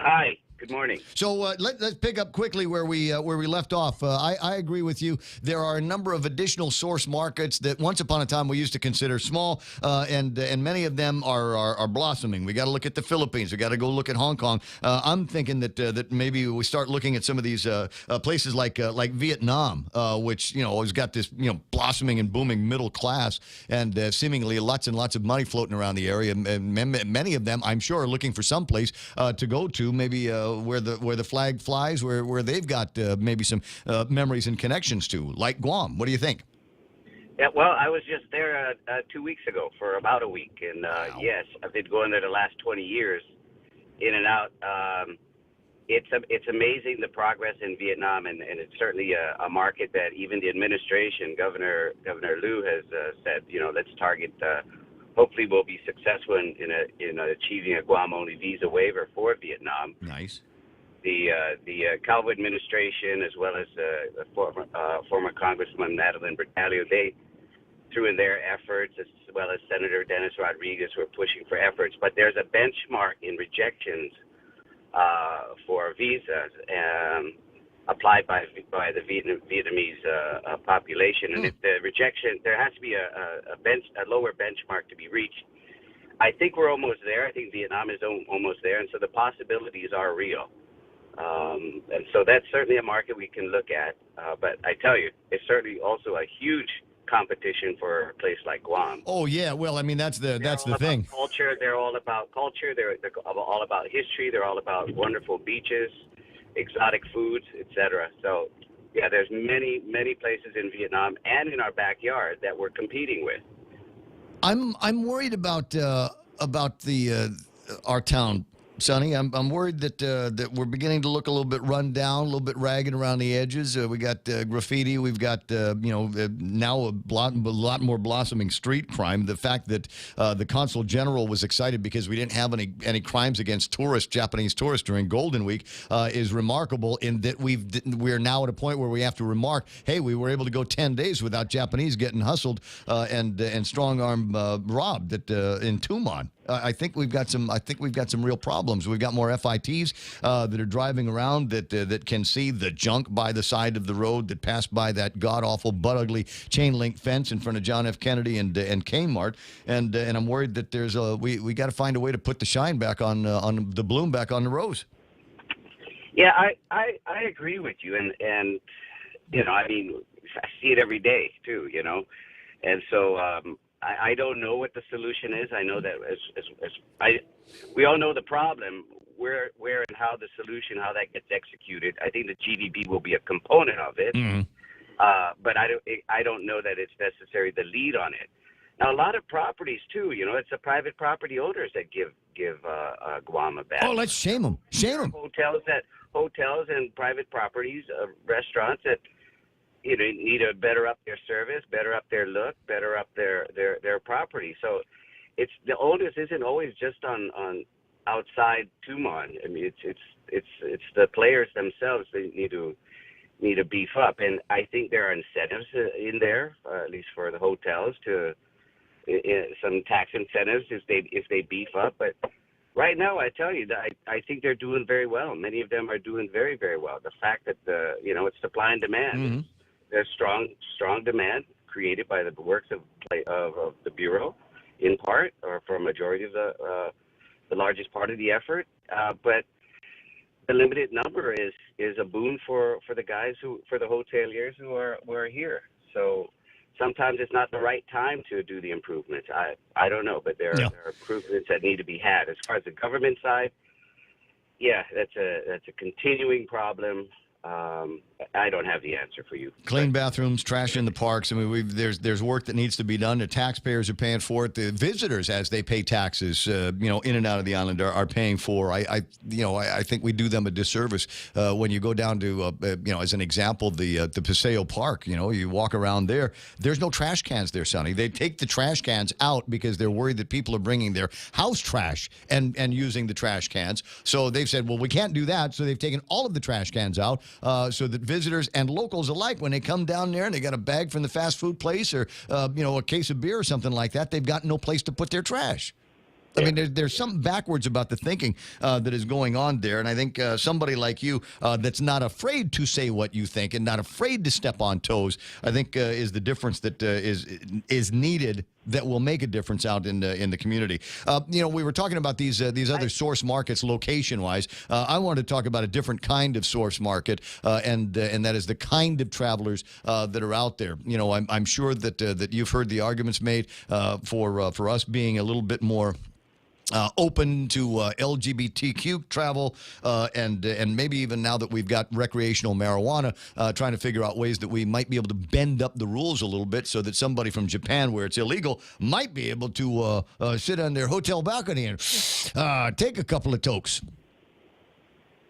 Hi. Good morning. So let's pick up quickly where we left off. I agree with you. There are a number of additional source markets that once upon a time we used to consider small, and many of them are blossoming. We got to look at the Philippines. We got to go look at Hong Kong. I'm thinking that maybe we start looking at some of these places like Vietnam, which has got this blossoming and booming middle class, and seemingly lots and lots of money floating around the area. And many of them, I'm sure, are looking for some place to go to, maybe where the flag flies, where they've got maybe some memories and connections to, like Guam. What do you think? Yeah, well, I was just there 2 weeks ago for about a week, and yes, I've been going there the last 20 years, in and out. It's amazing the progress in Vietnam, and it's certainly a market that even the administration, Governor Liu has said, let's target. Hopefully, we'll be successful in achieving a Guam-only visa waiver for Vietnam. Nice. The Calvo administration, as well as former Congressman Madeline Bertalio, they threw in their efforts, as well as Senator Dennis Rodriguez, who are pushing for efforts. But there's a benchmark in rejections for visas applied by the Vietnamese population, and if the rejection, there has to be a lower benchmark to be reached. I think we're almost there. I think Vietnam is almost there, and so the possibilities are real. And so that's certainly a market we can look at. But I tell you, it's certainly also a huge competition for a place like Guam. Oh yeah, well, I mean that's the thing. Culture, they're all about culture. They're all about history. They're all about wonderful beaches, exotic foods, etc. So, yeah, there's many places in Vietnam and in our backyard that we're competing with. I'm worried about our town, Sonny. I'm worried that we're beginning to look a little bit run down, a little bit ragged around the edges. We got graffiti. We've got now a lot more blossoming street crime. The fact that the consul general was excited because we didn't have any crimes against Japanese tourists during Golden Week is remarkable. In that we're now at a point where we have to remark, hey, we were able to go 10 days without Japanese getting hustled and strong arm robbed in Tumon. I think we've got some real problems. We've got more FITs that are driving around that can see the junk by the side of the road that passed by that god awful, butt ugly chain link fence in front of John F. Kennedy and Kmart. And I'm worried that we got to find a way to put the shine back on the bloom back on the rose. Yeah, I agree with you, and I mean, I see it every day too, and so. I don't know what the solution is. I know that we all know the problem, where and how the solution, how that gets executed. I think the GDB will be a component of it, but I don't know that it's necessarily the lead on it. Now, a lot of properties too. It's the private property owners that give Guam a bad. Oh, let's shame them. Shame them. Hotels and private properties, restaurants that. Need to better up their service, better up their look, better up their property. So, it's the onus isn't always just on outside Tumon. I mean, it's the players themselves that need to beef up, and I think there are incentives in there, at least for the hotels, to some tax incentives if they beef up. But right now, I tell you, I think they're doing very well. Many of them are doing very, very well. The fact that it's supply and demand. Mm-hmm. There's strong demand created by the works of the Bureau, in part, or for a majority of the largest part of the effort. But the limited number is a boon for the guys for the hoteliers who are here. So sometimes it's not the right time to do the improvements. I don't know, but there are improvements that need to be had. As far as the government side, yeah, that's a continuing problem. I don't have the answer for you. Clean bathrooms, trash in the parks. I mean, there's work that needs to be done. The taxpayers are paying for it. The visitors, as they pay taxes, in and out of the island, are paying for. I think we do them a disservice when you go down to, as an example, the Paseo Park. You walk around there. There's no trash cans there, Sonny. They take the trash cans out because they're worried that people are bringing their house trash and using the trash cans. So they've said, well, we can't do that. So they've taken all of the trash cans out. So that visitors and locals alike, when they come down there and they got a bag from the fast food place or a case of beer or something like that, they've got no place to put their trash. I mean, there's something backwards about the thinking that is going on there. And I think somebody like you that's not afraid to say what you think and not afraid to step on toes, I think is the difference that is needed that will make a difference out in the community. We were talking about these other source markets location-wise. I wanted to talk about a different kind of source market, and that is the kind of travelers that are out there. I'm sure that you've heard the arguments made for us being a little bit more open to LGBTQ travel, and maybe even now that we've got recreational marijuana, trying to figure out ways that we might be able to bend up the rules a little bit so that somebody from Japan, where it's illegal, might be able to sit on their hotel balcony and take a couple of tokes.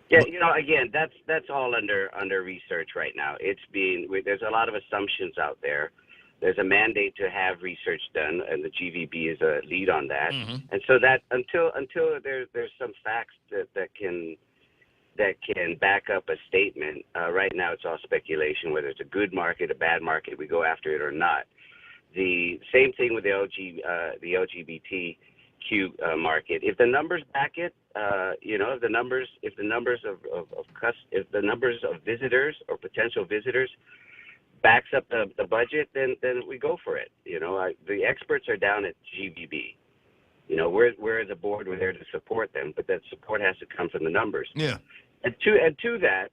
Yeah, again, that's all under research right now. There's a lot of assumptions out there. There's a mandate to have research done, and the GVB is a lead on that. Mm-hmm. And so that until there's some facts that can back up a statement. Right now, it's all speculation. Whether it's a good market, a bad market, we go after it or not. The same thing with the LGBTQ market. If the numbers back it, if the numbers of visitors or potential visitors backs up the budget, then we go for it. The experts are down at GVB. We're as a board, we're there to support them, but that support has to come from the numbers. Yeah. And to that,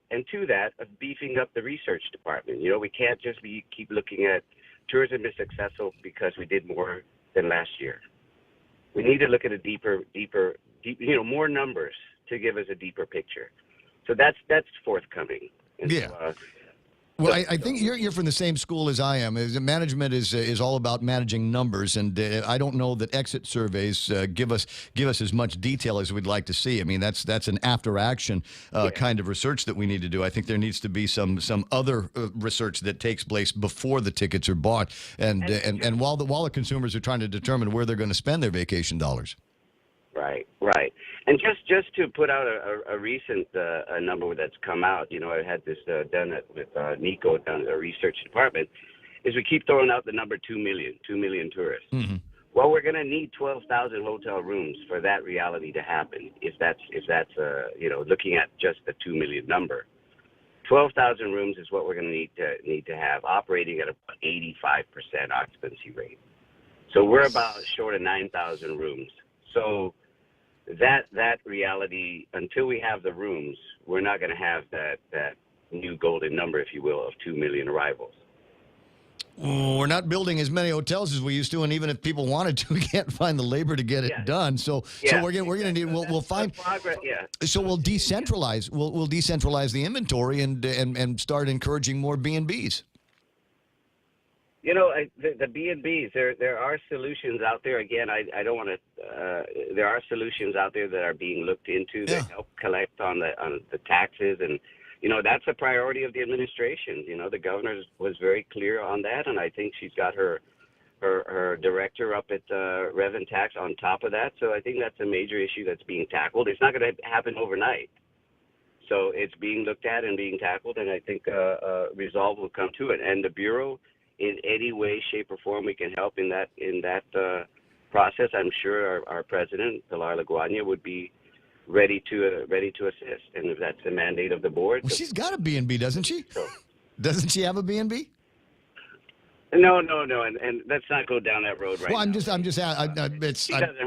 of beefing up the research department. We can't just keep looking at tourism is successful because we did more than last year. We need to look at a deeper, more numbers to give us a deeper picture. So that's forthcoming. And yeah. Well, I think you're from the same school as I am. Management is all about managing numbers, and I don't know that exit surveys give us as much detail as we'd like to see. I mean, that's an after action kind of research that we need to do. I think there needs to be some other research that takes place before the tickets are bought, and while the consumers are trying to determine where they're going to spend their vacation dollars. Right. And just to put out a recent number that's come out, I had this done with Nico down at the research department, is we keep throwing out the number 2 million tourists. Mm-hmm. Well, we're going to need 12,000 hotel rooms for that reality to happen. If that's looking at just the 2 million number, 12,000 rooms is what we're going to need to have operating at about 85% occupancy rate. So we're about short of 9,000 rooms. So that reality, until we have the rooms, we're not going to have that new golden number, if you will, of 2 million arrivals. We're not building as many hotels as we used to, and even if people wanted to, we can't find the labor to get it done. So we're going to need. We'll find. Progress, So we'll decentralize. We'll decentralize the inventory and start encouraging more B&Bs. The B&Bs, there are solutions out there. Again, I don't want to. There are solutions out there that are being looked into that help collect on the taxes, and that's a priority of the administration. The governor was very clear on that, and I think she's got her director up at Rev and Tax on top of that. So I think that's a major issue that's being tackled. It's not going to happen overnight. So it's being looked at and being tackled, and I think resolve will come to it. And the Bureau, in any way, shape, or form we can help in that process, I'm sure our president, Pilar Laguardia, would be ready to assist. And if that's the mandate of the board, well, she's got a B&B, doesn't she? Doesn't she have a B&B? No, and let's not go down that road right now. Well, I'm just. Her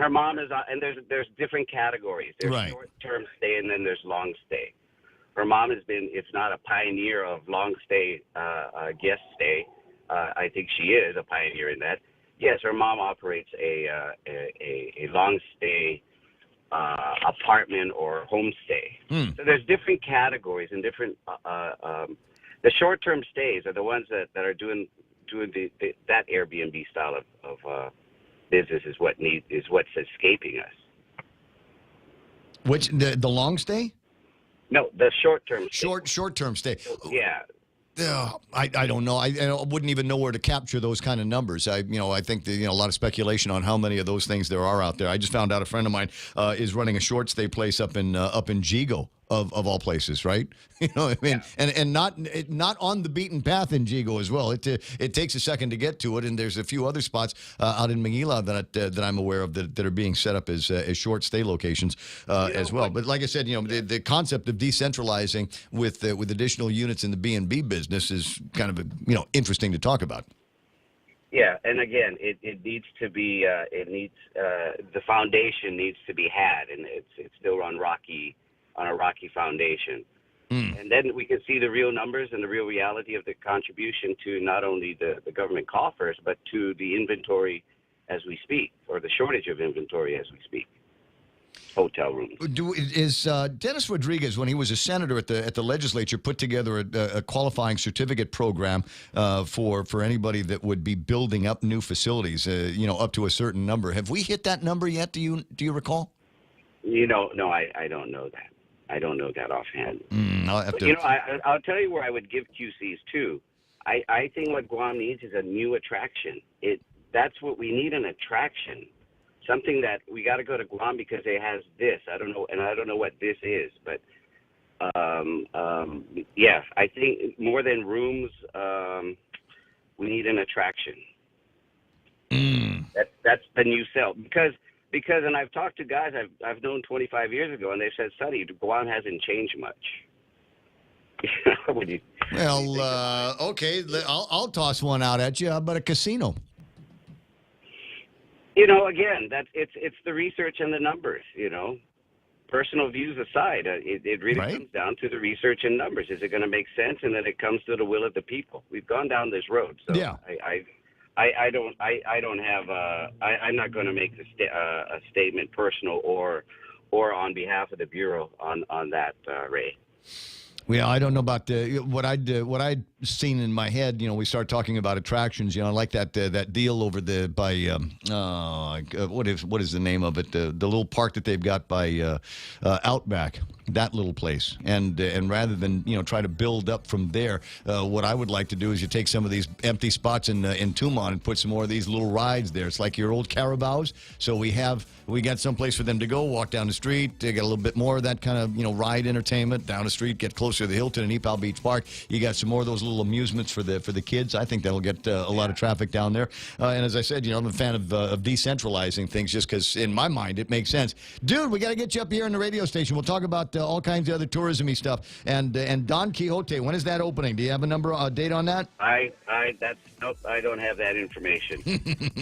mom is, and there's different categories. There's right. Short-term stay, and then there's long stay. Her mom has been, if not a pioneer of long stay, guest stay. I think she is a pioneer in that. Yes, her mom operates a long stay apartment or homestay. So there's different categories and different. The short-term stays are the ones that are doing that Airbnb style of business is what's escaping us. Which the long stay? No, the short-term stay. Short-term stay. Yeah. I don't know. I wouldn't even know where to capture those kind of numbers. I think a lot of speculation on how many of those things there are out there. I just found out a friend of mine is running a short stay place up in Jigo. of all places, right? You know what I mean? Yeah. And not on the beaten path in Jigo as well. It takes a second to get to it, and there's a few other spots out in Manila that I'm aware of that are being set up as short stay locations as well. But like I said, the concept of decentralizing with additional units in the B&B business is kind of interesting to talk about. Yeah, and again, it needs to be the foundation needs to be had, and it's still on a rocky foundation. And then we can see the real numbers and the real reality of the contribution to not only the government coffers, but to the inventory as we speak, or the shortage of inventory as we speak. Hotel rooms. Is Dennis Rodriguez, when he was a senator at the legislature, put together a qualifying certificate program for anybody that would be building up new facilities, up to a certain number? Have we hit that number yet? Do you recall? No, I don't know that. I don't know that offhand. I'll have to... I'll tell you where I would give QCs too. I think what Guam needs is a new attraction. That's what we need, an attraction. Something that we got to go to Guam because it has this. I don't know, and I don't know what this is, but yeah, I think more than rooms, we need an attraction. That's the new sell because, and I've talked to guys I've known 25 years ago, and they said, "Sonny, Guam hasn't changed much." Well, okay, I'll toss one out at you. How about a casino? Again, it's the research and the numbers. Personal views aside, it really comes down to the research and numbers. Is it going to make sense? And then it comes to the will of the people. We've gone down this road, so yeah. I'm not going to make a statement personal or on behalf of the Bureau on that, Ray. Well, I don't know about what I'd seen in my head. We start talking about attractions. I like that deal over what is the name of it? The little park that they've got by Outback. That little place, and rather than try to build up from there, what I would like to do is you take some of these empty spots in Tumon and put some more of these little rides there. It's like your old Carabaos. So we got some place for them to go, walk down the street. They got a little bit more of that kind of ride entertainment down the street. Get closer to the Hilton and Ipao Beach Park. You got some more of those little amusements for the kids. I think that'll get a lot of traffic down there. And as I said, I'm a fan of decentralizing things just because in my mind it makes sense. Dude, we got to get you up here in the radio station. We'll talk about all kinds of other tourism-y stuff. And Don Quixote, when is that opening? Do you have a date on that? Nope, I don't have that information.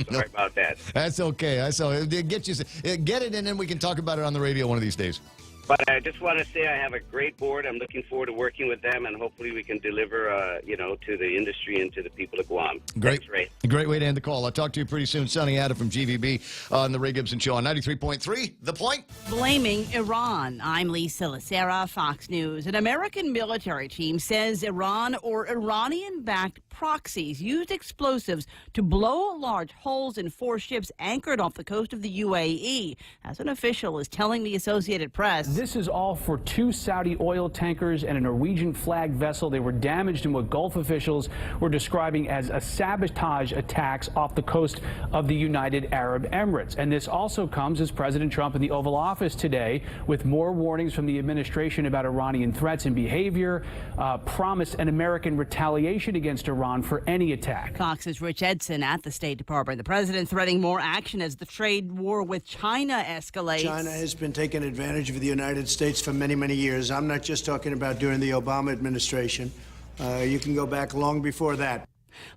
Sorry about that. That's okay. Get it, and then we can talk about it on the radio one of these days. But I just want to say I have a great board. I'm looking forward to working with them, and hopefully we can deliver, to the industry and to the people of Guam. Great. Thanks, Ray. Great way to end the call. I'll talk to you pretty soon. Sonny Adam from GVB on the Ray Gibson Show on 93.3. The Point. Blaming Iran. I'm Lisa Lacera, Fox News. An American military team says Iran or Iranian-backed proxies used explosives to blow large holes in 4 ships anchored off the coast of the UAE, as an official is telling the Associated Press. This is all for 2 Saudi oil tankers and a Norwegian-flagged vessel. They were damaged in what Gulf officials were describing as a sabotage attacks off the coast of the United Arab Emirates. And this also comes as President Trump in the Oval Office today with more warnings from the administration about Iranian threats and behavior, promised an American retaliation against Iran for any attack. Fox's Rich Edson at the State Department. The president threatening more action as the trade war with China escalates. China has been taking advantage of the United States for many, many years. I'm not just talking about during the Obama administration. You can go back long before that.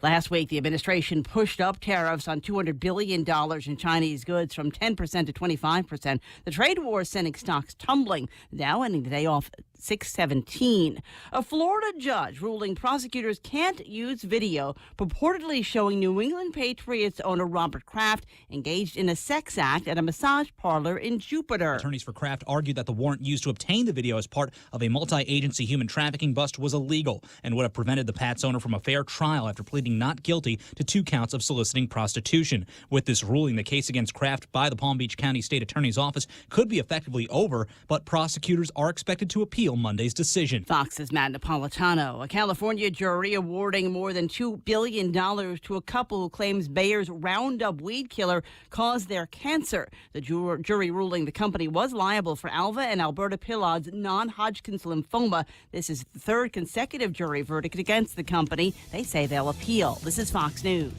Last week, the administration pushed up tariffs on $200 billion in Chinese goods from 10% to 25%. The trade war is sending stocks tumbling, now ending the day off 617. A Florida judge ruling prosecutors can't use video purportedly showing New England Patriots owner Robert Kraft engaged in a sex act at a massage parlor in Jupiter. Attorneys for Kraft argued that the warrant used to obtain the video as part of a multi-agency human trafficking bust was illegal and would have prevented the Pats owner from a fair trial after pleading not guilty to 2 counts of soliciting prostitution. With this ruling, the case against Kraft by the Palm Beach County State Attorney's Office could be effectively over, but prosecutors are expected to appeal appeal Monday's decision. Fox's Matt Napolitano. A California jury awarding more than $2 billion to a couple who claims Bayer's Roundup weed killer caused their cancer. The jury ruling the company was liable for Alva and Alberta Pillard's non-Hodgkin's lymphoma. This is the third consecutive jury verdict against the company. They say they'll appeal. This is Fox News.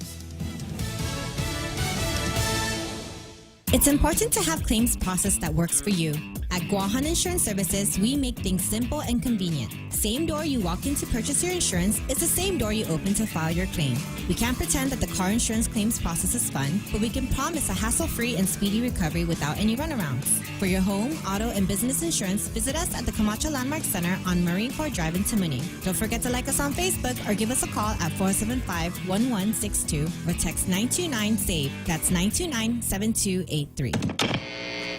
It's important to have claims process that works for you. At Guahan Insurance Services, we make things simple and convenient. Same door you walk in to purchase your insurance is the same door you open to file your claim. We can't pretend that the car insurance claims process is fun, but we can promise a hassle-free and speedy recovery without any runarounds. For your home, auto, and business insurance, visit us at the Camacho Landmark Center on Marine Corps Drive in Tamuning. Don't forget to like us on Facebook or give us a call at 475-1162 or text 929-SAVE. That's 929-7283.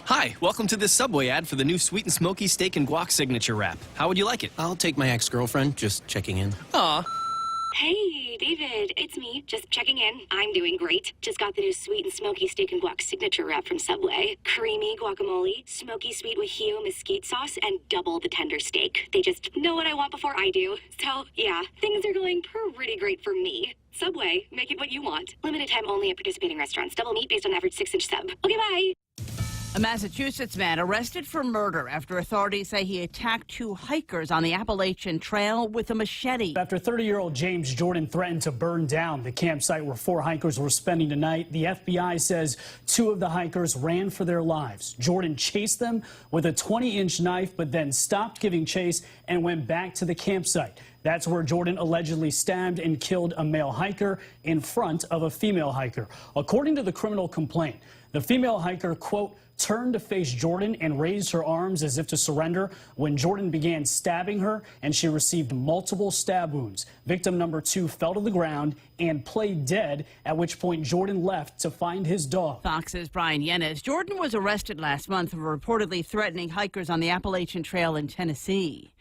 Hi, welcome to this Subway ad for the new Sweet and Smoky Steak and Guac Signature Wrap. How would you like it? I'll take my ex-girlfriend, just checking in. Aw. Hey, David, it's me, just checking in. I'm doing great. Just got the new Sweet and Smoky Steak and Guac Signature Wrap from Subway. Creamy guacamole, smoky sweet with Hio mesquite sauce, and double the tender steak. They just know what I want before I do. So, yeah, things are going pretty great for me. Subway, make it what you want. Limited time only at participating restaurants. Double meat based on average 6-inch sub. Okay, bye. A Massachusetts man arrested for murder after authorities say he attacked two hikers on the Appalachian Trail with a machete. After 30-year-old James Jordan threatened to burn down the campsite where 4 hikers were spending the night, the FBI says 2 of the hikers ran for their lives. Jordan chased them with a 20-inch knife, but then stopped giving chase and went back to the campsite. That's where Jordan allegedly stabbed and killed a male hiker in front of a female hiker. According to the criminal complaint, the female hiker, quote, turned to face Jordan and raised her arms as if to surrender when Jordan began stabbing her, and she received multiple stab wounds. Victim number 2 fell to the ground and played dead, at which point Jordan left to find his dog. Fox's Brian Yennes. Jordan was arrested last month for reportedly threatening hikers on the Appalachian Trail in Tennessee.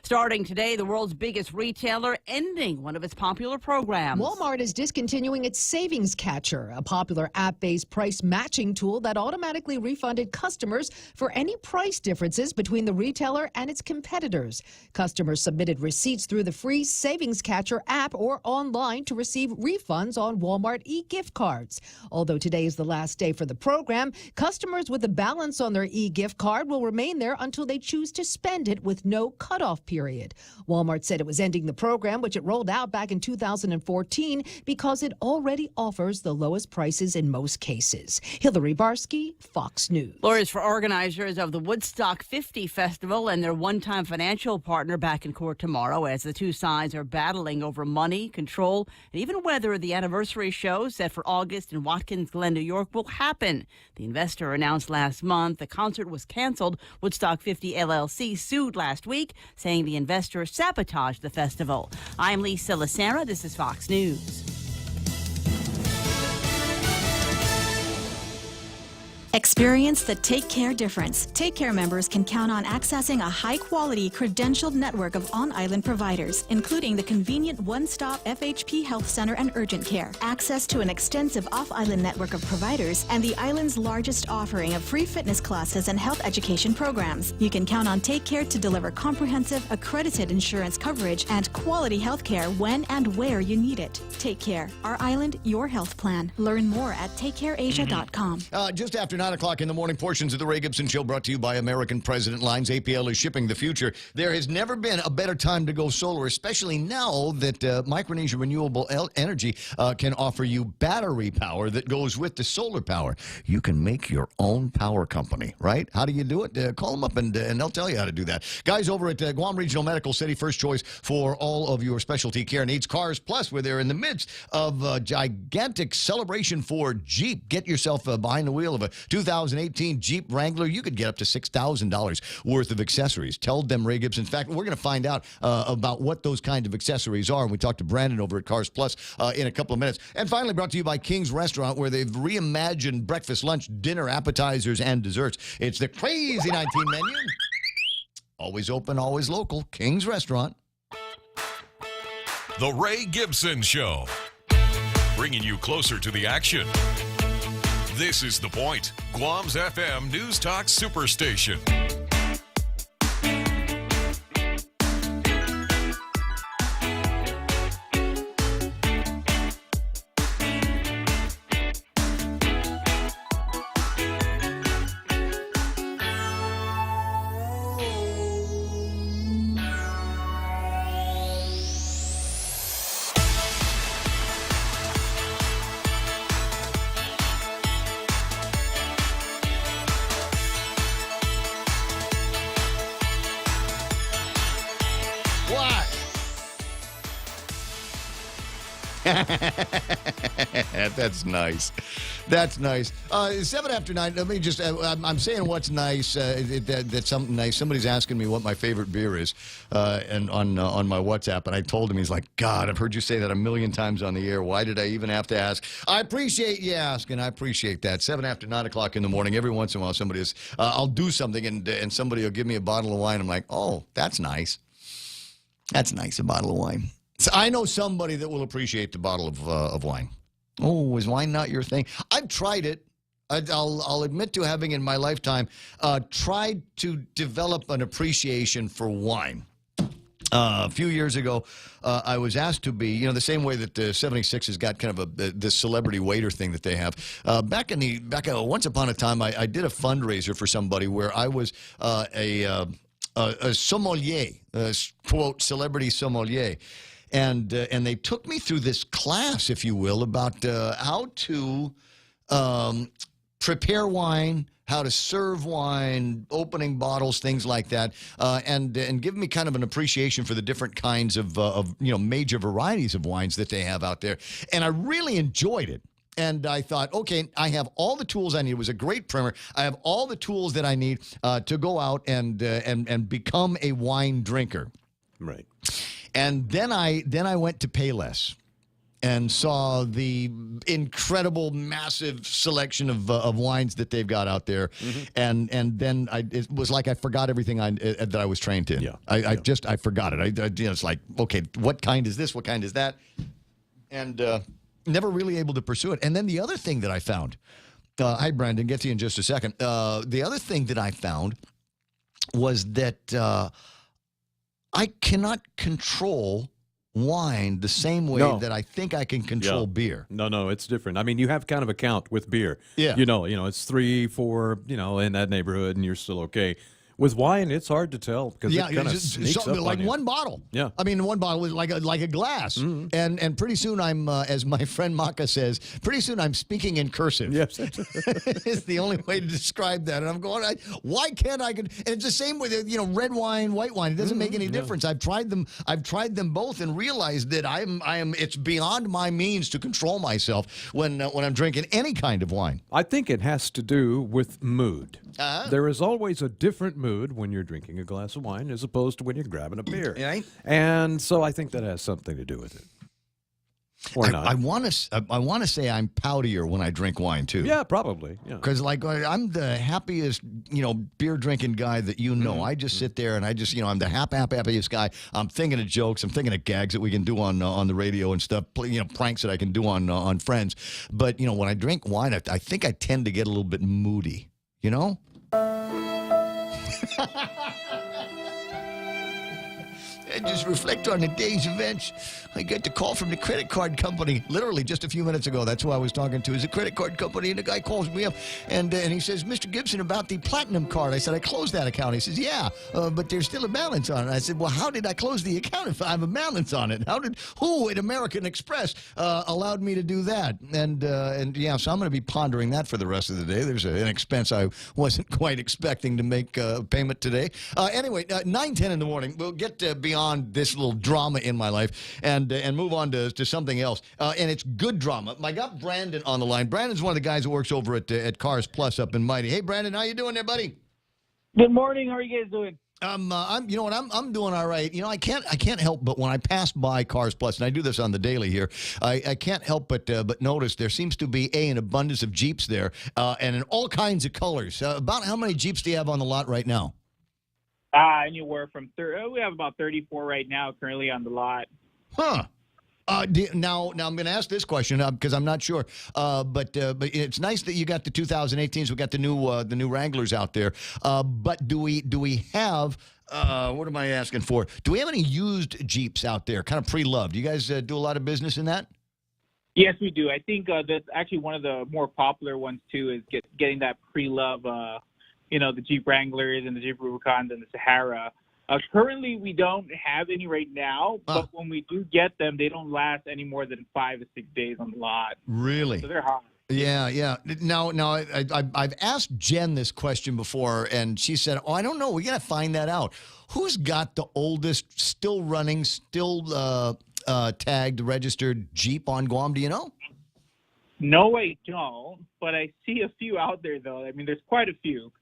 Starting today, the world's biggest retailer ending one of its popular programs. Walmart is discontinuing its Savings Catcher, a popular app-based price matching tool that automatically refunded customers for any price differences between the retailer and its competitors. Customers submitted receipts through the free Savings Catcher app or online to receive refunds on Walmart e-gift cards. Although today is the last day for the program, customers with a balance on their e-gift card will remain there until they choose to spend it with no cutoff period. Walmart said it was ending the program, which it rolled out back in 2014, because it already offers the lowest prices in most cases. Hillary Barsky, Fox News. Lawyers for organizers of the Woodstock 50 Festival and their one-time financial partner back in court tomorrow as the two sides are battling over money, control, and even whether the anniversary show set for August in Watkins Glen, New York will happen. The investor announced last month the concert was canceled. Woodstock 50 LLC sued last week, saying the investor sabotaged the festival. I'm Lisa Lacera. This is Fox News. Experience the Take Care difference. Take Care members can count on accessing a high-quality, credentialed network of on-island providers, including the convenient one-stop FHP Health Center and Urgent Care, access to an extensive off-island network of providers, and the island's largest offering of free fitness classes and health education programs. You can count on Take Care to deliver comprehensive, accredited insurance coverage and quality health care when and where you need it. Take Care. Our island, your health plan. Learn more at takecareasia.com. Just after 9 o'clock in the morning, portions of the Ray Gibson Show brought to you by American President Lines. APL is shipping the future. There has never been a better time to go solar, especially now that Micronesia Renewable Energy can offer you battery power that goes with the solar power. You can make your own power company, right? How do you do it? Call them up and they'll tell you how to do that. Guys over at Guam Regional Medical City, first choice for all of your specialty care needs. Cars Plus, where they're in the midst of a gigantic celebration for Jeep. Get yourself behind the wheel of a 2018 Jeep Wrangler. You could get up to $6,000 worth of accessories. Tell them Ray Gibson. In fact, we're going to find out about what those kinds of accessories are. And we talked to Brandon over at Cars Plus in a couple of minutes. And finally, brought to you by King's Restaurant, where they've reimagined breakfast, lunch, dinner, appetizers, and desserts. It's the Crazy 19 menu. Always open, always local. King's Restaurant. The Ray Gibson Show, bringing you closer to the action. This is The Point, Guam's FM News Talk Superstation. That's nice. That's nice. 7 after 9. Let me just. I'm saying what's nice. That's something nice. Somebody's asking me what my favorite beer is, and on my WhatsApp, and I told him. He's like, God, I've heard you say that a million times on the air. Why did I even have to ask? I appreciate you asking. I appreciate that. 7 after 9 o'clock in the morning. Every once in a while, somebody is. I'll do something, and somebody will give me a bottle of wine. I'm like, oh, that's nice. That's nice. A bottle of wine. So I know somebody that will appreciate the bottle of wine. Oh, is wine not your thing? I've tried it. I'll admit to having in my lifetime tried to develop an appreciation for wine. A few years ago, I was asked to be, the same way that the 76 has got kind of this celebrity waiter thing that they have. Once upon a time, I did a fundraiser for somebody where I was a sommelier, quote, celebrity sommelier. And they took me through this class, if you will, about how to prepare wine, how to serve wine, opening bottles, things like that, and give me kind of an appreciation for the different kinds of major varieties of wines that they have out there. And I really enjoyed it. And I thought, okay, I have all the tools I need. It was a great primer. I have all the tools that I need to go out and become a wine drinker. Right. And then I went to Payless and saw the incredible, massive selection of wines that they've got out there. Mm-hmm. And then it was like I forgot everything that I was trained in. Yeah. I forgot it. It's like, okay, what kind is this? What kind is that? And never really able to pursue it. And then the other thing that I found, hi, Brandon, get to you in just a second. The other thing that I found was that I cannot control wine the same way that I think I can control beer. No, it's different. I mean, you have kind of a count with beer. Yeah. It's 3, 4, in that neighborhood, and you're still okay. With wine, it's hard to tell because it kind of sneaks up like on you. one bottle. Yeah. I mean, one bottle was like a glass. Mm-hmm. And pretty soon I'm, as my friend Maka says, pretty soon I'm speaking in cursive. Yes. It's the only way to describe that. And I'm going, why can't I? And it's the same with red wine, white wine. It doesn't make any difference. I've tried them both and realized that it's beyond my means to control myself when I'm drinking any kind of wine. I think it has to do with mood. Uh-huh. There is always a different mood when you're drinking a glass of wine as opposed to when you're grabbing a beer. Right. And so I think that has something to do with it. Or not. I want to say I'm poutier when I drink wine too. Yeah, probably. Yeah. Because I'm the happiest beer drinking guy that you know. Mm-hmm. I just sit there and I just I'm the happiest guy. I'm thinking of jokes. I'm thinking of gags that we can do on the radio and stuff. Pranks that I can do on friends. But when I drink wine, I think I tend to get a little bit moody. And just reflect on the day's events. I get the call from the credit card company literally just a few minutes ago. That's who I was talking to. Is a credit card company, and the guy calls me up, and he says, Mr. Gibson, about the Platinum card. I said, I closed that account. He says, yeah, but there's still a balance on it. I said, well, how did I close the account if I have a balance on it? Who at American Express allowed me to do that? And so I'm going to be pondering that for the rest of the day. There's an expense I wasn't quite expecting to make a payment today. Anyway, 9:10 in the morning. We'll get beyond this little drama in my life and move on to something else. And it's good drama. I got Brandon on the line. Brandon's one of the guys who works over at Cars Plus up in Mighty. Hey, Brandon, how you doing there, buddy? Good morning. How are you guys doing? I'm doing all right. I can't help but when I pass by Cars Plus, and I do this on the daily here, I can't help but notice there seems to be an abundance of Jeeps there, and in all kinds of colors. About how many Jeeps do you have on the lot right now? Anywhere from we have about 34 right now currently on the lot. Huh. Now I'm going to ask this question because I'm not sure. But it's nice that you got the 2018s. We got the new Wranglers out there. But do we have? What am I asking for? Do we have any used Jeeps out there, kind of pre-loved? You guys do a lot of business in that? Yes, we do. I think that's actually one of the more popular ones too. Is getting that pre-love. The Jeep Wranglers and the Jeep Rubicons and the Sahara. Currently, we don't have any right now, but when we do get them, they don't last any more than 5 to 6 days on the lot. Really? So they're hot. Yeah. Now, I've asked Jen this question before, and she said, I don't know. We got to find that out. Who's got the oldest, still running, still tagged, registered Jeep on Guam? Do you know? No, I don't, but I see a few out there, though. I mean, there's quite a few.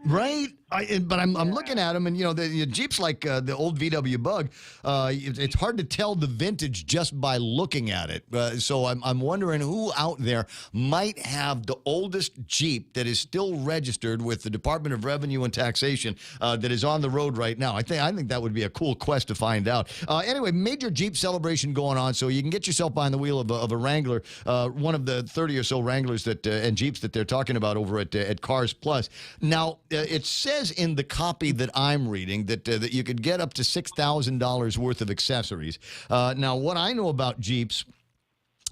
Right, but I'm looking at them, and the Jeeps like the old VW Bug. It's hard to tell the vintage just by looking at it. So I'm wondering who out there might have the oldest Jeep that is still registered with the Department of Revenue and Taxation that is on the road right now. I think that would be a cool quest to find out. Anyway, major Jeep celebration going on, so you can get yourself behind the wheel of a Wrangler, one of the 30 or so Wranglers and Jeeps that they're talking about over at Cars Plus. Now. It says in the copy that I'm reading that you could get up to $6,000 worth of accessories. Now, what I know about Jeeps,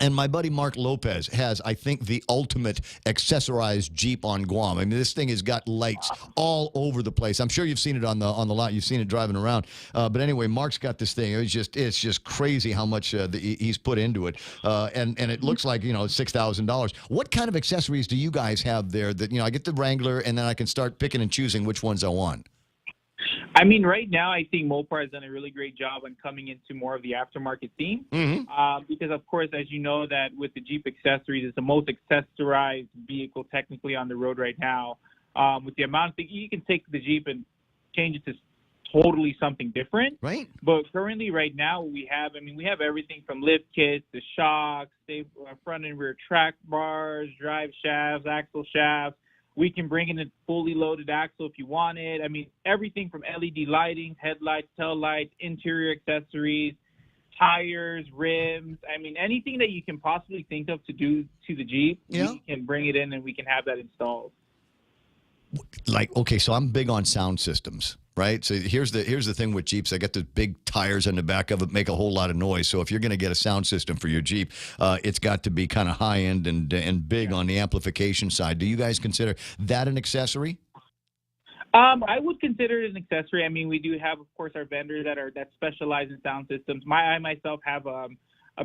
and my buddy Mark Lopez has, I think, the ultimate accessorized Jeep on Guam. I mean, this thing has got lights all over the place. I'm sure you've seen it on the lot. You've seen it driving around. But anyway, Mark's got this thing. It's just crazy how much he's put into it. And it looks like $6,000. What kind of accessories do you guys have there? That I get the Wrangler, and then I can start picking and choosing which ones I want. I mean, right now, I think Mopar has done a really great job on coming into more of the aftermarket theme. Because, of course, as you know, that with the Jeep accessories, it's the most accessorized vehicle technically on the road right now. With the amount of things, you can take the Jeep and change it to totally something different. Right. But currently, right now, we have everything from lift kits to shocks, front and rear track bars, drive shafts, axle shafts. We can bring in a fully loaded axle if you want it. I mean, everything from LED lighting, headlights, tail lights, interior accessories, tires, rims. I mean, anything that you can possibly think of to do to the Jeep, we can bring it in and we can have that installed. Okay, so I'm big on sound systems, right? So here's the thing with Jeeps. I got the big tires in the back of it, make a whole lot of noise. So if you're going to get a sound system for your Jeep, it's got to be kind of high end and big on the amplification side. Do you guys consider that an accessory? I would consider it an accessory. I mean, we do have, of course, our vendors that specialize in sound systems. I myself have a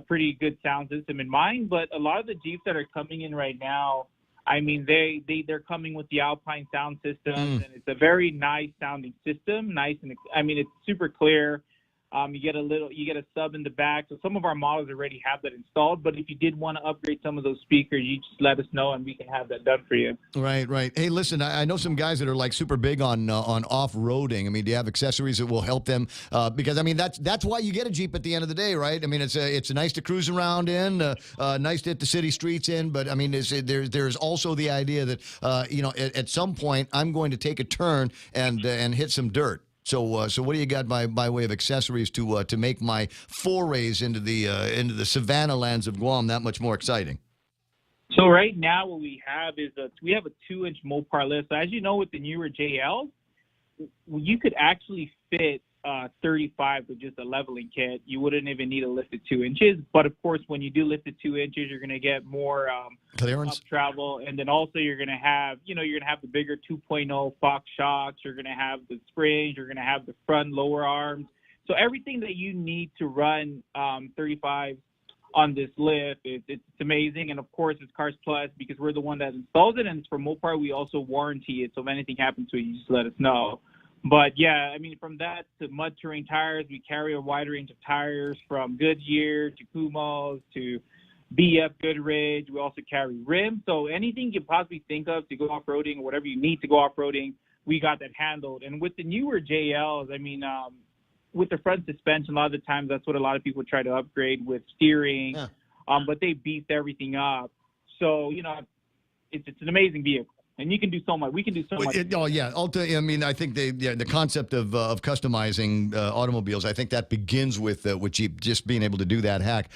pretty good sound system in mind, but a lot of the Jeeps that are coming in right now, I mean, they're coming with the Alpine sound systems, and it's a very nice sounding system. Nice, and I mean, it's super clear. You get a sub in the back. So some of our models already have that installed. But if you did want to upgrade some of those speakers, you just let us know and we can have that done for you. Right, right. Hey, listen, I know some guys that are like super big on off-roading. I mean, do you have accessories that will help them? Because I mean, that's why you get a Jeep at the end of the day, right? I mean, it's nice to cruise around in, nice to hit the city streets in. But I mean, there's also the idea that at some point I'm going to take a turn and hit some dirt. So what do you got by way of accessories to make my forays into the savanna lands of Guam that much more exciting? So right now what we have is we have a 2-inch Mopar lift. So as you know, with the newer JL, you could actually fit 35 with just a leveling kit. You wouldn't even need a lifted 2 inches. But of course, when you do lift it 2 inches, you're going to get more clearance, up travel, and then also you're going to have, the bigger 2.0 Fox shocks. You're going to have the springs. You're going to have the front lower arms. So everything that you need to run 35 on this lift, it's amazing. And of course, it's Cars Plus because we're the one that installs it, and it's for Mopar. We also warranty it. So if anything happens to it, you just let us know. But, yeah, I mean, from that to mud terrain tires, we carry a wide range of tires from Goodyear to Kumho's to BF Goodrich. We also carry rims. So anything you possibly think of to go off-roading or whatever you need to go off-roading, we got that handled. And with the newer JLs, I mean, with the front suspension, a lot of the times that's what a lot of people try to upgrade with steering. Yeah. But they beefed everything up. So, it's an amazing vehicle. And you can do so much. We can do so much. I mean, I think the concept of customizing automobiles, I think that begins with Jeep just being able to do that hack.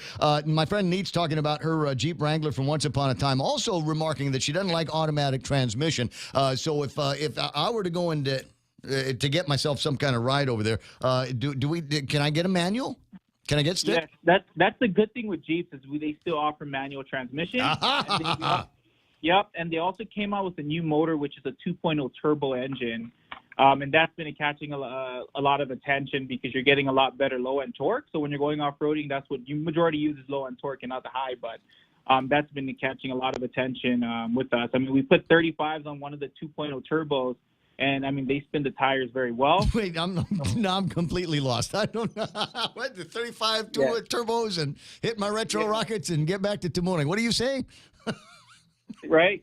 My friend Neat's talking about her Jeep Wrangler from once upon a time, also remarking that she doesn't like automatic transmission. So if I were to go into to get myself some kind of ride over there, can I get a manual? Can I get stick? Yes, that's the good thing with Jeeps is they still offer manual transmission. Yep, and they also came out with a new motor, which is a 2.0 turbo engine, and that's been catching a lot of attention because you're getting a lot better low-end torque. So when you're going off-roading, that's what you majority uses low-end torque and not the high, but that's been catching a lot of attention with us. I mean, we put 35s on one of the 2.0 turbos, And I mean, they spin the tires very well. Wait, I'm completely lost. I don't know. What, the 35 turbos and hit my retro rockets and get back to Timonic. What are you saying? Right?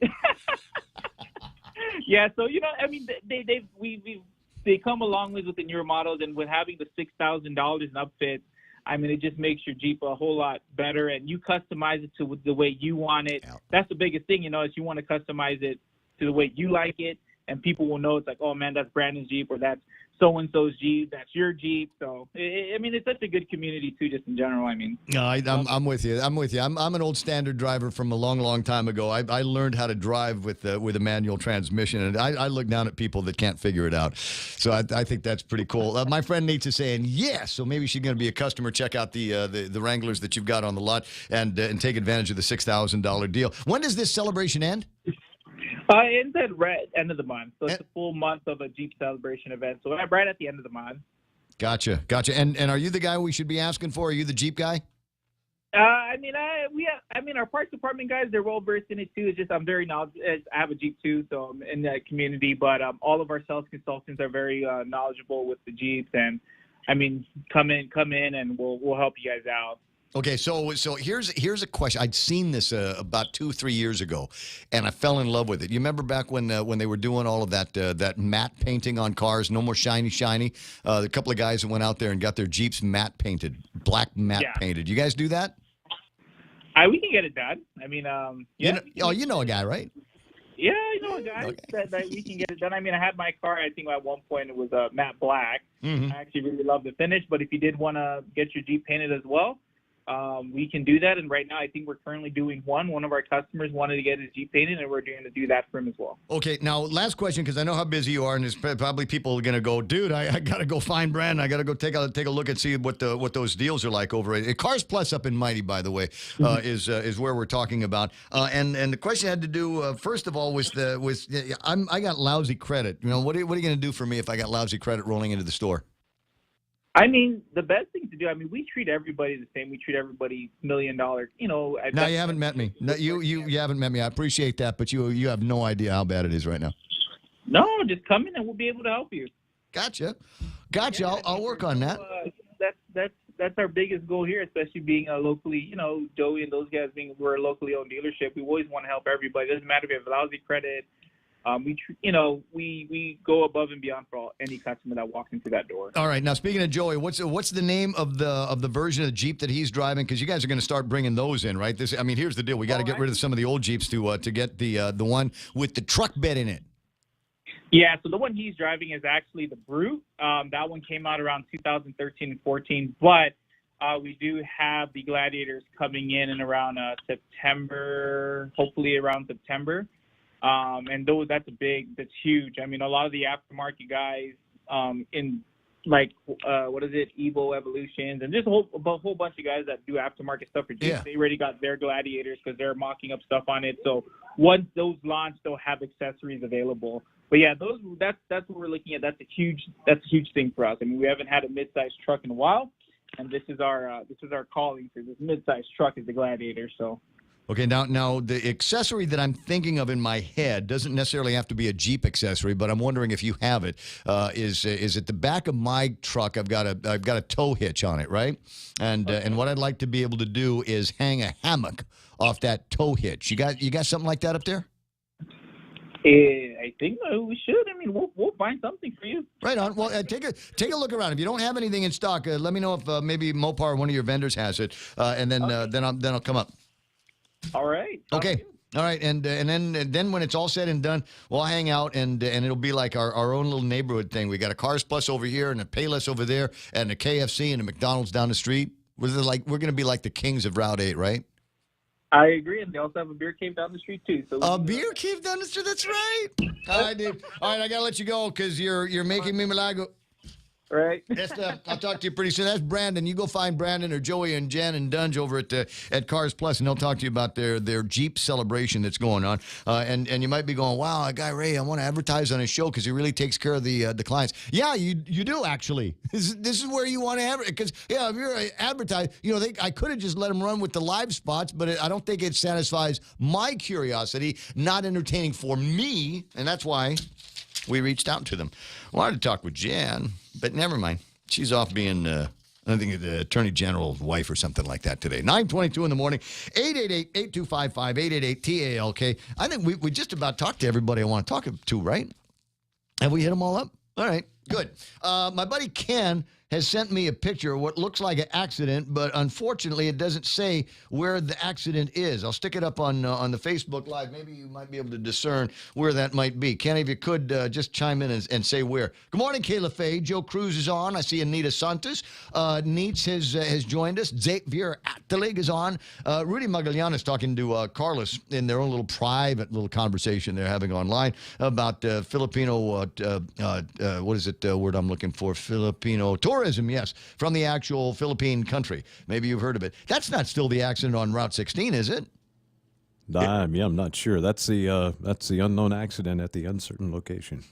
Yeah, so I mean, they come a long ways with the newer models, and with having the $6,000 in upfit, I mean, it just makes your Jeep a whole lot better, and you customize it to the way you want it. That's the biggest thing, is you want to customize it to the way you like it, and people will know it's like, oh man, that's Brandon's Jeep, or that's so-and-so's Jeep, that's your Jeep. So, I mean, it's such a good community, too, just in general, I mean. No, I'm with you. I'm an old standard driver from a long, long time ago. I learned how to drive with a manual transmission, and I look down at people that can't figure it out. So I think that's pretty cool. My friend Nate is saying, yes, so maybe she's going to be a customer. Check out the Wranglers that you've got on the lot and take advantage of the $6,000 deal. When does this celebration end? It ends at end of the month. So it's a full month of a Jeep celebration event. So right at the end of the month. Gotcha. And are you the guy we should be asking for? Are you the Jeep guy? I mean, our parts department guys, they're well versed in it too. It's just I'm very knowledgeable. I have a Jeep too, so I'm in that community. But all of our sales consultants are very knowledgeable with the Jeeps, and I mean, come in, and we'll help you guys out. Okay, so here's a question. I'd seen this about 2-3 years ago, and I fell in love with it. You remember back when they were doing all of that matte painting on cars, no more shiny. A couple of guys that went out there and got their Jeeps matte painted, black matte painted. You guys do that? We can get it done. I mean, you know a guy, right? Yeah, I know a guy that we can get it done. I mean, I had my car, I think at one point it was matte black. Mm-hmm. I actually really love the finish, but if you did want to get your Jeep painted as well, we can do that. And right now, I think we're currently doing one. One of our customers wanted to get his Jeep painted, and we're going to do that for him as well. Okay, now, last question, because I know how busy you are, and there's probably people are going to go, dude, I got to go find Brandon. I got to go take a look and see what those deals are like over at Cars Plus up in Mighty, by the way, is where we're talking about. And the question had to do, first of all, I got lousy credit. What are you going to do for me if I got lousy credit rolling into the store? I mean, the best thing to do, I mean, we treat everybody the same. We treat everybody $1 million, No, you haven't met me. No, you haven't met me. I appreciate that, but you have no idea how bad it is right now. No, just come in and we'll be able to help you. Gotcha. Yeah, I'll work on that. That's our biggest goal here, especially being locally, Joey and those guys we're a locally owned dealership. We always want to help everybody. It doesn't matter if you have lousy credit. We go above and beyond for any customer that walks into that door. All right. Now, speaking of Joey, what's the name of the version of the Jeep that he's driving? Because you guys are going to start bringing those in, right? Here's the deal. We got to get rid of some of the old Jeeps to get the one with the truck bed in it. Yeah. So the one he's driving is actually the Brute. That one came out around 2013 and 14, but we do have the Gladiators coming in around September, hopefully around September. And that's huge. I mean, a lot of the aftermarket guys, in like, Evo Evolutions, and just a whole bunch of guys that do aftermarket stuff for Jeeps, they already got their Gladiators because they're mocking up stuff on it. So once those launch, they'll have accessories available. But yeah, that's what we're looking at. That's a huge thing for us. I mean, we haven't had a mid-sized truck in a while, and this is our calling for this mid-sized truck is the Gladiator. So. Okay, now the accessory that I'm thinking of in my head doesn't necessarily have to be a Jeep accessory, but I'm wondering if you have it. Is at the back of my truck? I've got a tow hitch on it, right? And what I'd like to be able to do is hang a hammock off that tow hitch. You got something like that up there? I think we should. I mean, we'll find something for you. Right on. Well, take a look around. If you don't have anything in stock, let me know if maybe Mopar, one of your vendors, has it, and then I'll come up. All right. Okay. All right. And then when it's all said and done, we'll hang out and it'll be like our own little neighborhood thing. We got a Cars Plus over here and a Payless over there and a KFC and a McDonald's down the street. We're going to be like the kings of Route 8, right? I agree. And they also have a beer cave down the street, too. So a beer cave down the street? That's right. All right, dude. All right. I got to let you go because you're making me malago. Right. I'll talk to you pretty soon. That's Brandon. You go find Brandon or Joey and Jen and Dunge over at Cars Plus, and they'll talk to you about their Jeep celebration that's going on. And you might be going, wow, guy Ray, I want to advertise on his show because he really takes care of the clients. Yeah, you do actually. This is where you want to advertise because if you're advertising, I could have just let him run with the live spots, but I don't think it satisfies my curiosity, not entertaining for me, and that's why we reached out to them. Wanted to talk with Jan, but never mind. She's off being, I think, the Attorney General's wife or something like that today. 9:22 in the morning, 888-8255-888-TALK. I think we just about talked to everybody I want to talk to, right? Have we hit them all up? All right, good. My buddy Ken has sent me a picture of what looks like an accident, but unfortunately it doesn't say where the accident is. I'll stick it up on the Facebook Live. Maybe you might be able to discern where that might be. Ken, if you could just chime in and say where. Good morning, Kayla Faye. Joe Cruz is on. I see Anita Santos. Neitz has joined us. Xavier Attelig is on. Rudy Magallanes talking to Carlos in their own little private little conversation they're having online about Filipino, what is it, word I'm looking for? Filipino tourism, yes, from the actual Philippine country. Maybe you've heard of it. That's not still the accident on Route 16, is it? Yeah, I'm not sure. That's the unknown accident at the uncertain location.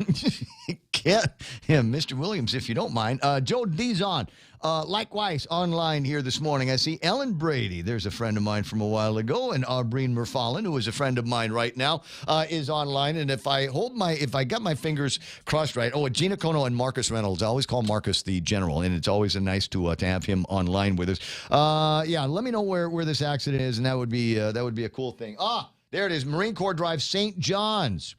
Yeah, Mr. Williams, if you don't mind. Joe D's on. Likewise, online here this morning, I see Ellen Brady. There's a friend of mine from a while ago, and Aubreen Merfallen, who is a friend of mine right now, is online. And if I got my fingers crossed right, Gina Kono and Marcus Reynolds. I always call Marcus the general, and it's always nice to have him online with us. Yeah, let me know where this accident is, and that would be a cool thing. There it is, Marine Corps Drive, St. John's.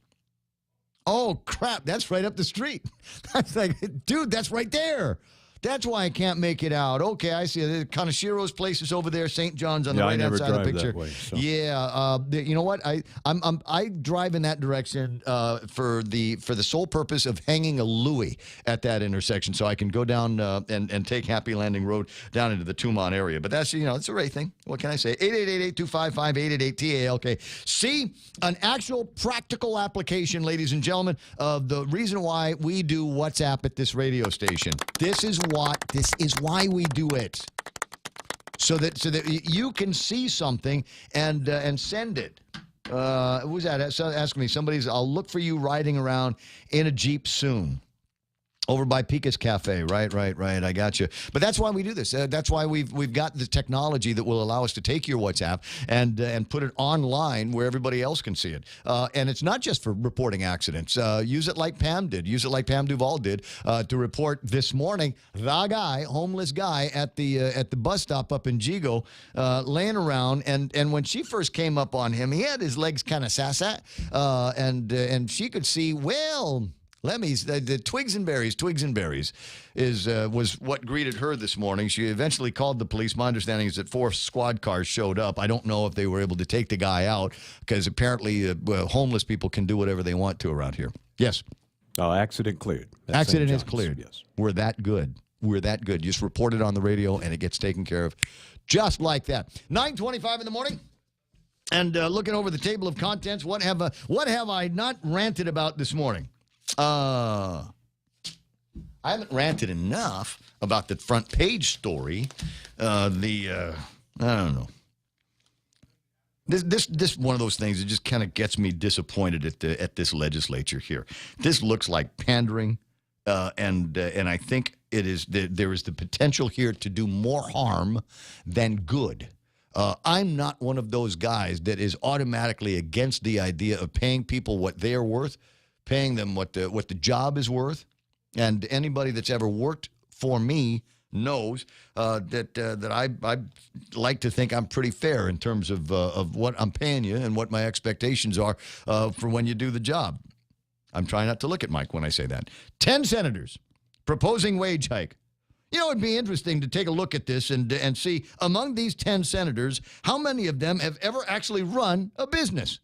Oh, crap, that's right up the street. That's like, dude, that's right there. That's why I can't make it out. Okay, I see. The Kanashiro's place is over there. St. John's on the right-hand side of the picture. That way, so. Yeah, you know what? I drive in that direction for the sole purpose of hanging a Louis at that intersection, so I can go down and take Happy Landing Road down into the Tumon area. But that's it's a Ray thing. What can I say? 888-825-5888-TALK. See, an actual practical application, ladies and gentlemen, of the reason why we do WhatsApp at this radio station. This is why we do it, so that you can see something and send it. Who's that? Ask me. I'll look for you riding around in a Jeep soon. Over by Pika's Cafe, right. I got you. But that's why we do this. That's why we've got the technology that will allow us to take your WhatsApp and put it online where everybody else can see it. And it's not just for reporting accidents. Use it like Pam did. Use it like Pam Duvall did to report this morning the homeless guy at the bus stop up in Jigo, laying around. And when she first came up on him, he had his legs kind of sassa, and she could see Lemmy's, the Twigs and Berries was what greeted her this morning. She eventually called the police. My understanding is that 4 squad cars showed up. I don't know if they were able to take the guy out because apparently homeless people can do whatever they want to around here. Yes. Accident cleared. Accident is cleared. Yes. We're that good. You just report it on the radio and it gets taken care of just like that. 9:25 in the morning. And looking over the table of contents, what have I not ranted about this morning? I haven't ranted enough about the front page story. I don't know. This one of those things that just kind of gets me disappointed at this legislature here. This looks like pandering, and I think there is the potential here to do more harm than good. I'm not one of those guys that is automatically against the idea of paying people what they are worth. Paying them what the job is worth, and anybody that's ever worked for me knows that I like to think I'm pretty fair in terms of what I'm paying you and what my expectations are for when you do the job. I'm trying not to look at Mike when I say that. 10 senators proposing wage hike. It'd be interesting to take a look at this and see among these 10 senators how many of them have ever actually run a business.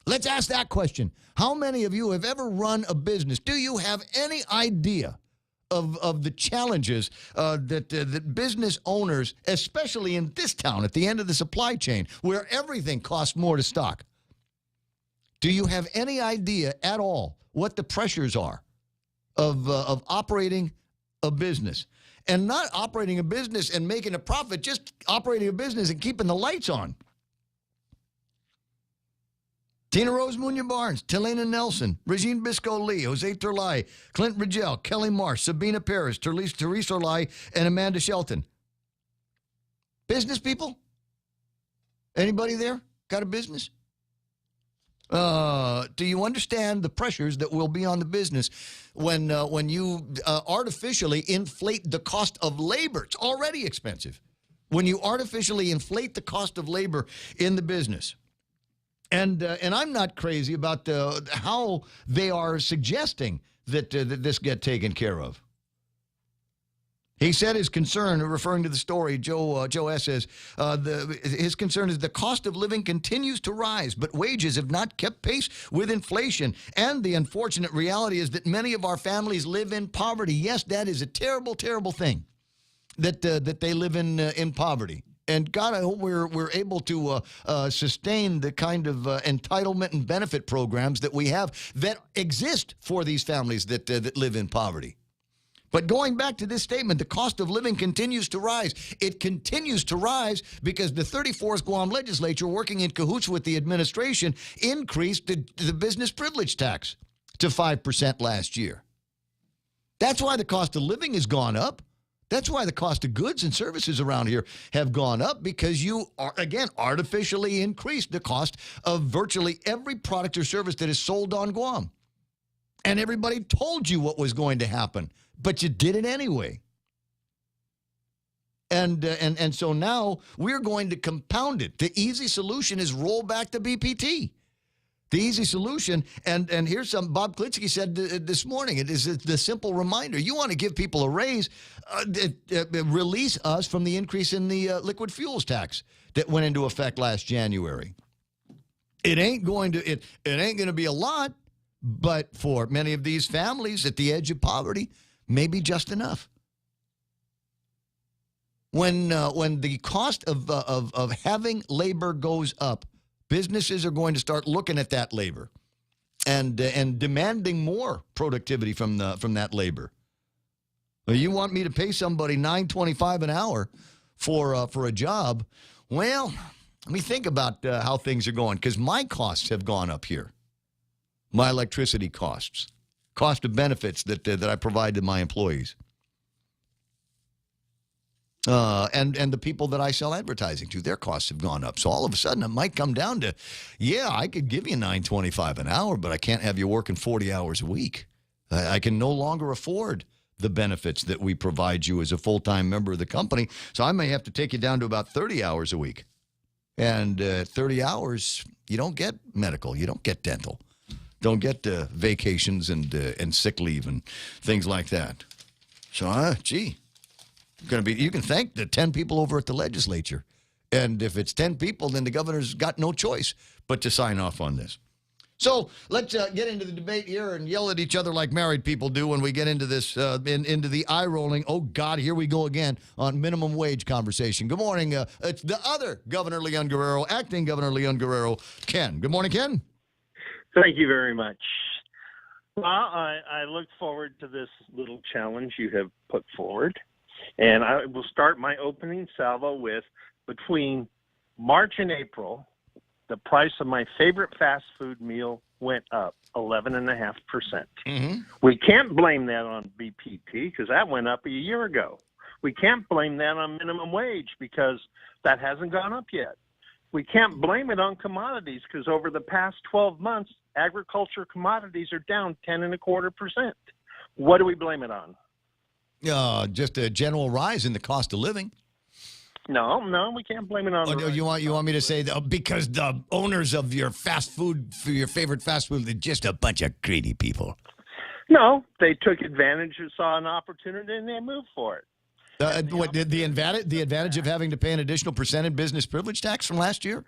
Let's ask that question. How many of you have ever run a business? Do you have any idea of the challenges that business owners, especially in this town at the end of the supply chain, where everything costs more to stock? Do you have any idea at all what the pressures are of operating a business? And not operating a business and making a profit, just operating a business and keeping the lights on. Tina Rose Munoz-Barnes, Talena Nelson, Regine Bisco-Lee, Jose Turlai, Clint Rigel, Kelly Marsh, Sabina Perez, Teresa Orlai, and Amanda Shelton. Business people? Anybody there got a business? Do you understand the pressures that will be on the business when you artificially inflate the cost of labor? It's already expensive. When you artificially inflate the cost of labor in the business. And I'm not crazy about how they are suggesting that this get taken care of. He said his concern, referring to the story, Joe S. says, his concern is the cost of living continues to rise, but wages have not kept pace with inflation. And the unfortunate reality is that many of our families live in poverty. Yes, that is a terrible, terrible thing, that they live in poverty. And God, I hope we're able to sustain the kind of entitlement and benefit programs that we have that exist for these families that live in poverty. But going back to this statement, the cost of living continues to rise. It continues to rise because the 34th Guam legislature, working in cahoots with the administration, increased the business privilege tax to 5% last year. That's why the cost of living has gone up. That's why the cost of goods and services around here have gone up, because you are, again, artificially increased the cost of virtually every product or service that is sold on Guam. And everybody told you what was going to happen, but you did it anyway. And so now we're going to compound it. The easy solution is roll back the BPT. The easy solution, and here's some, Bob Klitzky said this morning, it is the simple reminder. You want to give people a raise, release us from the increase in the liquid fuels tax that went into effect last January. It ain't going to be a lot, but for many of these families at the edge of poverty, maybe just enough. When the cost of having labor goes up, businesses are going to start looking at that labor and demanding more productivity from that labor. Well, you want me to pay somebody $9.25 an hour for a job? Well, let me think about how things are going, because my costs have gone up here. My electricity costs, cost of benefits that I provide to my employees. And the people that I sell advertising to, their costs have gone up. So all of a sudden, it might come down to, yeah, I could give you $9.25 an hour, but I can't have you working 40 hours a week. I can no longer afford the benefits that we provide you as a full-time member of the company. So I may have to take you down to about 30 hours a week. And 30 hours, you don't get medical, you don't get dental, don't get vacations and sick leave and things like that. So, gee. You can thank the 10 people over at the legislature. And if it's 10 people, then the governor's got no choice but to sign off on this. So let's get into the debate here and yell at each other like married people do when we get into this, into the eye-rolling, oh, God, here we go again on minimum wage conversation. Good morning. It's the other Governor Leon Guerrero, acting Governor Leon Guerrero, Ken. Good morning, Ken. Thank you very much. Well, I look forward to this little challenge you have put forward. And I will start my opening salvo with, between March and April, the price of my favorite fast food meal went up 11.5%. Mm-hmm. We can't blame that on BPT because that went up a year ago. We can't blame that on minimum wage because that hasn't gone up yet. We can't blame it on commodities because over the past 12 months, agriculture commodities are down 10.25%. What do we blame it on? Just a general rise in the cost of living. No, we can't blame it on. Oh, you want me to say that because the owners of your fast food, for your favorite fast food, they're just a bunch of greedy people. No, they took advantage, saw an opportunity, and they moved for it. The advantage of having to pay an additional % business privilege tax from last year?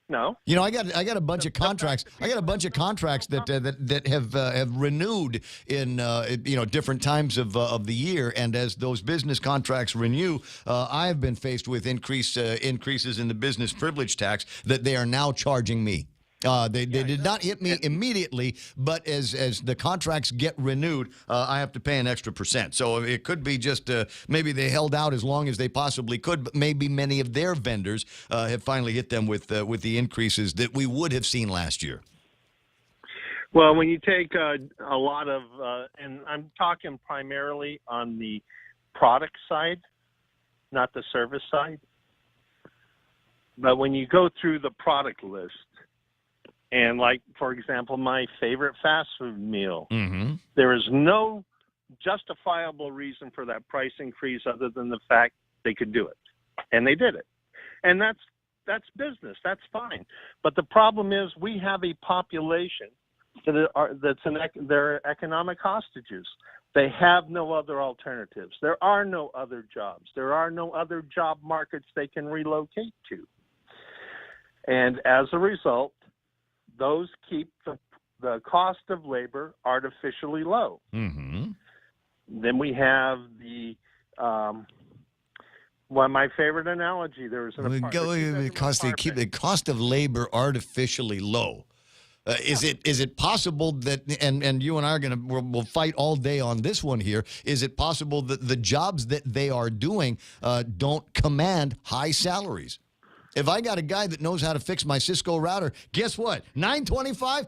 No. You know, I got a bunch of contracts. I got a bunch of contracts that have renewed in different times of the year, and as those business contracts renew, I have been faced with increases in the business privilege tax that they are now charging me. They did not hit me immediately, but as the contracts get renewed, I have to pay an extra %. So it could be just maybe they held out as long as they possibly could, but maybe many of their vendors have finally hit them with the increases that we would have seen last year. Well, when you take a lot of, and I'm talking primarily on the product side, not the service side, but when you go through the product list, And like, for example, my favorite fast food meal, Mm-hmm. there is no justifiable reason for that price increase other than the fact they could do it. And they did it. And that's business. That's fine. But the problem is we have a population they're economic hostages. They have no other alternatives. There are no other jobs. There are no other job markets they can relocate to. And as a result, those keep the cost of labor artificially low. Mm-hmm. Then we have the my favorite analogy. There was Keep the cost of labor artificially low. Is it possible that, and you and I are we'll fight all day on this one here, is it possible that the jobs that they are doing don't command high salaries? If I got a guy that knows how to fix my Cisco router, guess what? $9.25,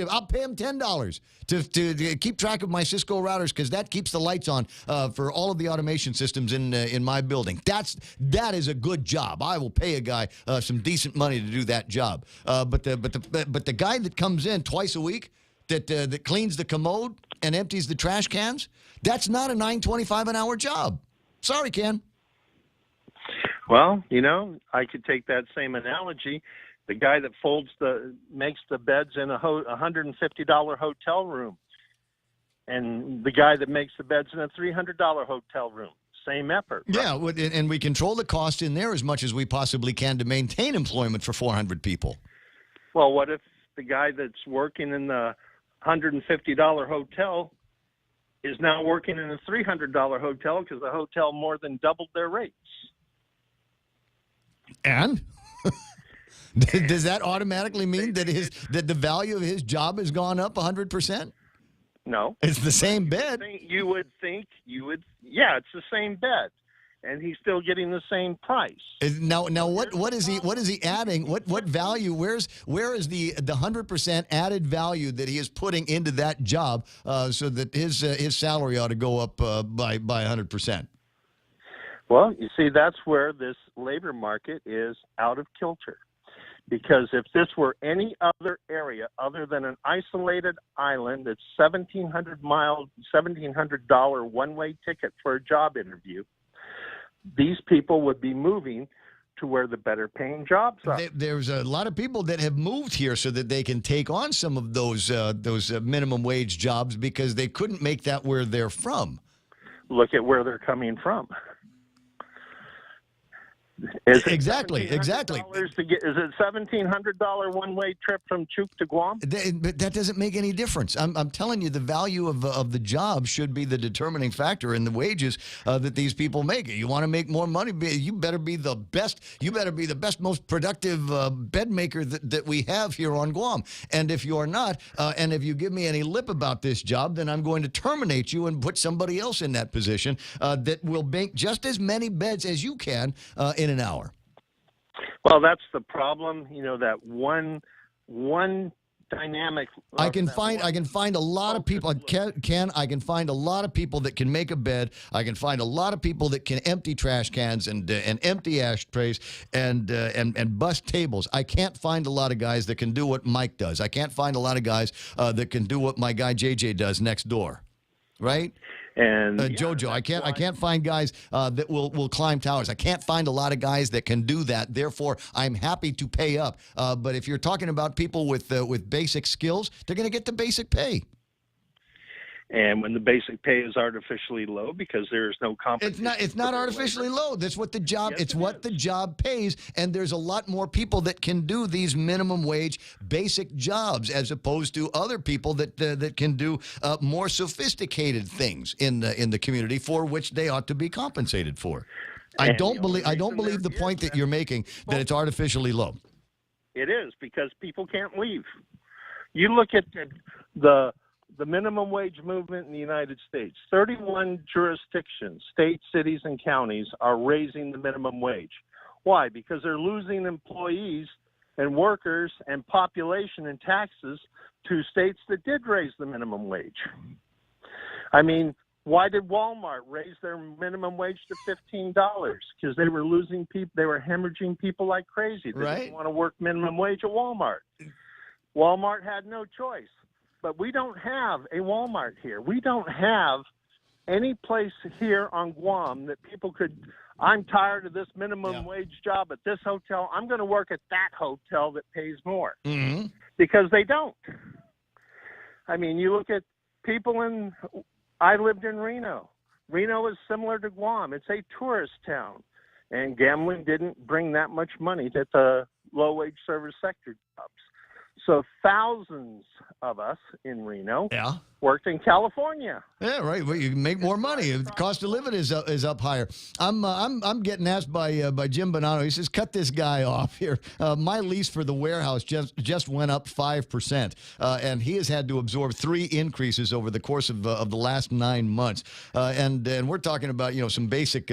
I'll pay him $10 to keep track of my Cisco routers, because that keeps the lights on for all of the automation systems in my building. That is a good job. I will pay a guy some decent money to do that job. But the guy that comes in twice a week that cleans the commode and empties the trash cans, that's not a $9.25 an hour job. Sorry, Ken. Well, I could take that same analogy. The guy that makes the beds in a $150 hotel room, and the guy that makes the beds in a $300 hotel room. Same effort. Right? Yeah, and we control the cost in there as much as we possibly can to maintain employment for 400 people. Well, what if the guy that's working in the $150 hotel is now working in a $300 hotel because the hotel more than doubled their rates? And does that automatically mean that the value of his job has gone up 100%? No. It's the same bed. You would think yeah, it's the same bed, and he's still getting the same price. Now what is he adding? What value? Where is the 100% added value that he is putting into that job so that his salary ought to go up by 100%? Well, you see, that's where this labor market is out of kilter. Because if this were any other area other than an isolated island that's $1,700 one-way ticket for a job interview, these people would be moving to where the better paying jobs are. There's a lot of people that have moved here so that they can take on some of those minimum wage jobs because they couldn't make that where they're from. Look at where they're coming from. Exactly. Is it $1,700 one-way trip from Chuuk to Guam? But that doesn't make any difference. I'm telling you, the value of the job should be the determining factor in the wages that these people make. You want to make more money, you better be the best. You better be the best, most productive bed maker that we have here on Guam. And if you're not, and if you give me any lip about this job, then I'm going to terminate you and put somebody else in that position that will make just as many beds as you can in an hour. Well, that's the problem. That one dynamic. I can find a lot of people. Ken, I can find a lot of people that can make a bed. I can find a lot of people that can empty trash cans and empty ashtrays and bust tables. I can't find a lot of guys that can do what Mike does. I can't find a lot of guys that can do what my guy JJ does next door. Right? And Jojo, I can't find guys that will climb towers. I can't find a lot of guys that can do that. Therefore, I'm happy to pay up. But if you're talking about people with basic skills, they're going to get the basic pay. And when the basic pay is artificially low because there is no competition. It's not artificially low. That's what the job. Yes, it's what the job pays, and there's a lot more people that can do these minimum wage basic jobs as opposed to other people that can do more sophisticated things in the community for which they ought to be compensated for. I don't believe the point that you're making that it's artificially low. It is because people can't leave. You look at the minimum wage movement in the United States. 31 jurisdictions, states, cities, and counties are raising the minimum wage. Why? Because they're losing employees and workers and population and taxes to states that did raise the minimum wage. I mean, why did Walmart raise their minimum wage to $15? Because they were losing people. They were hemorrhaging people like crazy. They didn't want to work minimum wage at Walmart. Walmart had no choice. But we don't have a Walmart here. We don't have any place here on Guam that people could, I'm tired of this minimum wage job at this hotel. I'm going to work at that hotel that pays more. Mm-hmm. Because they don't. I mean, you look at people I lived in Reno. Reno is similar to Guam. It's a tourist town. And gambling didn't bring that much money to the low-wage service sector jobs. So thousands of us in Reno worked in California. Yeah, right. Well, you can make more money. The cost of living is up higher. I'm getting asked by Jim Bonanno. He says, "Cut this guy off here. My lease for the warehouse just went up 5%, and he has had to absorb 3 increases over the course of the last 9 months. And we're talking about some basic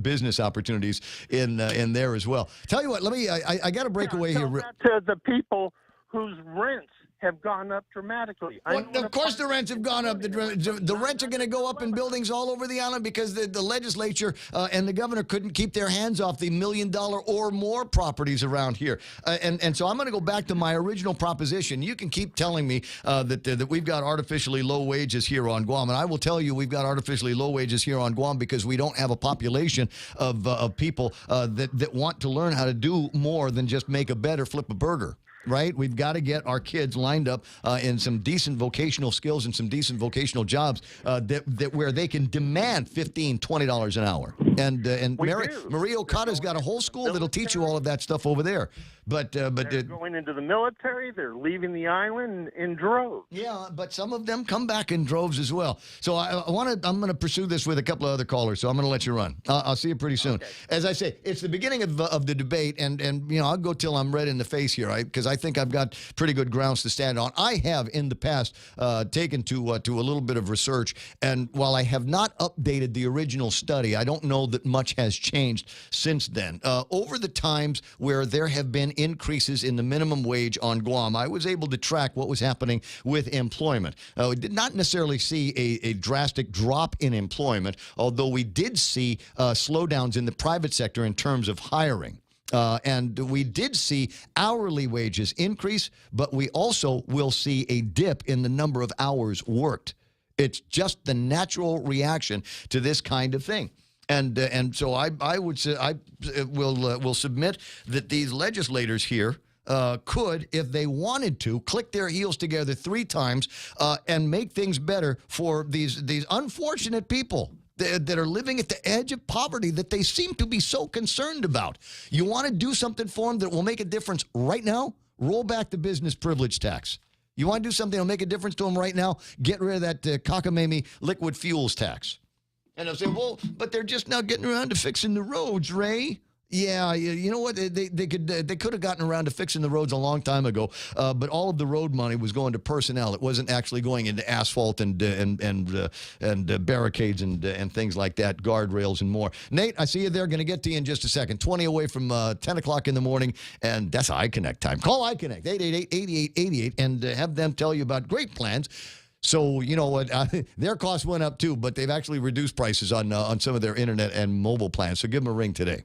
business opportunities in there as well. Tell you what, I got to break away here. To the people whose rents have gone up dramatically. Well, of course the rents have gone up. The rents are going to go up in buildings all over the island because the legislature and the governor couldn't keep their hands off the $1 million or more properties around here. And so I'm going to go back to my original proposition. You can keep telling me that we've got artificially low wages here on Guam, and I will tell you we've got artificially low wages here on Guam because we don't have a population of people that want to learn how to do more than just make a bed or flip a burger. Right? We've got to get our kids lined up in some decent vocational skills and some decent vocational jobs that where they can demand $15, $20 an hour. And Maria Okada's got a whole school that'll teach you all of that stuff over there. But they're going into the military. They're leaving the island in droves. Yeah, but some of them come back in droves as well. So I'm going to pursue this with a couple of other callers. So I'm going to let you run. I'll see you pretty soon. Okay. As I say, it's the beginning of the debate, and I'll go till I'm red in the face here, right? Because I think I've got pretty good grounds to stand on. I have in the past taken to a little bit of research, and while I have not updated the original study, I don't know that much has changed since then. Over the times where there have been increases in the minimum wage on Guam, I was able to track what was happening with employment. We did not necessarily see a drastic drop in employment, although we did see slowdowns in the private sector in terms of hiring. And we did see hourly wages increase, but we also will see a dip in the number of hours worked. It's just the natural reaction to this kind of thing. And so I would say I will submit that these legislators here could, if they wanted to, click their heels together 3 times and make things better for these unfortunate people that are living at the edge of poverty that they seem to be so concerned about. You want to do something for them that will make a difference right now? Roll back the business privilege tax. You want to do something that will make a difference to them right now? Get rid of that cockamamie liquid fuels tax. And they'll say, well, but they're just now getting around to fixing the roads, Ray. Yeah, you know what? They could have gotten around to fixing the roads a long time ago, but all of the road money was going to personnel. It wasn't actually going into asphalt and barricades and things like that, guardrails and more. Nate, I see you there. Going to get to you in just a second. 20 away from 10 o'clock in the morning, and that's iConnect time. Call iConnect 888-8888 and have them tell you about great plans. So, you know what, their costs went up too, but they've actually reduced prices on some of their internet and mobile plans. So give them a ring today.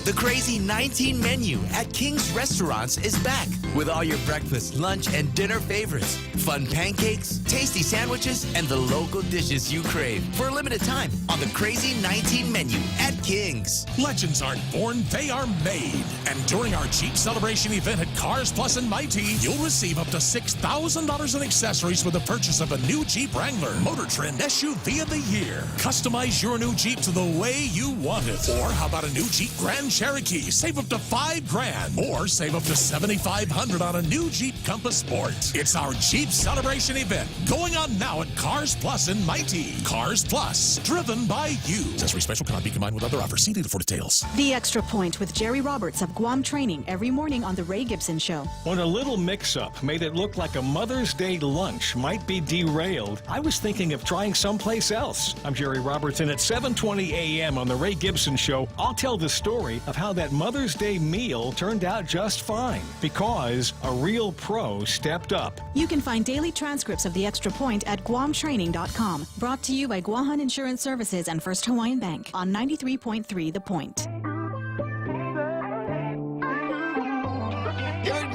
The Crazy 19 menu at King's Restaurants is back with all your breakfast, lunch, and dinner favorites. Fun pancakes, tasty sandwiches, and the local dishes you crave for a limited time on the Crazy 19 menu at King's. Legends aren't born, they are made. And during our Jeep Celebration event at Cars Plus and Mighty, you'll receive up to $6,000 in accessories with the purchase of a new Jeep Wrangler, Motor Trend SUV of the Year. Customize your new Jeep to the way you want it. Or how about a new Jeep Grand Cherokee? Save up to $5,000. Or save up to $7,500 on a new Jeep Compass Sport. It's our Jeep Celebration event going on now at Cars Plus and Mighty. Cars Plus, driven by you. Accessory special cannot be combined with other offers. See dealer for details. The Extra Point with Jerry Roberts of Guam Training every morning on The Ray Gibson Show. When a little mix-up made it look like a Mother's Day lunch might be derailed, I was thinking of trying someplace else. I'm Jerry Roberts, and at 7:20 a.m. on The Ray Gibson Show, I'll tell the story of how that Mother's Day meal turned out just fine because a real pro stepped up. You can find daily transcripts of The Extra Point at GuamTraining.com. Brought to you by Guahan Insurance Services and First Hawaiian Bank on 93.3 The Point.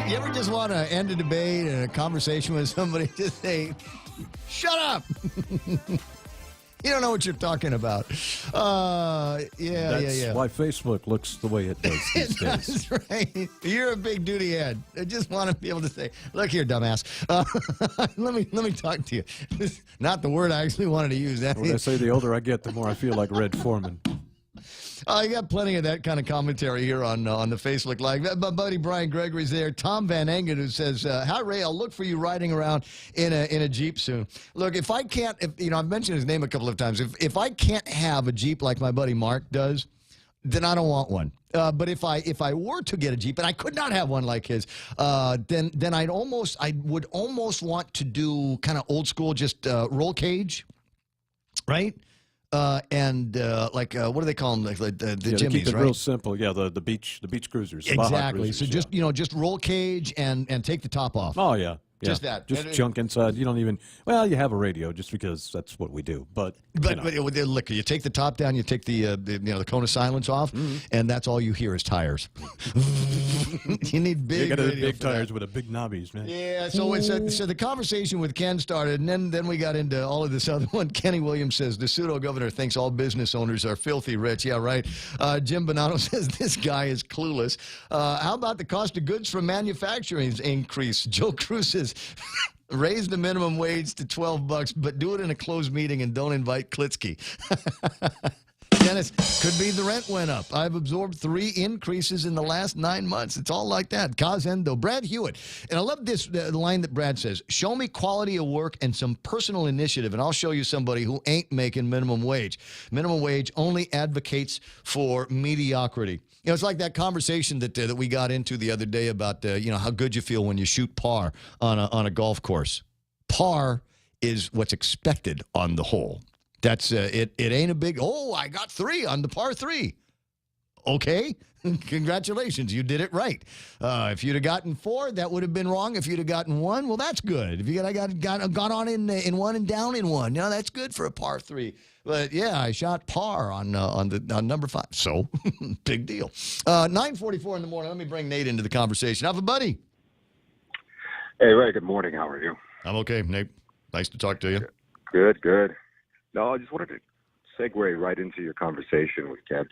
You ever just want to end a debate and a conversation with somebody, just say, shut up. You don't know what you're talking about. That's yeah. why Facebook looks the way it does these days. That's right. You're a big duty head. I just want to be able to say, look here, dumbass. Let me talk to you. Not the word I actually wanted to use. When I say the older I get, the more I feel like Red Foreman. I got plenty of that kind of commentary here on the Facebook Live. My buddy Brian Gregory's there. Tom Van Engen, who says, "Hi Ray, I'll look for you riding around in a Jeep soon." Look, if I can't, I've mentioned his name a couple of times. If I can't have a Jeep like my buddy Mark does, then I don't want one. But if I were to get a Jeep and I could not have one like his, then I would almost want to do kind of old school, just roll cage, right? What do they call them? Like the Jimmies, keep it right? real simple. Yeah, the beach cruisers. the Baja Exactly. Cruisers, So just roll cage and take the top off. Oh yeah. Just that. Just junk inside. You don't even. Well, you have a radio just because that's what we do. But look, you take the top down, you take the cone of silence off, and that's all you hear is tires. You need big. You got radio big for tires that. with a big knobbies, man. Yeah. So the conversation with Ken started, and then we got into all of this other one. Kenny Williams says the pseudo governor thinks all business owners are filthy rich. Yeah, right. Jim Bonanno says this guy is clueless. How about the cost of goods from manufacturing increase? Joe Cruz says, raise the minimum wage to $12, but do it in a closed meeting and don't invite Klitsky. Dennis, could be the rent went up. I've absorbed 3 increases in the last 9 months. It's all like that. Kazendo, Brad Hewitt. And I love this line that Brad says, show me quality of work and some personal initiative, and I'll show you somebody who ain't making minimum wage. Minimum wage only advocates for mediocrity. It's like that conversation that we got into the other day about how good you feel when you shoot par on a golf course. Par is what's expected on the hole. That's it. It ain't a big. Oh, I got 3 on the par 3. Okay, congratulations, you did it right. If you'd have gotten 4, that would have been wrong. If you'd have gotten 1, well, that's good. If you got on in 1 and down in 1, that's good for a par 3. But yeah, I shot par on number 5. So big deal. 9:44 in the morning. Let me bring Nate into the conversation. How's it, buddy? Hey, Ray. Good morning. How are you? I'm okay, Nate. Nice to talk to you. Good. No, I just wanted to segue right into your conversation with Ken.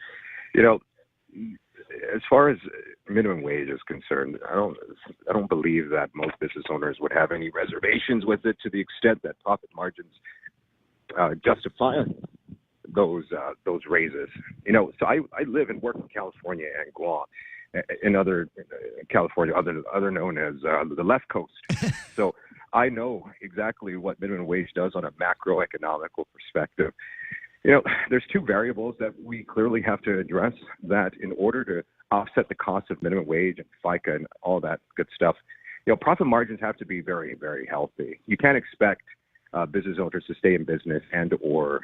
As far as minimum wage is concerned, I don't believe that most business owners would have any reservations with it to the extent that profit margins justify those raises. So I live and work in California and Guam, and other California, other known as the left coast. So I know exactly what minimum wage does on a macroeconomical perspective. There's 2 variables that we clearly have to address that in order to offset the cost of minimum wage and FICA and all that good stuff. Profit margins have to be very, very healthy. You can't expect business owners to stay in business and or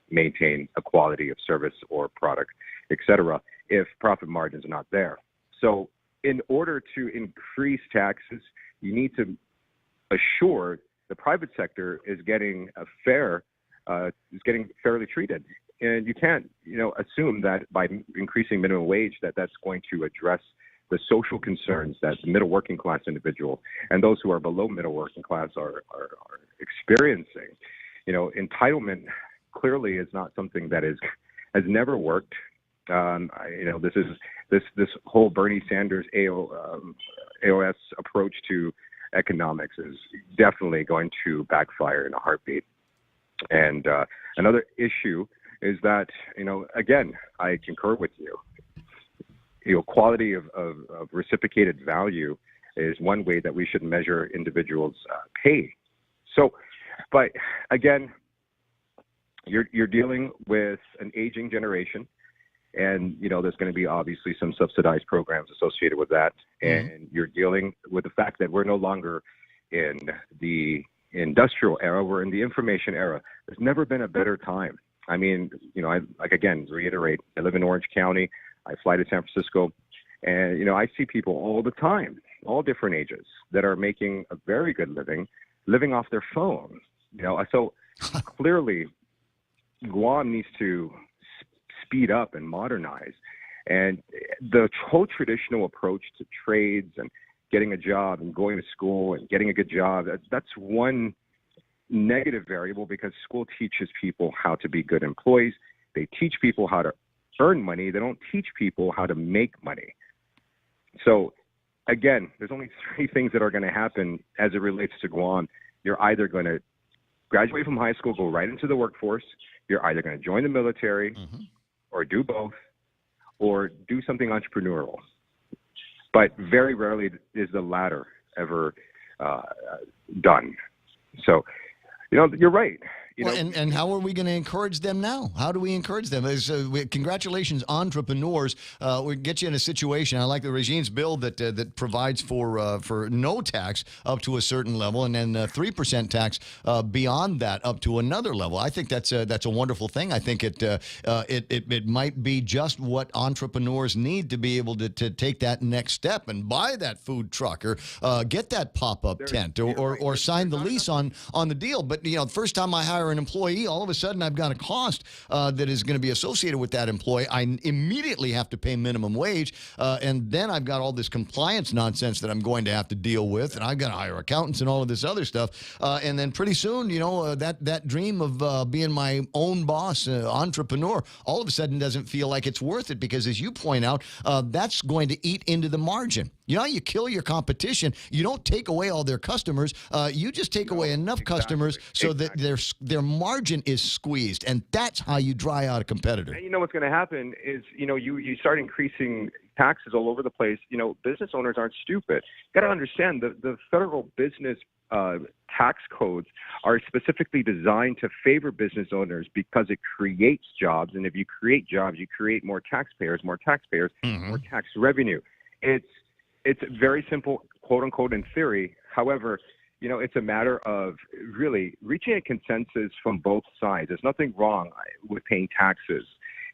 maintain a quality of service or product, et cetera, if profit margins are not there. So in order to increase taxes, you need to assure the private sector is getting fairly treated. And you can't, assume that by increasing minimum wage that's going to address the social concerns that the middle working class individual and those who are below middle working class are experiencing. Entitlement clearly is not something that has never worked. This whole Bernie Sanders AOS approach to economics is definitely going to backfire in a heartbeat. And another issue is that, again, I concur with you. Quality of reciprocated value is one way that we should measure individuals' pay. So, but again, you're dealing with an aging generation, and there's going to be obviously some subsidized programs associated with that. And you're dealing with the fact that we're no longer in the industrial era, we're in the information era. There's never been a better time. I mean, I reiterate, I live in Orange County. I fly to San Francisco, and, I see people all the time, all different ages, that are making a very good living off their phone. So clearly Guam needs to speed up and modernize. And the whole traditional approach to trades and getting a job and going to school and getting a good job. That's one negative variable, because school teaches people how to be good employees. They teach people how to earn money. They don't teach people how to make money. So, again, there's only three things that are going to happen as it relates to Guam. You're either going to graduate from high school, go right into the workforce. You're either going to join the military or do both, or do something entrepreneurial. But very rarely is the latter ever done. So, you're right. And how are we going to encourage them now? How do we encourage them? Congratulations, entrepreneurs. We get you in a situation. I like the regime's bill that provides for no tax up to a certain level, and then 3% tax beyond that up to another level. I think that's a wonderful thing. I think it might be just what entrepreneurs need to be able to take that next step and buy that food truck or get that pop-up tent or sign the lease on the deal. But the first time I hire an employee, all of a sudden I've got a cost that is going to be associated with that employee. I immediately have to pay minimum wage, and then I've got all this compliance nonsense that I'm going to have to deal with, and I've got to hire accountants and all of this other stuff. And then pretty soon, that dream of being my own boss, entrepreneur, all of a sudden doesn't feel like it's worth it, because as you point out, that's going to eat into the margin. You kill your competition. You don't take away all their customers. You just take away enough customers so that their margin is squeezed, and that's how you dry out a competitor. And what's going to happen is, you start increasing taxes all over the place. Business owners aren't stupid. You got to understand the federal business tax codes are specifically designed to favor business owners because it creates jobs, and if you create jobs, you create more taxpayers, more tax revenue. It's very simple, quote unquote, in theory. However, it's a matter of really reaching a consensus from both sides. There's nothing wrong with paying taxes.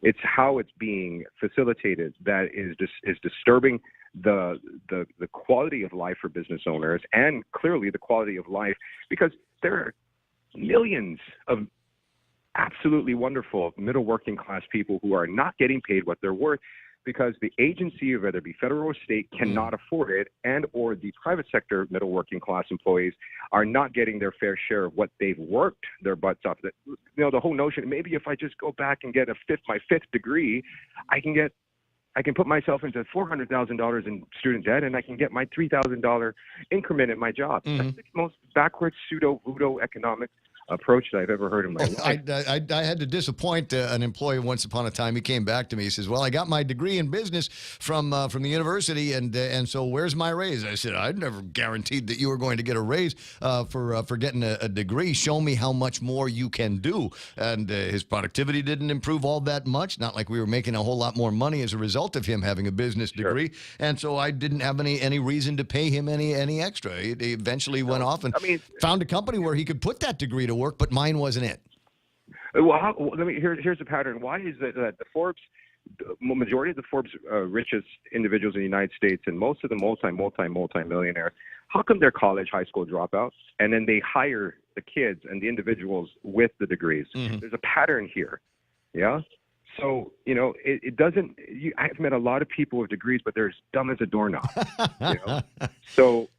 It's how it's being facilitated that is disturbing the quality of life for business owners, and clearly the quality of life, because there are millions of absolutely wonderful middle working class people who are not getting paid what they're worth, because the agency, whether it be federal or state, cannot afford it, and or the private sector middle working class employees are not getting their fair share of what they've worked their butts off. The whole notion, maybe if I just go back and get my fifth degree, I can put myself into $400,000 in student debt, and I can get my $3,000 increment at my job. That's the most backwards pseudo-voodoo economic approach that I've ever heard in my life. I had to disappoint an employee once upon a time. He came back to me. He says, "Well, I got my degree in business from the university, and so where's my raise?" I said, "I'd never guaranteed that you were going to get a raise for getting a degree. Show me how much more you can do." And his productivity didn't improve all that much. Not like we were making a whole lot more money as a result of him having a business degree. And so I didn't have any reason to pay him any extra. He eventually went off and found a company where he could put that degree to work, but mine wasn't it. Well, here's the pattern. Why is that the majority of the Forbes richest individuals in the United States, and most of the multi-millionaires, how come they're college, high school dropouts, and then they hire the kids and the individuals with the degrees? There's a pattern here. Yeah. So, it doesn't, I've met a lot of people with degrees, but they're as dumb as a doorknob. So,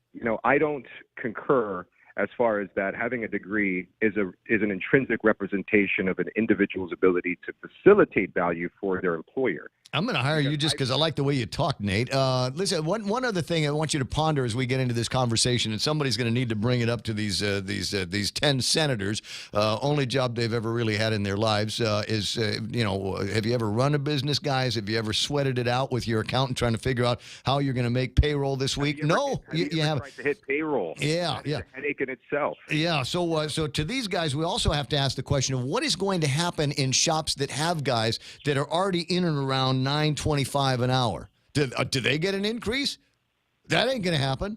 I don't concur as far as that having a degree is an intrinsic representation of an individual's ability to facilitate value for their employer. I'm going to hire you just because I like the way you talk, Nate. Listen, one other thing I want you to ponder as we get into this conversation, and somebody's going to need to bring it up to these 10 senators. Only job they've ever really had in their lives is, have you ever run a business, guys? Have you ever sweated it out with your accountant trying to figure out how you're going to make payroll this week? No, you haven't. Tried to hit payroll. Yeah. It's a headache in itself. Yeah. So to these guys, we also have to ask the question of what is going to happen in shops that have guys that are already in and around $9.25 an hour. Do they get an increase? That ain't going to happen.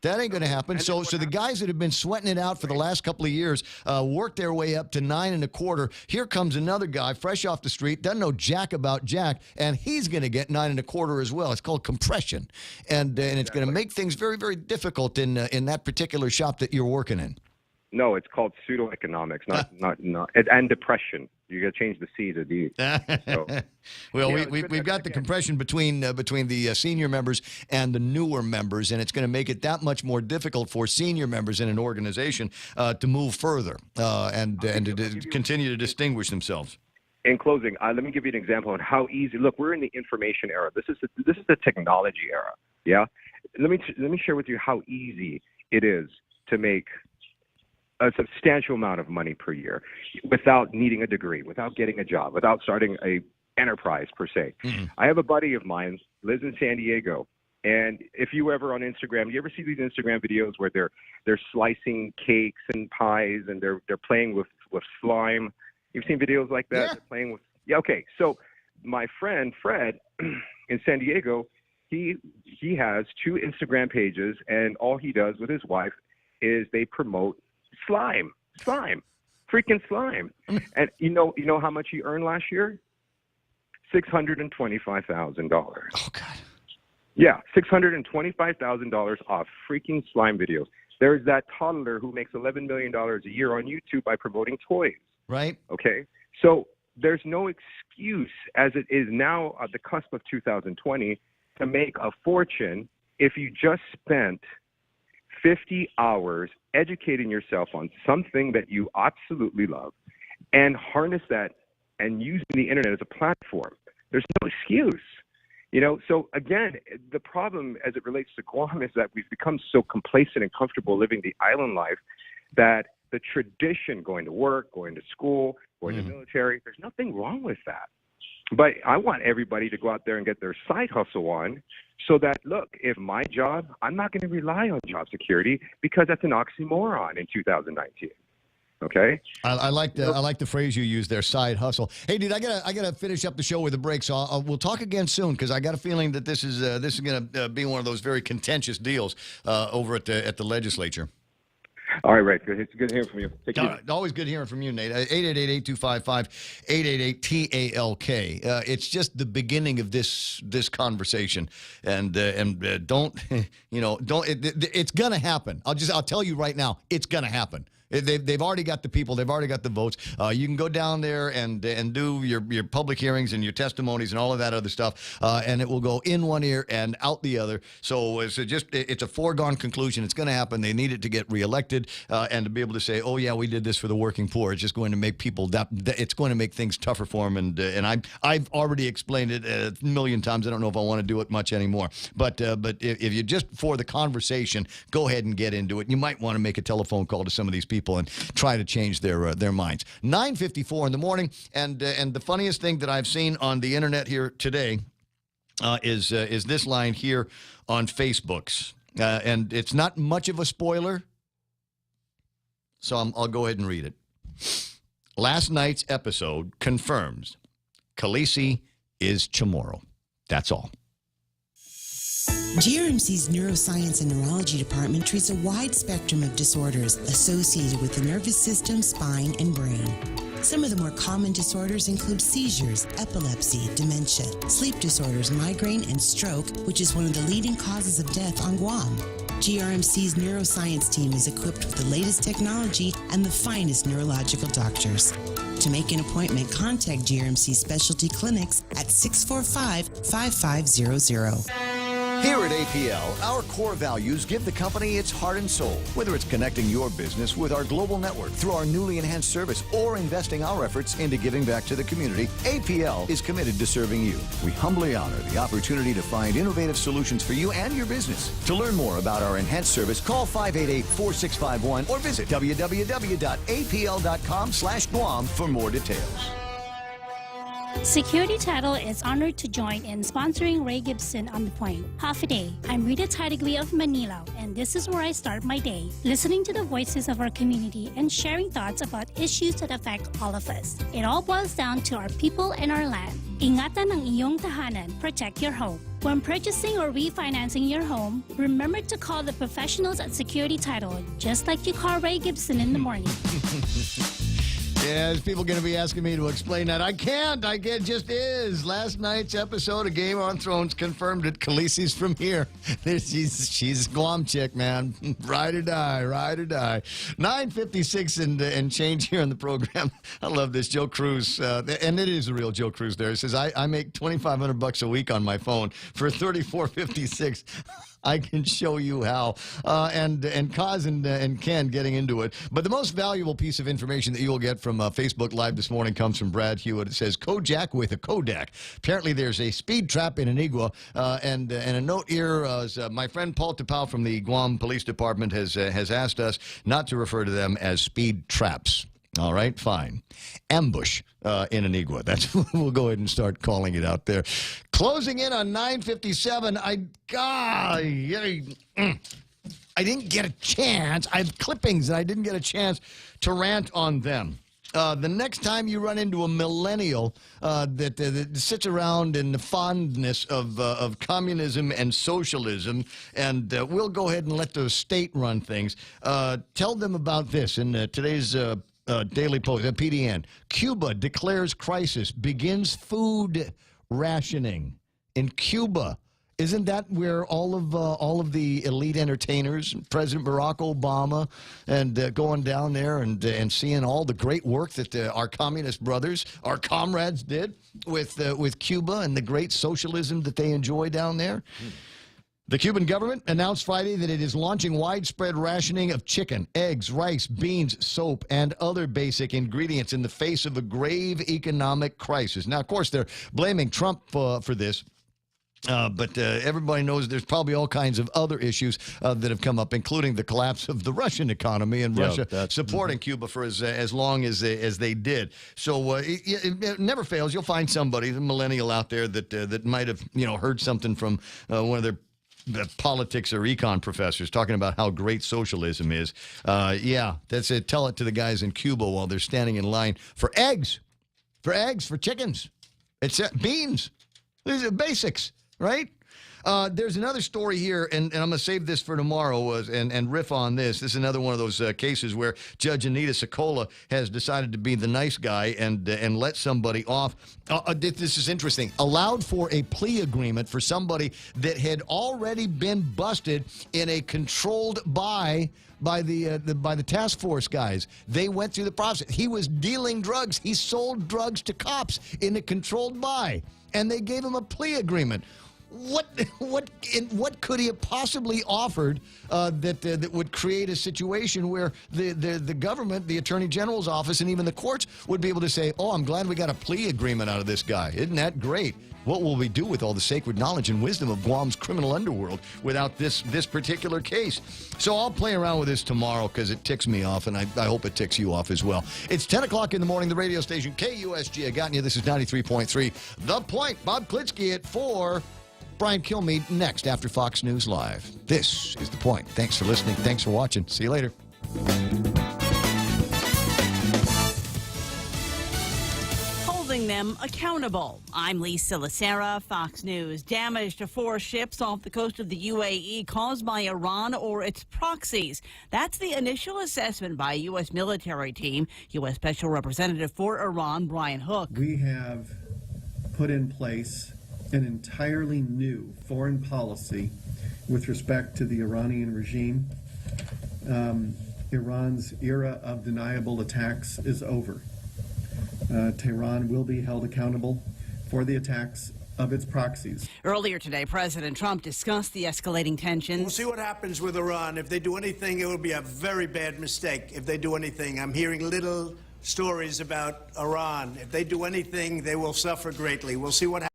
That ain't going to happen. So the guys that have been sweating it out for the last couple of years work their way up to $9.25. Here comes another guy fresh off the street, doesn't know jack about jack, and he's going to get $9.25 as well. It's called compression, and it's going to make things very, very difficult in that particular shop that you're working in. No, it's called pseudo-economics, not, and depression. You got to change the C to D. So, well, we've got the compression between the senior members and the newer members, and it's going to make it that much more difficult for senior members in an organization to move further and to continue to distinguish themselves. In closing, let me give you an example on how easy. Look, we're in the information era. This is the technology era. Yeah. Let me share with you how easy it is to make a substantial amount of money per year without needing a degree, without getting a job, without starting a enterprise per se. Mm-hmm. I have a buddy of mine, lives in San Diego, and if you ever on Instagram, you ever see these Instagram videos where they're slicing cakes and pies and they're playing with slime? You've seen videos like that? Yeah. They're playing with okay. So my friend Fred in San Diego, he has 2 Instagram pages, and all he does with his wife is they promote slime, freaking slime. And you know how much he earned last year? $625,000. Oh God. Yeah, $625,000 off freaking slime videos. There's that toddler who makes $11 million a year on YouTube by promoting toys. Right. Okay. So there's no excuse, as it is now at the cusp of 2020, to make a fortune if you just spent 50 hours educating yourself on something that you absolutely love and harness that and using the internet as a platform. There's no excuse. So again, the problem as it relates to Guam is that we've become so complacent and comfortable living the island life that the tradition, going to work, going to school, going to the military, there's nothing wrong with that. But I want everybody to go out there and get their side hustle on so that, look, if my job, I'm not going to rely on job security because that's an oxymoron in 2019. Okay? I like the phrase you used there, side hustle. Hey, dude, I gotta finish up the show with a break, so we'll talk again soon because I got a feeling that this is going to be one of those very contentious deals over at the legislature. All right, Ray. Good. It's good hearing from you. Take care. Always good hearing from you, Nate. 888-825-5888-TALK. It's just the beginning of this conversation, and don't it's gonna happen. I'll tell you right now, it's gonna happen. They've already got the people. They've already got the votes. You can go down there and do your public hearings and your testimonies and all of that other stuff, and it will go in one ear and out the other. So it's a foregone conclusion. It's going to happen. They need it to get reelected and to be able to say, oh yeah, we did this for the working poor. It's just going to make people it's going to make things tougher for them. And I've already explained it a million times. I don't know if I want to do it much anymore. But if you just for the conversation, go ahead and get into it. You might want to make a telephone call to some of these people and try to change their minds. 9:54 in the morning, and the funniest thing that I've seen on the internet here today is this line here on Facebook's, and it's not much of a spoiler, so I'll go ahead and read it. Last night's episode confirms Khaleesi is Chamorro. That's all. GRMC's Neuroscience and Neurology Department treats a wide spectrum of disorders associated with the nervous system, spine, and brain. Some of the more common disorders include seizures, epilepsy, dementia, sleep disorders, migraine, and stroke, which is one of the leading causes of death on Guam. GRMC's neuroscience team is equipped with the latest technology and the finest neurological doctors. To make an appointment, contact GRMC Specialty Clinics at 645-5500. Here at APL, our core values give the company its heart and soul. Whether it's connecting your business with our global network through our newly enhanced service or investing our efforts into giving back to the community, APL is committed to serving you. We humbly honor the opportunity to find innovative solutions for you and your business. To learn more about our enhanced service, call 588-4651 or visit www.apl.com/Guam for more details. Security Title is honored to join in sponsoring Ray Gibson on the Point. Half a day. I'm Rita Tidigli of Manila, and this is where I start my day, listening to the voices of our community and sharing thoughts about issues that affect all of us. It all boils down to our people and our land. Ingatan ang iyong tahanan. Protect your home. When purchasing or refinancing your home, remember to call the professionals at Security Title, just like you call Ray Gibson in the morning. Yeah, there's people going to be asking me to explain that. I can't. It just is. Last night's episode of Game on Thrones confirmed it. Khaleesi's from here. She's a Guam chick, man. Ride or die, ride or die. 9:56 and change here on the program. I love this. Joe Cruz, and it is a real Joe Cruz there. He says, I make $2,500 a week on my phone for $34.56. I can show you how. And Kaz and Ken getting into it. But the most valuable piece of information that you will get from Facebook Live this morning comes from Brad Hewitt. It says, Kojak with a Kodak. Apparently there's a speed trap in Antigua. And a note here, my friend Paul Tapau from the Guam Police Department has asked us not to refer to them as speed traps. All right, fine. Ambush in Antigua. That's we'll go ahead and start calling it out there. Closing in on 9:57. I didn't get a chance. I have clippings, and I didn't get a chance to rant on them. The next time you run into a millennial that sits around in the fondness of communism and socialism, and we'll go ahead and let the state run things, tell them about this in today's Daily Post, PDN. Cuba declares crisis, begins food rationing in Cuba. Isn't that where all of the elite entertainers, President Barack Obama, and going down there and seeing all the great work that our communist brothers, our comrades, did with Cuba and the great socialism that they enjoy down there? The Cuban government announced Friday that it is launching widespread rationing of chicken, eggs, rice, beans, soap, and other basic ingredients in the face of a grave economic crisis. Now, of course, they're blaming Trump for this. But everybody knows there's probably all kinds of other issues that have come up, including the collapse of the Russian economy and Russia supporting Cuba for as long as they did. So it never fails. You'll find somebody, a millennial out there that might have heard something from one of their politics or econ professors talking about how great socialism is. Yeah, that's it. Tell it to the guys in Cuba while they're standing in line for eggs, for chickens. It's beans. These are basics. Right? There's another story here, and I'm going to save this for tomorrow and riff on this. This is another one of those cases where Judge Anita Sokola has decided to be the nice guy and let somebody off. This is interesting. Allowed for a plea agreement for somebody that had already been busted in a controlled buy by the task force guys. They went through the process. He was dealing drugs. He sold drugs to cops in a controlled buy, and they gave him a plea agreement. What could he have possibly offered that would create a situation where the government, the Attorney General's office, and even the courts would be able to say, "Oh, I'm glad we got a plea agreement out of this guy. Isn't that great? What will we do with all the sacred knowledge and wisdom of Guam's criminal underworld without this particular case?" So I'll play around with this tomorrow because it ticks me off, and I hope it ticks you off as well. It's 10 o'clock in the morning, the radio station KUSG. I got you. This is 93.3. The Point. Bob Klitsky at 4. Brian Kilmeade next after Fox News Live. This is The Point. Thanks for listening. Thanks for watching. See you later. Holding them accountable. I'm Lisa Lacera, Fox News. Damage to 4 ships off the coast of the UAE caused by Iran or its proxies. That's the initial assessment by a U.S. military team. U.S. Special Representative for Iran, Brian Hook. We have put in place an entirely new foreign policy with respect to the Iranian regime. Iran's era of deniable attacks is over. Tehran will be held accountable for the attacks of its proxies. Earlier today, President Trump discussed the escalating tensions. We'll see what happens with Iran. If they do anything, it will be a very bad mistake. If they do anything, I'm hearing little stories about Iran. If they do anything, they will suffer greatly. We'll see what happens.